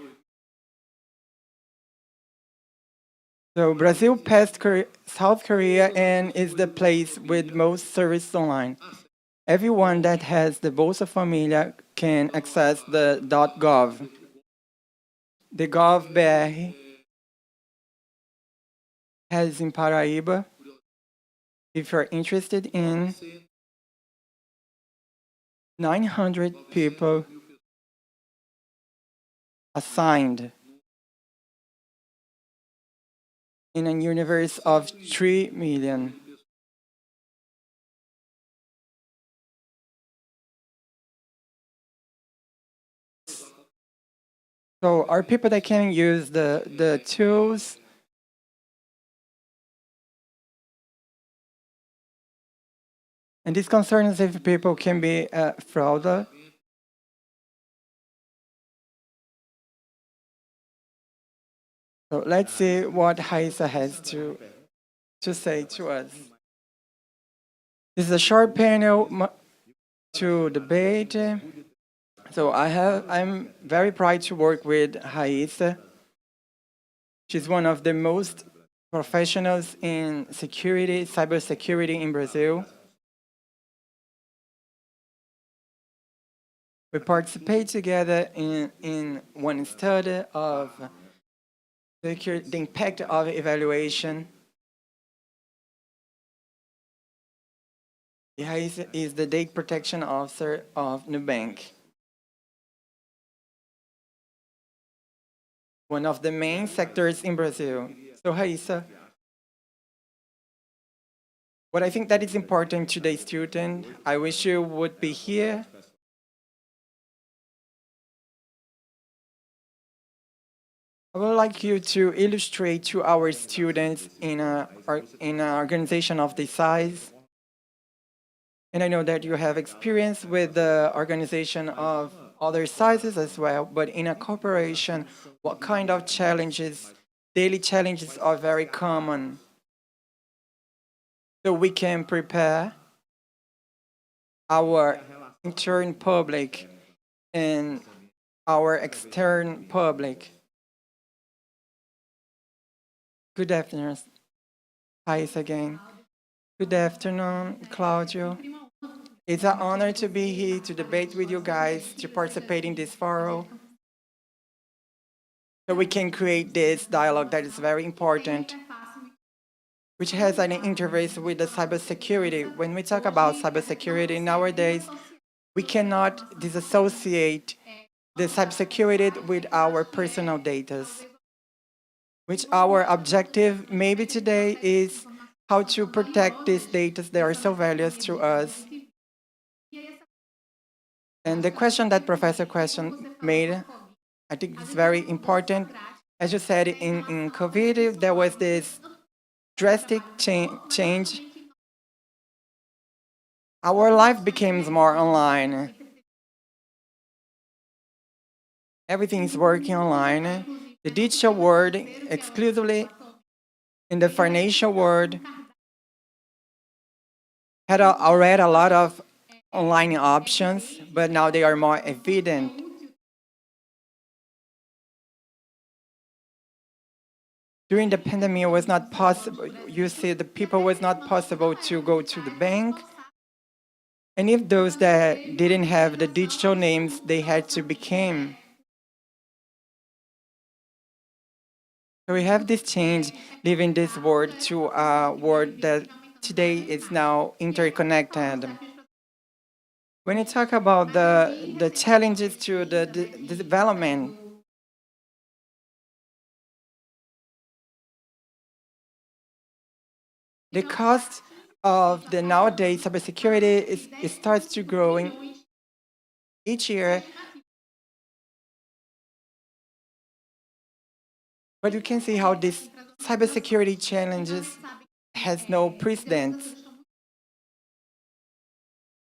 So Brazil passed South Korea and is the place with most service online. Everyone that has the Bolsa Familia can access the .gov. The .gov.br has in Paraíba. If you're interested in 900 people assigned in a universe of 3 million. So are people that can use the tools. And this concerns if people can be fraud. So let's see what Raisa has to say to us. This is a short panel to debate. So I'm very proud to work with Raisa. She's one of the most professionals in security, cybersecurity in Brazil. We participate together in one study of the impact of evaluation. Raisa is the data protection officer of Nubank. One of the main sectors in Brazil. So Raisa, what I think that is important to the student, I wish you would be here. I would like you to illustrate to our students in an organization of this size. And I know that you have experience with the organization of other sizes as well, but in a corporation, what kind of challenges, daily challenges are very common? So we can prepare our intern public and our external public. Good afternoon. Hi again. Good afternoon, Claudio. It's an honor to be here to debate with you guys, to participate in this forum. So we can create this dialogue that is very important, which has an interface with the cybersecurity. When we talk about cybersecurity nowadays, we cannot disassociate the cybersecurity with our personal data, which our objective maybe today is how to protect these data that are so valuable to us. And the question that Professor Question made, I think it's very important. As you said, in COVID, there was this drastic change. Our life became more online. Everything is working online. The digital world, exclusively in the financial world, had already a lot of online options, but now they are more evident. During the pandemic, it was not possible. You see, the people was not possible to go to the bank. And if those that didn't have the digital names, they had to become. So we have this change, leaving this world to a world that today is now interconnected. When you talk about the challenges to the development, the cost of the nowadays cybersecurity starts to growing each year. But you can see how this cybersecurity challenges has no precedence.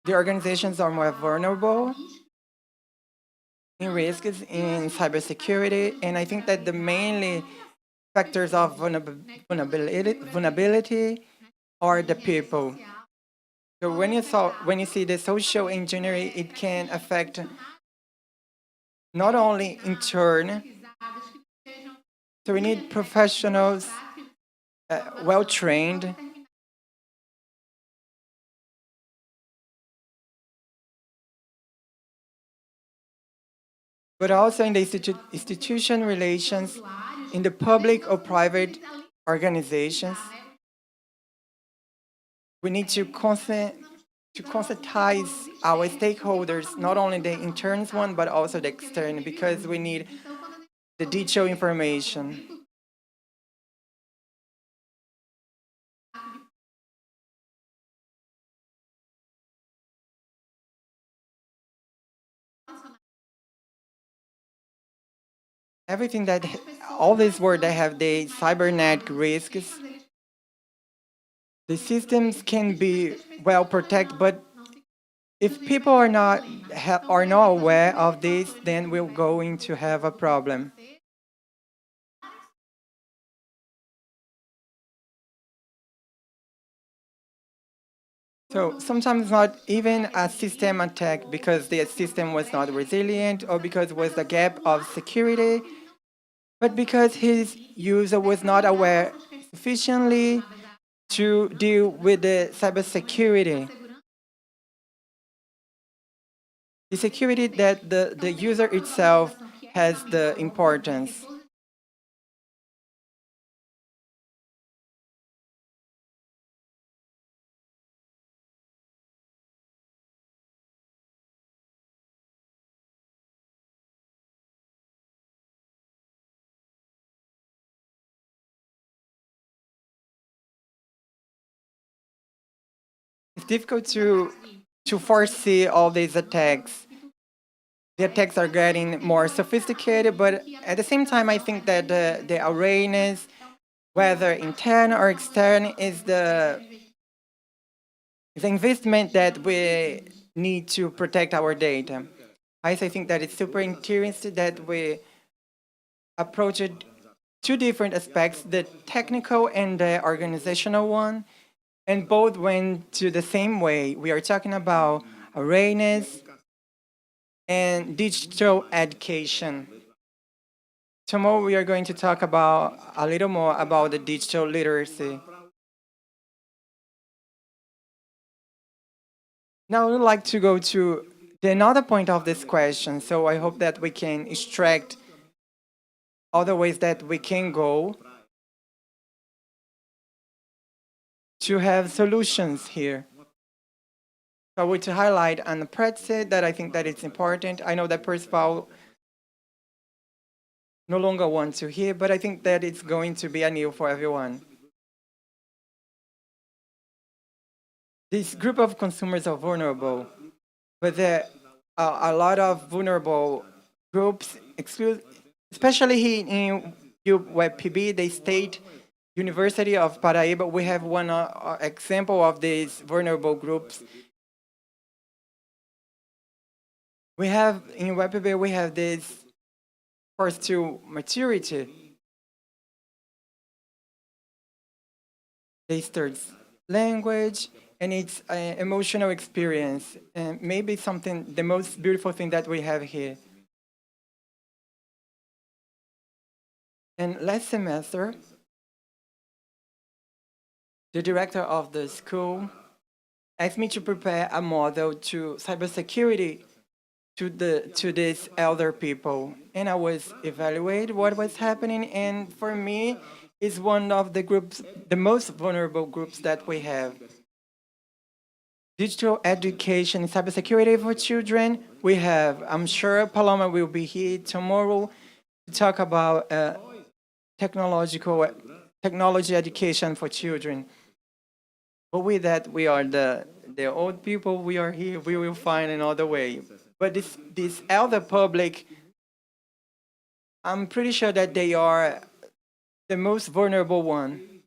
The organizations are more vulnerable in risks in cybersecurity, and I think that the mainly factors of vulnerability are the people. So when you see the social engineering, it can affect not only intern. So we need professionals, well trained. But also in the institution relations, in the public or private organizations, we need to conscientize our stakeholders, not only the interns one, but also the external, because we need the detailed information. Everything that, all these words that have the cybernetic risks, the systems can be well protected, but if people are not aware of this, then we're going to have a problem. So sometimes not even a system attack because the system was not resilient or because it was a gap of security, but because his user was not aware sufficiently to deal with the cybersecurity. The security that the user itself has the importance. It's difficult to foresee all these attacks. The attacks are getting more sophisticated, but at the same time, I think that the awareness, whether internal or external, is the investment that we need to protect our data. I think that it's super interesting that we approach it two different aspects, the technical and the organizational one, and both went to the same way. We are talking about awareness and digital education. Tomorrow we are going to talk about a little more about the digital literacy. Now I would like to go to the another point of this question. So I hope that we can extract other ways that we can go to have solutions here. So I want to highlight an practice that I think that it's important. I know that Percival no longer wants to hear, but I think that it's going to be a new for everyone. This group of consumers are vulnerable, but there are a lot of vulnerable groups, especially here in UWebPB, the State University of Paraíba. We have one example of these vulnerable groups. We have in UWebPB, we have this course to maturity. They start language and its emotional experience, and maybe something, the most beautiful thing that we have here. And last semester, the director of the school asked me to prepare a model to cybersecurity to these elder people, and I was evaluate what was happening. And for me, it's one of the groups, the most vulnerable groups that we have. Digital education, cybersecurity for children. We have, I'm sure Paloma will be here tomorrow to talk about technology education for children. But with that, we are the old people, we are here, we will find another way. But this elder public, I'm pretty sure that they are the most vulnerable one.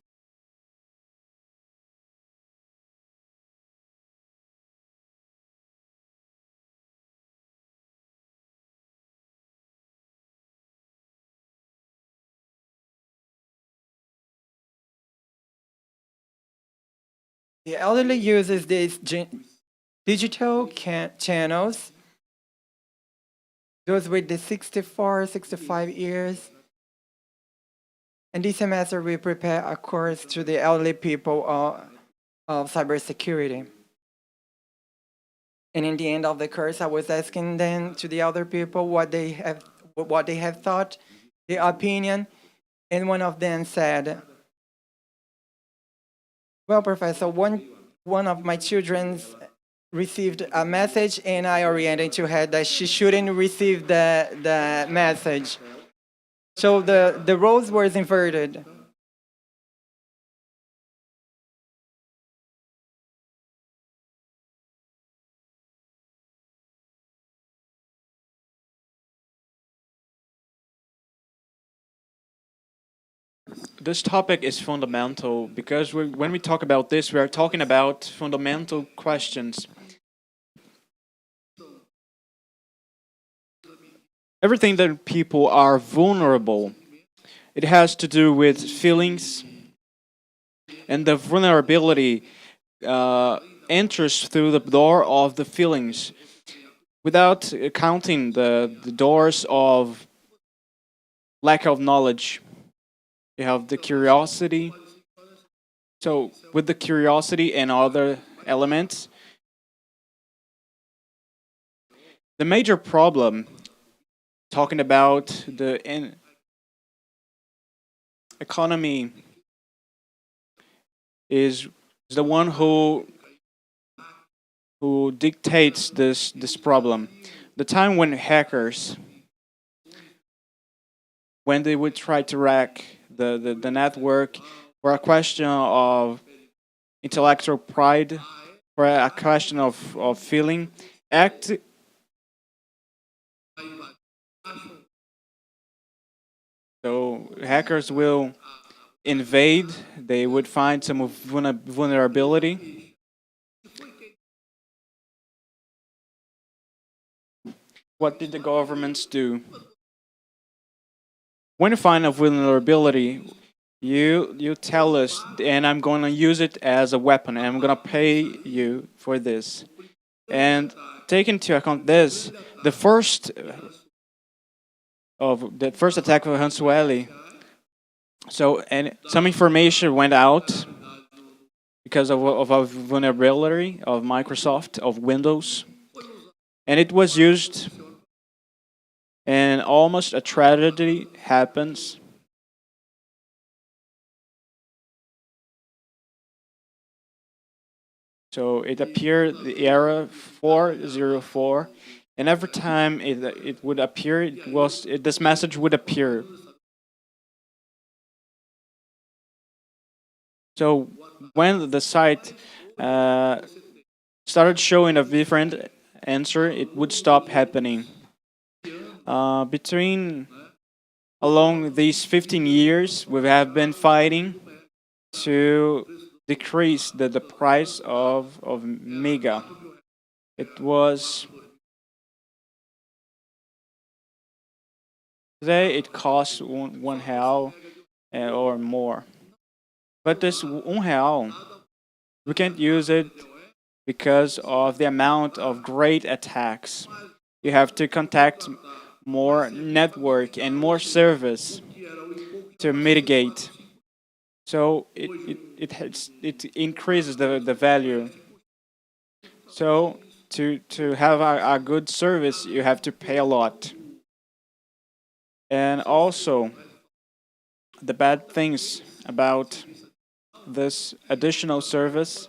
The elderly uses these digital channels, those with the 64, 65 years. And this semester we prepare a course to the elderly people of cybersecurity. And in the end of the course, I was asking them to the other people what they have thought, their opinion, and one of them said, "Well, Professor, one of my children received a message, and I oriented to her that she shouldn't receive the message." So the roles were inverted. This topic is fundamental because when we talk about this, we are talking about fundamental questions. Everything that people are vulnerable, it has to do with feelings, and the vulnerability enters through the door of the feelings without counting the doors of lack of knowledge. You have the curiosity. So with the curiosity and other elements, the major problem talking about the economy is the one who dictates this problem. The time when hackers, when they would try to hack the network for a question of intellectual pride, for a question of feeling, act. So hackers will invade, they would find some vulnerability. What did the governments do? When you find a vulnerability, you tell us, and I'm going to use it as a weapon, and I'm going to pay you for this. And take into account this, the first attack of Hansueli. So, and some information went out because of a vulnerability of Microsoft, of Windows, and it was used, and almost a tragedy happens. So it appeared the error 404, and every time it would appear, this message would appear. So when the site started showing a different answer, it would stop happening. Along these 15 years, we have been fighting to decrease the price of Mega. It was today it costs one real or more. But this real, we can't use it because of the amount of great attacks. You have to contact more network and more service to mitigate. So it increases the value. So to have a good service, you have to pay a lot. And also, the bad things about this additional service,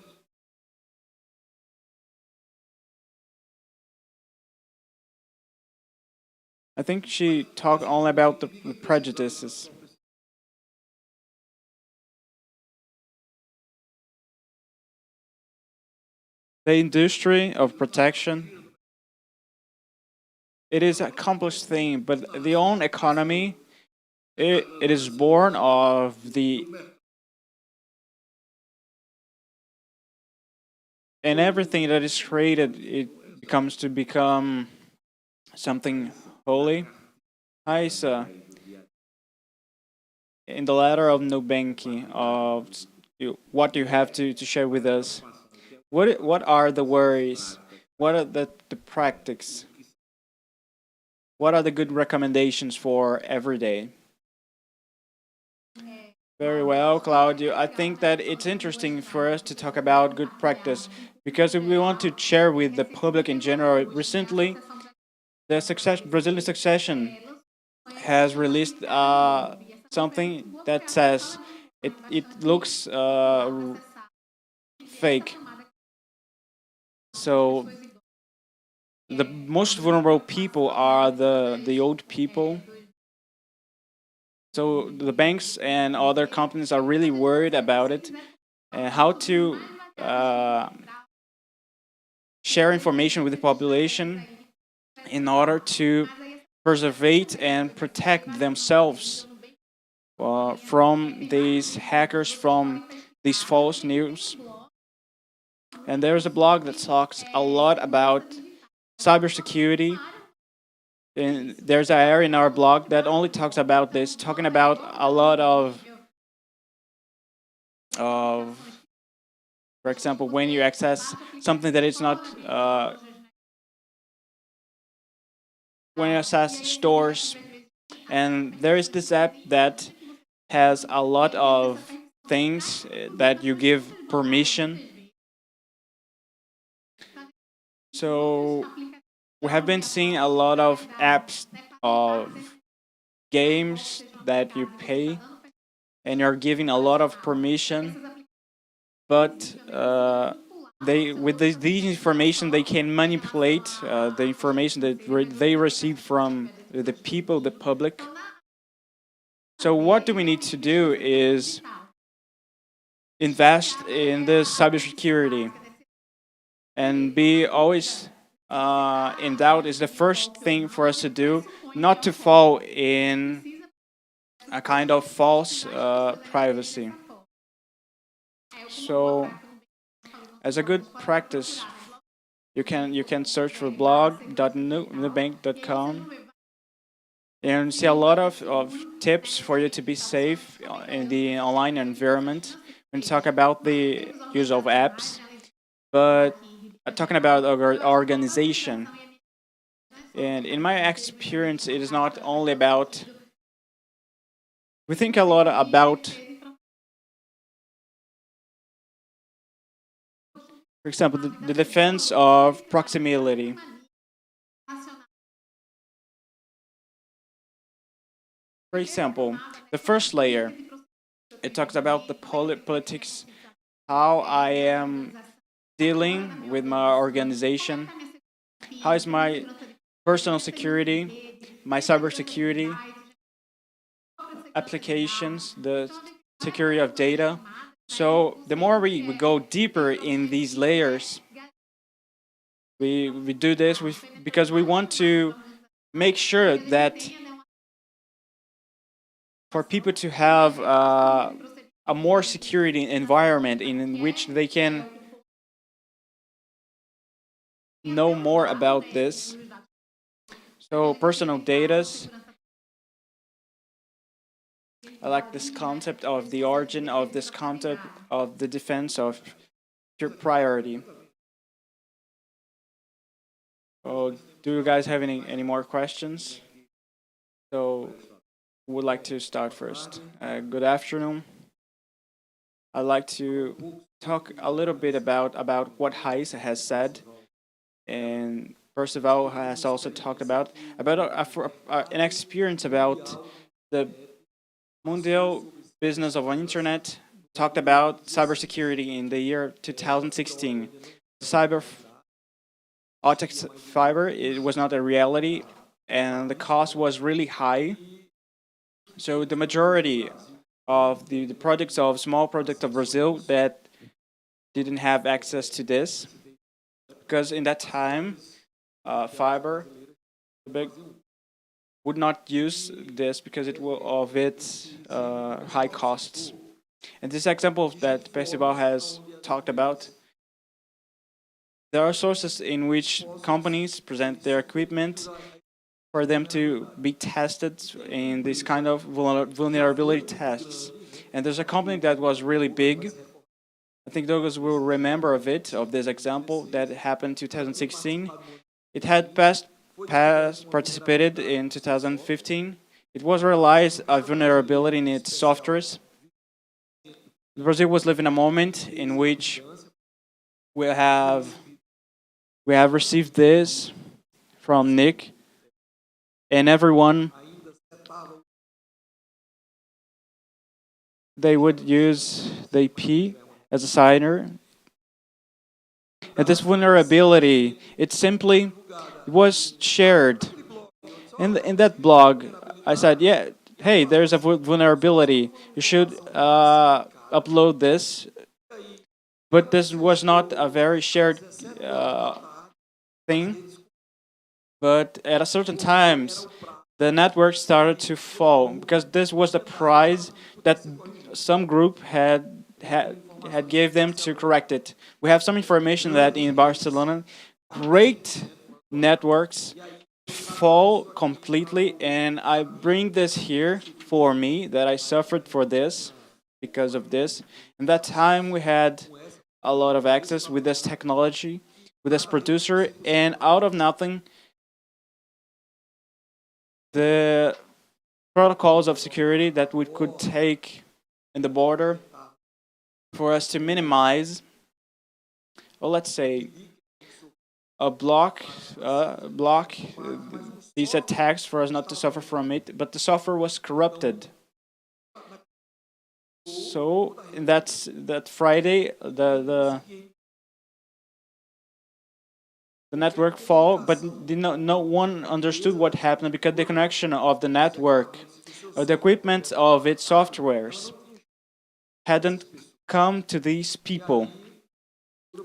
I think she talked only about the prejudices. The industry of protection it is a complex thing, but the own economy, it is born of the, and everything that is created, it becomes to become something holy. Hi, Isa. In the letter of Nubanki, what do you have to share with us? What are the worries? What are the practices? What are the good recommendations for every day? Very well, Claudio. I think that it's interesting for us to talk about good practice because we want to share with the public in general. Recently, the Brazilian succession has released something that says it looks fake. So the most vulnerable people are the old people. So the banks and other companies are really worried about it and how to share information with the population in order to preserve and protect themselves from these hackers, from these false news. And there's a blog that talks a lot about cybersecurity. And there's an area in our blog that only talks about this, talking about a lot of for example, when you access something that is not, when you access stores, and there is this app that has a lot of things that you give permission. So we have been seeing a lot of apps of games that you pay and you're giving a lot of permission, but they with these information they can manipulate the information that they receive from the people, the public. So what do we need to do is invest in this cybersecurity and be always in doubt is the first thing for us to do, not to fall in a kind of false privacy. So as a good practice, you can search for blog.nubank.com and see a lot of tips for you to be safe in the online environment. When talk about the use of apps, but talking about organization. And in my experience, it is not only about. We think a lot about, for example, the defense of proximity. For example, the first layer, it talks about the politics, how I am dealing with my organization, how is my personal security, my cybersecurity, applications, the security of data. So the more we go deeper in these layers, we do this because we want to make sure that for people to have a more security environment in which they can know more about this. So personal data, I like this concept of the origin of this concept of the defense of your priority. Oh, do you guys have any more questions? So, who would like to start first? Good afternoon. I'd like to talk a little bit about what Heise has said, and Percival has also talked about an experience about the Mundial business of internet. Talked about cybersecurity in the year 2016. Cyber optic fiber, it was not a reality, and the cost was really high. So the majority of the projects of small projects of Brazil that didn't have access to this, because in that time, fiber, big would not use this because of its high costs. And this example that Percival has talked about, there are sources in which companies present their equipment for them to be tested in this kind of vulnerability tests. And there's a company that was really big. I think Douglas will remember of this example that happened in 2016. It had participated in 2015. It was realized a vulnerability in its softwares. Brazil was living a moment in which we have received this from Nick, and everyone, they would use the IP as a signer. And this vulnerability, it was shared. In that blog, I said, yeah, hey, there's a vulnerability. You should upload this. But this was not a very shared thing. But at a certain times, the network started to fall because this was the prize that some group had gave them to correct it. We have some information that in Barcelona, great networks fall completely, and I bring this here for me that I suffered for this because of this. In that time, we had a lot of access with this technology, with this producer, and out of nothing, the protocols of security that we could take in the border for us to minimize, or let's say, block these attacks for us not to suffer from it, but the software was corrupted. So in that Friday, the network fall, but no one understood what happened because the connection of the network, or the equipment of its softwares, hadn't come to these people.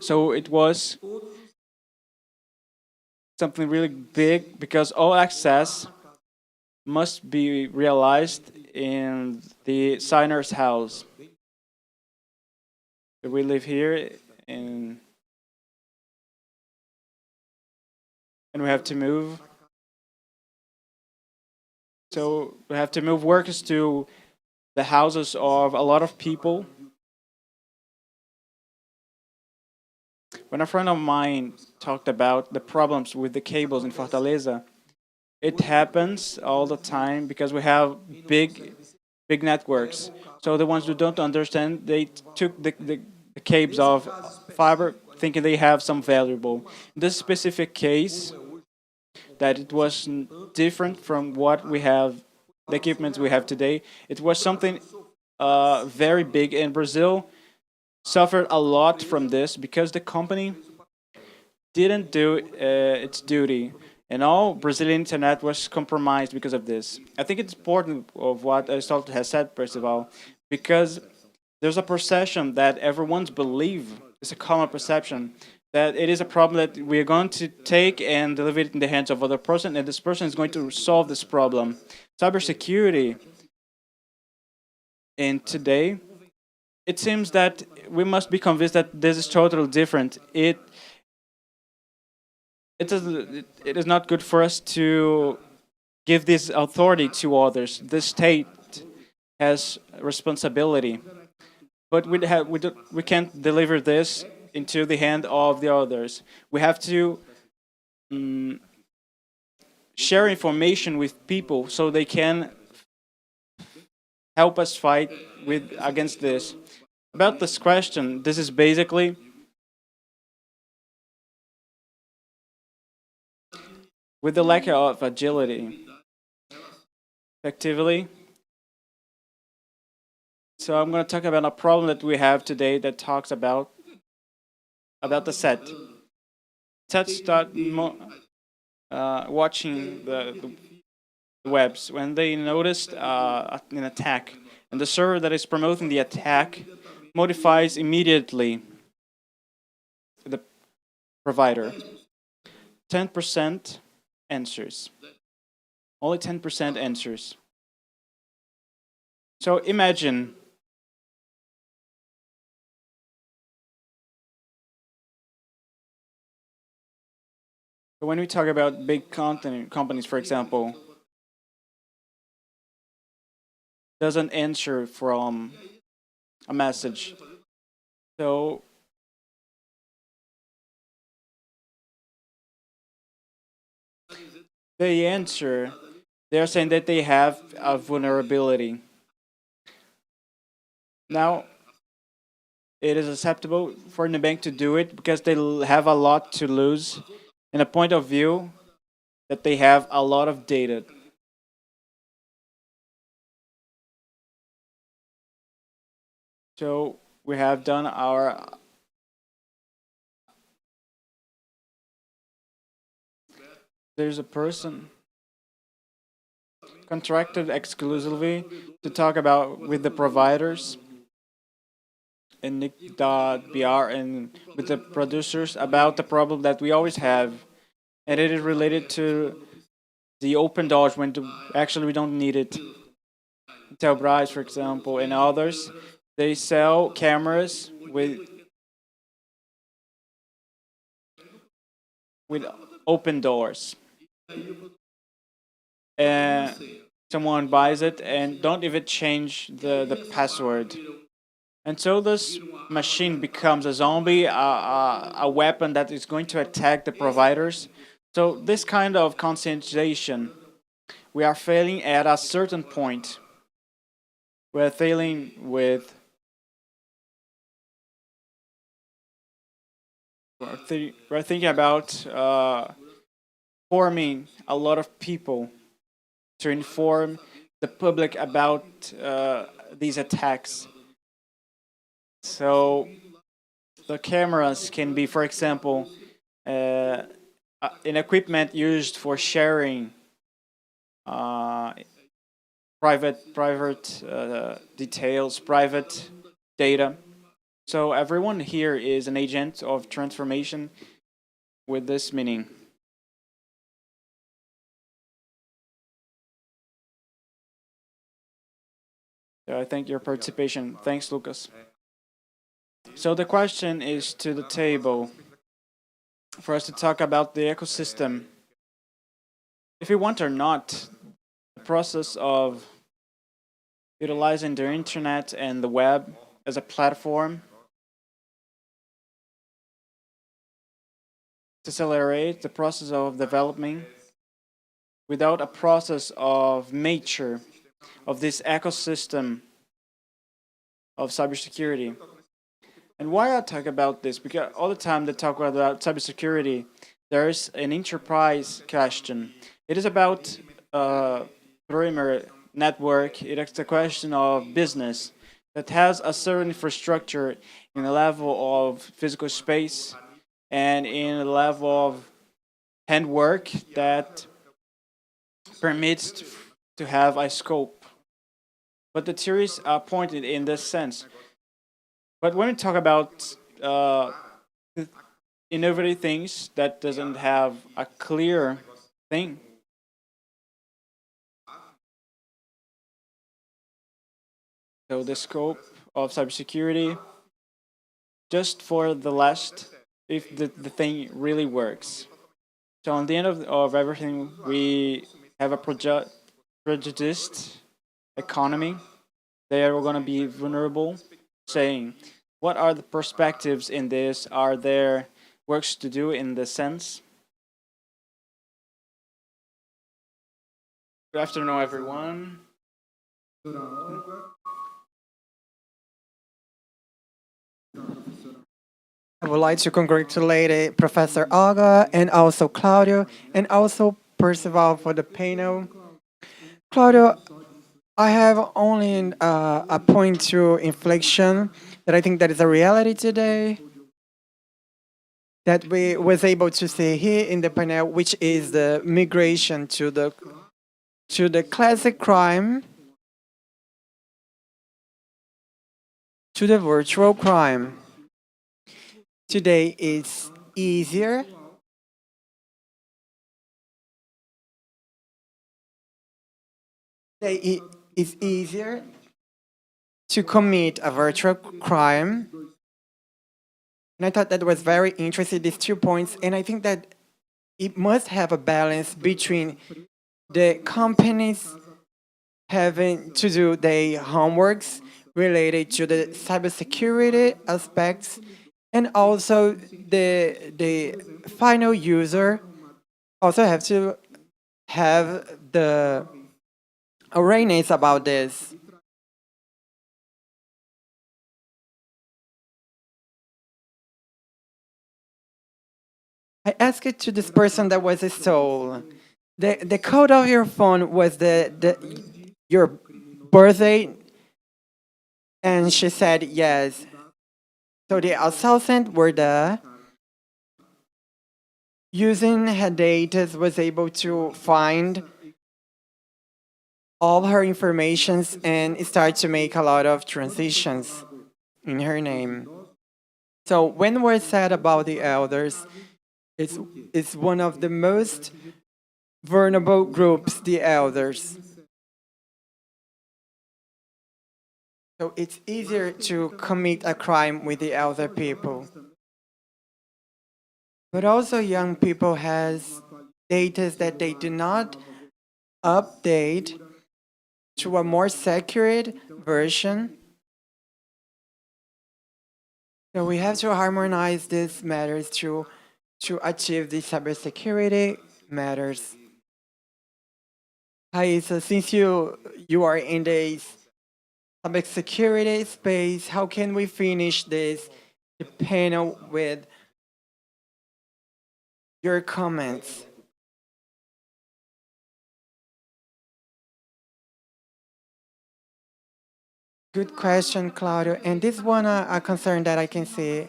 So it was something really big because all access must be realized in the signer's house. We live here and we have to move. So we have to move workers to the houses of a lot of people. When a friend of mine talked about the problems with the cables in Fortaleza, it happens all the time because we have big networks. So the ones who don't understand, they took the cables of fiber thinking they have some valuable. In this specific case, that it was different from what we have, the equipment we have today. It was something very big, and Brazil suffered a lot from this because the company didn't do its duty, and all Brazilian internet was compromised because of this. I think it's important of what Aristotle has said, Percival, because there's a perception that everyone's believe, it's a common perception, that it is a problem that we are going to take and deliver it in the hands of other person, and this person is going to solve this problem. Cybersecurity, and today, it seems that we must be convinced that this is totally different. It is not good for us to give this authority to others. The state has responsibility, but we can't deliver this into the hand of the others. We have to share information with people so they can help us fight against this. About this question, this is basically with the lack of agility, effectively. So I'm going to talk about a problem that we have today that talks about the set. Sets start watching the webs when they noticed an attack, and the server that is promoting the attack modifies immediately the provider. 10% answers. Only 10% answers. So imagine when we talk about big content companies, for example, doesn't answer from a message. So they answer, they're saying that they have a vulnerability. Now, it is acceptable for the bank to do it because they have a lot to lose in a point of view that they have a lot of data. So we have done our there's a person contracted exclusively to talk about with the providers and Nick.br and with the producers about the problem that we always have, and it is related to the open doors when actually we don't need it. Telbras, for example, and others, they sell cameras with open doors. And someone buys it and don't even change the password. And so this machine becomes a zombie, a weapon that is going to attack the providers. So this kind of conscientization, we are failing at a certain point. We're failing with we're thinking about forming a lot of people to inform the public about these attacks. So the cameras can be, for example, an equipment used for sharing private details, private data. So everyone here is an agent of transformation with this meaning. So I thank your participation. Thanks, Lucas. So the question is to the table for us to talk about the ecosystem. If we want or not, the process of utilizing the internet and the web as a platform to accelerate the process of development without a process of nature of this ecosystem of cybersecurity. And why I talk about this? Because all the time they talk about cybersecurity, there's an enterprise question. It is about perimeter network. It is a question of business that has a certain infrastructure in a level of physical space and in a level of handwork that permits to have a scope. But the theories are pointed in this sense. But when we talk about innovative things that doesn't have a clear thing, so the scope of cybersecurity, just for the last, if the thing really works. So on the end of everything, we have a prejudiced economy. They are going to be vulnerable, saying, what are the perspectives in this? Are there works to do in this sense? Good afternoon, everyone. I would like to congratulate Professor Aga and also Claudio and also Percival for the panel. Claudio, I have only a point to inflection that I think that is a reality today that we was able to see here in the panel, which is the migration to the classic crime to the virtual crime. Today it's easier it's easier to commit a virtual crime. And I thought that was very interesting, these 2 points. And I think that it must have a balance between the companies having to do their homeworks related to the cybersecurity aspects, and also the final user also have to have the awareness about this. I asked it to this person that was stolen. The code of your phone was the your birthday, and she said yes. So the assassin were there. Using her data, was able to find all her informations and start to make a lot of transitions in her name. So when we're sad about the elders, it's one of the most vulnerable groups, the elders. So it's easier to commit a crime with the elder people. But also young people has data that they do not update to a more secure version. So we have to harmonize these matters to achieve the cybersecurity matters. Hi, so since you are in the cybersecurity space, how can we finish this the panel with your comments? Good question, Claudio. And this one a concern that I can see.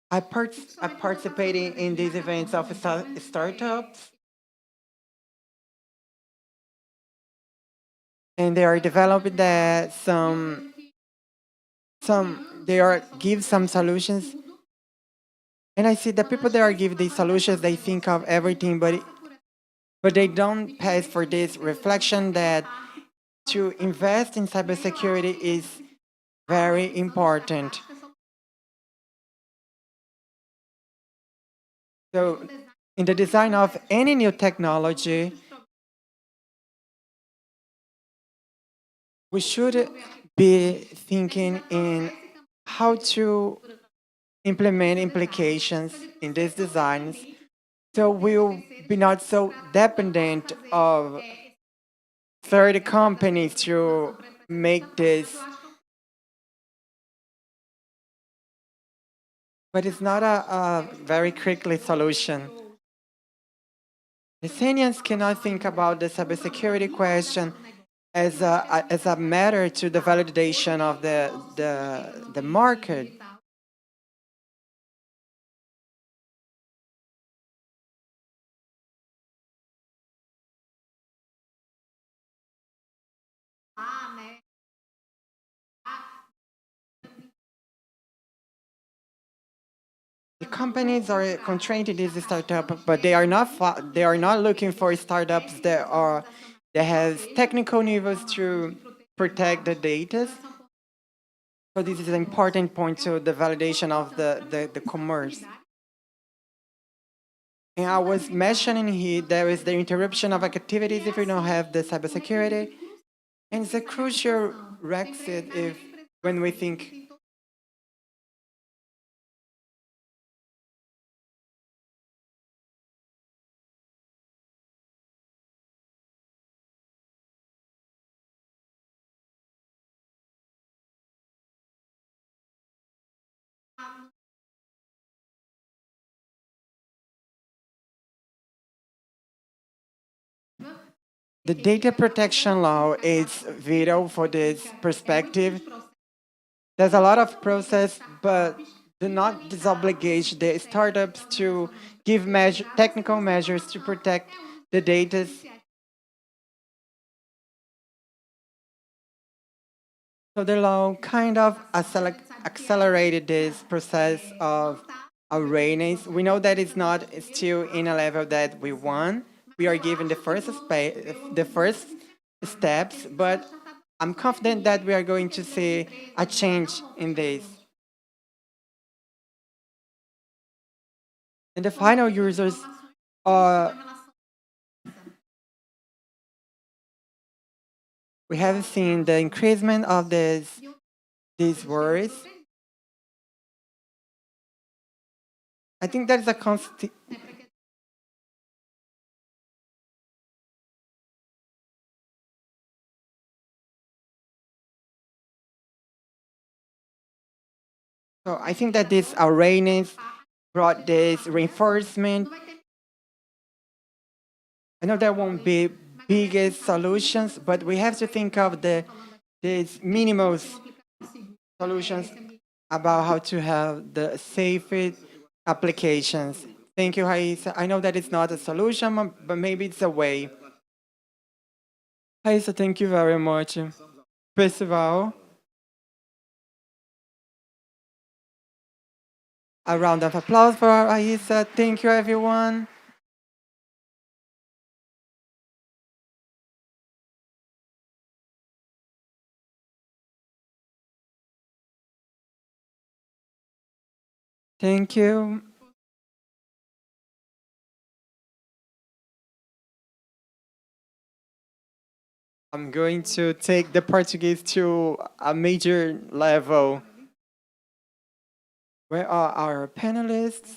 I participated in these events of startups, and they are developing that some they are give some solutions, and I see the people that are give these solutions, they think of everything, but they don't pass for this reflection that to invest in cybersecurity is very important. So in the design of any new technology, we should be thinking in how to implement implications in these designs so we'll be not so dependent of third companies to make this. But it's not a very quickly solution. The Senians cannot think about the cybersecurity question as a matter to the validation of the market. The companies are constrained to this startup, but they are not looking for startups that has technical niveaus to protect the data. So this is an important point to the validation of the commerce. And I was mentioning here there is the interruption of activities if you don't have the cybersecurity, and it's a crucial requisite if when we think. The data protection law is vital for this perspective. There's a lot of process, but do not disobligate the startups to give technical measures to protect the data. So the law kind of accelerated this process of awareness. We know that it's not still in a level that we want. We are given the first steps, but I'm confident that we are going to see a change in this. And the final users are, we have seen the increasement of these words. I think that is a constant. So I think that this awareness brought this reinforcement. I know there won't be biggest solutions, but we have to think of these minimal solutions about how to have the safest applications. Thank you, Raisa. I know that it's not a solution, but maybe it's a way. Raisa, thank you very much. Percival, a round of applause for Raisa. Thank you, everyone. Thank you. I'm going to take the Portuguese to a major level. Where are our panelists?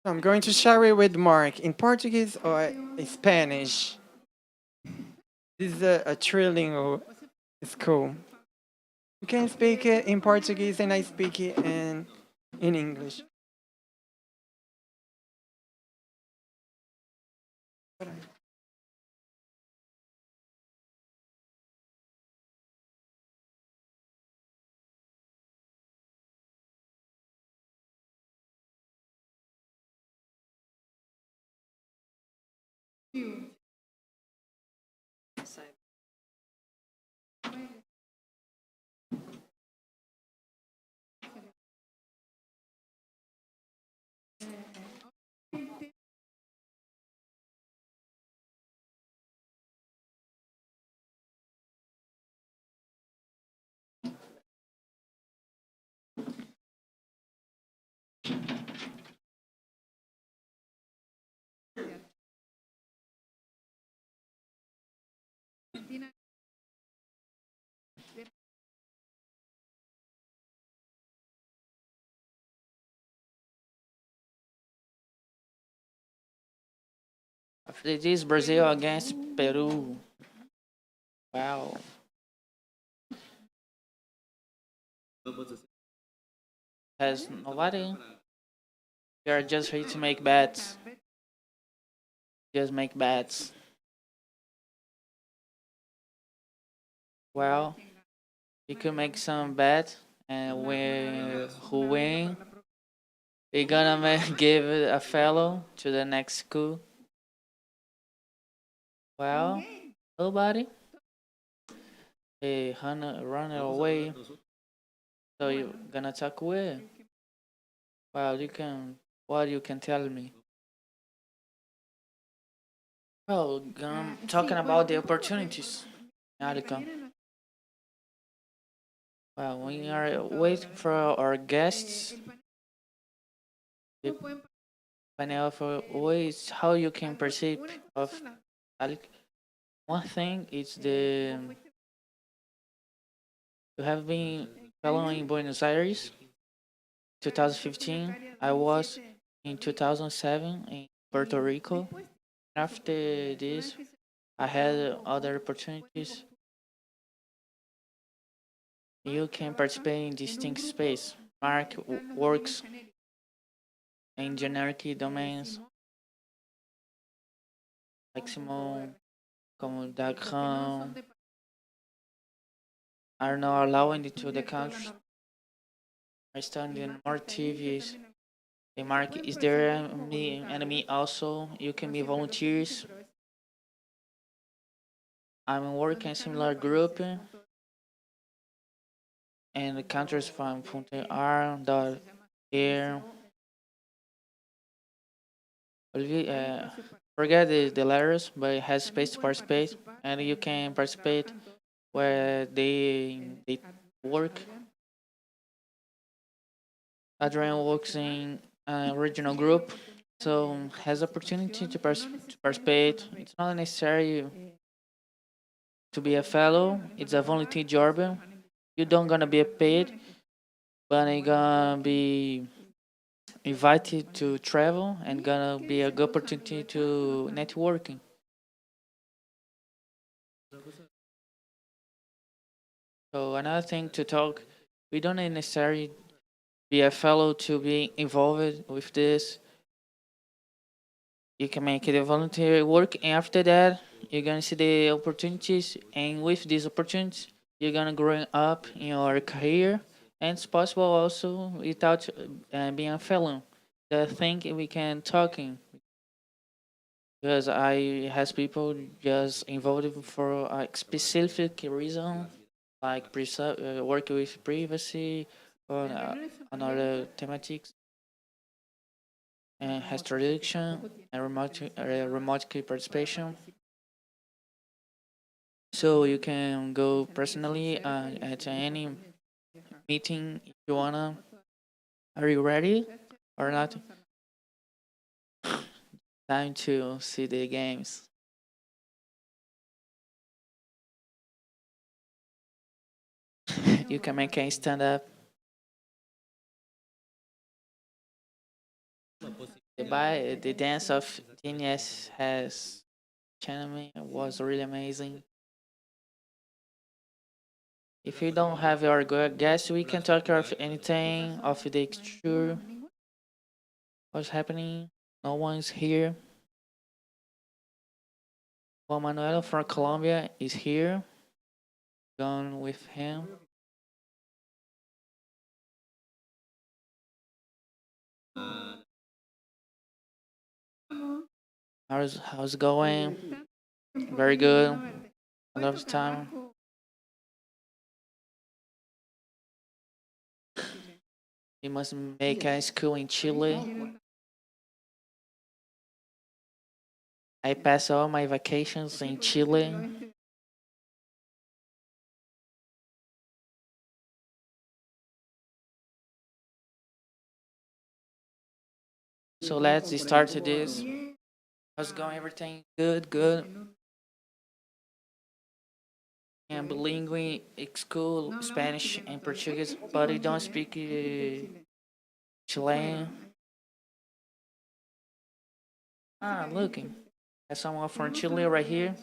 I'm going to share it with Mark in Portuguese or in Spanish. This is a trilingual school. You can speak it in Portuguese and I speak it in English. After this, Brazil against Peru. Wow. Has nobody. We are just here to make bets. Just make bets. Well, you could make some bet, and when who win, we're gonna give a fellow to the next school. Well, nobody. Hey, run away. So you gonna talk away? Well, you can. What you can tell me? Well, talking about the opportunities, Alika. Well, we are waiting for our guests. The panel for ways how you can perceive of Alika. One thing is you have been following Buenos Aires, 2015. I was in 2007 in Puerto Rico. After this, I had other opportunities. You can participate in distinct space. Mark works in generic domains, maximum, como Dagran, are not allowing it to the country. I study in more TVs. The Mark, is there enemy also? You can be volunteers. I'm working in a similar group, and the countries from .r dot here. Forget the letters, but it has space to participate, and you can participate where they work. Adrian works in a regional group, so has opportunity to participate. It's not necessary to be a fellow. It's a volunteer job. You don't gonna be paid, but you gonna be invited to travel and gonna be a good opportunity to networking. So another thing to talk, we don't necessarily be a fellow to be involved with this. You can make it a volunteer work, and after that, you're gonna see the opportunities, and with these opportunities, you're gonna grow up in your career, and it's possible also without being a fellow. The thing we can talking because I has people just involved for a specific reason, like work with privacy or another thematics and has traduction and remote key participation. So you can go personally at any meeting if you wanna. Are you ready or not? Time to see the games. You can make a stand up. The dance of Genius has Chanami was really amazing. If you don't have your guest, we can talk of anything of the exterior. What's happening? No one's here. Juan Manuel from Colombia is here. Gone with him. How's it going? Very good. I love the time. We must make a school in Chile. I pass all my vacations in Chile. So let's start this. How's it going? Everything good? Good. I'm bilingual, school Spanish and Portuguese, but I don't speak Chilean. Looking. Have someone from Chile right here.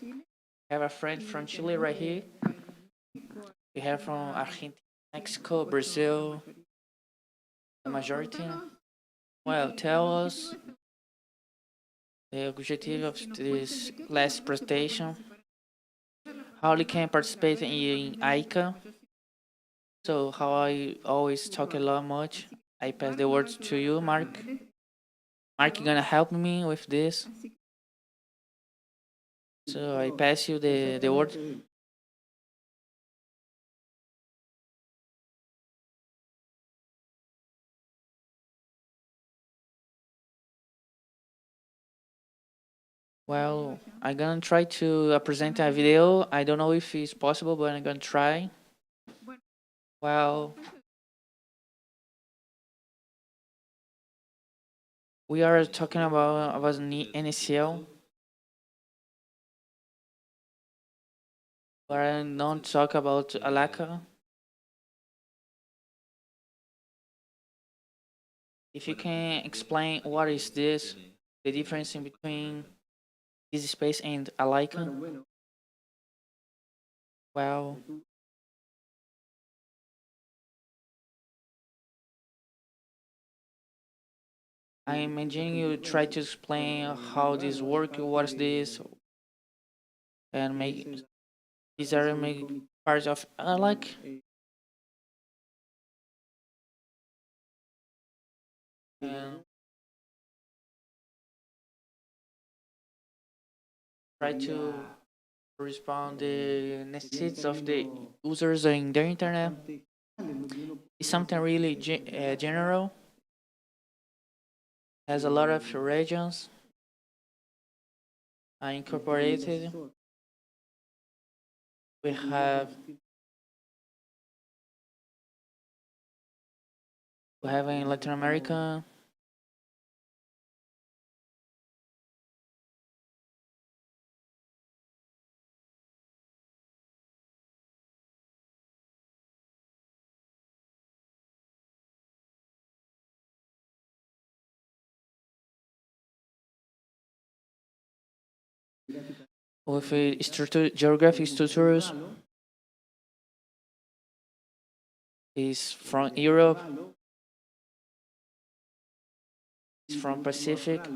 Have a friend from Chile right here. We have from Argentina, Mexico, Brazil, the majority. Well, tell us the objective of this last presentation. How you can participate in ICA. So how I always talk a lot much. I pass the words to you, Mark. Mark, you gonna help me with this? So I pass you the word. Well, I'm gonna try to present a video. I don't know if it's possible, but I'm gonna try. Well, we are talking about NCL. But I don't talk about Alaka. If you can explain what is this, the difference in between this space and Alaka. Well, I imagine you try to explain how this work, what is this, and make these are make part of Alak. And try to respond the needs of the users in the internet. It's something really general. Has a lot of regions incorporated. We have in Latin America. With geographic structures is from Europe, is from Pacific,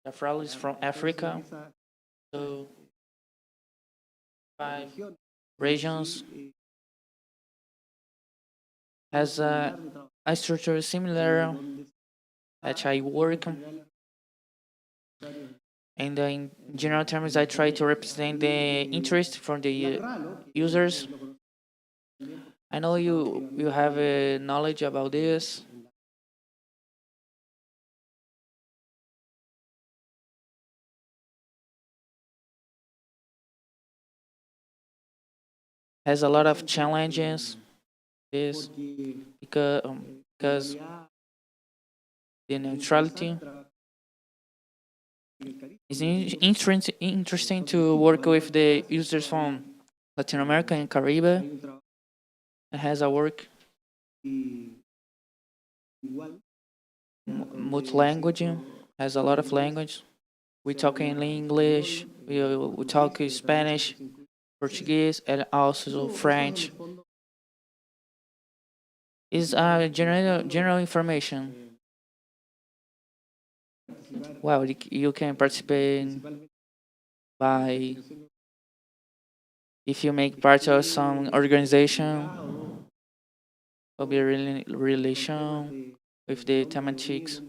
Afral is from Africa. So 5 regions has a structure similar that I work. And in general terms, I try to represent the interest from the users. I know you have knowledge about this. Has a lot of challenges. This because the neutrality. It's interesting to work with the users from Latin America and Caribbean. It has a work multi-language, has a lot of language. We talk in English, we talk Spanish, Portuguese, and also French. Is general information. Well, you can participate by if you make part of some organization, will be a relation with the thematics.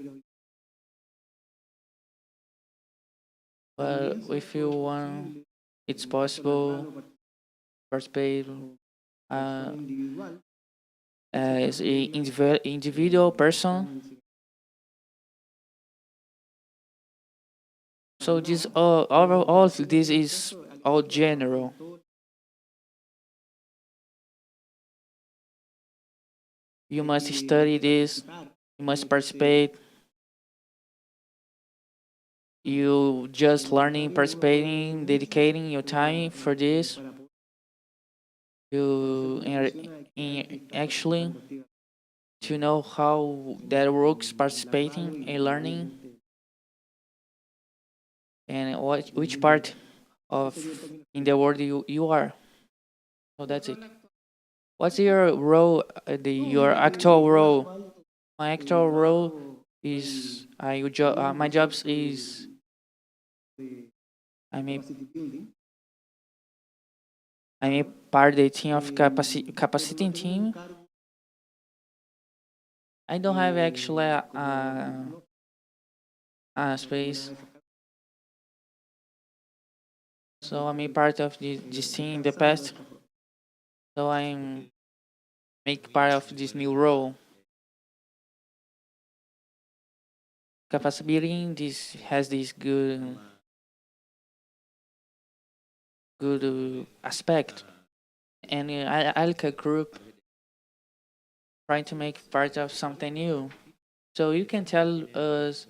But if you want, it's possible participate as a individual person. So this all this is all general. You must study this. You must participate. You just learning, participating, dedicating your time for this. You actually to know how that works, participating and learning, and which part of in the world you are. So that's it. What's your role? Your actual role? My actual role is my job is I'm a I'm a part of the team of capacity team. I don't have actually a space, so I'm a part of this team in the past. So I'm make part of this new role. Capacity building this has this good aspect, and I like a group trying to make part of something new. So you can tell us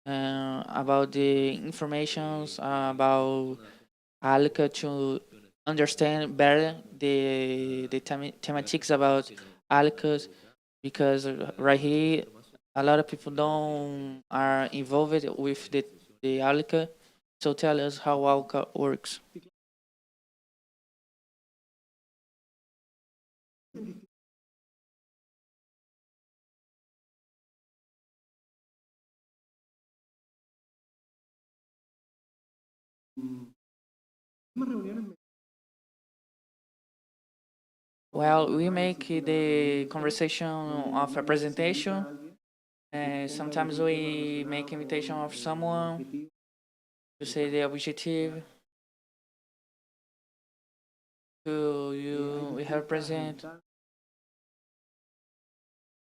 about the informations about Alka to understand better the thematics about Alka, because right here a lot of people don't are involved with the Alka. So tell us how Alka works. Well, we make the conversation of a presentation. Sometimes we make invitation of someone to say the objective to you we have present.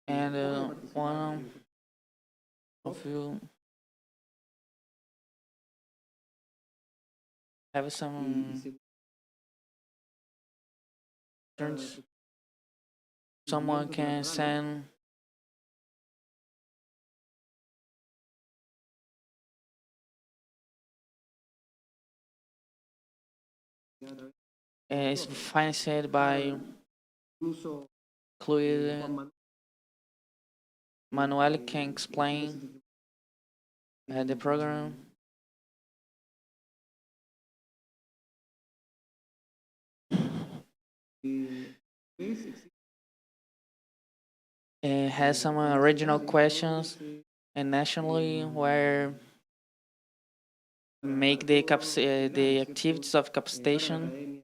And one of you have some turns, someone can send is financed by Chloe. Manuel can explain the program. It has some original questions and nationally where make the activities of capacitation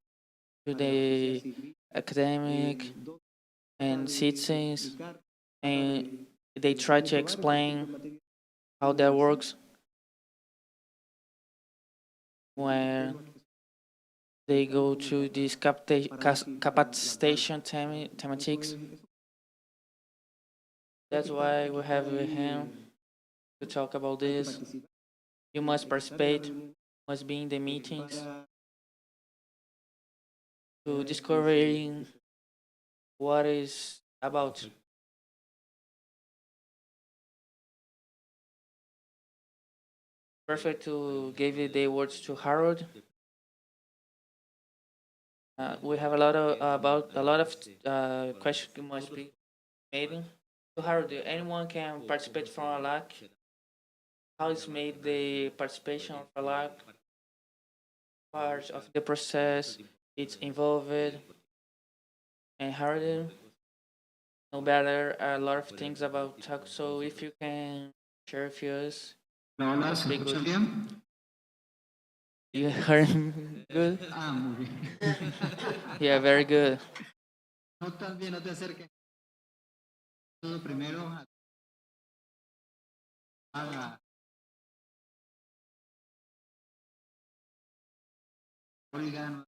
to the academic and citizens, and they try to explain how that works when they go to these capacitation thematics. That's why we have him to talk about this. You must participate, must be in the meetings to discovering what is about. Perfect to give you the words to Harold. We have a lot of questions must be made. So Harold, anyone can participate from a LAC? How is made the participation of a LAC? Part of the process it's involved, and Harold know better a lot of things about talk. So if you can share with us, Hola, that'd ¿se be escuchan good. bien? You heard me good? Ah, muy bien. Yeah, very good. No tan bien, no te acerques. Todo primero haga. Oigan,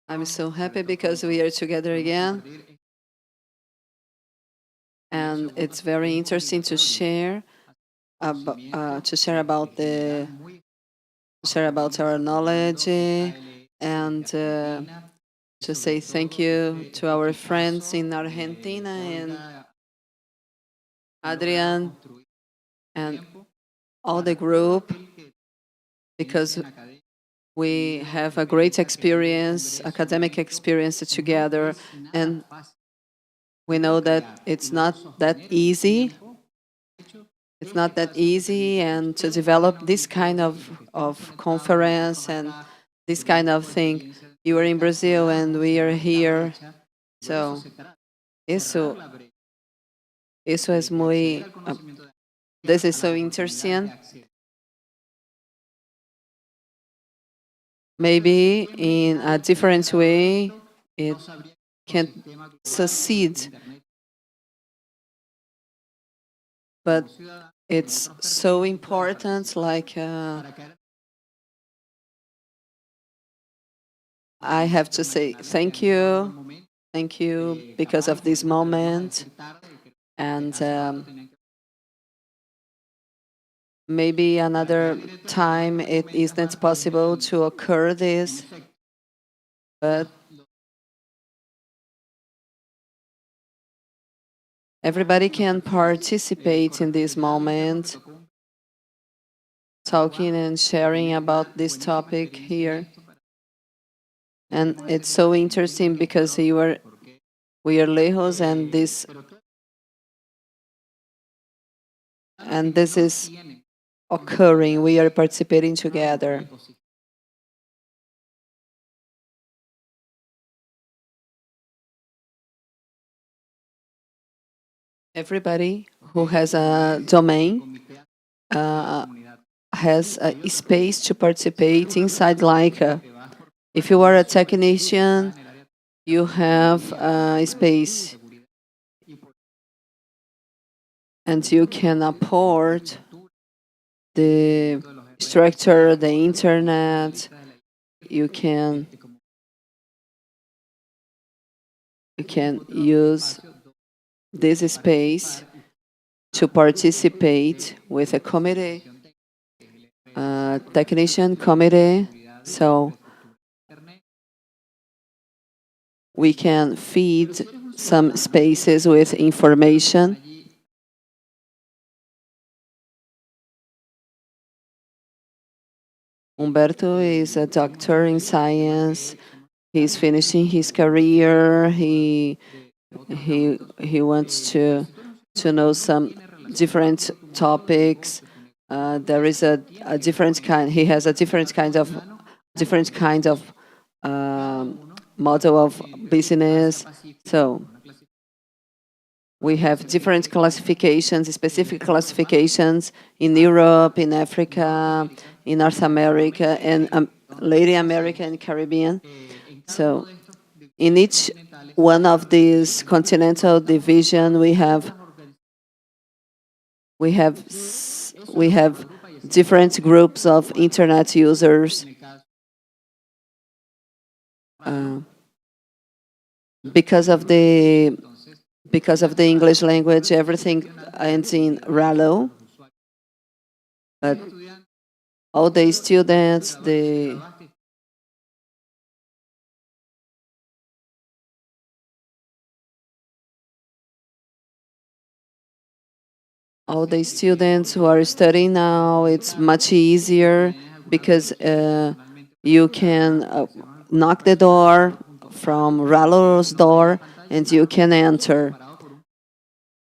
I'm so happy because we are together again, and it's very interesting to share about our knowledge and to say thank you to our friends in Argentina and Adrian and all the group, because we have a great experience, academic experience together, and we know that it's not that easy. It's not that easy, and to develop this kind of conference and this kind of thing. You are in Brazil and we are here, so eso, eso es muy, this is so interesting. Maybe in a different way, it can succeed, but it's so important. Like I have to say thank you because of this moment, and maybe another time it isn't possible to occur this, but everybody can participate in this moment, talking and sharing about this topic here. And it's so interesting because we are lejos, and this is occurring. We are participating together. Everybody who has a domain has a space to participate inside Leica. If you are a technician, you have a space, and you can afford the structure, the internet. You can can use this space to participate with a committee, technician committee, so we can feed some spaces with information. Humberto is a doctor in science. He's finishing his career. He wants to know some different topics. There is a different kind. He has a different kind of model of business. So we have different classifications, specific classifications in Europe, in Africa, in North America, and Latin America and Caribbean. So in each one of these continental division, we have different groups of internet users. Because of the English language, everything ends in Ralo. But all the students, all the students who are studying now, it's much easier because you can knock the door from Ralo's door and you can enter.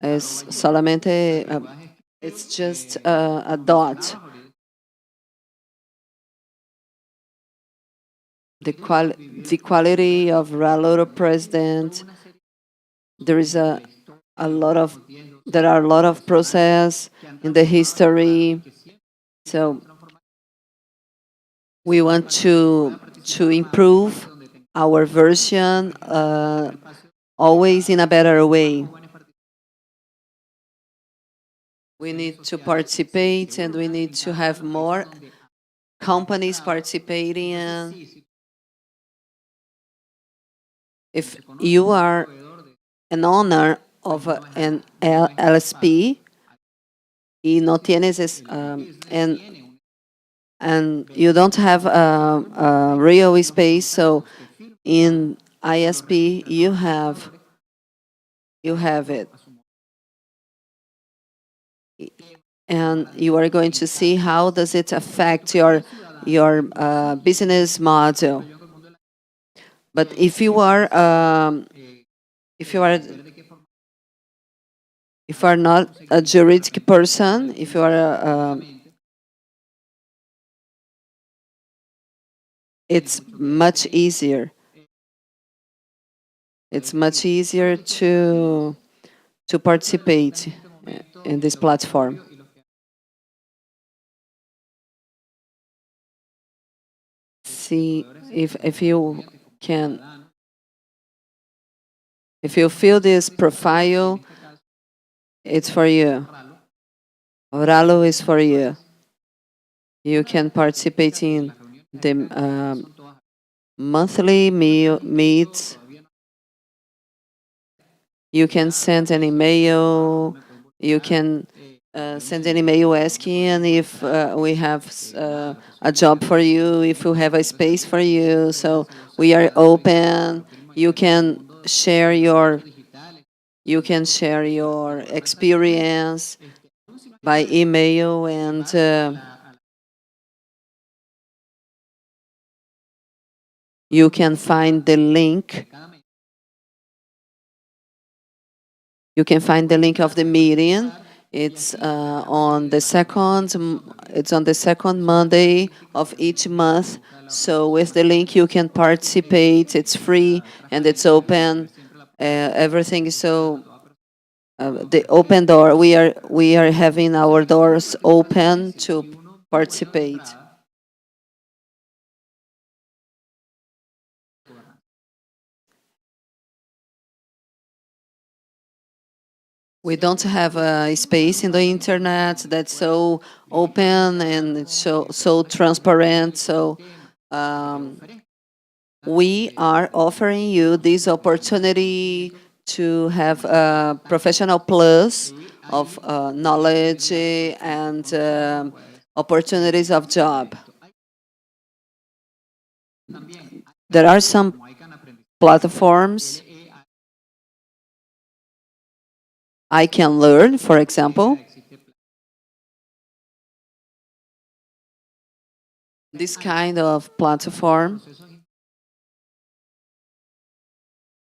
As solamente, it's just a dot. The quality of Ralo president, there are a lot of process in the history. So we want to improve our version always in a better way. We need to participate and we need to have more companies participating. If you are an owner of an LSP y no tienes and you don't have a real space, so in ISP you have it, and you are going to see how does it affect your business model. But if you are not a juridic person, if you are it's much easier. It's much easier to participate in this platform. See if you can, if you fill this profile, it's for you. Oralo is for you. You can participate in the monthly meets. You can send an email. You can send an email asking if we have a job for you, if we have a space for you. So we are open. You can share your experience by email, and you can find the link. You can find the link of the meeting. It's on the second. It's on the second Monday of each month. So with the link, you can participate. It's free and it's open. Everything is so. The open door. We are having our doors open to participate. We don't have a space in the internet that's so open and it's so transparent. So we are offering you this opportunity to have a professional plus of knowledge and opportunities of job. There are some platforms I can learn, for example. This kind of platform,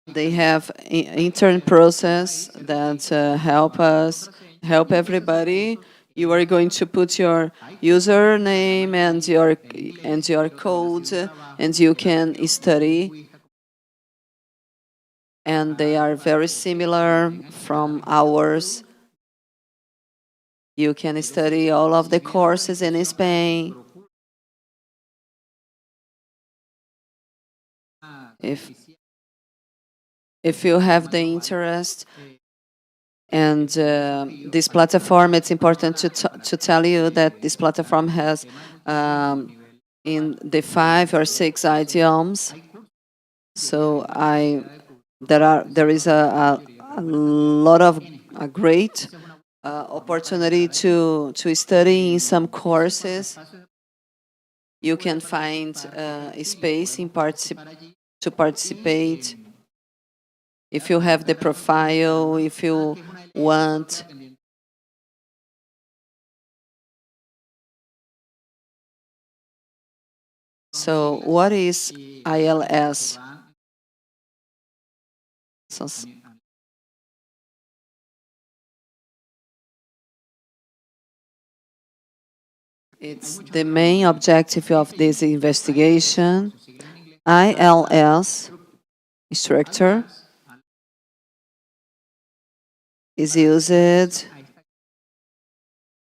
they have intern process that help everybody. You are going to put your username and your code, and you can study. And they are very similar from ours. You can study all of the courses in Spain. If you have the interest, and this platform, it's important to tell you that this platform has in the 5 or 6 idioms. So there is a lot of a great opportunity to study in some courses. You can find a space to participate. If you have the profile, if you want. So what is ILS? So, it's the main objective of this investigation. ILS structure is used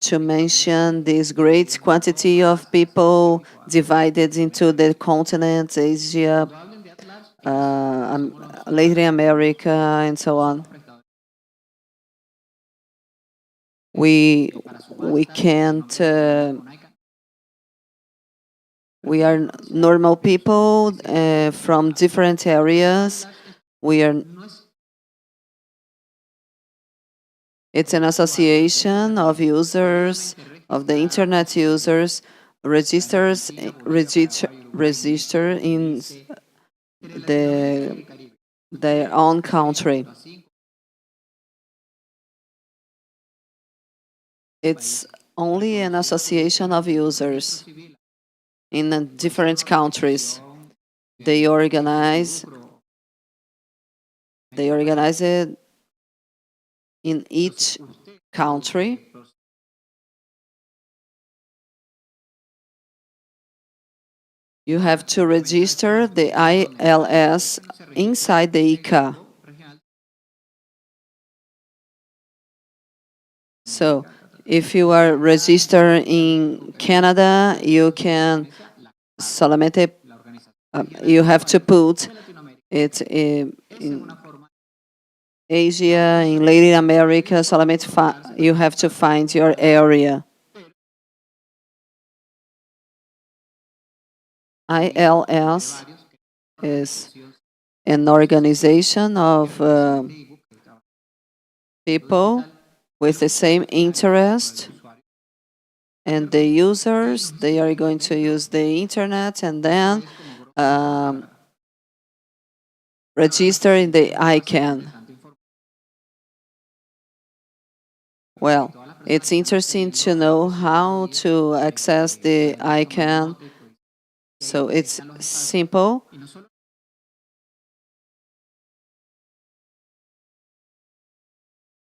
to mention this great quantity of people divided into the continents, Asia, Latin America, and so on. We can't. We are normal people from different areas. It's an association of users, of the internet users, register in their own country. It's only an association of users in different countries. They organize it in each country. You have to register the ILS inside the ICA. So if you are registered in Canada, you can solamente, you have to put it in Asia, in Latin America, solamente you have to find your area. ILS is an organization of people with the same interest, and the users, they are going to use the internet and then register in the ICANN. Well, it's interesting to know how to access the ICANN. So it's simple.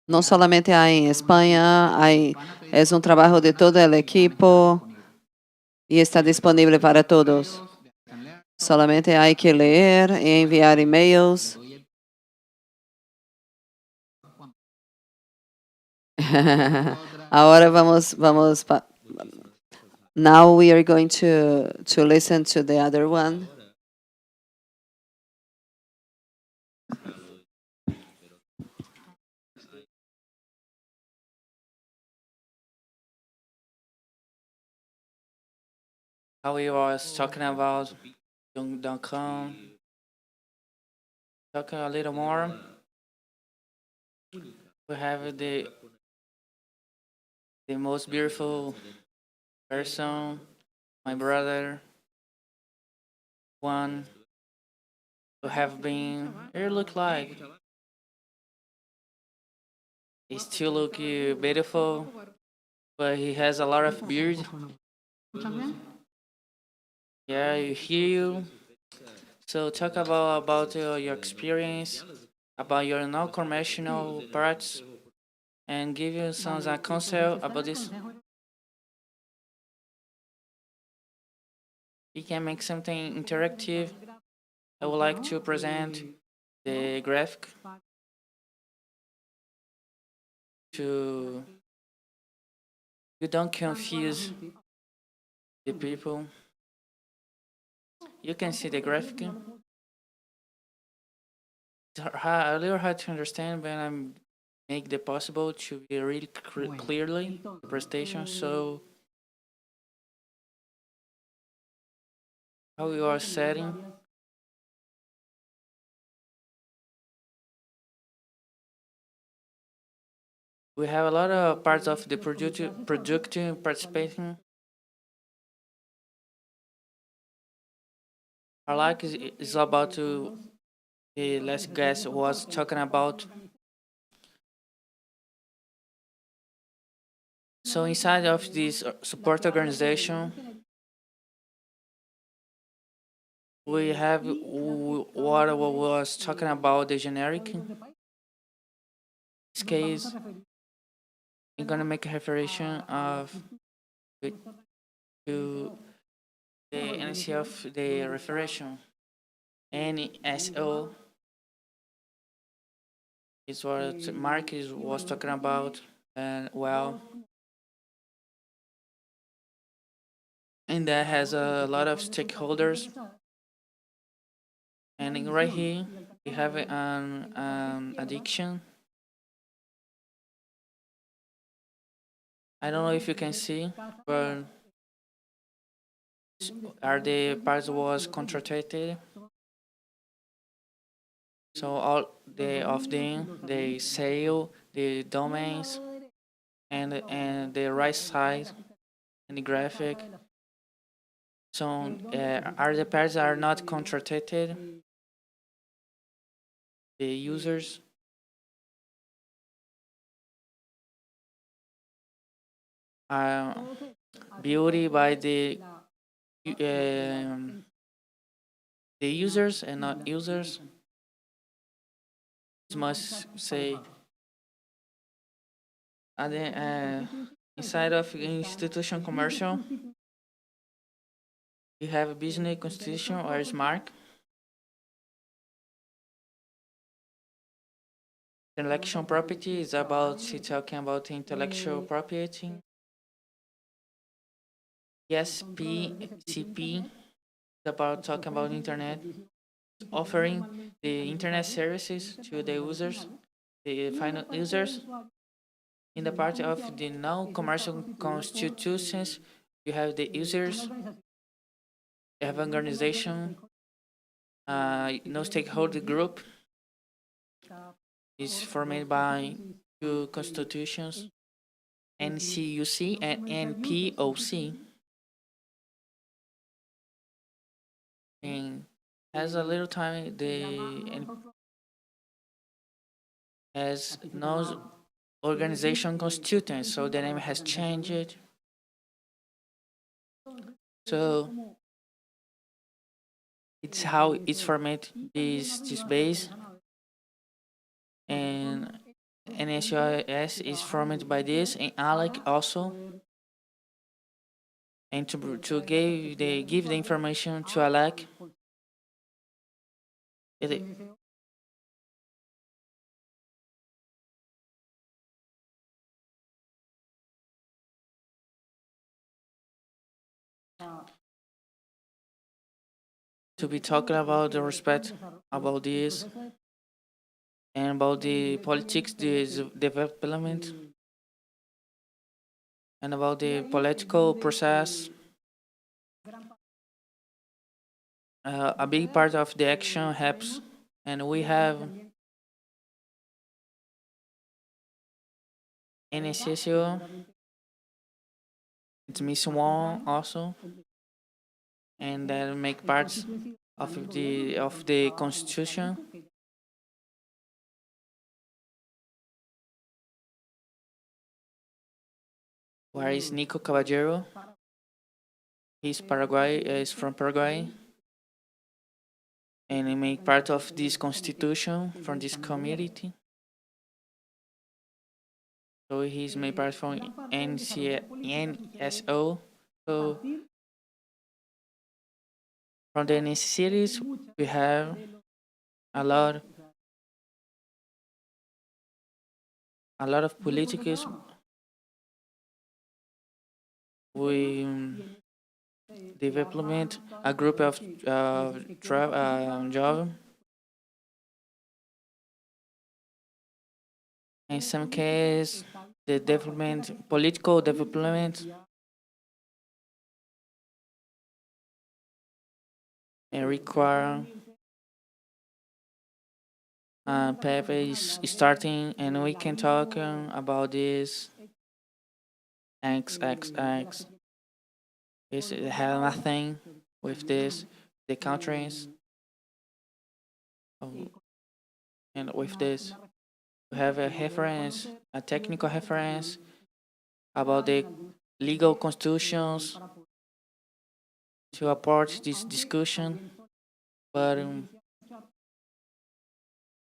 No solamente hay en España, es un trabajo de todo el equipo y está disponible para todos. Solamente hay que leer e enviar emails. Ahora vamos. Now we are going to listen to the other one. How we was talking about Young.com. talk a little more. We have the most beautiful person, my brother, one who have been. Here look like he still look beautiful, but he has a lot of beard. Yeah, you hear you. So talk about your experience, about your non-commercial parts, and give you some counsel about this. We can make something interactive. I would like to present the graphic to you don't confuse the people. You can see the graphic. It's a little hard to understand when I make the possible to be really clearly the presentation. So how you are setting. We have a lot of parts of the productive participating. Our like is about to the last guest was talking about. So inside of this support organization, we have what I was talking about the generic. In this case, I'm gonna make a reference of to the NC of the reference. NSO is what Mark was talking about, and well, and that has a lot of stakeholders. And right here, we have an addiction. I don't know if you can see, but are the parts was contracted. So all of them they sell the domains and the right side and the graphic. So are the parts are not contracted. The users are built by the users and not users. Must say, and then inside of institution commercial, you have a business constitution or smart. Intellectual property is about talking about intellectual property. CP is about talking about internet, offering the internet services to the users, the final users. In the part of the non-commercial constitutions, you have the users, you have organization, no stakeholder group is formed by two constitutions, NCUC and NPOC. And has a little time has no organization constituent, so the name has changed. So it's how it's formed this base, and NSUS is formed by this, and ALEC also. And to give the information to ALEC, to be talking about the respect about this and about the politics, the development, and about the political process. A big part of the action And we have NSSO, it's Miss Wong also, and that make parts of the constitution. Where is Nico Caballero? He's Paraguay, is from Paraguay, and he make part of this constitution from this community. So he's made part from NSO. So from the necessities, we have a lot, of politics. We development a group of job. In some cases, the development, political development, and require Pepe is starting, and we can talk about this. XXX. It have nothing with this. The countries, and with this, we have a reference, a technical reference about the legal constitutions to support this discussion. But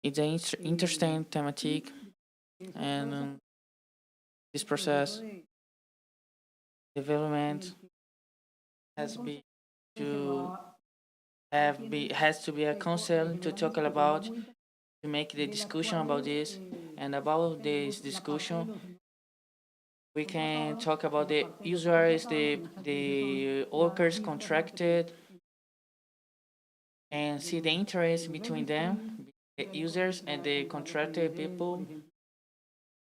it's an interesting thematic, and this process development has to be a council to talk about, to make the discussion about this. And about this discussion, we can talk about the users, the workers contracted, and see the interest between them, the users and the contracted people.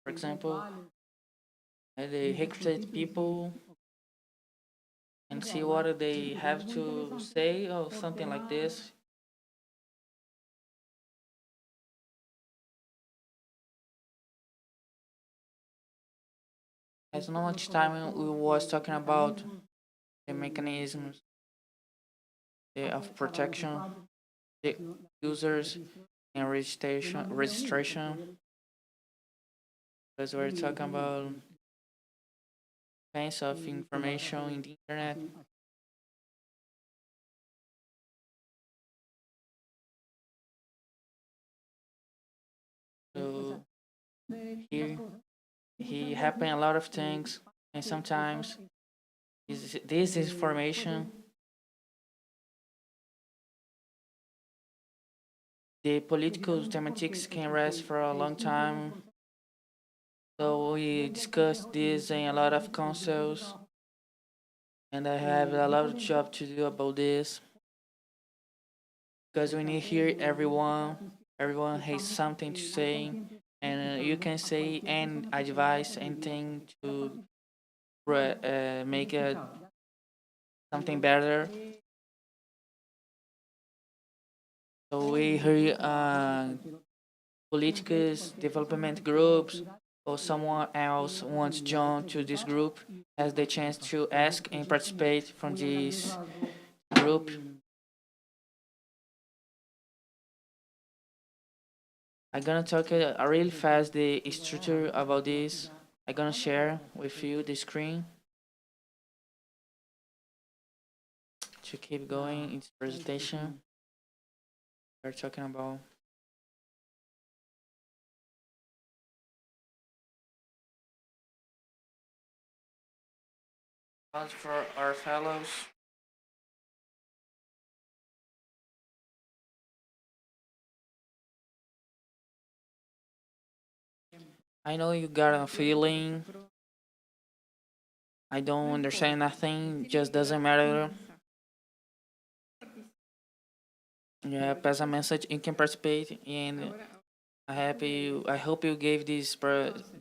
For example, the recruited people, and see what they have to say or something like this. As not much time we was talking about the mechanisms of protection, the users and registration, because we're talking about kinds of information in the internet. So here he happen a lot of things, and sometimes this information, the political thematics can rest for a long time. So we discussed this in a lot of councils, and I have a lot of job to do about this, because we need to hear everyone. Everyone has something to say, and you can say and advise anything to make it something better. So we hear politics, development groups, or someone else wants to join to this group has the chance to ask and participate from this group. I'm gonna talk really fast the structure about this. I'm gonna share with you the screen to keep going in this presentation. We're talking about for our fellows. I know you got a feeling. I don't understand nothing. Just doesn't matter. Yeah, pass a message. You can participate, and I hope you gave this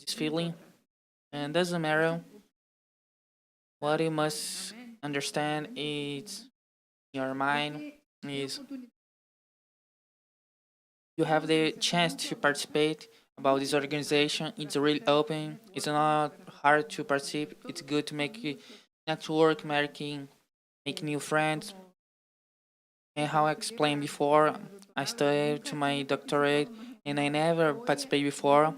feeling. And doesn't matter. What you must understand is your mind is you have the chance to participate about this organization. It's really open. It's not hard to participate. It's good to make network, make new friends. And how I explained before, I studied to my doctorate and I never participated before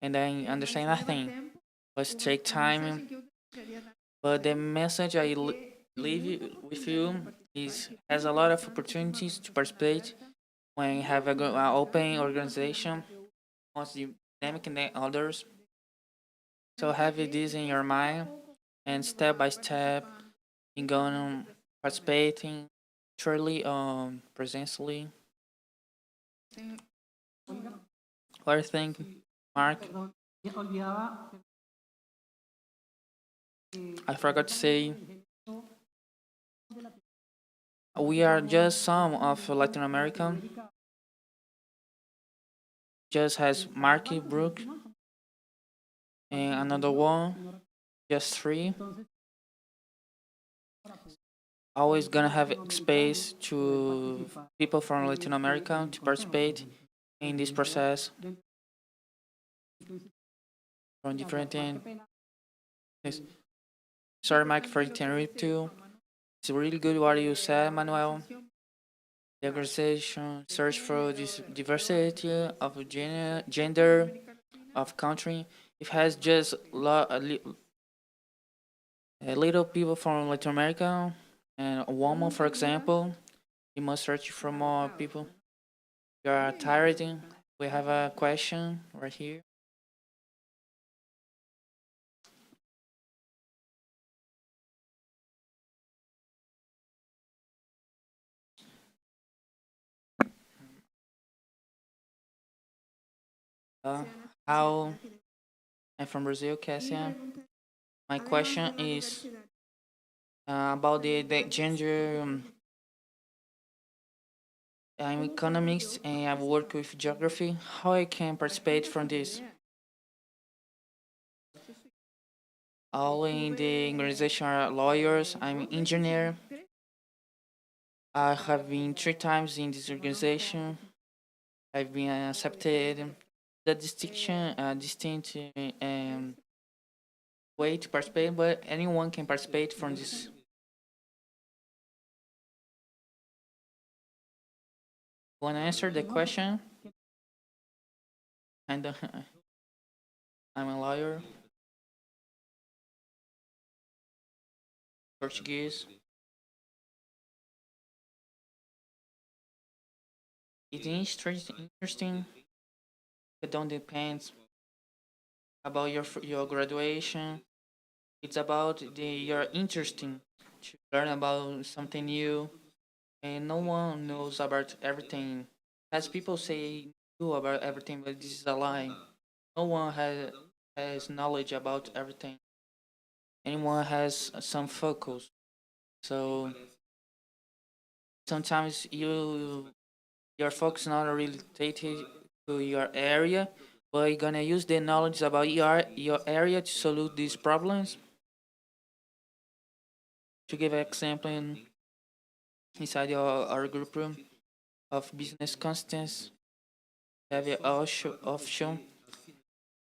and I understand nothing. But take time. But the message leave with you is has a lot of opportunities to participate when you have a open organization, most dynamic than others. So have this in your mind and step by step in going on participating truly presently. What do you think, Mark? I forgot to say we are just some of Latin America. Just has Marky Brook and another one, just three. Always gonna have space to people from Latin America to participate in this process from different things. Sorry, Mike, for interrupting you. It's really good what you said, Manuel. The organization search for this diversity of gender, of country. It has just a little people from Latin America and a woman, for example. You must search for more people. You are tired. We have a question right here. Uh, how I'm from Brazil, Cassia. My question is about the gender. I'm economics and I've worked with geography. How I can participate from this? All in the organization are lawyers. I'm an engineer. I have been 3 times in this organization. I've been accepted. The distinction, distinct way to participate, but anyone can participate from this. Want to answer the question? And I'm a lawyer, Portuguese. It's interesting. It don't depends about your graduation. It's about you're interesting to learn about something new, and no one knows about everything. As people say, know about everything, but this is a lie. No one has knowledge about everything. Anyone has some focus. So sometimes your focus not related to your area, but you're gonna use the knowledge about your area to solve these problems. To give an example, inside our group room of business constants, have an option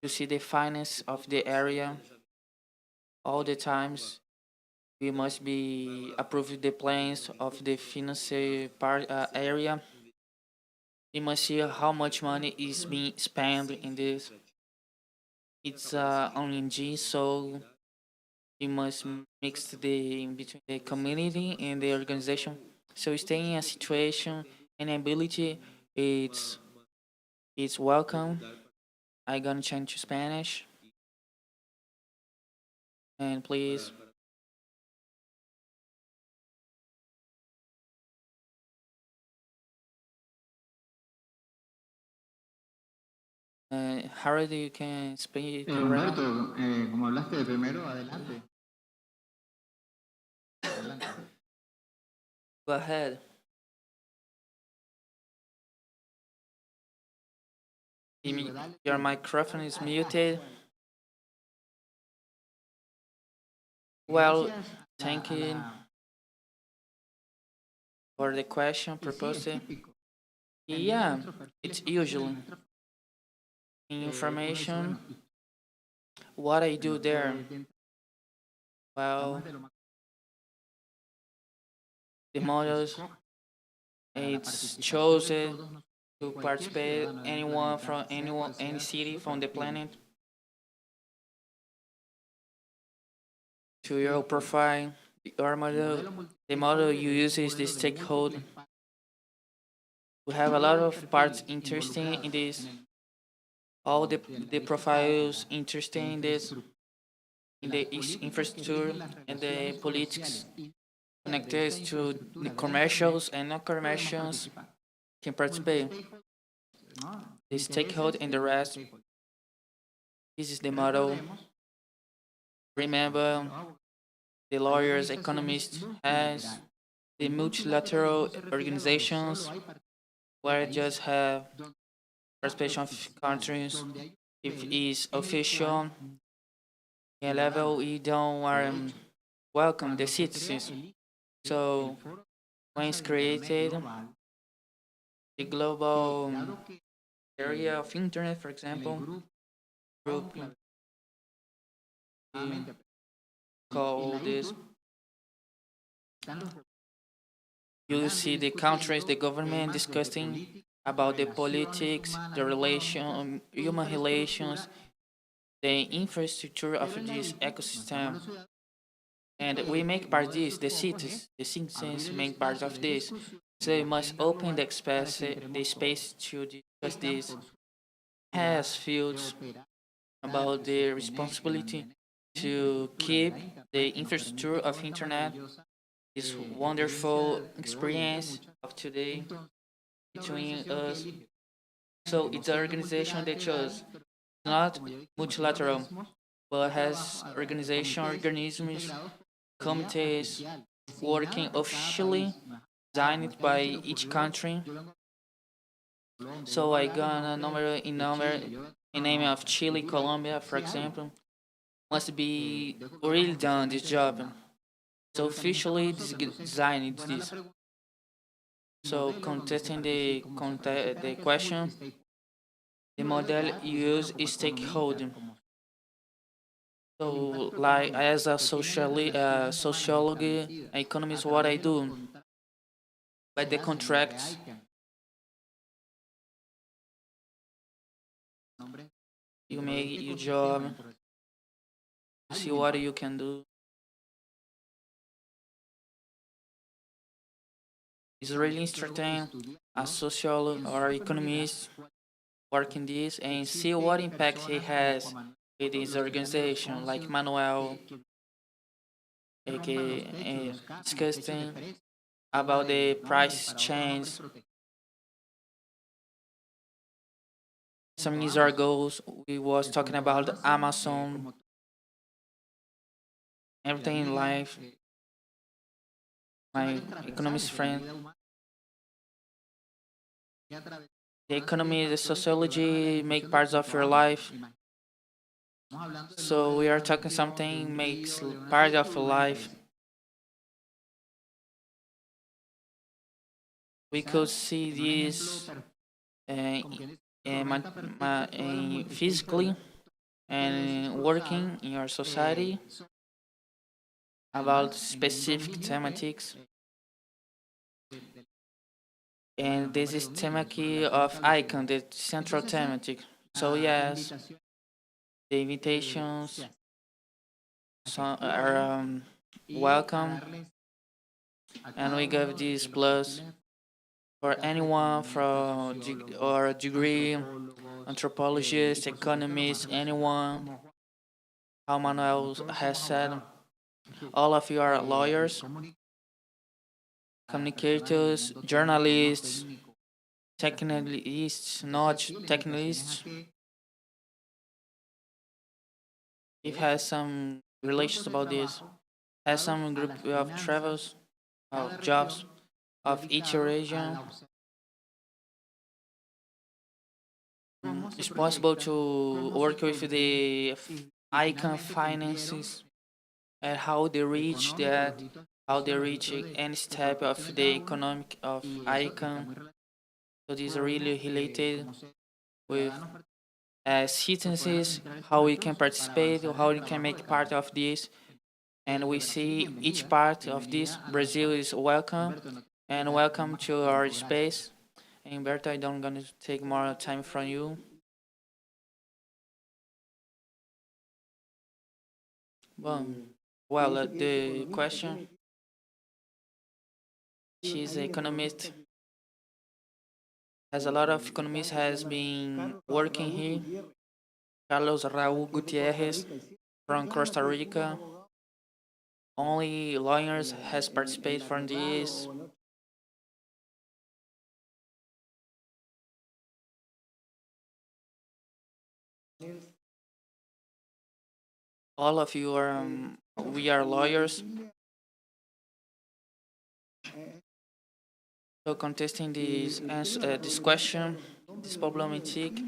to see the finance of the area all the times. We must be approving the plans of the finance part area. We must see how much money is being spent in this. It's on G, so we must mix the in between the community and the organization. So staying in a situation and ability, it's welcome. I gonna change to Spanish, and please. Harold, you can speak right now. Humberto, como hablaste de primero, adelante. Go ahead. Your microphone is muted. Well, thank you for the question proposed. Yeah, it's usually information. What I do there? Well, the models, it's chosen to participate anyone from any city from the planet to your profile. Your model, the model you use is the stakeholder. We have a lot of parts interesting in this. All the profiles interesting in this, in the infrastructure and the politics connected to the commercials and non-commercials can participate. The stakeholder and the rest. This is the model. Remember, the lawyers, economists has the multilateral organizations where just have participation of countries. If it's official, a level we don't welcome the citizens. So when it's created, the global area of internet, for example, group call this. You see the countries, the government discussing about the politics, the relation, human relations, the infrastructure of this ecosystem. And we make part of this, the citizens make part of this. So we must open the space to discuss this. Has fields about the responsibility to keep the infrastructure of internet, this wonderful experience of today between us. So it's an organization that chose not multilateral, but has organisms, committees working officially designed by each country. So I got a number in name of Chile, Colombia, for example, must be really done this job. So officially designed this. So contesting the question, the model used is stakeholder. So, like as a sociology, economist, what I do by the contracts, you make your job, see what you can do. It's really interesting as sociologist or economist working this and see what impact he has with his organization, like Manuel, discussing about the price change. Some years ago, we was talking about Amazon, everything in life. My economist friend, the economy, the sociology make parts of your life. So we are talking something makes part of your life. We could see this physically and working in your society about specific thematics. And this is thematic of icon, the central thematic. So yes, the invitations are welcome, and we give this plus for anyone from or degree, anthropologist, economist, anyone. How Manuel has said, all of you are lawyers, communicators, journalists, technicians, not technicians. It has some relations about this. Has some group of travels, of jobs of each region. It's possible to work with the icon finances and how they reach that, how they reach any step of the economic of icon. So this is really related with citizens, how we can participate, how we can make part of this. And we see each part of this. Brazil is welcome, and welcome to our space. And Berta, I don't gonna take more time from you. Well, the question, she's an economist, has a lot of economists has been working here. Carlos Raul Gutierrez from Costa Rica. Only lawyers has participated from this. All of you are, we are lawyers. So contesting this question, this problematic.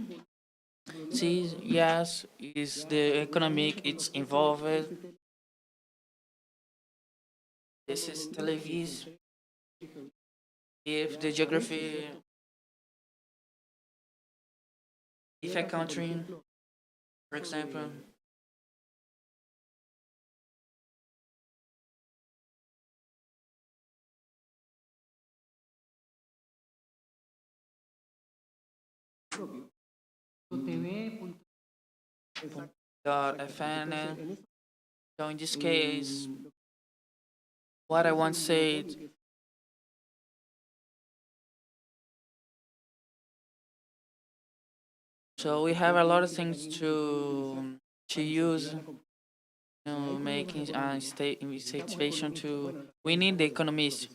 See, yes, is the economic, it's involved. This is television. If the geography, if a country, for example, .fn. So in this case, what I want to say, so we have a lot of things to use, making state investigation to. We need the economists.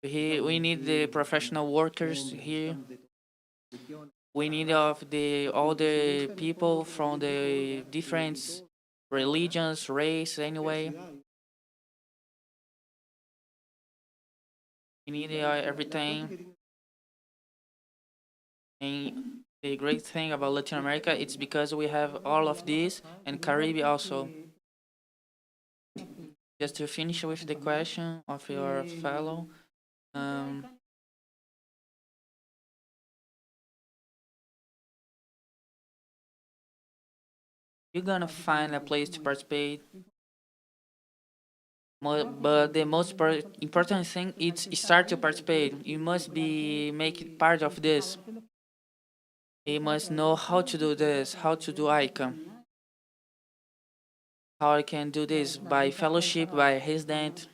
We need the professional workers here. We need of the all the people from the different religions, race, anyway. We need everything. And the great thing about Latin America, it's because we have all of this, and Caribbean also. Just to finish with the question of your fellow, you're gonna find a place to participate. But the most important thing is start to participate. You must be make it part of this. You must know how to do this, how to do ICA, how I can do this by fellowship, by resident.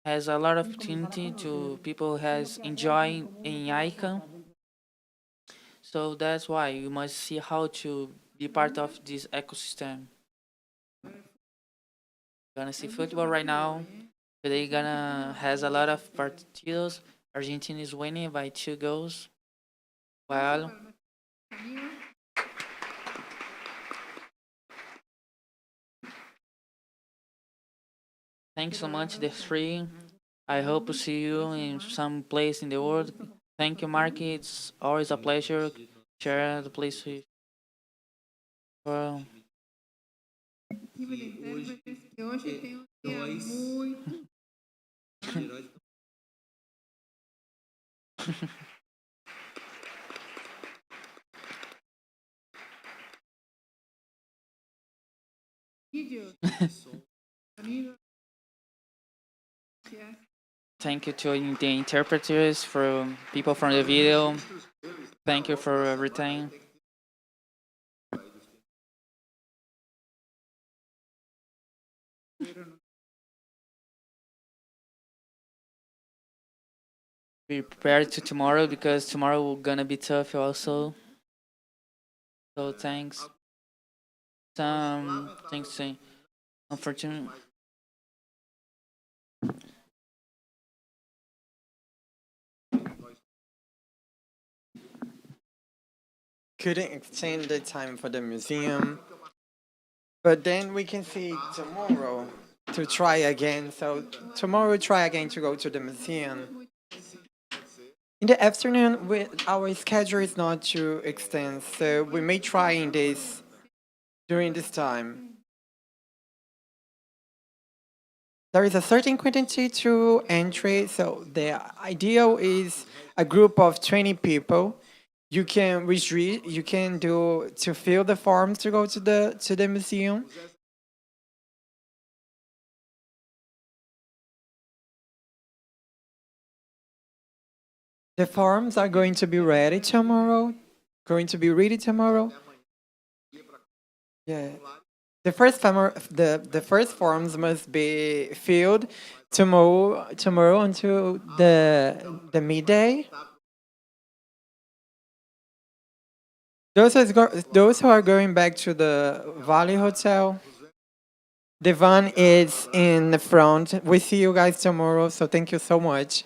Has a lot of opportunity to people has enjoy in ICA. So that's why you must see how to be part of this ecosystem. Gonna see football right now. Today gonna has a lot of partidos. Argentina is winning by 2 goals. Well, thanks so much, the three. I hope to see you in some place in the world. Thank you, Mark. It's always a pleasure share the place with. Well, thank you to the interpreters, for people from the video. Thank you for everything. Be prepared to tomorrow because tomorrow gonna be tough also. So thanks. Thanks. Unfortunately. Couldn't extend the time for the museum, but then we can see tomorrow to try again. So tomorrow try again to go to the museum. In the afternoon, our schedule is not too extensive, so we may try in this during this time. there is a certain quantity to entry. So the ideal is a group of 20 people. You can you can do to fill the form to go to the museum. The forms are going to be ready tomorrow. Going to be ready tomorrow. Yeah. The first forms must be filled tomorrow until the midday. Those who are going back to the Valley Hotel, the van is in the front. We see you guys tomorrow, so thank you so much.